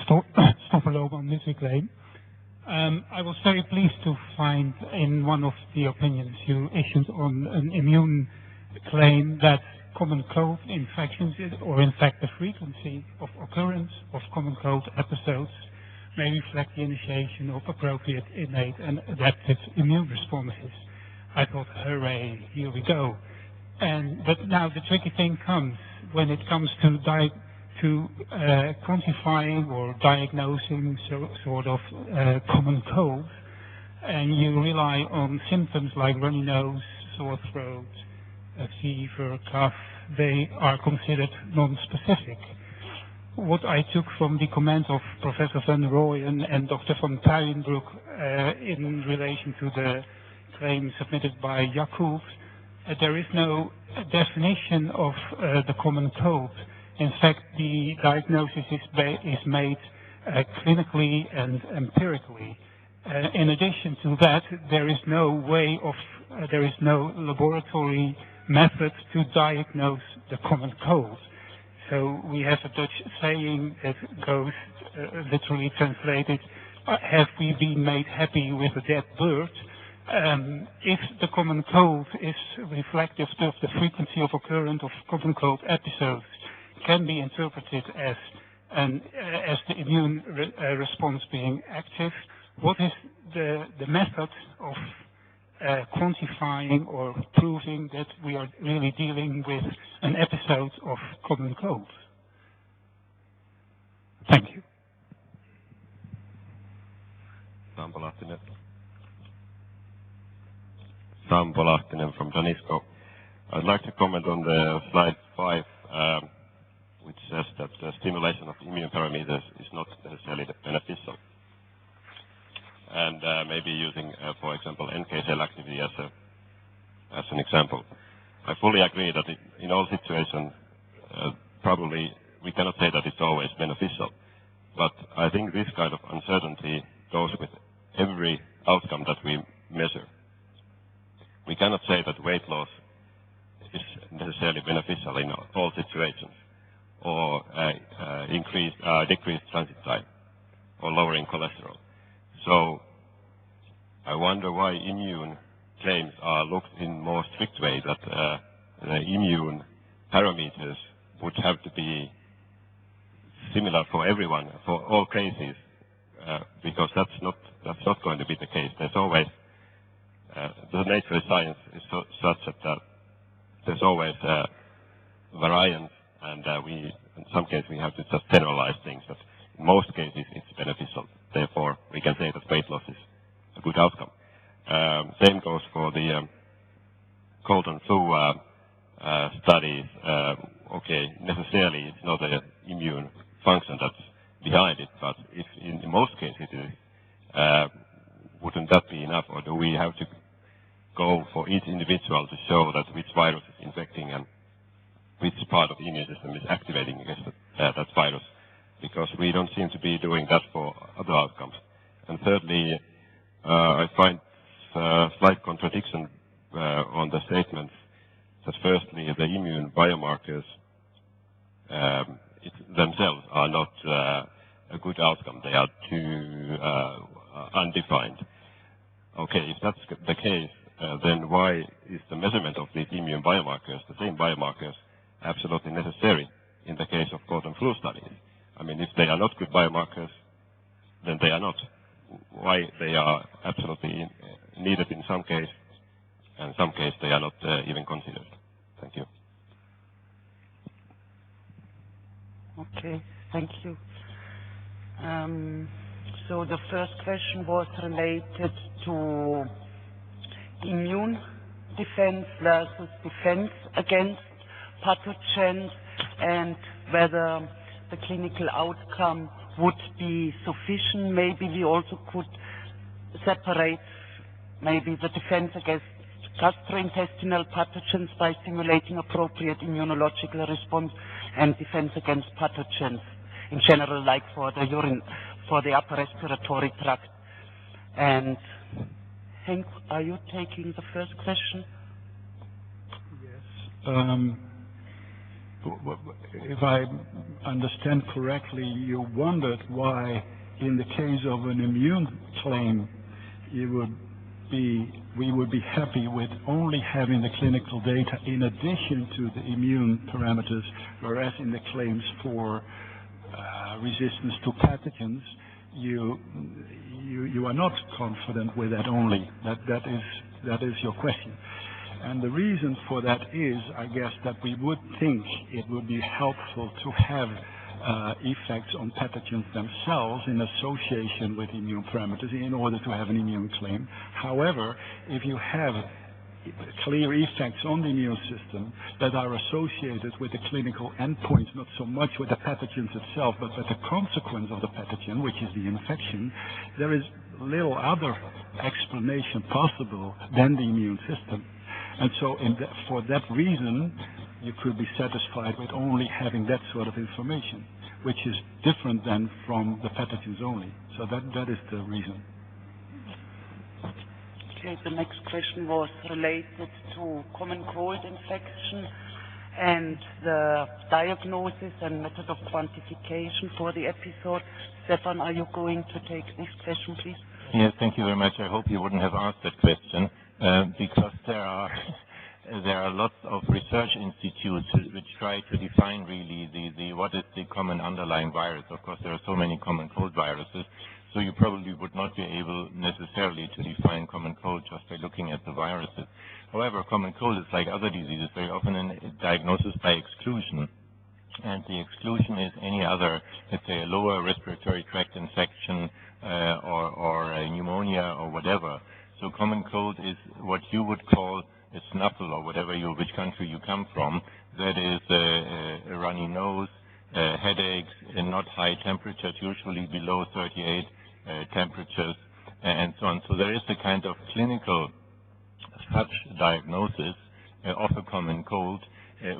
Stoffer Loban, Nutri Claim. I was very pleased to find in one of the opinions you issued on an immune claim that common cold infections, or in fact the frequency of occurrence of common cold episodes, may reflect the initiation of appropriate innate and adaptive immune responses. I thought, hooray, here we go. But now the tricky thing comes when it comes to quantifying or diagnosing sort of common cold, and you rely on symptoms like runny nose, sore throat, a fever, cough. They are considered non-specific. What I took from the comment of Professor Van Rooyen and Dr. van Tuyenbroek in relation to the claim submitted by Yakult, there is no definition of the common cold. In fact, the diagnosis is made clinically and empirically. In addition to that, there is no laboratory method to diagnose the common cold. So we have a Dutch saying that goes, literally translated, have we been made happy with a dead bird? If the common cold is reflective of the frequency of occurrence of common cold episodes, can be interpreted as the immune response being active, what is the method of quantifying or proving that we are really dealing with an episode of common cold? Thank you. Sam Polahtinen from Danisco. I'd like to comment on the slide 5, which says that the stimulation of immune parameters is not necessarily beneficial. And maybe using, for example, NK cell activity as an example. I fully agree that in all situations, probably we cannot say that it's always beneficial. But I think this kind of uncertainty goes with every outcome that we measure. We cannot say that weight loss is necessarily beneficial in all situations, or decreased transit time, or lowering cholesterol. So I wonder why immune claims are looked in more strict way, that the immune parameters would have to be similar for everyone, for all cases, because that's not going to be the case. There's always the nature of science is such that there's always variance, and in some cases we have to just generalize things. But in most cases it's beneficial. Therefore, we can say that weight loss is a good outcome. Same goes for the cold and flu studies. Okay, necessarily it's not an immune function that's behind it, but if in most cases it is, wouldn't that be enough, or do we have to go for each individual to show that which virus is infecting and which part of the immune system is activating against that virus? Because we don't seem to be doing that for other outcomes. And thirdly, I find slight contradiction on the statements that firstly the immune biomarkers themselves are not a good outcome. They are too undefined. Okay, if that's the case, then why is the measurement of these immune biomarkers, the same biomarkers, absolutely necessary in the case of cold and flu studies? I mean, if they are not good biomarkers, then they are not. Why they are absolutely needed in some case, and in some case they are not even considered. Thank you. Okay, thank you. So the first question was related to immune defense versus defense against pathogens, and whether the clinical outcome would be sufficient. Maybe we also could separate maybe the defense against gastrointestinal pathogens by stimulating appropriate immunological response, and defense against pathogens in general, like for the urine, for the upper respiratory tract. And Henk, are you taking the first question? Yes. If I understand correctly, you wondered why, in the case of an immune claim, we would be happy with only having the clinical data in addition to the immune parameters, whereas in the claims for resistance to pathogens, you are not confident with that only. That is your question. And the reason for that is, I guess, that we would think it would be helpful to have effects on pathogens themselves in association with immune parameters in order to have an immune claim. However, if you have clear effects on the immune system that are associated with the clinical endpoints, not so much with the pathogens itself, but with the consequence of the pathogen, which is the infection, there is little other explanation possible than the immune system. And so for that reason, you could be satisfied with only having that sort of information, which is different than from the pathogens only. So that is the reason. Okay, the next question was related to common cold infection and the diagnosis and method of quantification for the episode. Stefan, are you going to take this question, please? Yes, thank you very much. I hope you wouldn't have asked that question, because there are lots of research institutes which try to define really what is the common underlying virus. Of course, there are so many common cold viruses, so you probably would not be able necessarily to define common cold just by looking at the viruses. However, common cold is like other diseases, very often a diagnosis by exclusion. And the exclusion is any other, let's say, a lower respiratory tract infection or a pneumonia or whatever. So common cold is what you would call a snuffle, or whatever which country you come from. That is a runny nose, headaches, and not high temperatures, usually below 38 temperatures, and so on. So there is a kind of clinical such diagnosis of a common cold,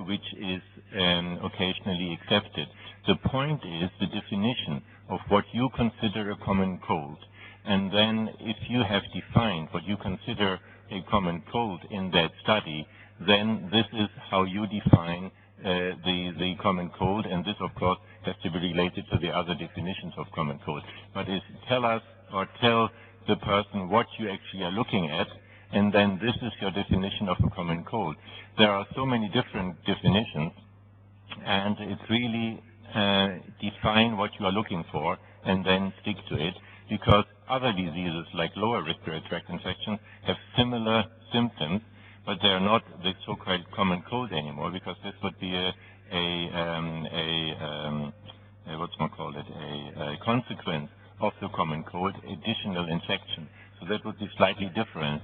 which is occasionally accepted. The point is the definition of what you consider a common cold. And then if you have defined what you consider a common cold in that study, then this is how you define the common cold, and this, of course, has to be related to the other definitions of common cold. But tell us or tell the person what you actually are looking at, and then this is your definition of a common cold. There are so many different definitions, and it's really define what you are looking for and then stick to it, because other diseases like lower respiratory tract infections have similar symptoms, but they are not the so-called common cold anymore, because this would be a consequence of the common cold, additional infection. So that would be slightly different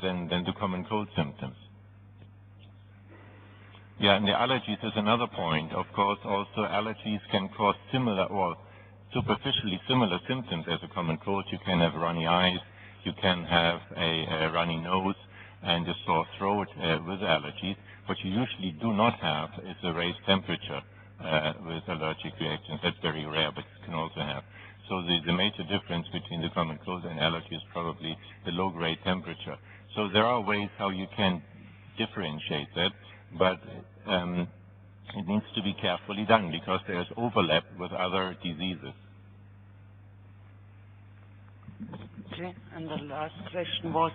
than the common cold symptoms. Yeah, and the allergies is another point. Of course, also allergies can cause similar or superficially similar symptoms as a common cold. You can have runny eyes, you can have a runny nose, and a sore throat with allergies. What you usually do not have is a raised temperature with allergic reactions. That's very rare, but you can also have. So the major difference between the common cold and allergy is probably the low-grade temperature. So there are ways how you can differentiate that, but it needs to be carefully done because there's overlap with other diseases. Okay, and the last question was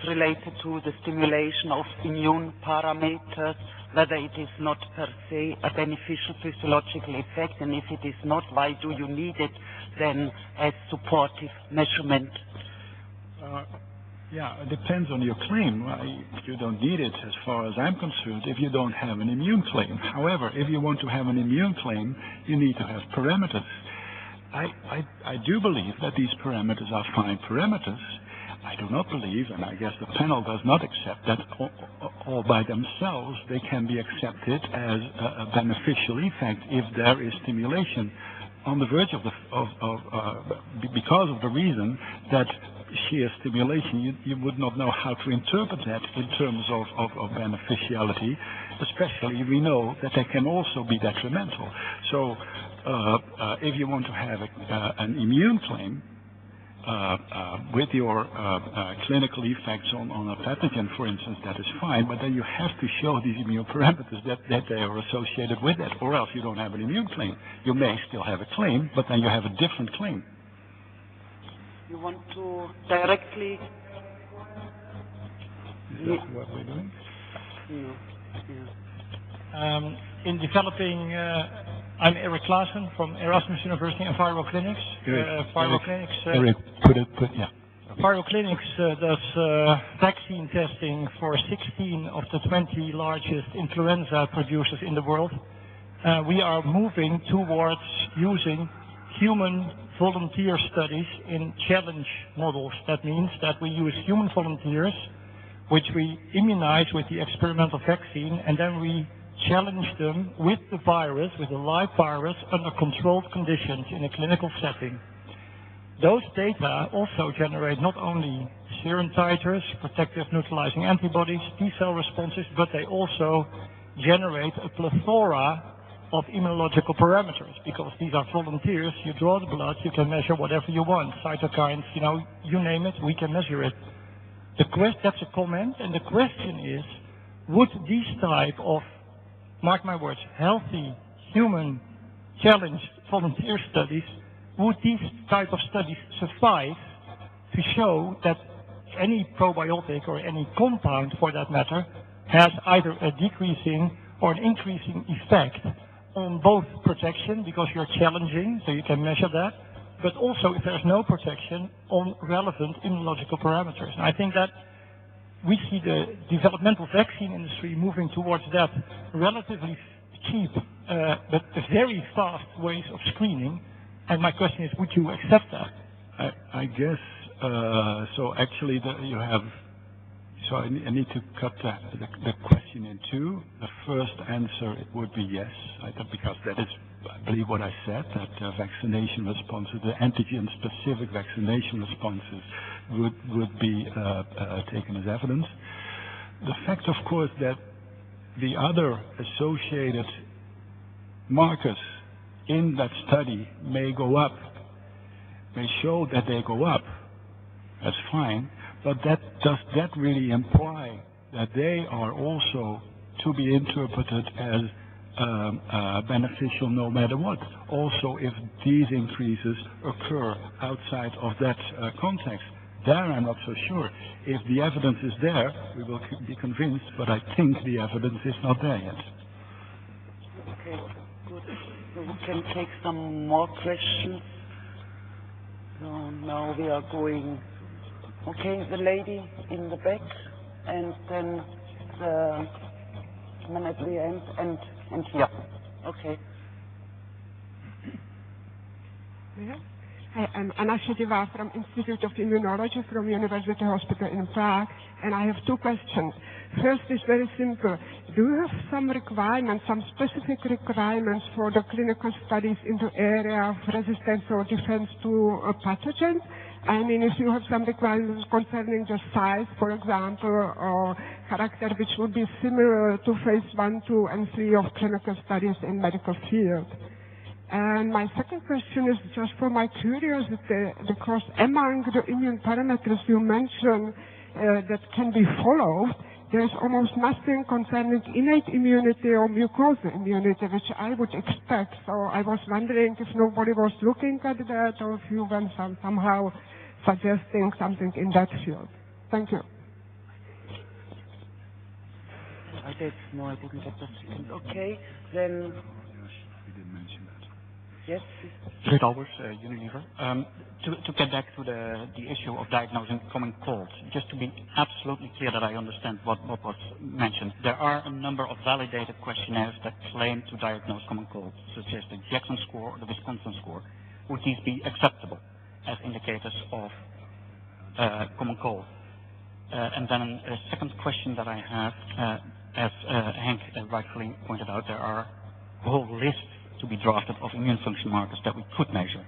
related to the stimulation of immune parameters, whether it is not per se a beneficial physiological effect, and if it is not, why do you need it then as supportive measurement? Yeah, it depends on your claim. You don't need it as far as I'm concerned if you don't have an immune claim. However, if you want to have an immune claim, you need to have parameters. I do believe that these parameters are fine parameters. I do not believe, and I guess the panel does not accept that all by themselves they can be accepted as a beneficial effect if there is stimulation on the verge of because of the reason that sheer stimulation, you would not know how to interpret that in terms of beneficiality, especially we know that they can also be detrimental. So if you want to have an immune claim with your clinical effects on a pathogen, for instance, that is fine, but then you have to show these immune parameters that they are associated with it, or else you don't have an immune claim. You may still have a claim, but then you have a different claim. You want to directly... Is that what we're doing? No. Yeah. In developing, I'm Eric Klaassen from Erasmus University and Viral Clinics. Viral Clinics does vaccine testing for 16 of the 20 largest influenza producers in the world. We are moving towards using human volunteer studies in challenge models. That means that we use human volunteers, which we immunize with the experimental vaccine, and then we challenge them with the virus, with a live virus, under controlled conditions in a clinical setting. Those data also generate not only serum titers, protective neutralizing antibodies, T-cell responses, but they also generate a plethora of immunological parameters, because these are volunteers. You draw the blood, you can measure whatever you want, cytokines, you name it, we can measure it. That's a comment, and the question is, would these type of, mark my words, healthy, human, challenged volunteer studies, would these type of studies suffice to show that any probiotic or any compound, for that matter, has either a decreasing or an increasing effect on both protection, because you're challenging, so you can measure that, but also if there's no protection on relevant immunological parameters. And I think that we see the developmental vaccine industry moving towards that relatively cheap, but very fast ways of screening. And my question is, would you accept that? I guess, so actually you have So I need to cut the question in two. The first answer, it would be yes, because that is, I believe, what I said, that vaccination responses, the antigen-specific vaccination responses would be taken as evidence. The fact, of course, that the other associated markers in that study may go up, may show that they go up, that's fine, but does that really imply that they are also to be interpreted as beneficial no matter what? Also, if these increases occur outside of that context, there I'm not so sure. If the evidence is there, we will be convinced, but I think the evidence is not there yet. Okay, good. So we can take some more questions. So now we are going. Okay, the lady in the back, and then the man at the end, and here. Okay. Yeah. Hi, I'm Anna Shediva from Institute of Immunology from University Hospital in Prague, and I have two questions. First is very simple. Do you have some requirements, some specific requirements for the clinical studies in the area of resistance or defense to pathogens? I mean, if you have some requirements concerning the size, for example, or character which would be similar to phase 1, 2, and 3 of clinical studies in medical field. And my second question is just for my curiosity, because among the immune parameters you mentioned that can be followed, there is almost nothing concerning innate immunity or mucosal immunity, which I would expect. So I was wondering if nobody was looking at that, or if you were somehow suggesting something in that field. Thank you. I didn't get the second. Okay, then. Yes. Ruud Albers, Unilever. To get back to the issue of diagnosing common colds, just to be absolutely clear that I understand what was mentioned, there are a number of validated questionnaires that claim to diagnose common colds, such as the Jackson score or the Wisconsin score. Would these be acceptable as indicators of common cold? And then a second question that I have, as Henk rightfully pointed out, there are whole lists to be drafted of immune function markers that we could measure.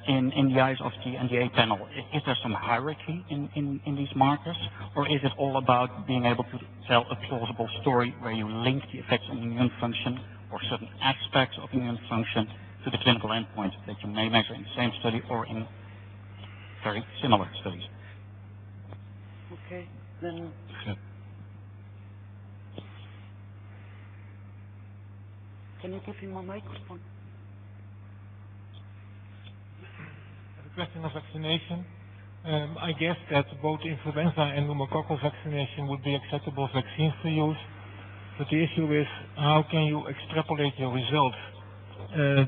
In the eyes of the NDA panel, is there some hierarchy in these markers, or is it all about being able to tell a plausible story where you link the effects on immune function or certain aspects of immune function to the clinical endpoint that you may measure in the same study or in very similar studies? Okay, then. Can you give him a microphone? The question of vaccination. I guess that both influenza and pneumococcal vaccination would be acceptable vaccines to use. But the issue is, how can you extrapolate your results?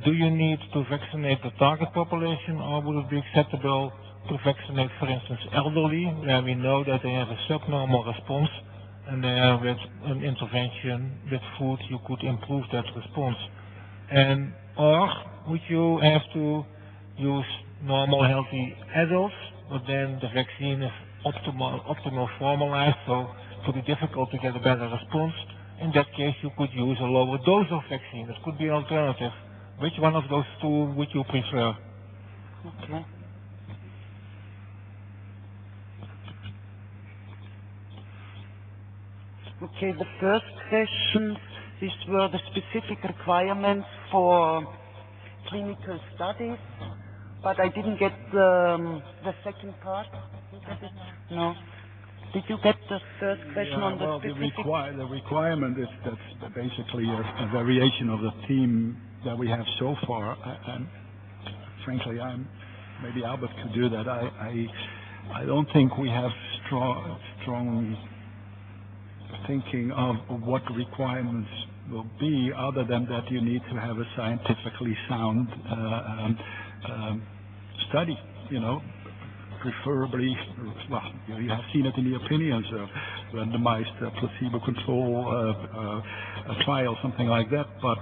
Do you need to vaccinate the target population, or would it be acceptable to vaccinate, for instance, elderly, where we know that they have a subnormal response, and there with an intervention with food you could improve that response? And or would you have to use normal healthy adults, but then the vaccine is optimal formalized, so it would be difficult to get a better response? In that case you could use a lower dose of vaccine. It could be an alternative. Which one of those two would you prefer? Okay. Okay, the first question, these were the specific requirements for clinical studies, but I didn't get the second part. Did you get it? No. Did you get the first question on the specific? The requirement is that's basically a variation of the theme that we have so far. And frankly, maybe Albert could do that. I don't think we have strong thinking of what the requirements will be, other than that you need to have a scientifically sound study, preferably, well, you have seen it in the opinions of randomized placebo control trial, something like that, but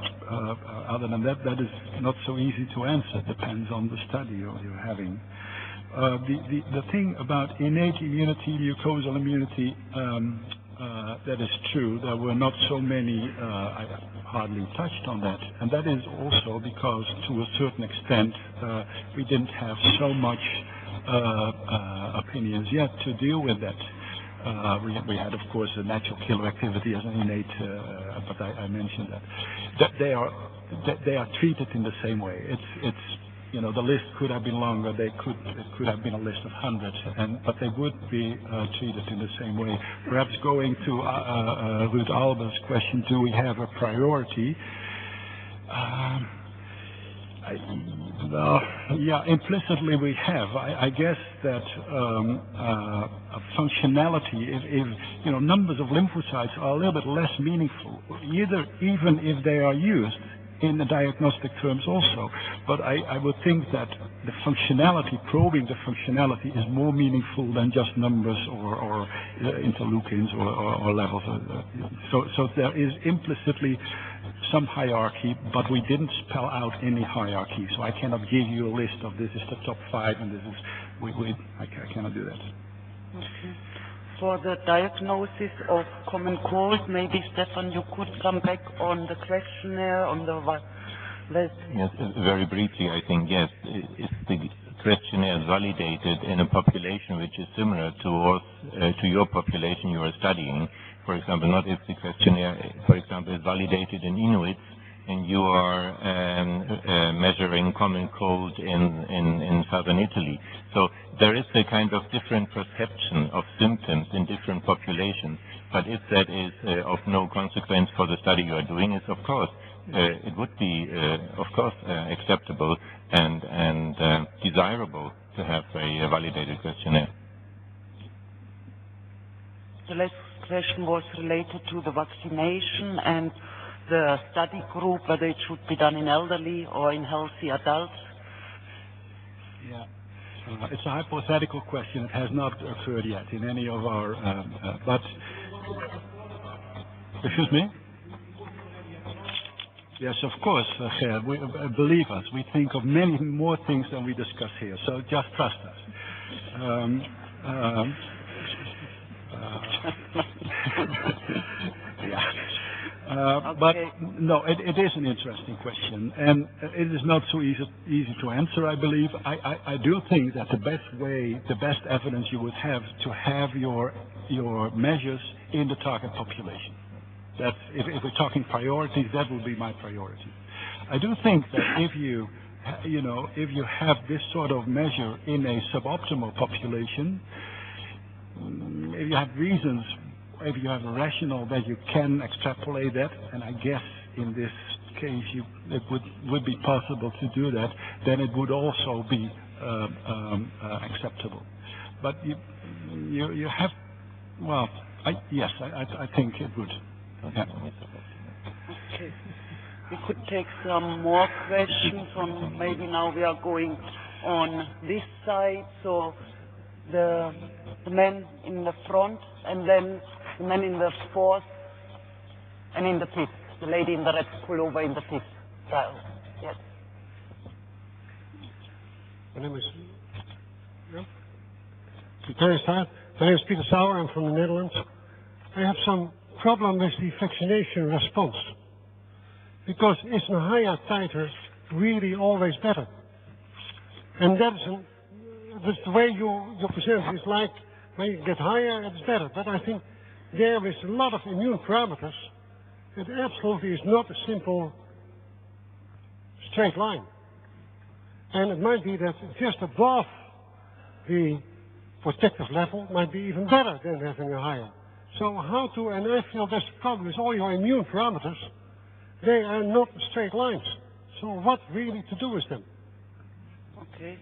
other than that, that is not so easy to answer. Depends on the study you're having. The thing about innate immunity, mucosal immunity, that is true. There were not so many, I hardly touched on that. And that is also because, to a certain extent, we didn't have so much opinions yet to deal with that. We had, of course, a natural killer activity as an innate, but I mentioned that they are treated in the same way. It's you know, the list could have been longer. It could have been a list of hundreds, but they would be treated in the same way. Perhaps going to Ruud Alber's question, do we have a priority? Well, yeah, implicitly we have. I guess that functionality, if you know, numbers of lymphocytes are a little bit less meaningful, even if they are used in the diagnostic terms also. But I would think that the functionality, probing the functionality, is more meaningful than just numbers or interleukins or levels. So there is implicitly some hierarchy, but we didn't spell out any hierarchy. So I cannot give you a list of this is the top 5 and this is, I cannot do that. Okay. For the diagnosis of common cold, maybe Stefan, you could come back on the questionnaire, on the Yes, very briefly, I think, yes. If the questionnaire is validated in a population which is similar to your population you are studying, for example, not if the questionnaire, for example, is validated in Inuits, and you are measuring common cold in southern Italy. So there is a kind of different perception of symptoms in different populations. But if that is of no consequence for the study you are doing, is of course it would be of course acceptable and desirable to have a validated questionnaire. The last question was related to the vaccination and the study group, whether it should be done in elderly or in healthy adults. Yeah, it's a hypothetical question. It has not occurred yet in any of our, but, excuse me? Yes, of course, Ger, believe us, we think of many more things than we discuss here, so just trust us. Yeah. But no, it is an interesting question, and it is not so easy to answer, I believe. I do think that the best evidence you would have to have your measures in the target population. That's, if we're talking priorities, that would be my priority. I do think that if you have this sort of measure in a suboptimal population, if you have reasons, if you have a rationale that you can extrapolate that, and I guess in this case it would be possible to do that, then it would also be acceptable. But you have, well, yes, I think it would. Yeah. Okay. We could take some more questions on, maybe now we are going on this side, so the man in the front, and then the man in the fourth, and in the fifth, the lady in the red pullover in the fifth. Yes. My name is Peter Sauer. I'm from the Netherlands. I have some problem with the vaccination response, because isn't a higher titer really always better? And that's the way you present it. Is like when you get higher, it's better. But I think there is a lot of immune parameters. It absolutely is not a simple straight line. And it might be that just above the protective level might be even better than having a higher. So how to, and I feel that's the problem with all your immune parameters, they are not straight lines. So what really to do with them? Okay,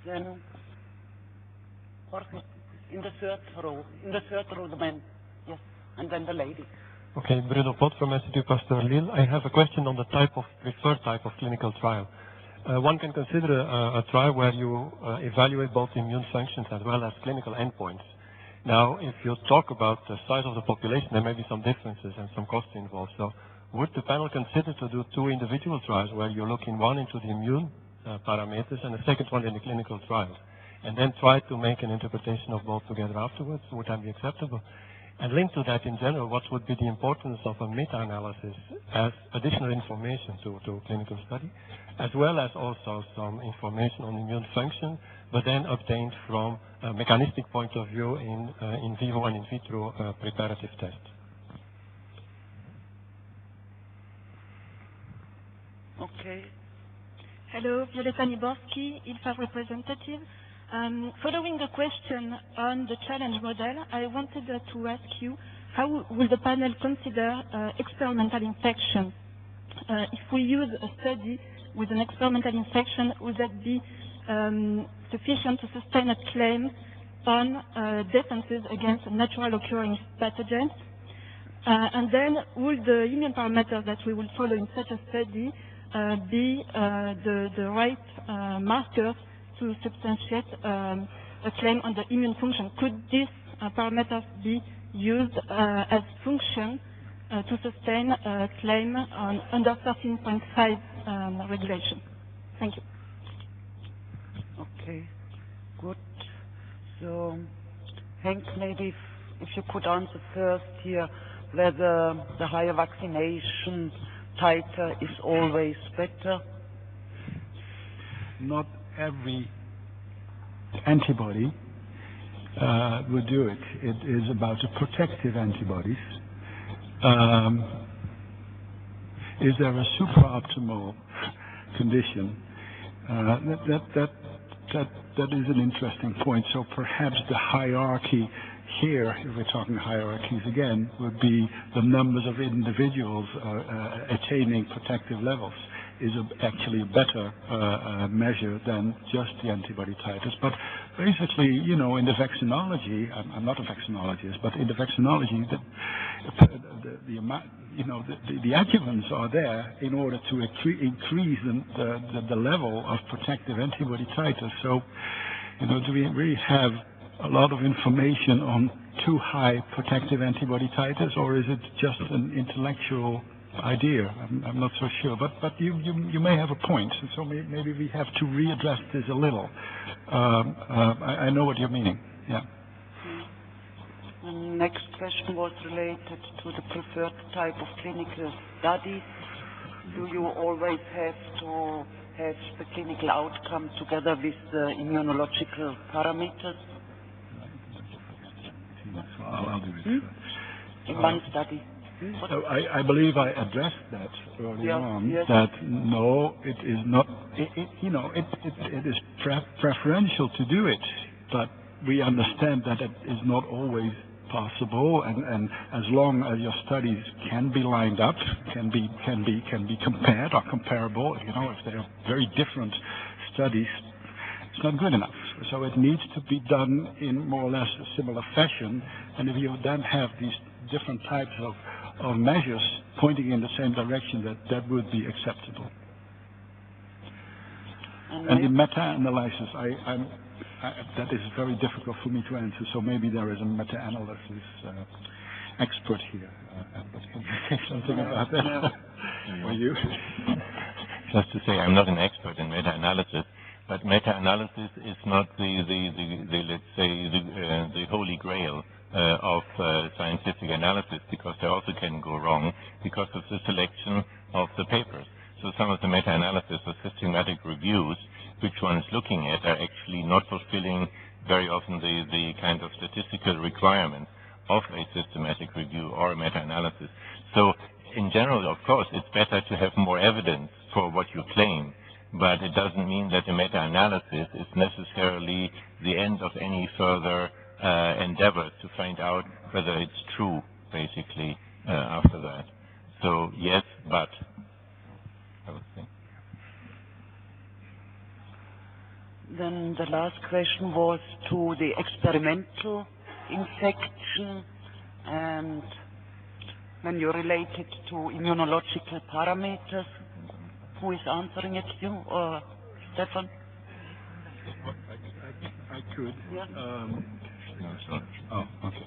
then Jorge, in the third row, the man, yes, and then the lady. Okay, Bruno Pot from Institut Pasteur Lille. I have a question on the preferred type of clinical trial. One can consider a trial where you evaluate both immune functions as well as clinical endpoints. Now, if you talk about the size of the population, there may be some differences and some costs involved. So would the panel consider to do 2 individual trials where you're looking one into the immune parameters and the second one in the clinical trials? and then try to make an interpretation of both together afterwards. Would that be acceptable? And linked to that in general, what would be the importance of a meta-analysis as additional information to clinical study, as well as also some information on immune function, but then obtained from a mechanistic point of view in vivo and in vitro preparative tests. Okay. Hello, Violeta Niborski, ILFA representative. Following the question on the challenge model, I wanted to ask you, how will the panel consider experimental infection? If we use a study with an experimental infection, would that be sufficient to sustain a claim on defenses against natural occurring pathogens? And then, would the immune parameters that we will follow in such a study be the right markers to substantiate a claim on the immune function? Could these parameters be used as function to sustain a claim on under 13.5 regulation? Thank you. Okay, good. So, Hank, maybe if you could answer first here, whether the higher vaccination titer is always better. Not every antibody would do it. It is about the protective antibodies. Is there a supraoptimal condition? That is an interesting point. So perhaps the hierarchy here, if we're talking hierarchies again, would be the numbers of individuals attaining protective levels is actually a better measure than just the antibody titers. But basically, you know, in the vaccinology, I'm not a vaccinologist, but in the vaccinology, the amount, you know, the adjuvants are there in order to increase the level of protective antibody titers. So, you know, do we really have a lot of information on too high protective antibody titers, or is it just an intellectual idea? I'm not so sure, but you may have a point, and so maybe we have to readdress this a little. I know what you're meaning. Yeah. The next question was related to the preferred type of clinical study. Do you always have to have the clinical outcome together with the immunological parameters? So I'll do it. In one study. So I believe I addressed that early on. Yes. That no, it is not. It is preferential to do it, but we understand that it is not always possible. And as long as your studies can be lined up, can be compared or comparable, you know, if they are very different studies, it's not good enough. So it needs to be done in more or less a similar fashion. And if you then have these different types of measures pointing in the same direction, that would be acceptable. And the meta-analysis, that is very difficult for me to answer. So maybe there is a meta-analysis expert here. Can you say something about that? Or you? Just to say, I'm not an expert in meta-analysis. But meta-analysis is not let's say the holy grail of scientific analysis, because they also can go wrong because of the selection of the papers. So some of the meta-analysis or systematic reviews which one is looking at are actually not fulfilling very often the kind of statistical requirements of a systematic review or a meta-analysis. So in general, of course, it's better to have more evidence for what you claim. But it doesn't mean that the meta-analysis is necessarily the end of any further endeavor to find out whether it's true, basically, after that. So, yes, but, I would say. Then the last question was to the experimental infection, and when you relate it to immunological parameters. Who is answering it, you or Stefan? I could. Yeah. Okay.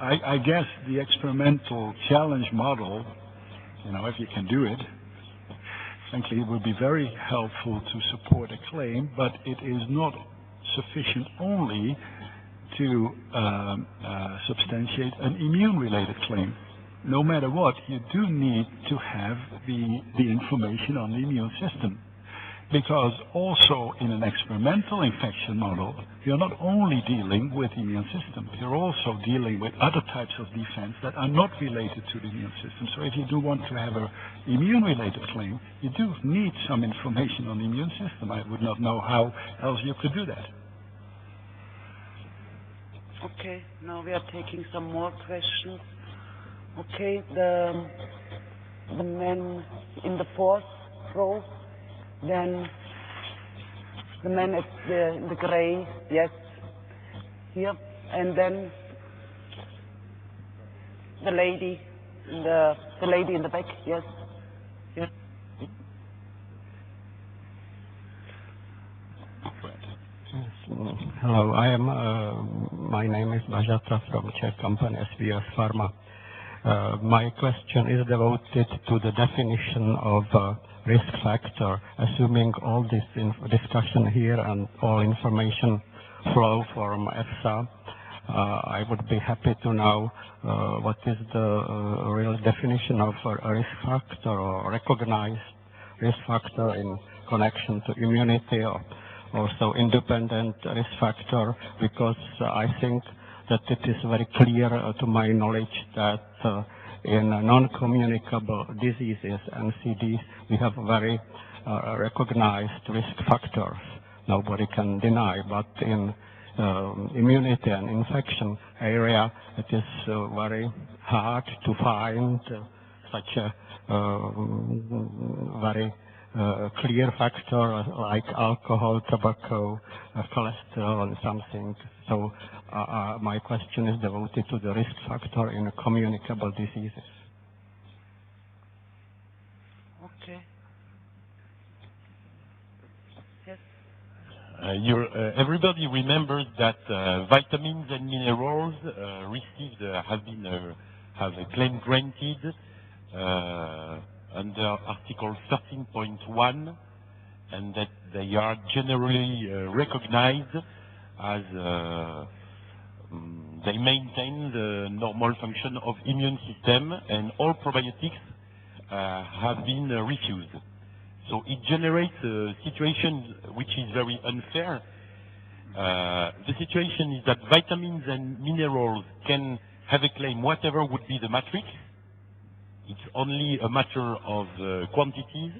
I guess the experimental challenge model, you know, if you can do it, frankly, it would be very helpful to support a claim, but it is not sufficient only to substantiate an immune-related claim. No matter what, you do need to have the information on the immune system. Because also in an experimental infection model, you're not only dealing with the immune system, you're also dealing with other types of defense that are not related to the immune system. So if you do want to have an immune-related claim, you do need some information on the immune system. I would not know how else you could do that. Okay, now we are taking some more questions. Okay, the man in the fourth row, then the man in the gray, yes, here, and then the lady in the back, yes, yes. Hello, my name is Bajata from Czech company SVS Pharma. My question is devoted to the definition of risk factor. Assuming all this discussion here and all information flow from EFSA, I would be happy to know what is the real definition of a risk factor or recognized risk factor in connection to immunity or also independent risk factor, because I think that it is very clear to my knowledge that in non-communicable diseases, NCDs, we have very recognized risk factors. Nobody can deny, but in immunity and infection area, it is very hard to find such a very clear factor like alcohol, tobacco, cholesterol, and something. So my question is devoted to the risk factor in communicable diseases. Okay. Yes. Everybody remembers that vitamins and minerals have a claim granted under Article 13.1, and that they are generally recognized as they maintain the normal function of immune system, and all probiotics have been refused. So it generates a situation which is very unfair. The situation is that vitamins and minerals can have a claim whatever would be the matrix. It's only a matter of quantities,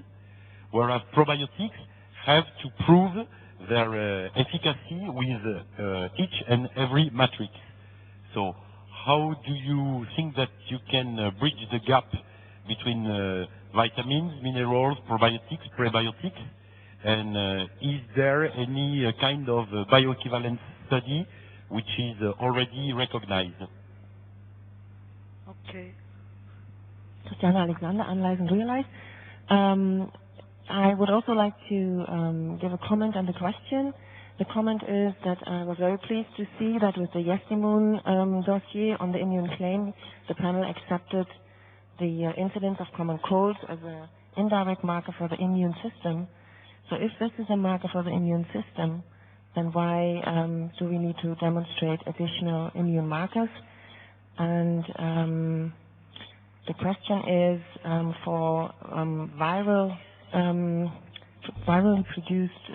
whereas probiotics have to prove their efficacy with each and every matrix. So how do you think that you can bridge the gap between vitamins, minerals, probiotics, prebiotics, and is there any kind of bioequivalence study which is already recognized? Okay. Christiane Alexander, Analyze and Realize. I would also like to give a comment on the question. The comment is that I was very pleased to see that with the Yestimun dossier on the immune claim, the panel accepted the incidence of common colds as an indirect marker for the immune system. So if this is a marker for the immune system, then why do we need to demonstrate additional immune markers? And the question is for virally produced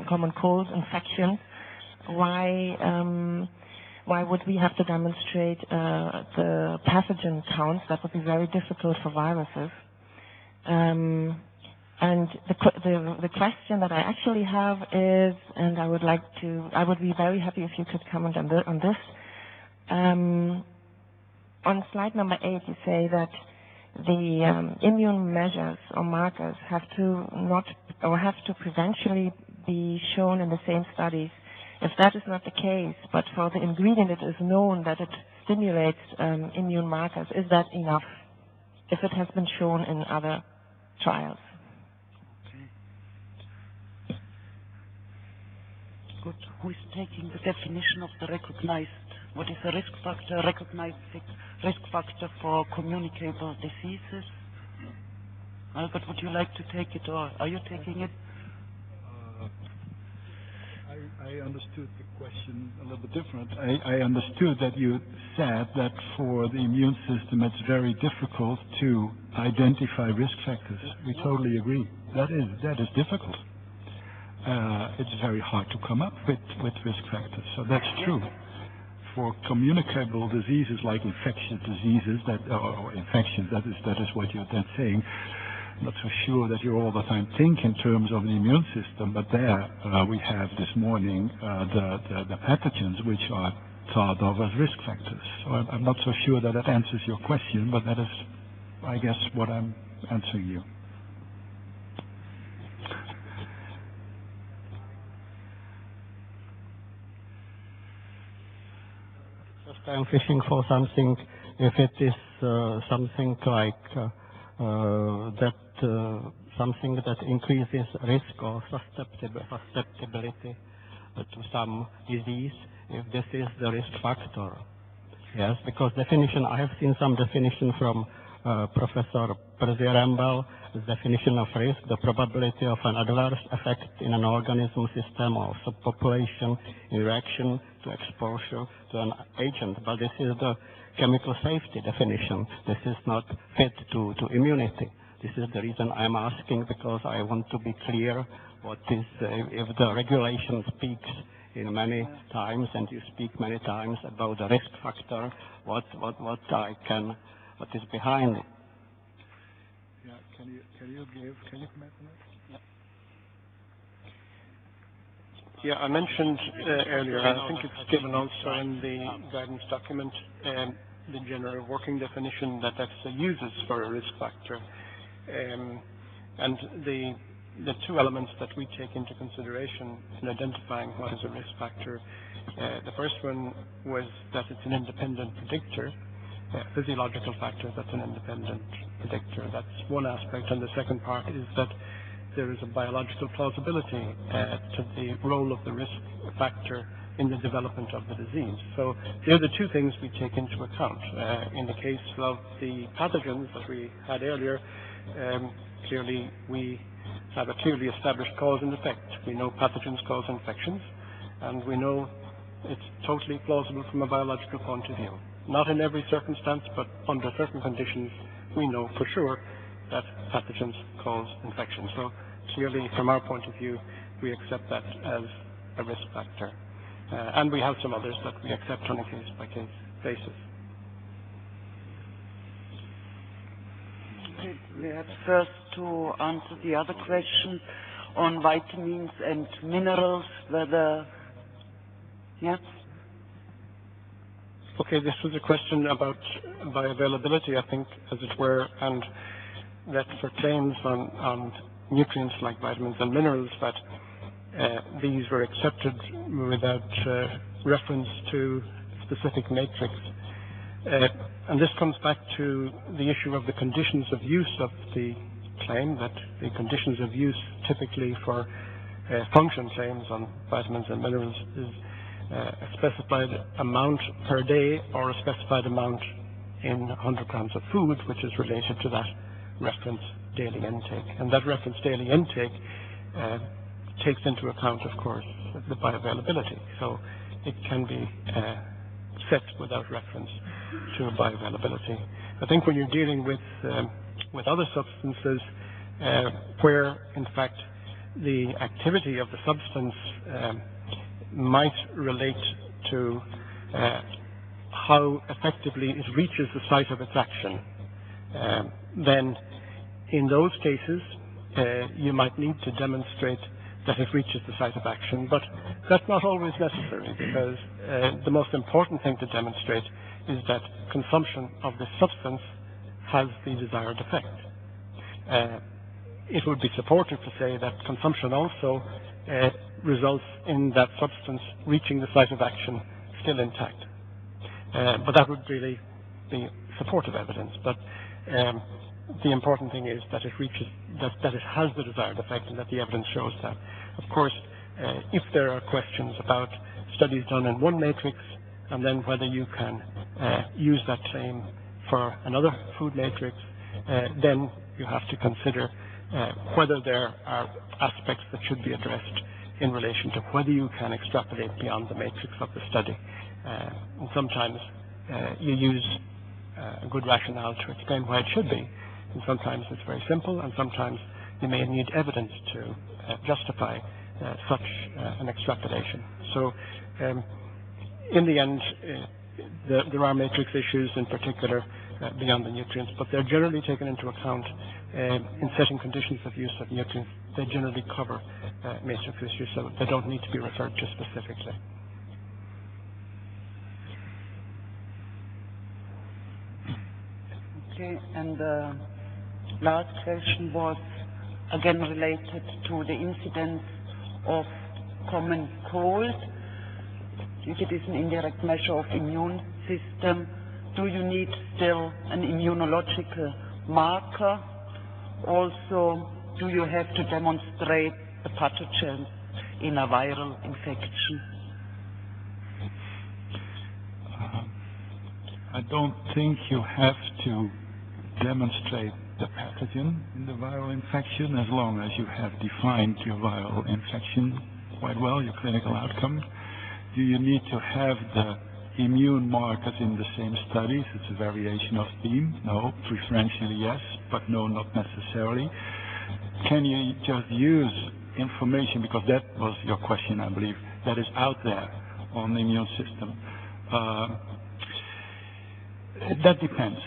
common cold infections, why would we have to demonstrate the pathogen counts? That would be very difficult for viruses. And the question that I actually have is, and I would be very happy if you could comment on this. On slide number 8, you say that the immune measures or markers have to prudentially be shown in the same studies. If that is not the case, but for the ingredient it is known that it stimulates immune markers, is that enough if it has been shown in other trials? Okay. Good. Who is taking the definition of the recognized? What is a risk factor? Recognized risk factor for communicable diseases? Albert, would you like to take it, or are you taking it? I understood the question a little bit different. I understood that you said that for the immune system it's very difficult to identify risk factors. We totally agree. That is difficult. It's very hard to come up with risk factors. So that's true. For communicable diseases like infectious diseases, or infections, that is what you're then saying. I'm not so sure that you all the time think in terms of the immune system, but there we have this morning the pathogens which are thought of as risk factors. So I'm not so sure that answers your question, but that is, I guess, what I'm answering you. I'm fishing for something, if it is something like something that increases risk or susceptibility to some disease, if this is the risk factor. Yes, because definition, I have seen some definition from Professor Perzi-Rambel, the definition of risk, the probability of an adverse effect in an organism, system, or subpopulation in reaction to exposure to an agent. But this is the chemical safety definition. This is not fit to immunity. This is the reason I'm asking, because I want to be clear what is, if the regulation speaks in many times, and you speak many times about the risk factor, what is behind it. Yeah, can you comment on that? Yeah, I mentioned earlier, and I think it's given also in the guidance document, the general working definition that EFSA uses for a risk factor. And the two elements that we take into consideration in identifying what is a risk factor, the first one was that it's an independent predictor, physiological factor that's an independent predictor. That's one aspect. And the second part is that there is a biological plausibility to the role of the risk factor in the development of the disease. So they're the two things we take into account. In the case of the pathogens that we had earlier, clearly we have a clearly established cause and effect. We know pathogens cause infections, and we know it's totally plausible from a biological point of view. Not in every circumstance, but under certain conditions, we know for sure that pathogens cause infection. So clearly, from our point of view, we accept that as a risk factor. And we have some others that we accept on a case-by-case basis. Okay, we have first to answer the other question on vitamins and minerals, whether, yeah? Okay, this was a question about bioavailability, I think, as it were, and that for claims on nutrients like vitamins and minerals, that these were accepted without reference to specific matrix. And this comes back to the issue of the conditions of use of the claim, that the conditions of use typically for function claims on vitamins and minerals is a specified amount per day or a specified amount in 100 grams of food, which is related to that reference daily intake. And that reference daily intake takes into account, of course, the bioavailability. So it can be set without reference to bioavailability. I think when you're dealing with other substances where, in fact, the activity of the substance might relate to how effectively it reaches the site of its action, then in those cases you might need to demonstrate that it reaches the site of action, but that's not always necessary, because the most important thing to demonstrate is that consumption of this substance has the desired effect. It would be supportive to say that consumption also results in that substance reaching the site of action still intact. But that would really be supportive evidence. But the important thing is that it reaches, that it has the desired effect, and that the evidence shows that. Of course, if there are questions about studies done in one matrix, and then whether you can use that claim for another food matrix, then you have to consider whether there are aspects that should be addressed in relation to whether you can extrapolate beyond the matrix of the study. And sometimes you use a good rationale to explain why it should be, and sometimes it's very simple, and sometimes you may need evidence to justify such an extrapolation. So in the end, there are matrix issues in particular beyond the nutrients, but they're generally taken into account in setting conditions of use of nutrients. They generally cover matrix issues, so they don't need to be referred to specifically. Okay, and the last question was again related to the incidence of common cold. If it is an indirect measure of immune system, do you need still an immunological marker? Also, do you have to demonstrate the pathogens in a viral infection? I don't think you have to demonstrate the pathogen in the viral infection as long as you have defined your viral infection quite well, your clinical outcome. Do you need to have the immune markers in the same studies? It's a variation of theme. No, preferentially yes, but no, not necessarily. Can you just use information, because that was your question, I believe, that is out there on the immune system? That depends.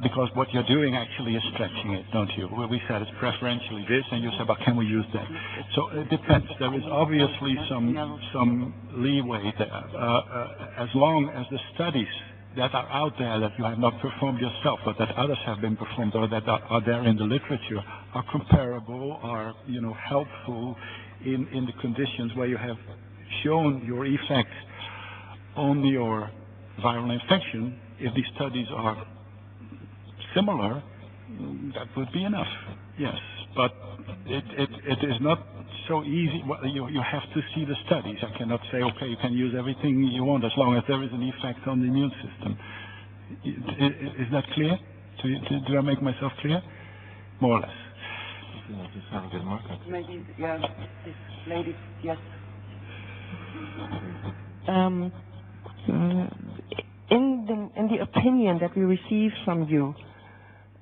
Because what you're doing actually is stretching it, don't you? Well, we said it's preferentially this, and you said, but can we use that? So it depends. There is obviously some leeway there. As long as the studies that are out there that you have not performed yourself, but that others have been performed or that are there in the literature, are comparable, are helpful in the conditions where you have shown your effect on your viral infection. If these studies are similar, that would be enough, yes. But it is not so easy. Well, you have to see the studies. I cannot say, okay, you can use everything you want as long as there is an effect on the immune system. Is that clear? Did I make myself clear? More or less. Maybe, yeah, this lady, yes. In the opinion that we received from you,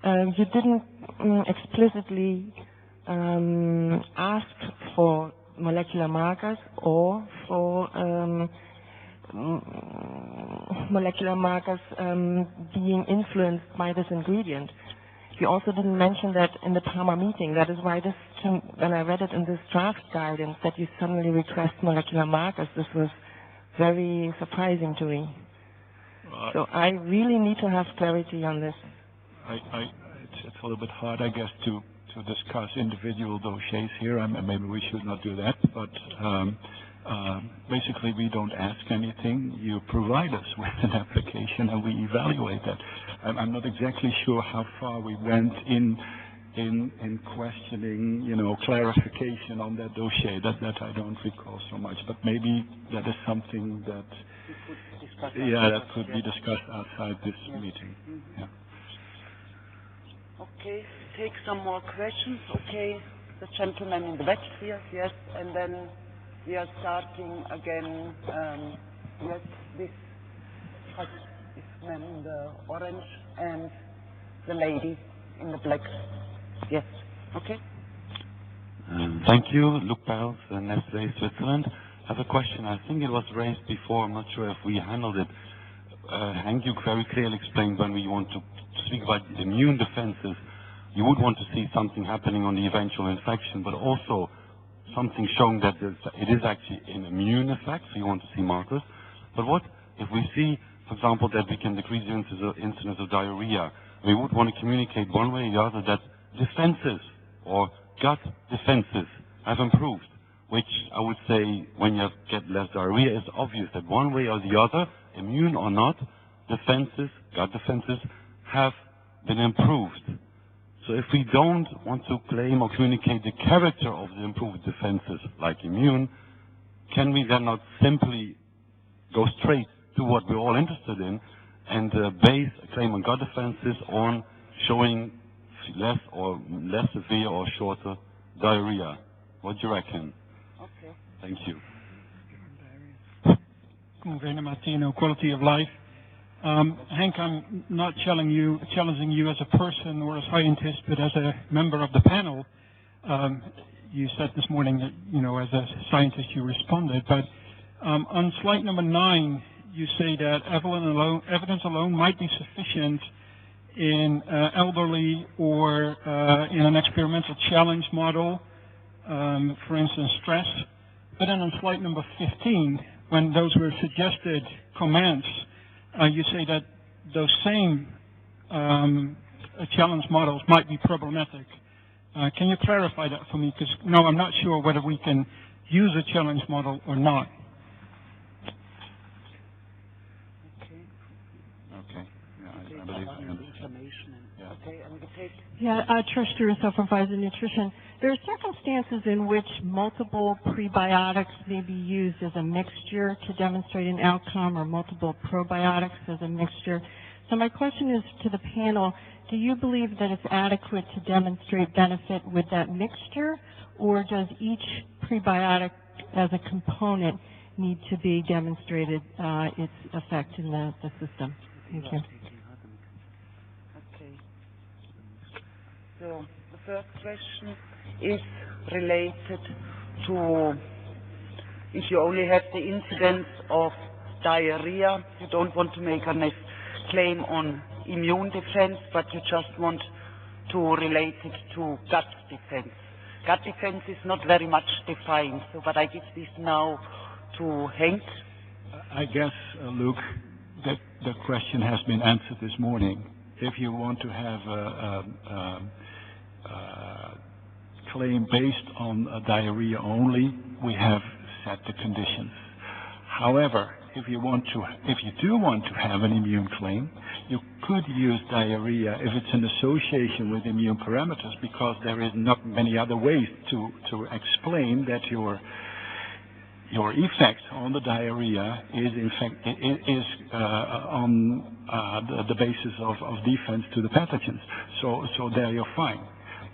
you didn't explicitly ask for molecular markers or for molecular markers being influenced by this ingredient. You also didn't mention that in the PARMA meeting. That is why when I read it in this draft guidance, that you suddenly request molecular markers, this was very surprising to me. So I really need to have clarity on this. It's a little bit hard, I guess, to discuss individual dossiers here, and maybe we should not do that. But basically, we don't ask anything. You provide us with an application, and we evaluate that. I'm not exactly sure how far we went in questioning, clarification on that dossier. That I don't recall so much. But maybe that is something that that could be discussed outside this meeting. Yeah. Okay, take some more questions. Okay, the gentleman in the back here, yes, and then we are starting again. Yes, this man in the orange and the lady in the black. Yes, okay. Thank you, Luc Pels, Nestlé, Switzerland. I have a question. I think it was raised before. I'm not sure if we handled it. Hank, you very clearly explained when we want to speak about immune defenses, you would want to see something happening on the eventual infection, but also something showing that it is actually an immune effect, so you want to see markers. But what if we see, for example, that we can decrease the incidence of diarrhea? We would want to communicate one way or the other that defenses or gut defenses have improved, which I would say when you get less diarrhea, it's obvious that one way or the other, immune or not, defenses, gut defenses, have been improved. So if we don't want to claim or communicate the character of the improved defenses, like immune, can we then not simply go straight to what we're all interested in and base a claim on gut defenses on showing less severe or shorter diarrhea. What do you reckon? Okay. Thank you. Convener Martino, Quality of Life. Henk, I'm not challenging you as a person or a scientist, but as a member of the panel. You said this morning that, as a scientist you responded, but on slide number 9, you say that evidence alone might be sufficient in elderly or in an experimental challenge model, for instance, stress. But then on slide number 15, when those were suggested comments, you say that those same challenge models might be problematic. Can you clarify that for me? Because, no, I'm not sure whether we can use a challenge model or not. Okay. Yeah, I believe I understand. Yeah. Okay, and we take... Yeah, Trish Durousseau from Pfizer Nutrition. There are circumstances in which multiple prebiotics may be used as a mixture to demonstrate an outcome, or multiple probiotics as a mixture. So my question is to the panel, do you believe that it's adequate to demonstrate benefit with that mixture, or does each prebiotic as a component need to be demonstrated its effect in the system? Thank you. Okay. So the first question is related to if you only have the incidence of diarrhea, you don't want to make a claim on immune defense, but you just want to relate it to gut defense. Gut defense is not very much defined, so but I give this now to Henk. I guess, Luke, that the question has been answered this morning. If you want to have a claim based on diarrhea only, we have set the conditions. However, if you do want to have an immune claim, you could use diarrhea if it's in association with immune parameters, because there is not many other ways to explain that your effect on the diarrhea is in fact on the basis of defense to the pathogens. So there you're fine.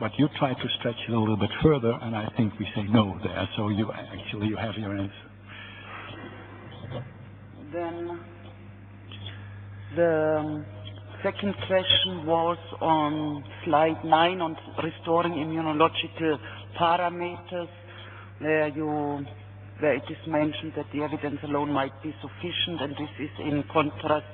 But you try to stretch it a little bit further, and I think we say no there. So you have your answer. Then the second question was on slide 9 on restoring immunological parameters, where it is mentioned that the evidence alone might be sufficient, and this is in contrast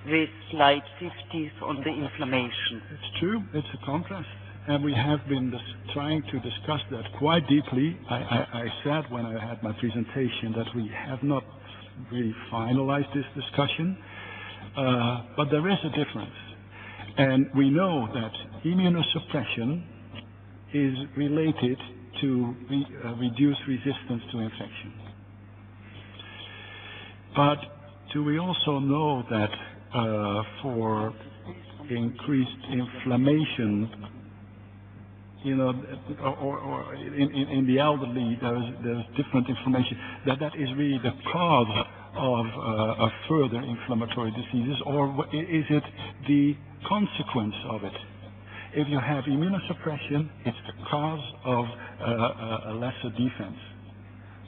with slide 50 on the inflammation. It's true, it's a contrast. And we have been trying to discuss that quite deeply. I said when I had my presentation that we have not really finalized this discussion, but there is a difference. And we know that immunosuppression is related to reduced resistance to infection. But do we also know that for increased inflammation, or in the elderly, there's different inflammation, that is really the cause of further inflammatory diseases, or is it the consequence of it? If you have immunosuppression, it's the cause of a lesser defense.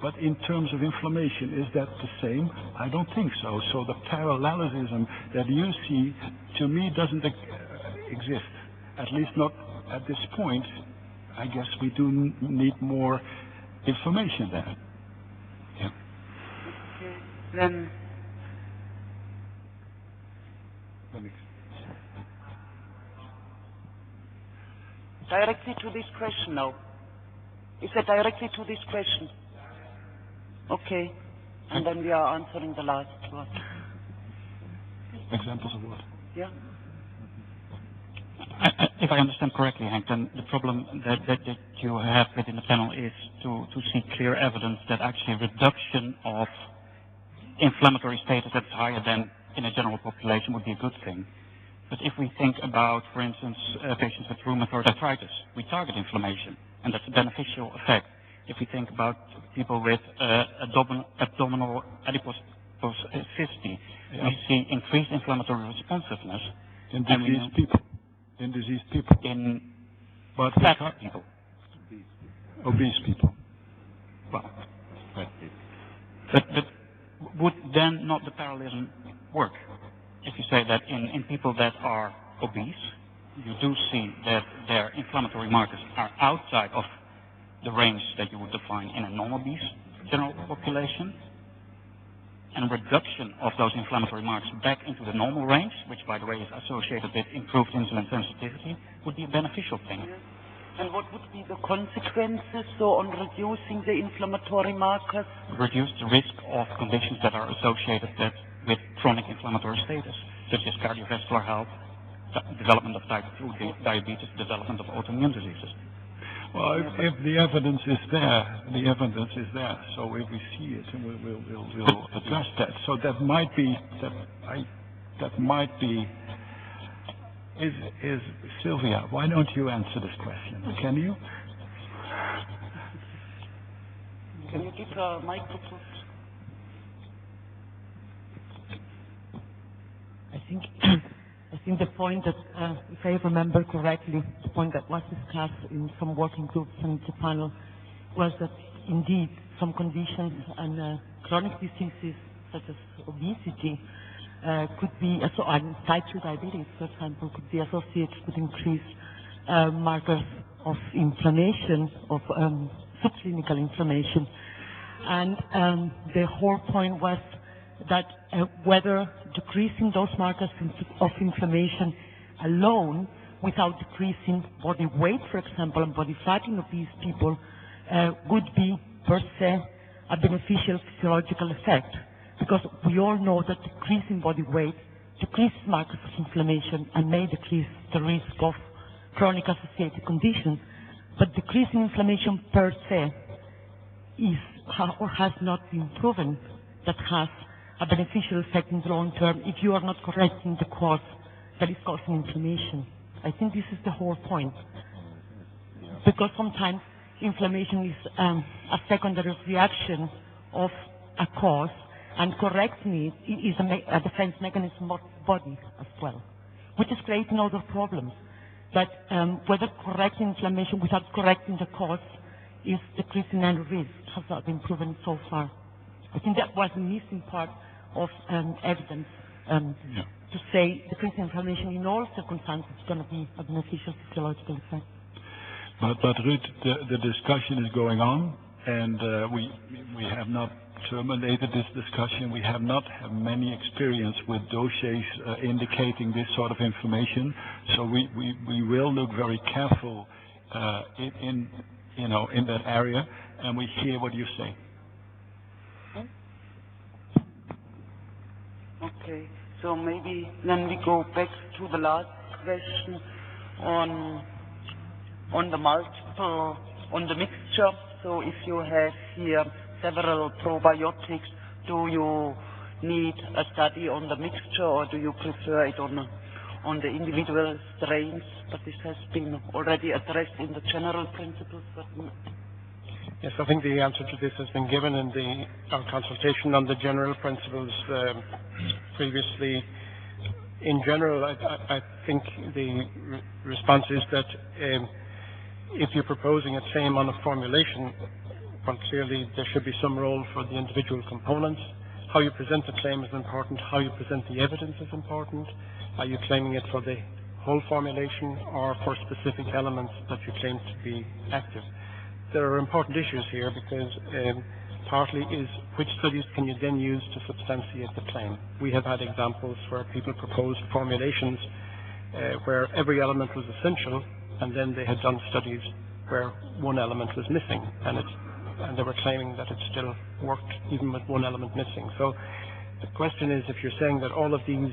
But in terms of inflammation, is that the same? I don't think so. So the parallelism that you see, to me, doesn't exist, at least not at this point. I guess we do need more information there. Yeah. Okay. Then directly to this question now. Is that directly to this question? Okay. And then we are answering the last one. Examples of what? Yeah. If I understand correctly, Henk, then the problem that you have within the panel is to see clear evidence that actually reduction of inflammatory status that's higher than in a general population would be a good thing. But if we think about, for instance, patients with rheumatoid arthritis, we target inflammation, and that's a beneficial effect. If we think about people with abdominal adiposity, we see increased inflammatory responsiveness. In diseased people. In diseased people? In but fat people. Obese people. Well, but would then not the parallelism work? If you say that in people that are obese, you do see that their inflammatory markers are outside of the range that you would define in a non-obese general population, and reduction of those inflammatory markers back into the normal range, which by the way is associated with improved insulin sensitivity, would be a beneficial thing. And what would be the consequences on reducing the inflammatory markers? Reduce the risk of conditions that are associated with chronic inflammatory status, such as cardiovascular health, development of type 2 diabetes, development of autoimmune diseases. Well, if the evidence is there, the evidence is there. So if we see it, we'll address that. So that might be Is Sylvia? Why don't you answer this question? Can you? Can you give a microphone? I think the point that, if I remember correctly, the point that was discussed in some working groups and the panel was that indeed some conditions and chronic diseases such as obesity could be, and type 2 diabetes, for example, could be associated with increased markers of inflammation, of subclinical inflammation. And the whole point was that whether decreasing those markers of inflammation alone, without decreasing body weight, for example, and body fat in obese people, would be per se a beneficial physiological effect. Because we all know that decreasing body weight decreases markers of inflammation and may decrease the risk of chronic associated conditions. But decreasing inflammation per se is or has not been proven that has a beneficial effect in the long term if you are not correcting the cause that is causing inflammation. I think this is the whole point. Because sometimes inflammation is a secondary reaction of a cause, and correcting it is a defense mechanism of the body as well, which is creating other problems. But whether correcting inflammation without correcting the cause is decreasing any risk has not been proven so far. I think that was a missing part of evidence to say decreasing inflammation in all circumstances is going to be a beneficial physiological effect. But Ruud, the discussion is going on, and we have not terminated this discussion. We have not had many experience with dossiers indicating this sort of information, so we will look very careful in that area, and we hear what you say. Okay, so maybe then we go back to the last question on the mixture. So if you have here several probiotics, do you need a study on the mixture, or do you prefer it on the individual strains? But this has been already addressed in the general principles. Yes, I think the answer to this has been given in our consultation on the general principles previously. In general, I think the response is that if you're proposing a claim on a formulation, well, clearly there should be some role for the individual components. How you present the claim is important. How you present the evidence is important. Are you claiming it for the whole formulation or for specific elements that you claim to be active? There are important issues here because partly is which studies can you then use to substantiate the claim. We have had examples where people proposed formulations where every element was essential, and then they had done studies where one element was missing, and they were claiming that it still worked even with one element missing. So the question is, if you're saying that all of these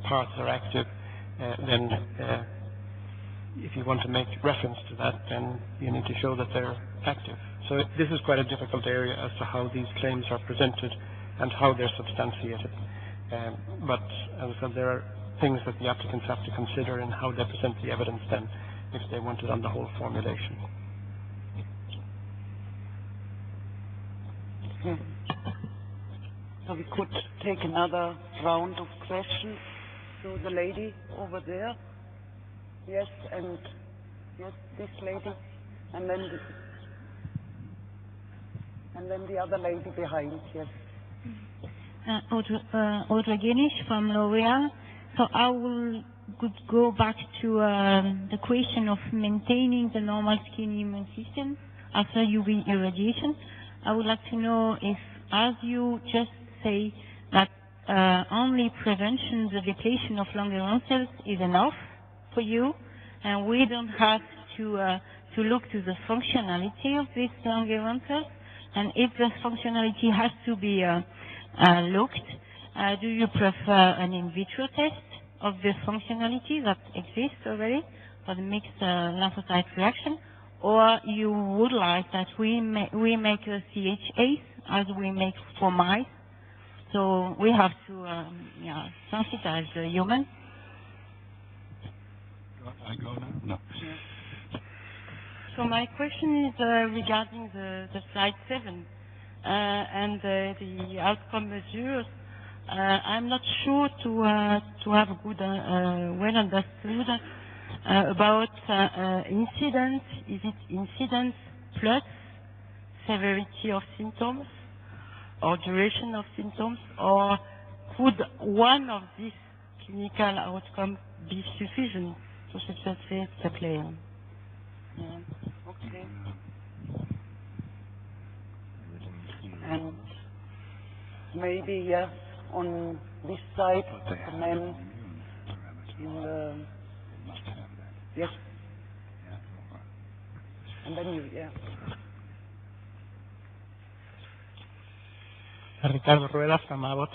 parts are active, then if you want to make reference to that, then you need to show that they're active. So this is quite a difficult area as to how these claims are presented and how they're substantiated. But as I said, there are things that the applicants have to consider in how they present the evidence then, if they want it on the whole formulation. So we could take another round of questions. So the lady over there. Yes, and yes, this lady, and then the other lady behind. Yes. Audrey Guinish from L'Oréal. So I could go back to the question of maintaining the normal skin immune system after UV irradiation. I would like to know if, as you just say, that only prevention, the depletion of Langerhans cells is enough for you, and we don't have to look to the functionality of these Langerhans cells. And if the functionality has to be looked, do you prefer an in vitro test of the functionality that exists already for the mixed lymphocyte reaction, or you would like that we make a CHAs as we make for mice? So we have to sensitize the human. I go now? No. So my question is regarding the slide 7 and the outcome measures. I'm not sure to have a good, well understood about incidence. Is it incidence plus severity of symptoms or duration of symptoms, or could one of these clinical outcomes be sufficient to substantiate the claim? Yeah. Okay. And maybe, yes, on this side, the men in the... Yes. And then you, yeah. Ricardo Rueda from Abbott.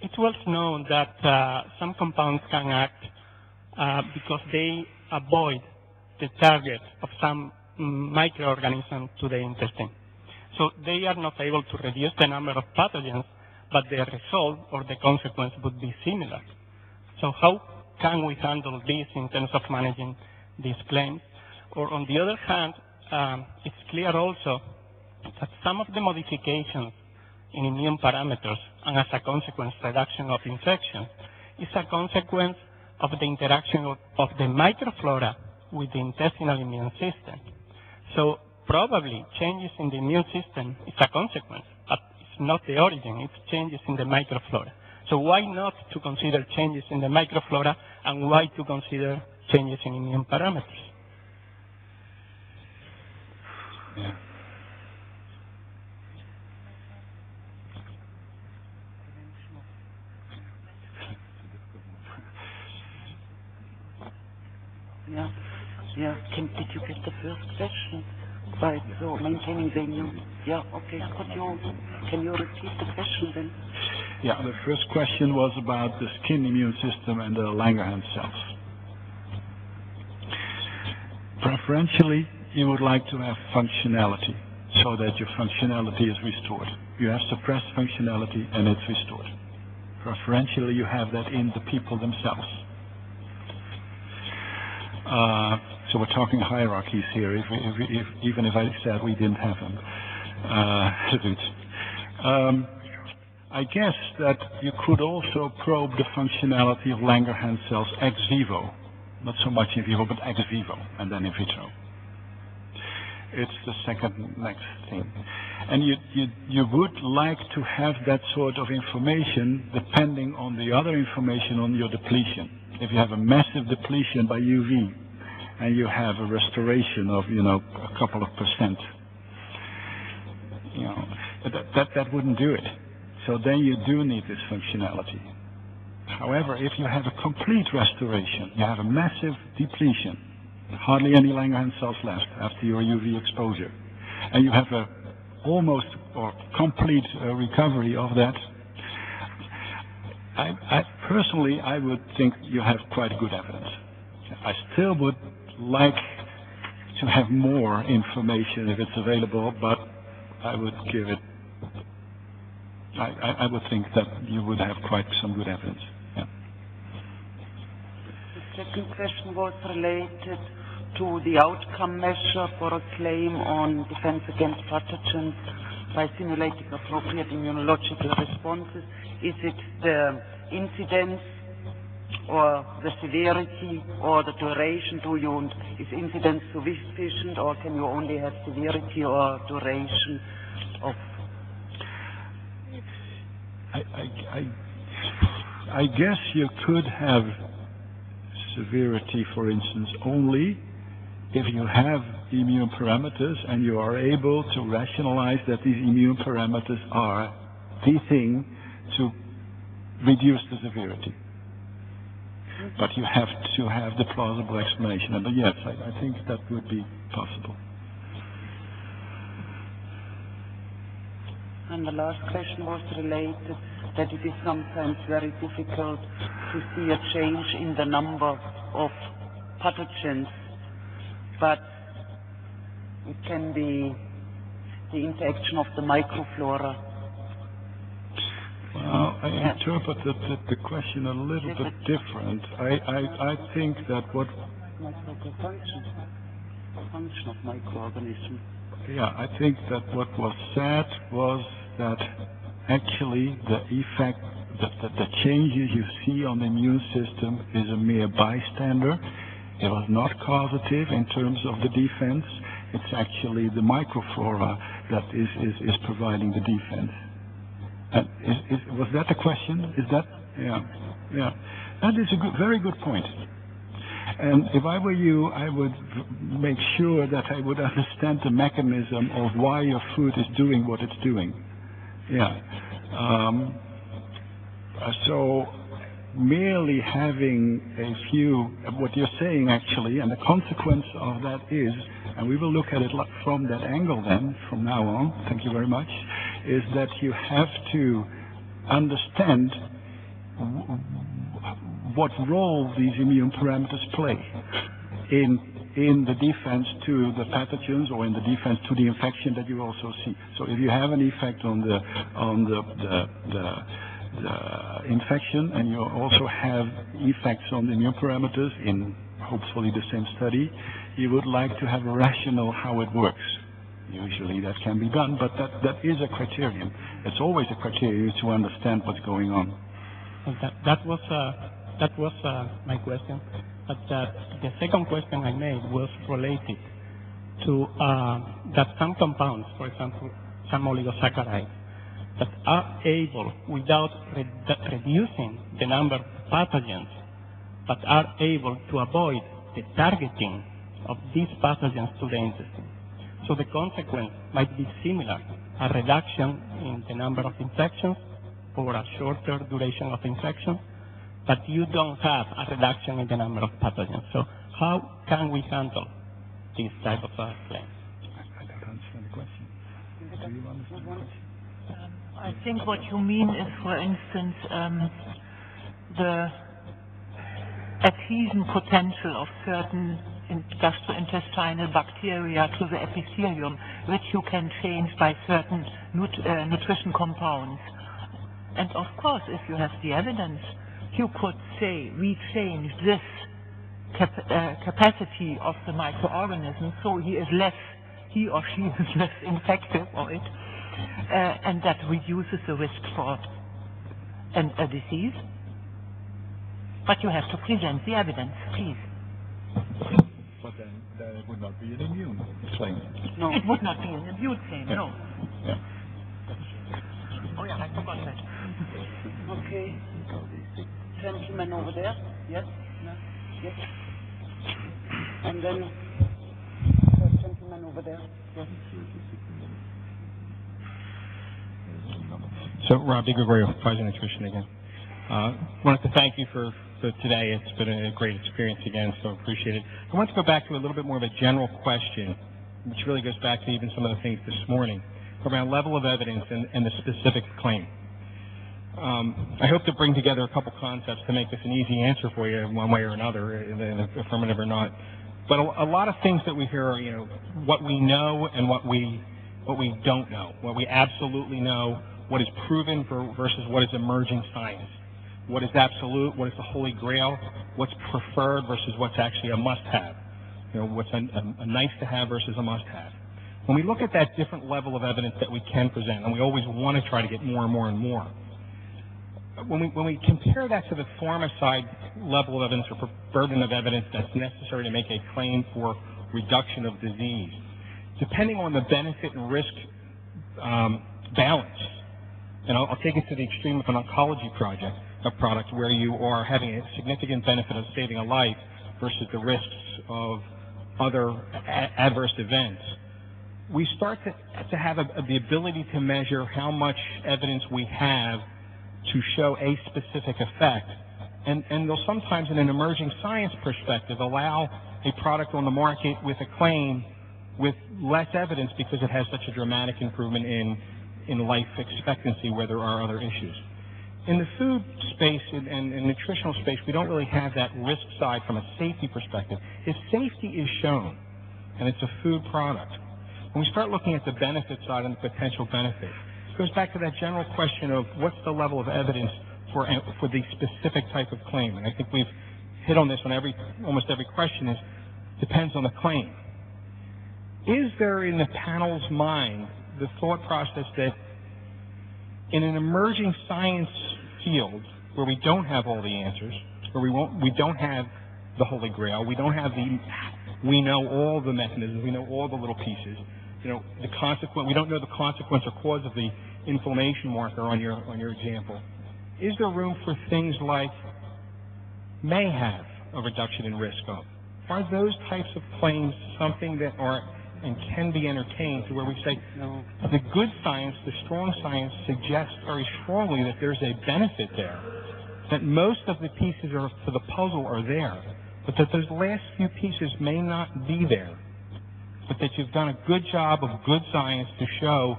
It was known that some compounds can act because they avoid the target of some microorganism to the intestine. So they are not able to reduce the number of pathogens, but the result or the consequence would be similar. So how can we handle this in terms of managing these claims? Or on the other hand, it's clear also that some of the modifications in immune parameters, and as a consequence reduction of infection, is a consequence of the interaction of the microflora with the intestinal immune system. So probably changes in the immune system is a consequence, but it's not the origin, it's changes in the microflora. So why not to consider changes in the microflora, and why to consider changes in immune parameters? Yeah. Yeah, yeah. Did you get the first question? Right, so maintaining the immune. Yeah, okay. Can you repeat the question then? Yeah, the first question was about the skin immune system and the Langerhans cells. Preferentially, you would like to have functionality, so that your functionality is restored. You have suppressed functionality and it's restored. Preferentially, you have that in the people themselves. So we're talking hierarchies here, even if I said we didn't have them. I guess that you could also probe the functionality of Langerhans cells ex vivo. Not so much in vivo, but ex vivo, and then in vitro. It's the second next thing. And you would like to have that sort of information depending on the other information on your depletion. If you have a massive depletion by UV, and you have a restoration of, a couple of percent, that wouldn't do it. So then you do need this functionality. However, if you have a complete restoration, you have a massive depletion, hardly any Langerhans cells left after your UV exposure, and you have a almost or complete recovery of that, personally, I would think you have quite good evidence. I still would like to have more information if it's available, but I would give it, I would think that you would have quite some good evidence. Yeah. The second question was related to the outcome measure for a claim on defense against pathogens by simulating appropriate immunological responses. Is it the incidence or the severity or the duration? Is incidence sufficient, or can you only have severity or duration of? I guess you could have severity, for instance, only if you have immune parameters and you are able to rationalize that these immune parameters are the thing to reduce the severity. But you have to have the plausible explanation. But yes, I think that would be possible. And the last question was related that it is sometimes very difficult to see a change in the number of pathogens, but it can be the interaction of the microflora. Well, I interpreted the question a little bit different. I think that what... Function of microorganisms. Yeah, I think that what was said was that actually the effect, the changes you see on the immune system is a mere bystander. It was not causative in terms of the defense. It's actually the microflora that is providing the defense. Was that the question? Is that? Yeah. That is a very good point. And if I were you, I would make sure that I would understand the mechanism of why your food is doing what it's doing. Yeah. So merely having a few, what you're saying actually, and the consequence of that is, and we will look at it from that angle then, from now on, thank you very much, is that you have to understand what role these immune parameters play in the defense to the pathogens or in the defense to the infection that you also see. So if you have an effect on the infection and you also have effects on the immune parameters in hopefully the same study, you would like to have a rationale how it works. Usually that can be done, but that is a criterion. It's always a criterion to understand what's going on. Well, that was my question. But the second question I made was related to that some compounds, for example, some oligosaccharides, that are able, without reducing the number of pathogens, but are able to avoid the targeting of these pathogens to the intestine. So the consequence might be similar, a reduction in the number of infections or a shorter duration of infection, but you don't have a reduction in the number of pathogens. So how can we handle this type of claim? I don't understand the question. Do you understand the question? I think what you mean is, for instance, the adhesion potential of certain gastrointestinal bacteria to the epithelium, which you can change by certain nutrition compounds. And of course, if you have the evidence, you could say we change this capacity of the microorganism so he or she is less infective, or it, and that reduces the risk for a disease. But you have to present the evidence, please. But then it would not be an immune claim. No, it would not be an immune claim, yeah. no. Yeah. Oh yeah, I forgot that. Okay. Gentleman over there. Yes? No? Yes? And then the gentleman over there. Yes? So, Rob DiGregorio, Pfizer Nutrition again. Wanted to thank you for today. It's been a great experience again, so appreciate it. I want to go back to a little bit more of a general question, which really goes back to even some of the things this morning, around level of evidence and the specific claim. I hope to bring together a couple concepts to make this an easy answer for you one way or another, affirmative or not. But a lot of things that we hear are, what we know and what we don't know, what we absolutely know, what is proven versus what is emerging science. What is absolute, what is the holy grail, what's preferred versus what's actually a must-have. What's a nice-to-have versus a must-have. When we look at that different level of evidence that we can present, and we always want to try to get more and more and more, when we compare that to the pharma side level of evidence or burden of evidence that's necessary to make a claim for reduction of disease, depending on the benefit and risk balance, and I'll take it to the extreme of an oncology product where you are having a significant benefit of saving a life versus the risks of other adverse events, we start to have the ability to measure how much evidence we have to show a specific effect. And they'll sometimes, in an emerging science perspective, allow a product on the market with a claim with less evidence because it has such a dramatic improvement in life expectancy where there are other issues. In the food space and nutritional space, we don't really have that risk side from a safety perspective. If safety is shown, and it's a food product, when we start looking at the benefit side and the potential benefit, it goes back to that general question of what's the level of evidence for the specific type of claim. And I think we've hit on this on almost every question is, depends on the claim. Is there in the panel's mind the thought process that in an emerging science field where we don't have all the answers, where we don't have the Holy Grail, we know all the mechanisms, we know all the little pieces, we don't know the consequence or cause of the inflammation marker on your example. Is there room for things like may have a reduction in risk of? Are those types of claims something that are and can be entertained to where we say, no, the good science, the strong science suggests very strongly that there's a benefit there, that most of the pieces to the puzzle are there, but that those last few pieces may not be there, but that you've done a good job of good science to show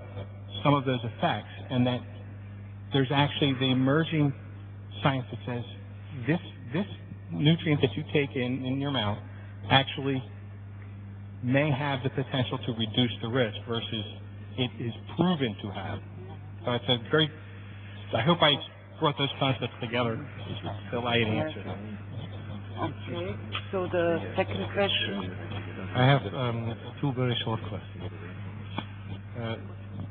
some of those effects, and that there's actually the emerging science that says this nutrient that you take in your mouth actually may have the potential to reduce the risk versus it is proven to have. So it's a very, I hope I brought those concepts together to allow you to answer them. Okay, so the second question. I have two very short questions.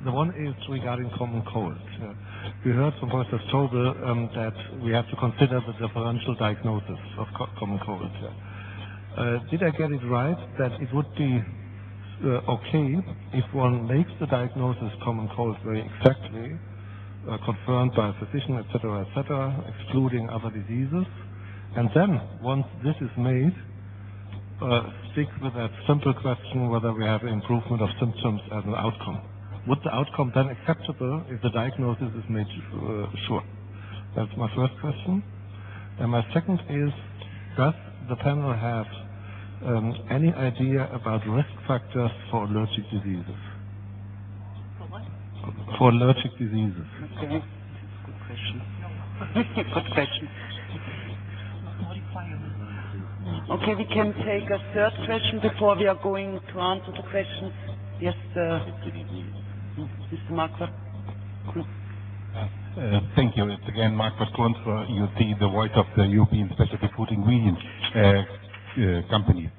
The one is regarding common cold. We heard from Professor Strobel that we have to consider the differential diagnosis of common cold. Did I get it right that it would be okay if one makes the diagnosis common cold very exactly, confirmed by a physician, etc., excluding other diseases, and then once this is made, stick with that simple question whether we have improvement of symptoms as an outcome? Would the outcome then acceptable if the diagnosis is made sure? That's my first question. And my second is, does the panel have any idea about risk factors for allergic diseases? For what? For allergic diseases. Okay. Good question. Good question. Okay, we can take a third question before we are going to answer the questions. Yes, Mr. Marquardt. Thank you. It's again Marquardt Klons for UT, the voice of the European Specialty Food Ingredients companies.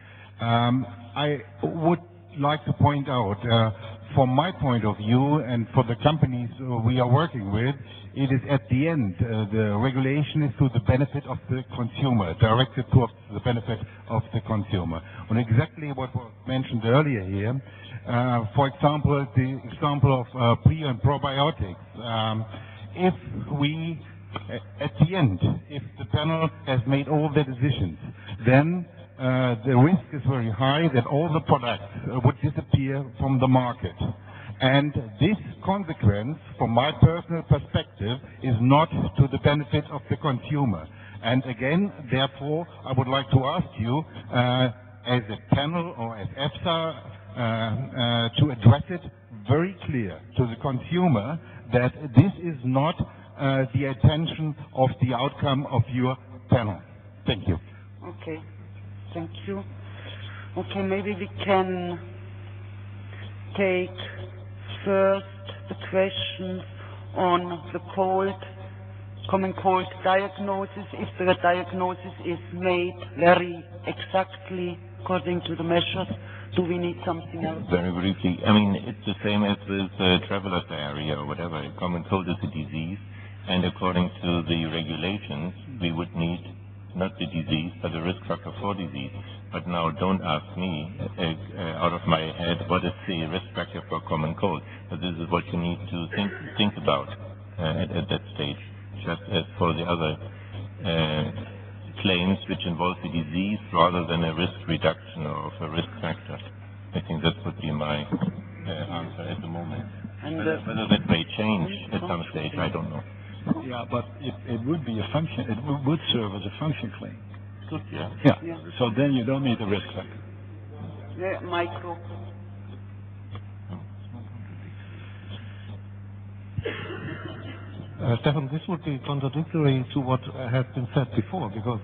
I would like to point out, from my point of view and for the companies we are working with, it is at the end, the regulation is to the benefit of the consumer, directed towards the benefit of the consumer. On exactly what was mentioned earlier here, for example, the example of pre and probiotics. If we, at the end, if the panel has made all the decisions, then the risk is very high that all the products would disappear from the market. And this consequence, from my personal perspective, is not to the benefit of the consumer. And again, therefore, I would like to ask you, as a panel or as EFSA, to address it very clear to the consumer that this is not the intention of the outcome of your panel. Thank you. Okay, thank you. Okay, maybe we can take first the question on the common cold diagnosis. If the diagnosis is made very exactly according to the measures, do we need something else? Very briefly, I mean, it's the same as with traveler's diarrhea or whatever. Common cold is a disease, And according to the regulations, we would need not the disease, but a risk factor for disease. But now don't ask me out of my head what is the risk factor for common cold. But this is what you need to think about at that stage, just as for the other claims which involve the disease rather than a risk reduction of a risk factor. I think that would be my answer at the moment. And whether that may change at some stage, I don't know. Yeah, but it would be a function. It would serve as a function claim. Good, yeah. Yeah. So then you don't need a risk factor. Yeah, micro. Stefan, this would be contradictory to what has been said before, because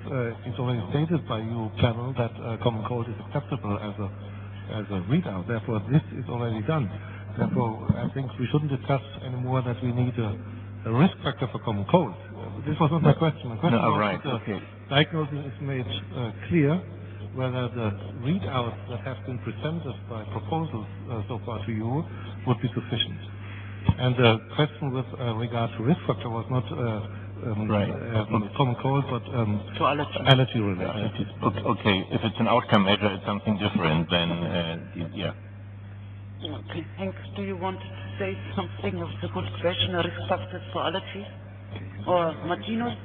it's already stated by you, panel, that common cold is acceptable as a readout. Therefore, this is already done. Therefore, I think we shouldn't discuss anymore that we need a risk factor for common cold. This was not my question. My question was right, that okay. Diagnosis is made clear whether the readouts that have been presented by proposals so far to you would be sufficient. And the question with regard to risk factor was not common cold, but allergy related. Okay, if it's an outcome measure, it's something different than, yeah. Okay, Hank, do you want to say something? It was a good question, risk factors for allergies? Or Martinus?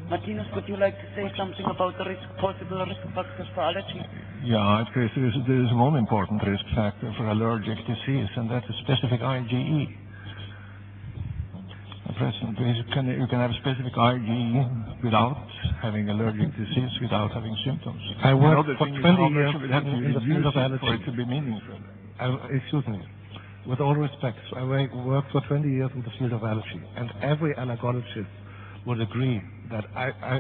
Martinus, would you like to say something about the possible risk factors for allergies? Yeah, there is one important risk factor for allergic disease, and that is specific IgE. You can have specific IgE without having allergic disease, without having symptoms. I worked for 20 years in the field of allergy for it to be meaningful. Excuse me. With all respect, I worked for 20 years in the field of allergy, and every allergologist would agree that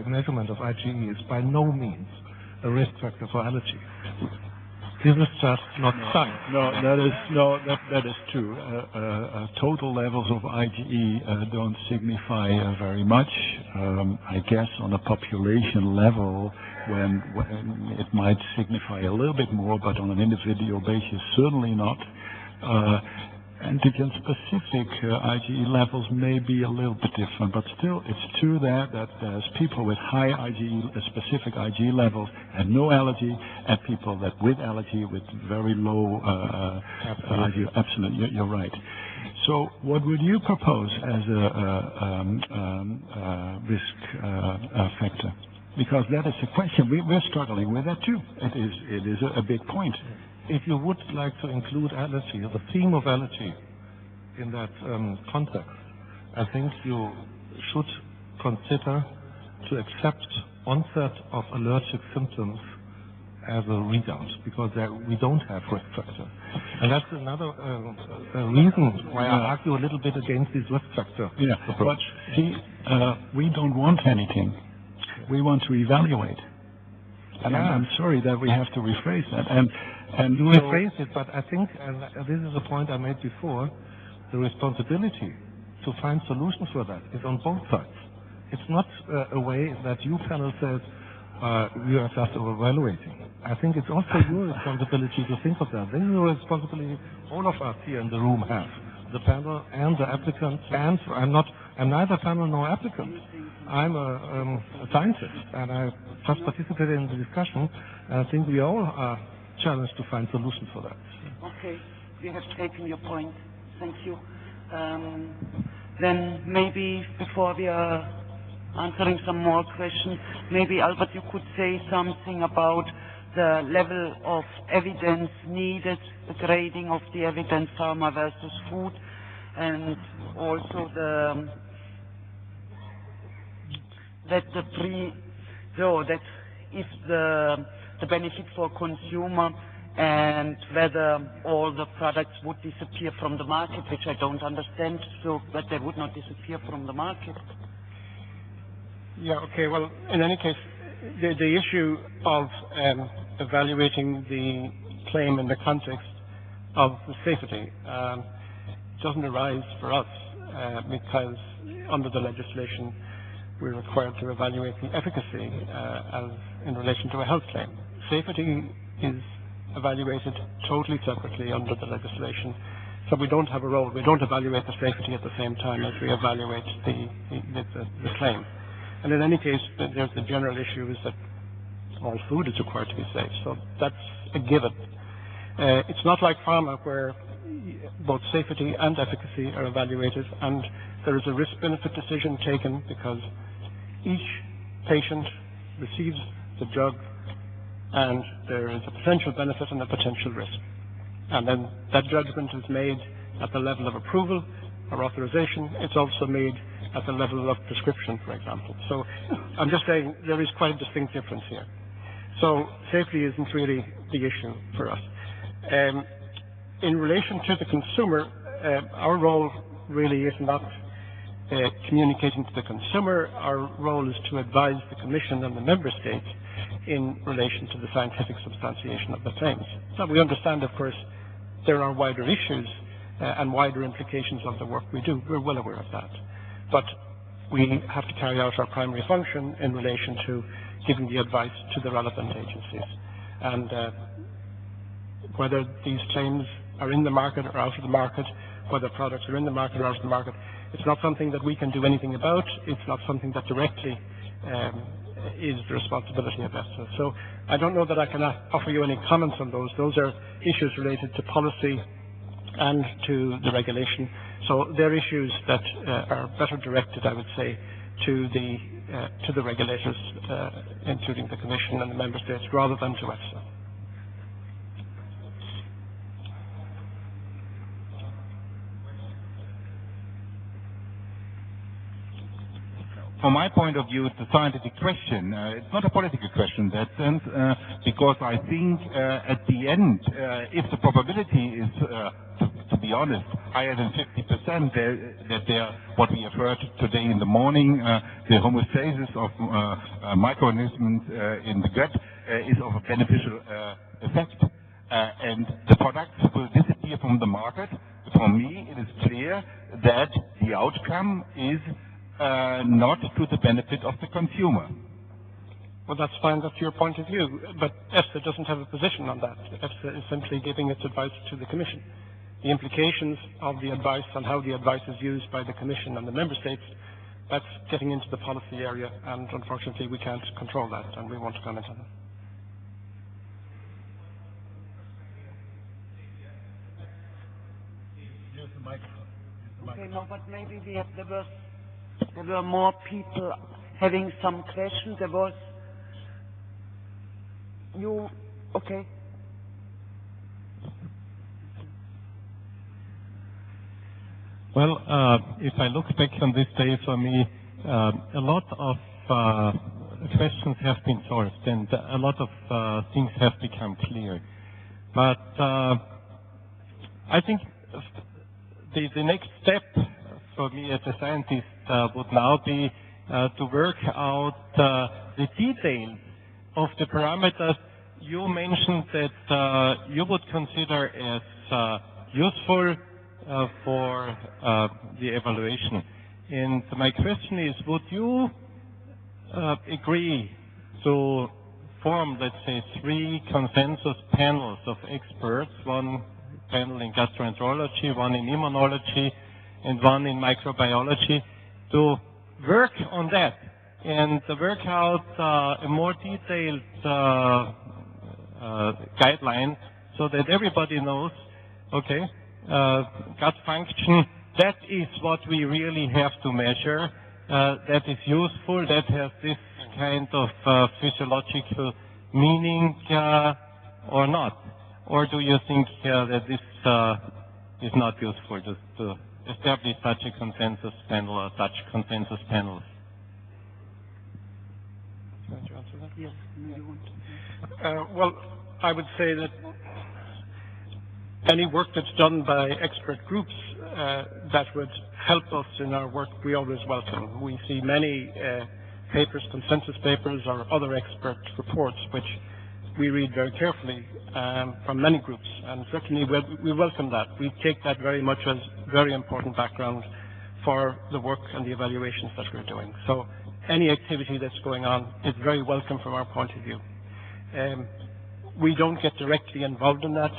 measurement of IgE is by no means a risk factor for allergy. This is just not science. That is true. Total levels of IgE don't signify very much. I guess on a population level, when it might signify a little bit more, but on an individual basis, certainly not. Antigen-specific IgE levels may be a little bit different, but still it's true that there's people with high specific IgE levels and no allergy, and people that with allergy with very low IgE. Absolutely, you're right. So what would you propose as a risk factor? Because that is a question. We're struggling with that too. It is a big point. If you would like to include allergy, the theme of allergy, in that context, I think you should consider to accept onset of allergic symptoms as a readout, because we don't have risk factor. And that's another reason why I argue a little bit against this risk factor approach. But see, we don't want anything. We want to evaluate. And I'm sorry that we have to rephrase that. And you rephrase it, but I think, and this is a point I made before, the responsibility to find solutions for that is on both sides. It's not a way that you panel says we are just evaluating. I think it's also your responsibility to think of that. This is a responsibility all of us here in the room have, the panel and the applicants. And I'm neither panel nor applicant. I'm a scientist, and I just participated in the discussion, and I think we all are challenged to find solutions for that. Okay, we have taken your point. Thank you. Then maybe before we are answering some more questions, maybe Albert, you could say something about the level of evidence needed, the grading of the evidence, pharma versus food, and also that if the benefit for consumer and whether all the products would disappear from the market, which I don't understand, so that they would not disappear from the market. Yeah, okay, well, in any case, the issue of evaluating the claim in the context of the safety doesn't arise for us because under the legislation we're required to evaluate the efficacy as in relation to a health claim. Safety is evaluated totally separately under the legislation. So we don't have a role. We don't evaluate the safety at the same time as we evaluate the claim. And in any case, there's the general issue is that all food is required to be safe. So that's a given. It's not like pharma where both safety and efficacy are evaluated, and there is a risk-benefit decision taken because each patient receives the drug and there is a potential benefit and a potential risk. And then that judgment is made at the level of approval or authorization. It's also made at the level of prescription, for example. So I'm just saying there is quite a distinct difference here. So safety isn't really the issue for us. In relation to the consumer, our role really is not communicating to the consumer. Our role is to advise the Commission and the Member States in relation to the scientific substantiation of the claims. Now, we understand, of course, there are wider issues and wider implications of the work we do. We're well aware of that. But we have to carry out our primary function in relation to giving the advice to the relevant agencies. And whether these claims are in the market or out of the market, whether products are in the market or out of the market, it's not something that we can do anything about. It's not something that directly is the responsibility of EFSA. So I don't know that I can offer you any comments on those. Those are issues related to policy and to the regulation. So they're issues that are better directed, I would say, to the regulators, including the Commission and the Member States, rather than to EFSA. From my point of view, it's a scientific question. It's not a political question in that sense, because I think at the end, if the probability is, to be honest, higher than 50%, that what we have heard today in the morning, the homeostasis of microorganisms in the gut is of a beneficial effect, and the products will disappear from the market. For me, it is clear that the outcome is not to the benefit of the consumer. Well, that's fine. That's your point of view. But EFSA doesn't have a position on that. EFSA is simply giving its advice to the Commission. The implications of the advice and how the advice is used by the Commission and the Member States, that's getting into the policy area, and unfortunately we can't control that, and we won't comment on it. Use the microphone. Okay, no, but maybe there were more people having some questions. There was you. Okay. Well, if I look back on this day, for me, a lot of questions have been solved, and a lot of things have become clear. But I think the next step for me as a scientist would now be to work out the details of the parameters you mentioned that you would consider as useful for the evaluation. And my question is, would you agree to form, let's say, 3 consensus panels of experts, one panel in gastroenterology, one in immunology, and one in microbiology, to work on that and work out a more detailed guideline so that everybody knows, okay, gut function, that is what we really have to measure, that is useful, that has this kind of physiological meaning or not? Or do you think that this is not useful to establish such a consensus panel or such consensus panels? Can you answer that? Yes. You want to? Well, I would say that any work that's done by expert groups that would help us in our work, we always welcome. We see many papers, consensus papers, or other expert reports, which we read very carefully from many groups, and certainly we welcome that. We take that very much as very important background for the work and the evaluations that we're doing. So any activity that's going on is very welcome from our point of view. We don't get directly involved in that.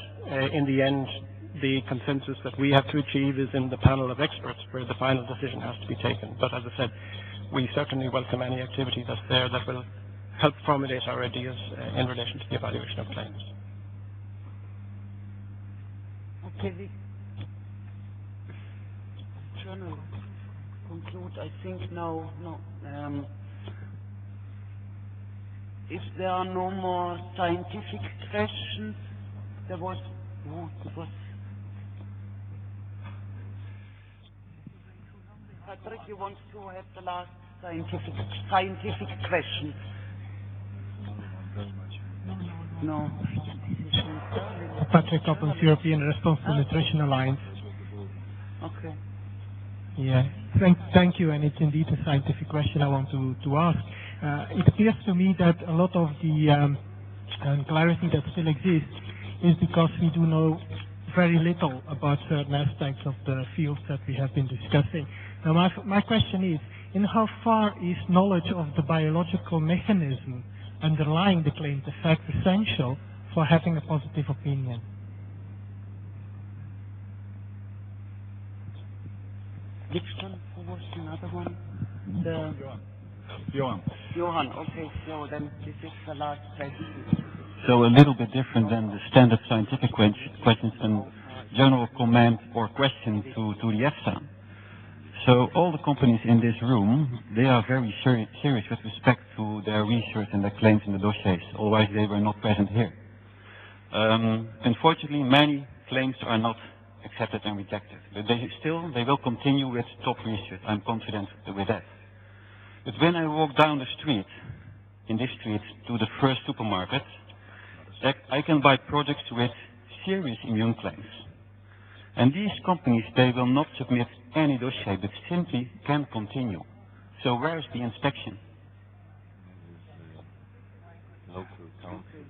In the end, the consensus that we have to achieve is in the panel of experts where the final decision has to be taken. But as I said, we certainly welcome any activity that's there that will help formulate our ideas in relation to the evaluation of claims. Okay, the journal conclude, I think now, if there are no more scientific questions, there was, Patrick, you want to have the last scientific question? No. Patrick Coppens, European Responsible Nutrition Alliance. Okay. Yeah, thank you, and it's indeed a scientific question I want to ask. It appears to me that a lot of the clarity that still exists is because we do know very little about certain aspects of the fields that we have been discussing. Now, my question is, in how far is knowledge of the biological mechanism underlying the claimed effect essential for having a positive opinion? Which one? Who was another one? Johan, okay, so then this is the last question. So a little bit different than the standard scientific questions, and general comment or question to the EFSA. So all the companies in this room, they are very serious with respect to their research and their claims in the dossiers, otherwise they were not present here. Unfortunately, many claims are not accepted and rejected, but they will continue with top research. I'm confident with that. But when I walk down the street, in this street, to the first supermarket, I can buy products with serious immune claims. And these companies, they will not submit any dossier, but simply can continue. So where is the inspection? Okay,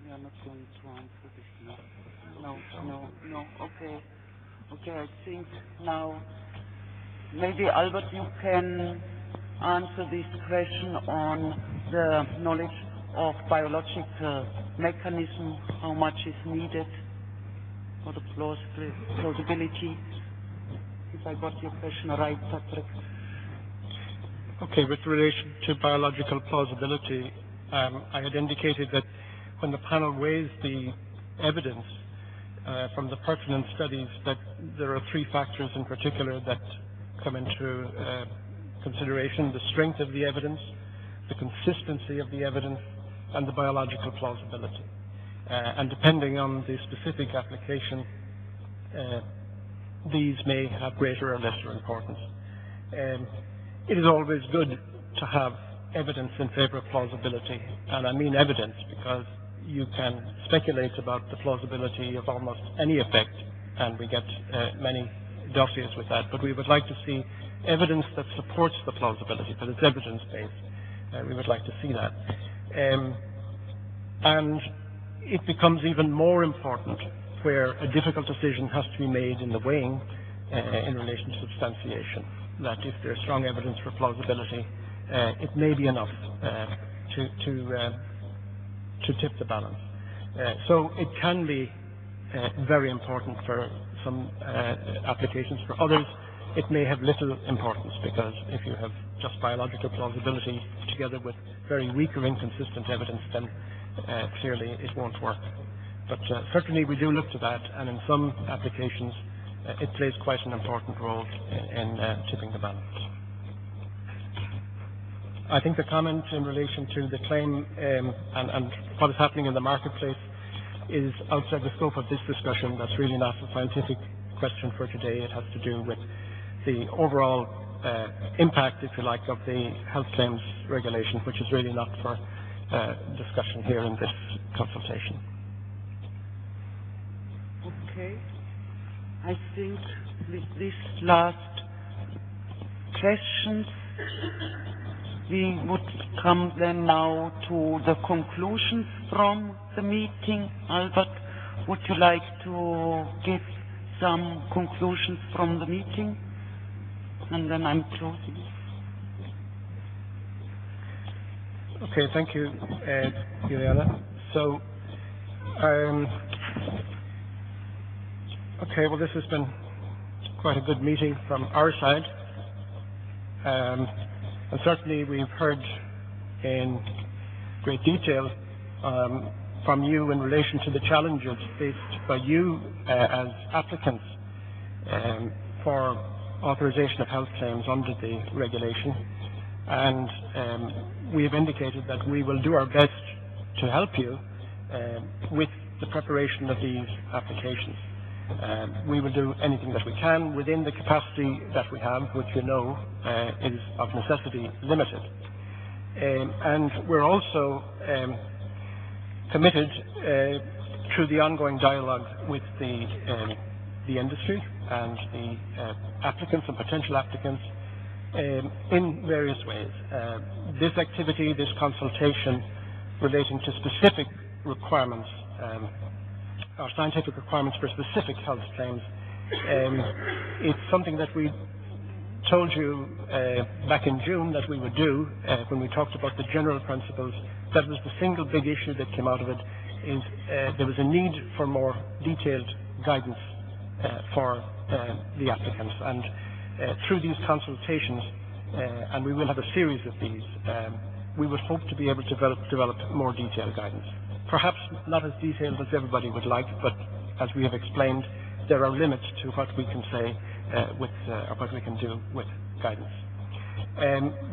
we are not going to answer this now. No, okay. Okay, I think now, maybe Albert, you can answer this question on the knowledge of biological mechanism, how much is needed for the plausibility. If I got your question right, Patrick. Okay, with relation to biological plausibility, I had indicated that when the panel weighs the evidence from the pertinent studies, that there are three factors in particular that come into consideration: the strength of the evidence, the consistency of the evidence, and the biological plausibility. And depending on the specific application, these may have greater or lesser importance. It is always good to have evidence in favor of plausibility, and I mean evidence because you can speculate about the plausibility of almost any effect, and we get many dossiers with that, but we would like to see evidence that supports the plausibility, but it's evidence-based. We would like to see that. And it becomes even more important where a difficult decision has to be made in the weighing in relation to substantiation, that if there's strong evidence for plausibility, it may be enough to tip the balance. So it can be very important for some applications. For others, it may have little importance, because if you have just biological plausibility together with very weak or inconsistent evidence, then clearly it won't work. But certainly we do look to that, and in some applications it plays quite an important role in tipping the balance. I think the comment in relation to the claim and what is happening in the marketplace is outside the scope of this discussion. That's really not a scientific question for today. It has to do with the overall impact, if you like, of the health claims regulation, which is really not for discussion here in this consultation. Okay. I think with this last questions, we would come then now to the conclusions from the meeting. Albert, would you like to give some conclusions from the meeting? And then I'm closing. Okay, thank you, Juliana. So, Okay, well, this has been quite a good meeting from our side. And certainly we've heard in great detail from you in relation to the challenges faced by you as applicants for authorization of health claims under the regulation. And we have indicated that we will do our best to help you with the preparation of these applications. We will do anything that we can within the capacity that we have, which you know is of necessity limited. And we're also committed through the ongoing dialogue with the industry and the applicants and potential applicants in various ways. This activity, this consultation relating to specific requirements, or scientific requirements for specific health claims, it's something that we told you back in June that we would do when we talked about the general principles. That was the single big issue that came out of it, is there was a need for more detailed guidance for the applicants. And through these consultations, and we will have a series of these, we would hope to be able to develop more detailed guidance. Perhaps not as detailed as everybody would like, but as we have explained, there are limits to what we can say or what we can do with guidance.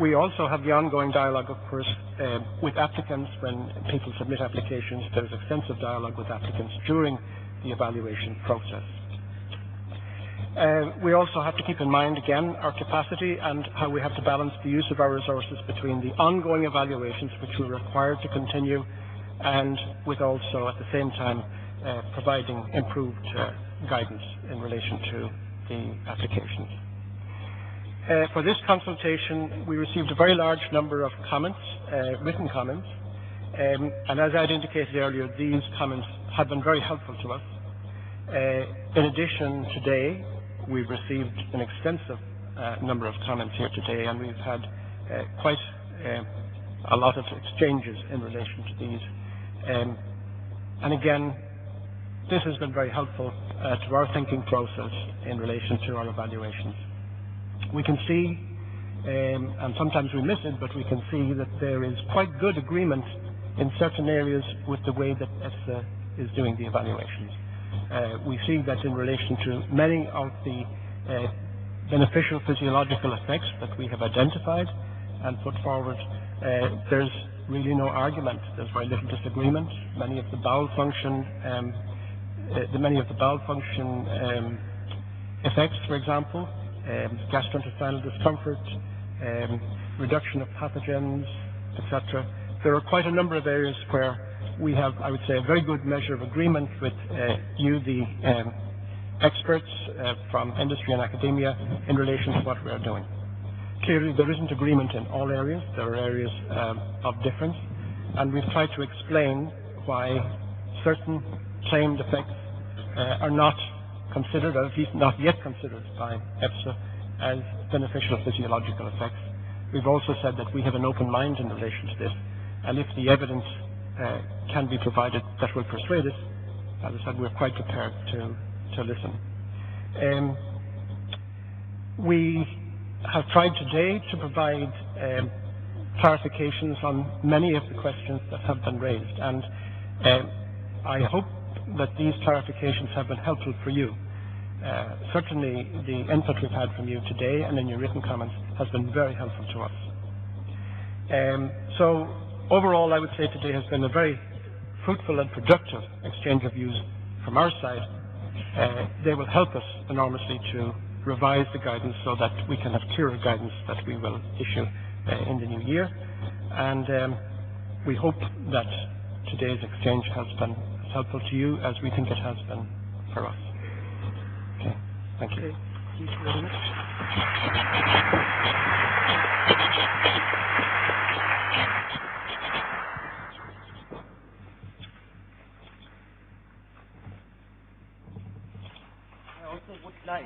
We also have the ongoing dialogue, of course, with applicants. When people submit applications, there's extensive dialogue with applicants during the evaluation process. We also have to keep in mind, again, our capacity and how we have to balance the use of our resources between the ongoing evaluations, which we're required to continue, and with also, at the same time, providing improved guidance in relation to the applications. For this consultation, we received a very large number of comments, written comments, and as I had indicated earlier, these comments have been very helpful to us. In addition, today, we've received an extensive number of comments here today, and we've had quite a lot of exchanges in relation to these. And again, this has been very helpful to our thinking process in relation to our evaluations. We can see, and sometimes we miss it, but we can see that there is quite good agreement in certain areas with the way that EFSA is doing the evaluations. We see that in relation to many of the beneficial physiological effects that we have identified and put forward, there's really no argument. There's very little disagreement. Many of the bowel function, effects, for example, gastrointestinal discomfort, reduction of pathogens, etc. There are quite a number of areas where we have, I would say, a very good measure of agreement with you, the experts from industry and academia, in relation to what we are doing. Clearly, there isn't agreement in all areas. There are areas of difference, and we've tried to explain why certain claimed effects are not considered, or at least not yet considered by EFSA, as beneficial physiological effects. We've also said that we have an open mind in relation to this, and if the evidence can be provided that will persuade us, as I said, we're quite prepared to listen. We have tried today to provide clarifications on many of the questions that have been raised, and I hope that these clarifications have been helpful for you. Certainly the input we've had from you today and in your written comments has been very helpful to us. So overall, I would say today has been a very fruitful and productive exchange of views from our side. They will help us enormously to revise the guidance so that we can have clearer guidance that we will issue in the new year. And we hope that today's exchange has been as helpful to you as we think it has been for us. Okay, thank you. Okay. Thank you very much. I also would like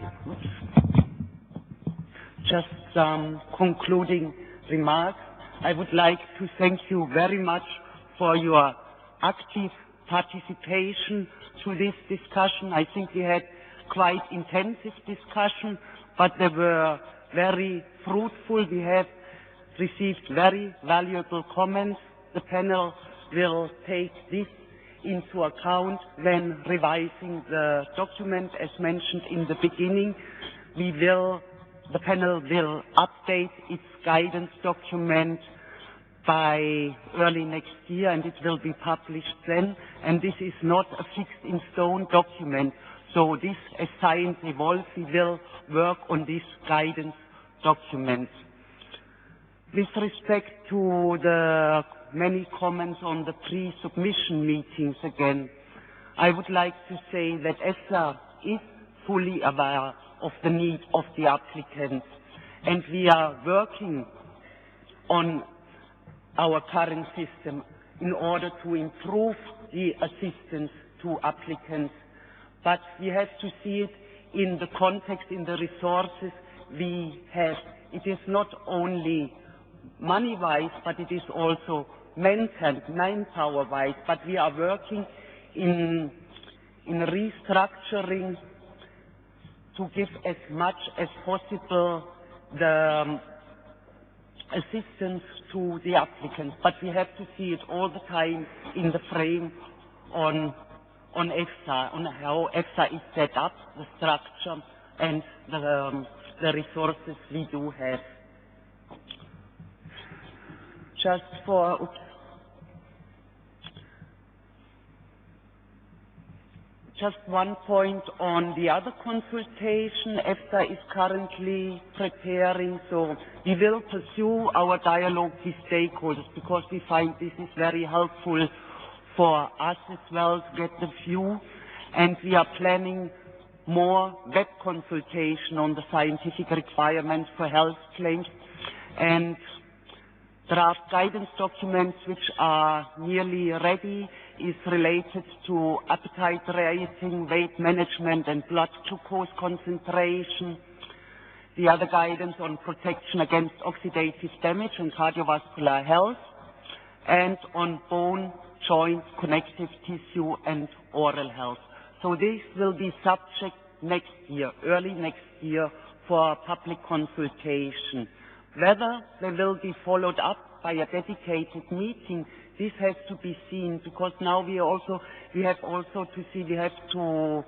just some concluding remarks. I would like to thank you very much for your active participation to this discussion. I think we had quite intensive discussion, but they were very fruitful. We have received very valuable comments. The panel will take this into account when revising the document. As mentioned in the beginning, the panel will update its guidance document by early next year, and it will be published then. And this is not a fixed in stone document. So this, as science evolves, we will work on this guidance document. With respect to the many comments on the pre-submission meetings again, I would like to say that EFSA is fully aware of the need of the applicants, and we are working on our current system in order to improve the assistance to applicants. But we have to see it in the context, in the resources we have. It is not only money-wise, but it is also manpower-wise. But we are working in restructuring to give as much as possible the assistance to the applicants. But we have to see it all the time in the frame on EFSA, on how EFSA is set up, the structure, and the resources we do have. Just one point on the other consultation. EFSA is currently preparing, so we will pursue our dialogue with stakeholders because we find this is very helpful for us as well to get the view. And we are planning more web consultation on the scientific requirements for health claims, and draft guidance documents which are nearly ready is related to appetite rating, weight management, and blood glucose concentration. The other guidance on protection against oxidative damage and cardiovascular health, and on bone, joint, connective tissue, and oral health. So this will be subject next year, early next year, for public consultation. Whether they will be followed up by a dedicated meeting, this has to be seen, because now we have to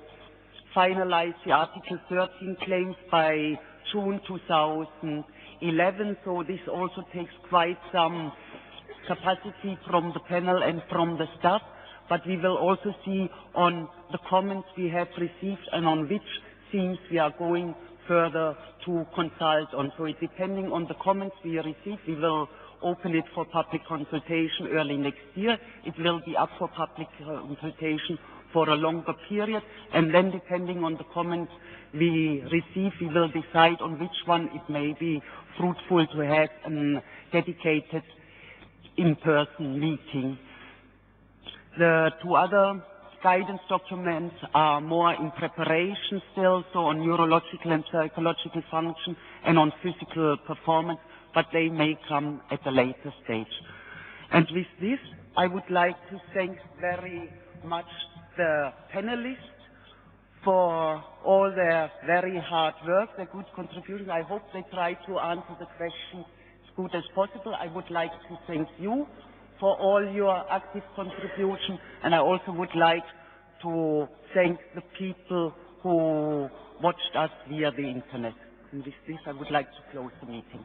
finalize the Article 13 claims by June 2011, so this also takes quite some capacity from the panel and from the staff, but we will also see on the comments we have received and on which themes we are going further to consult on. So depending on the comments we receive, we will open it for public consultation early next year. It will be up for public consultation for a longer period, and then depending on the comments we receive, we will decide on which one it may be fruitful to have a dedicated in-person meeting. The two other guidance documents are more in preparation still, so on neurological and psychological function and on physical performance, but they may come at a later stage. And with this, I would like to thank very much the panelists for all their very hard work, their good contributions. I hope they try to answer the questions as good as possible. I would like to thank you for all your active contribution, and I also would like to thank the people who watched us via the internet. And with this, I would like to close the meeting.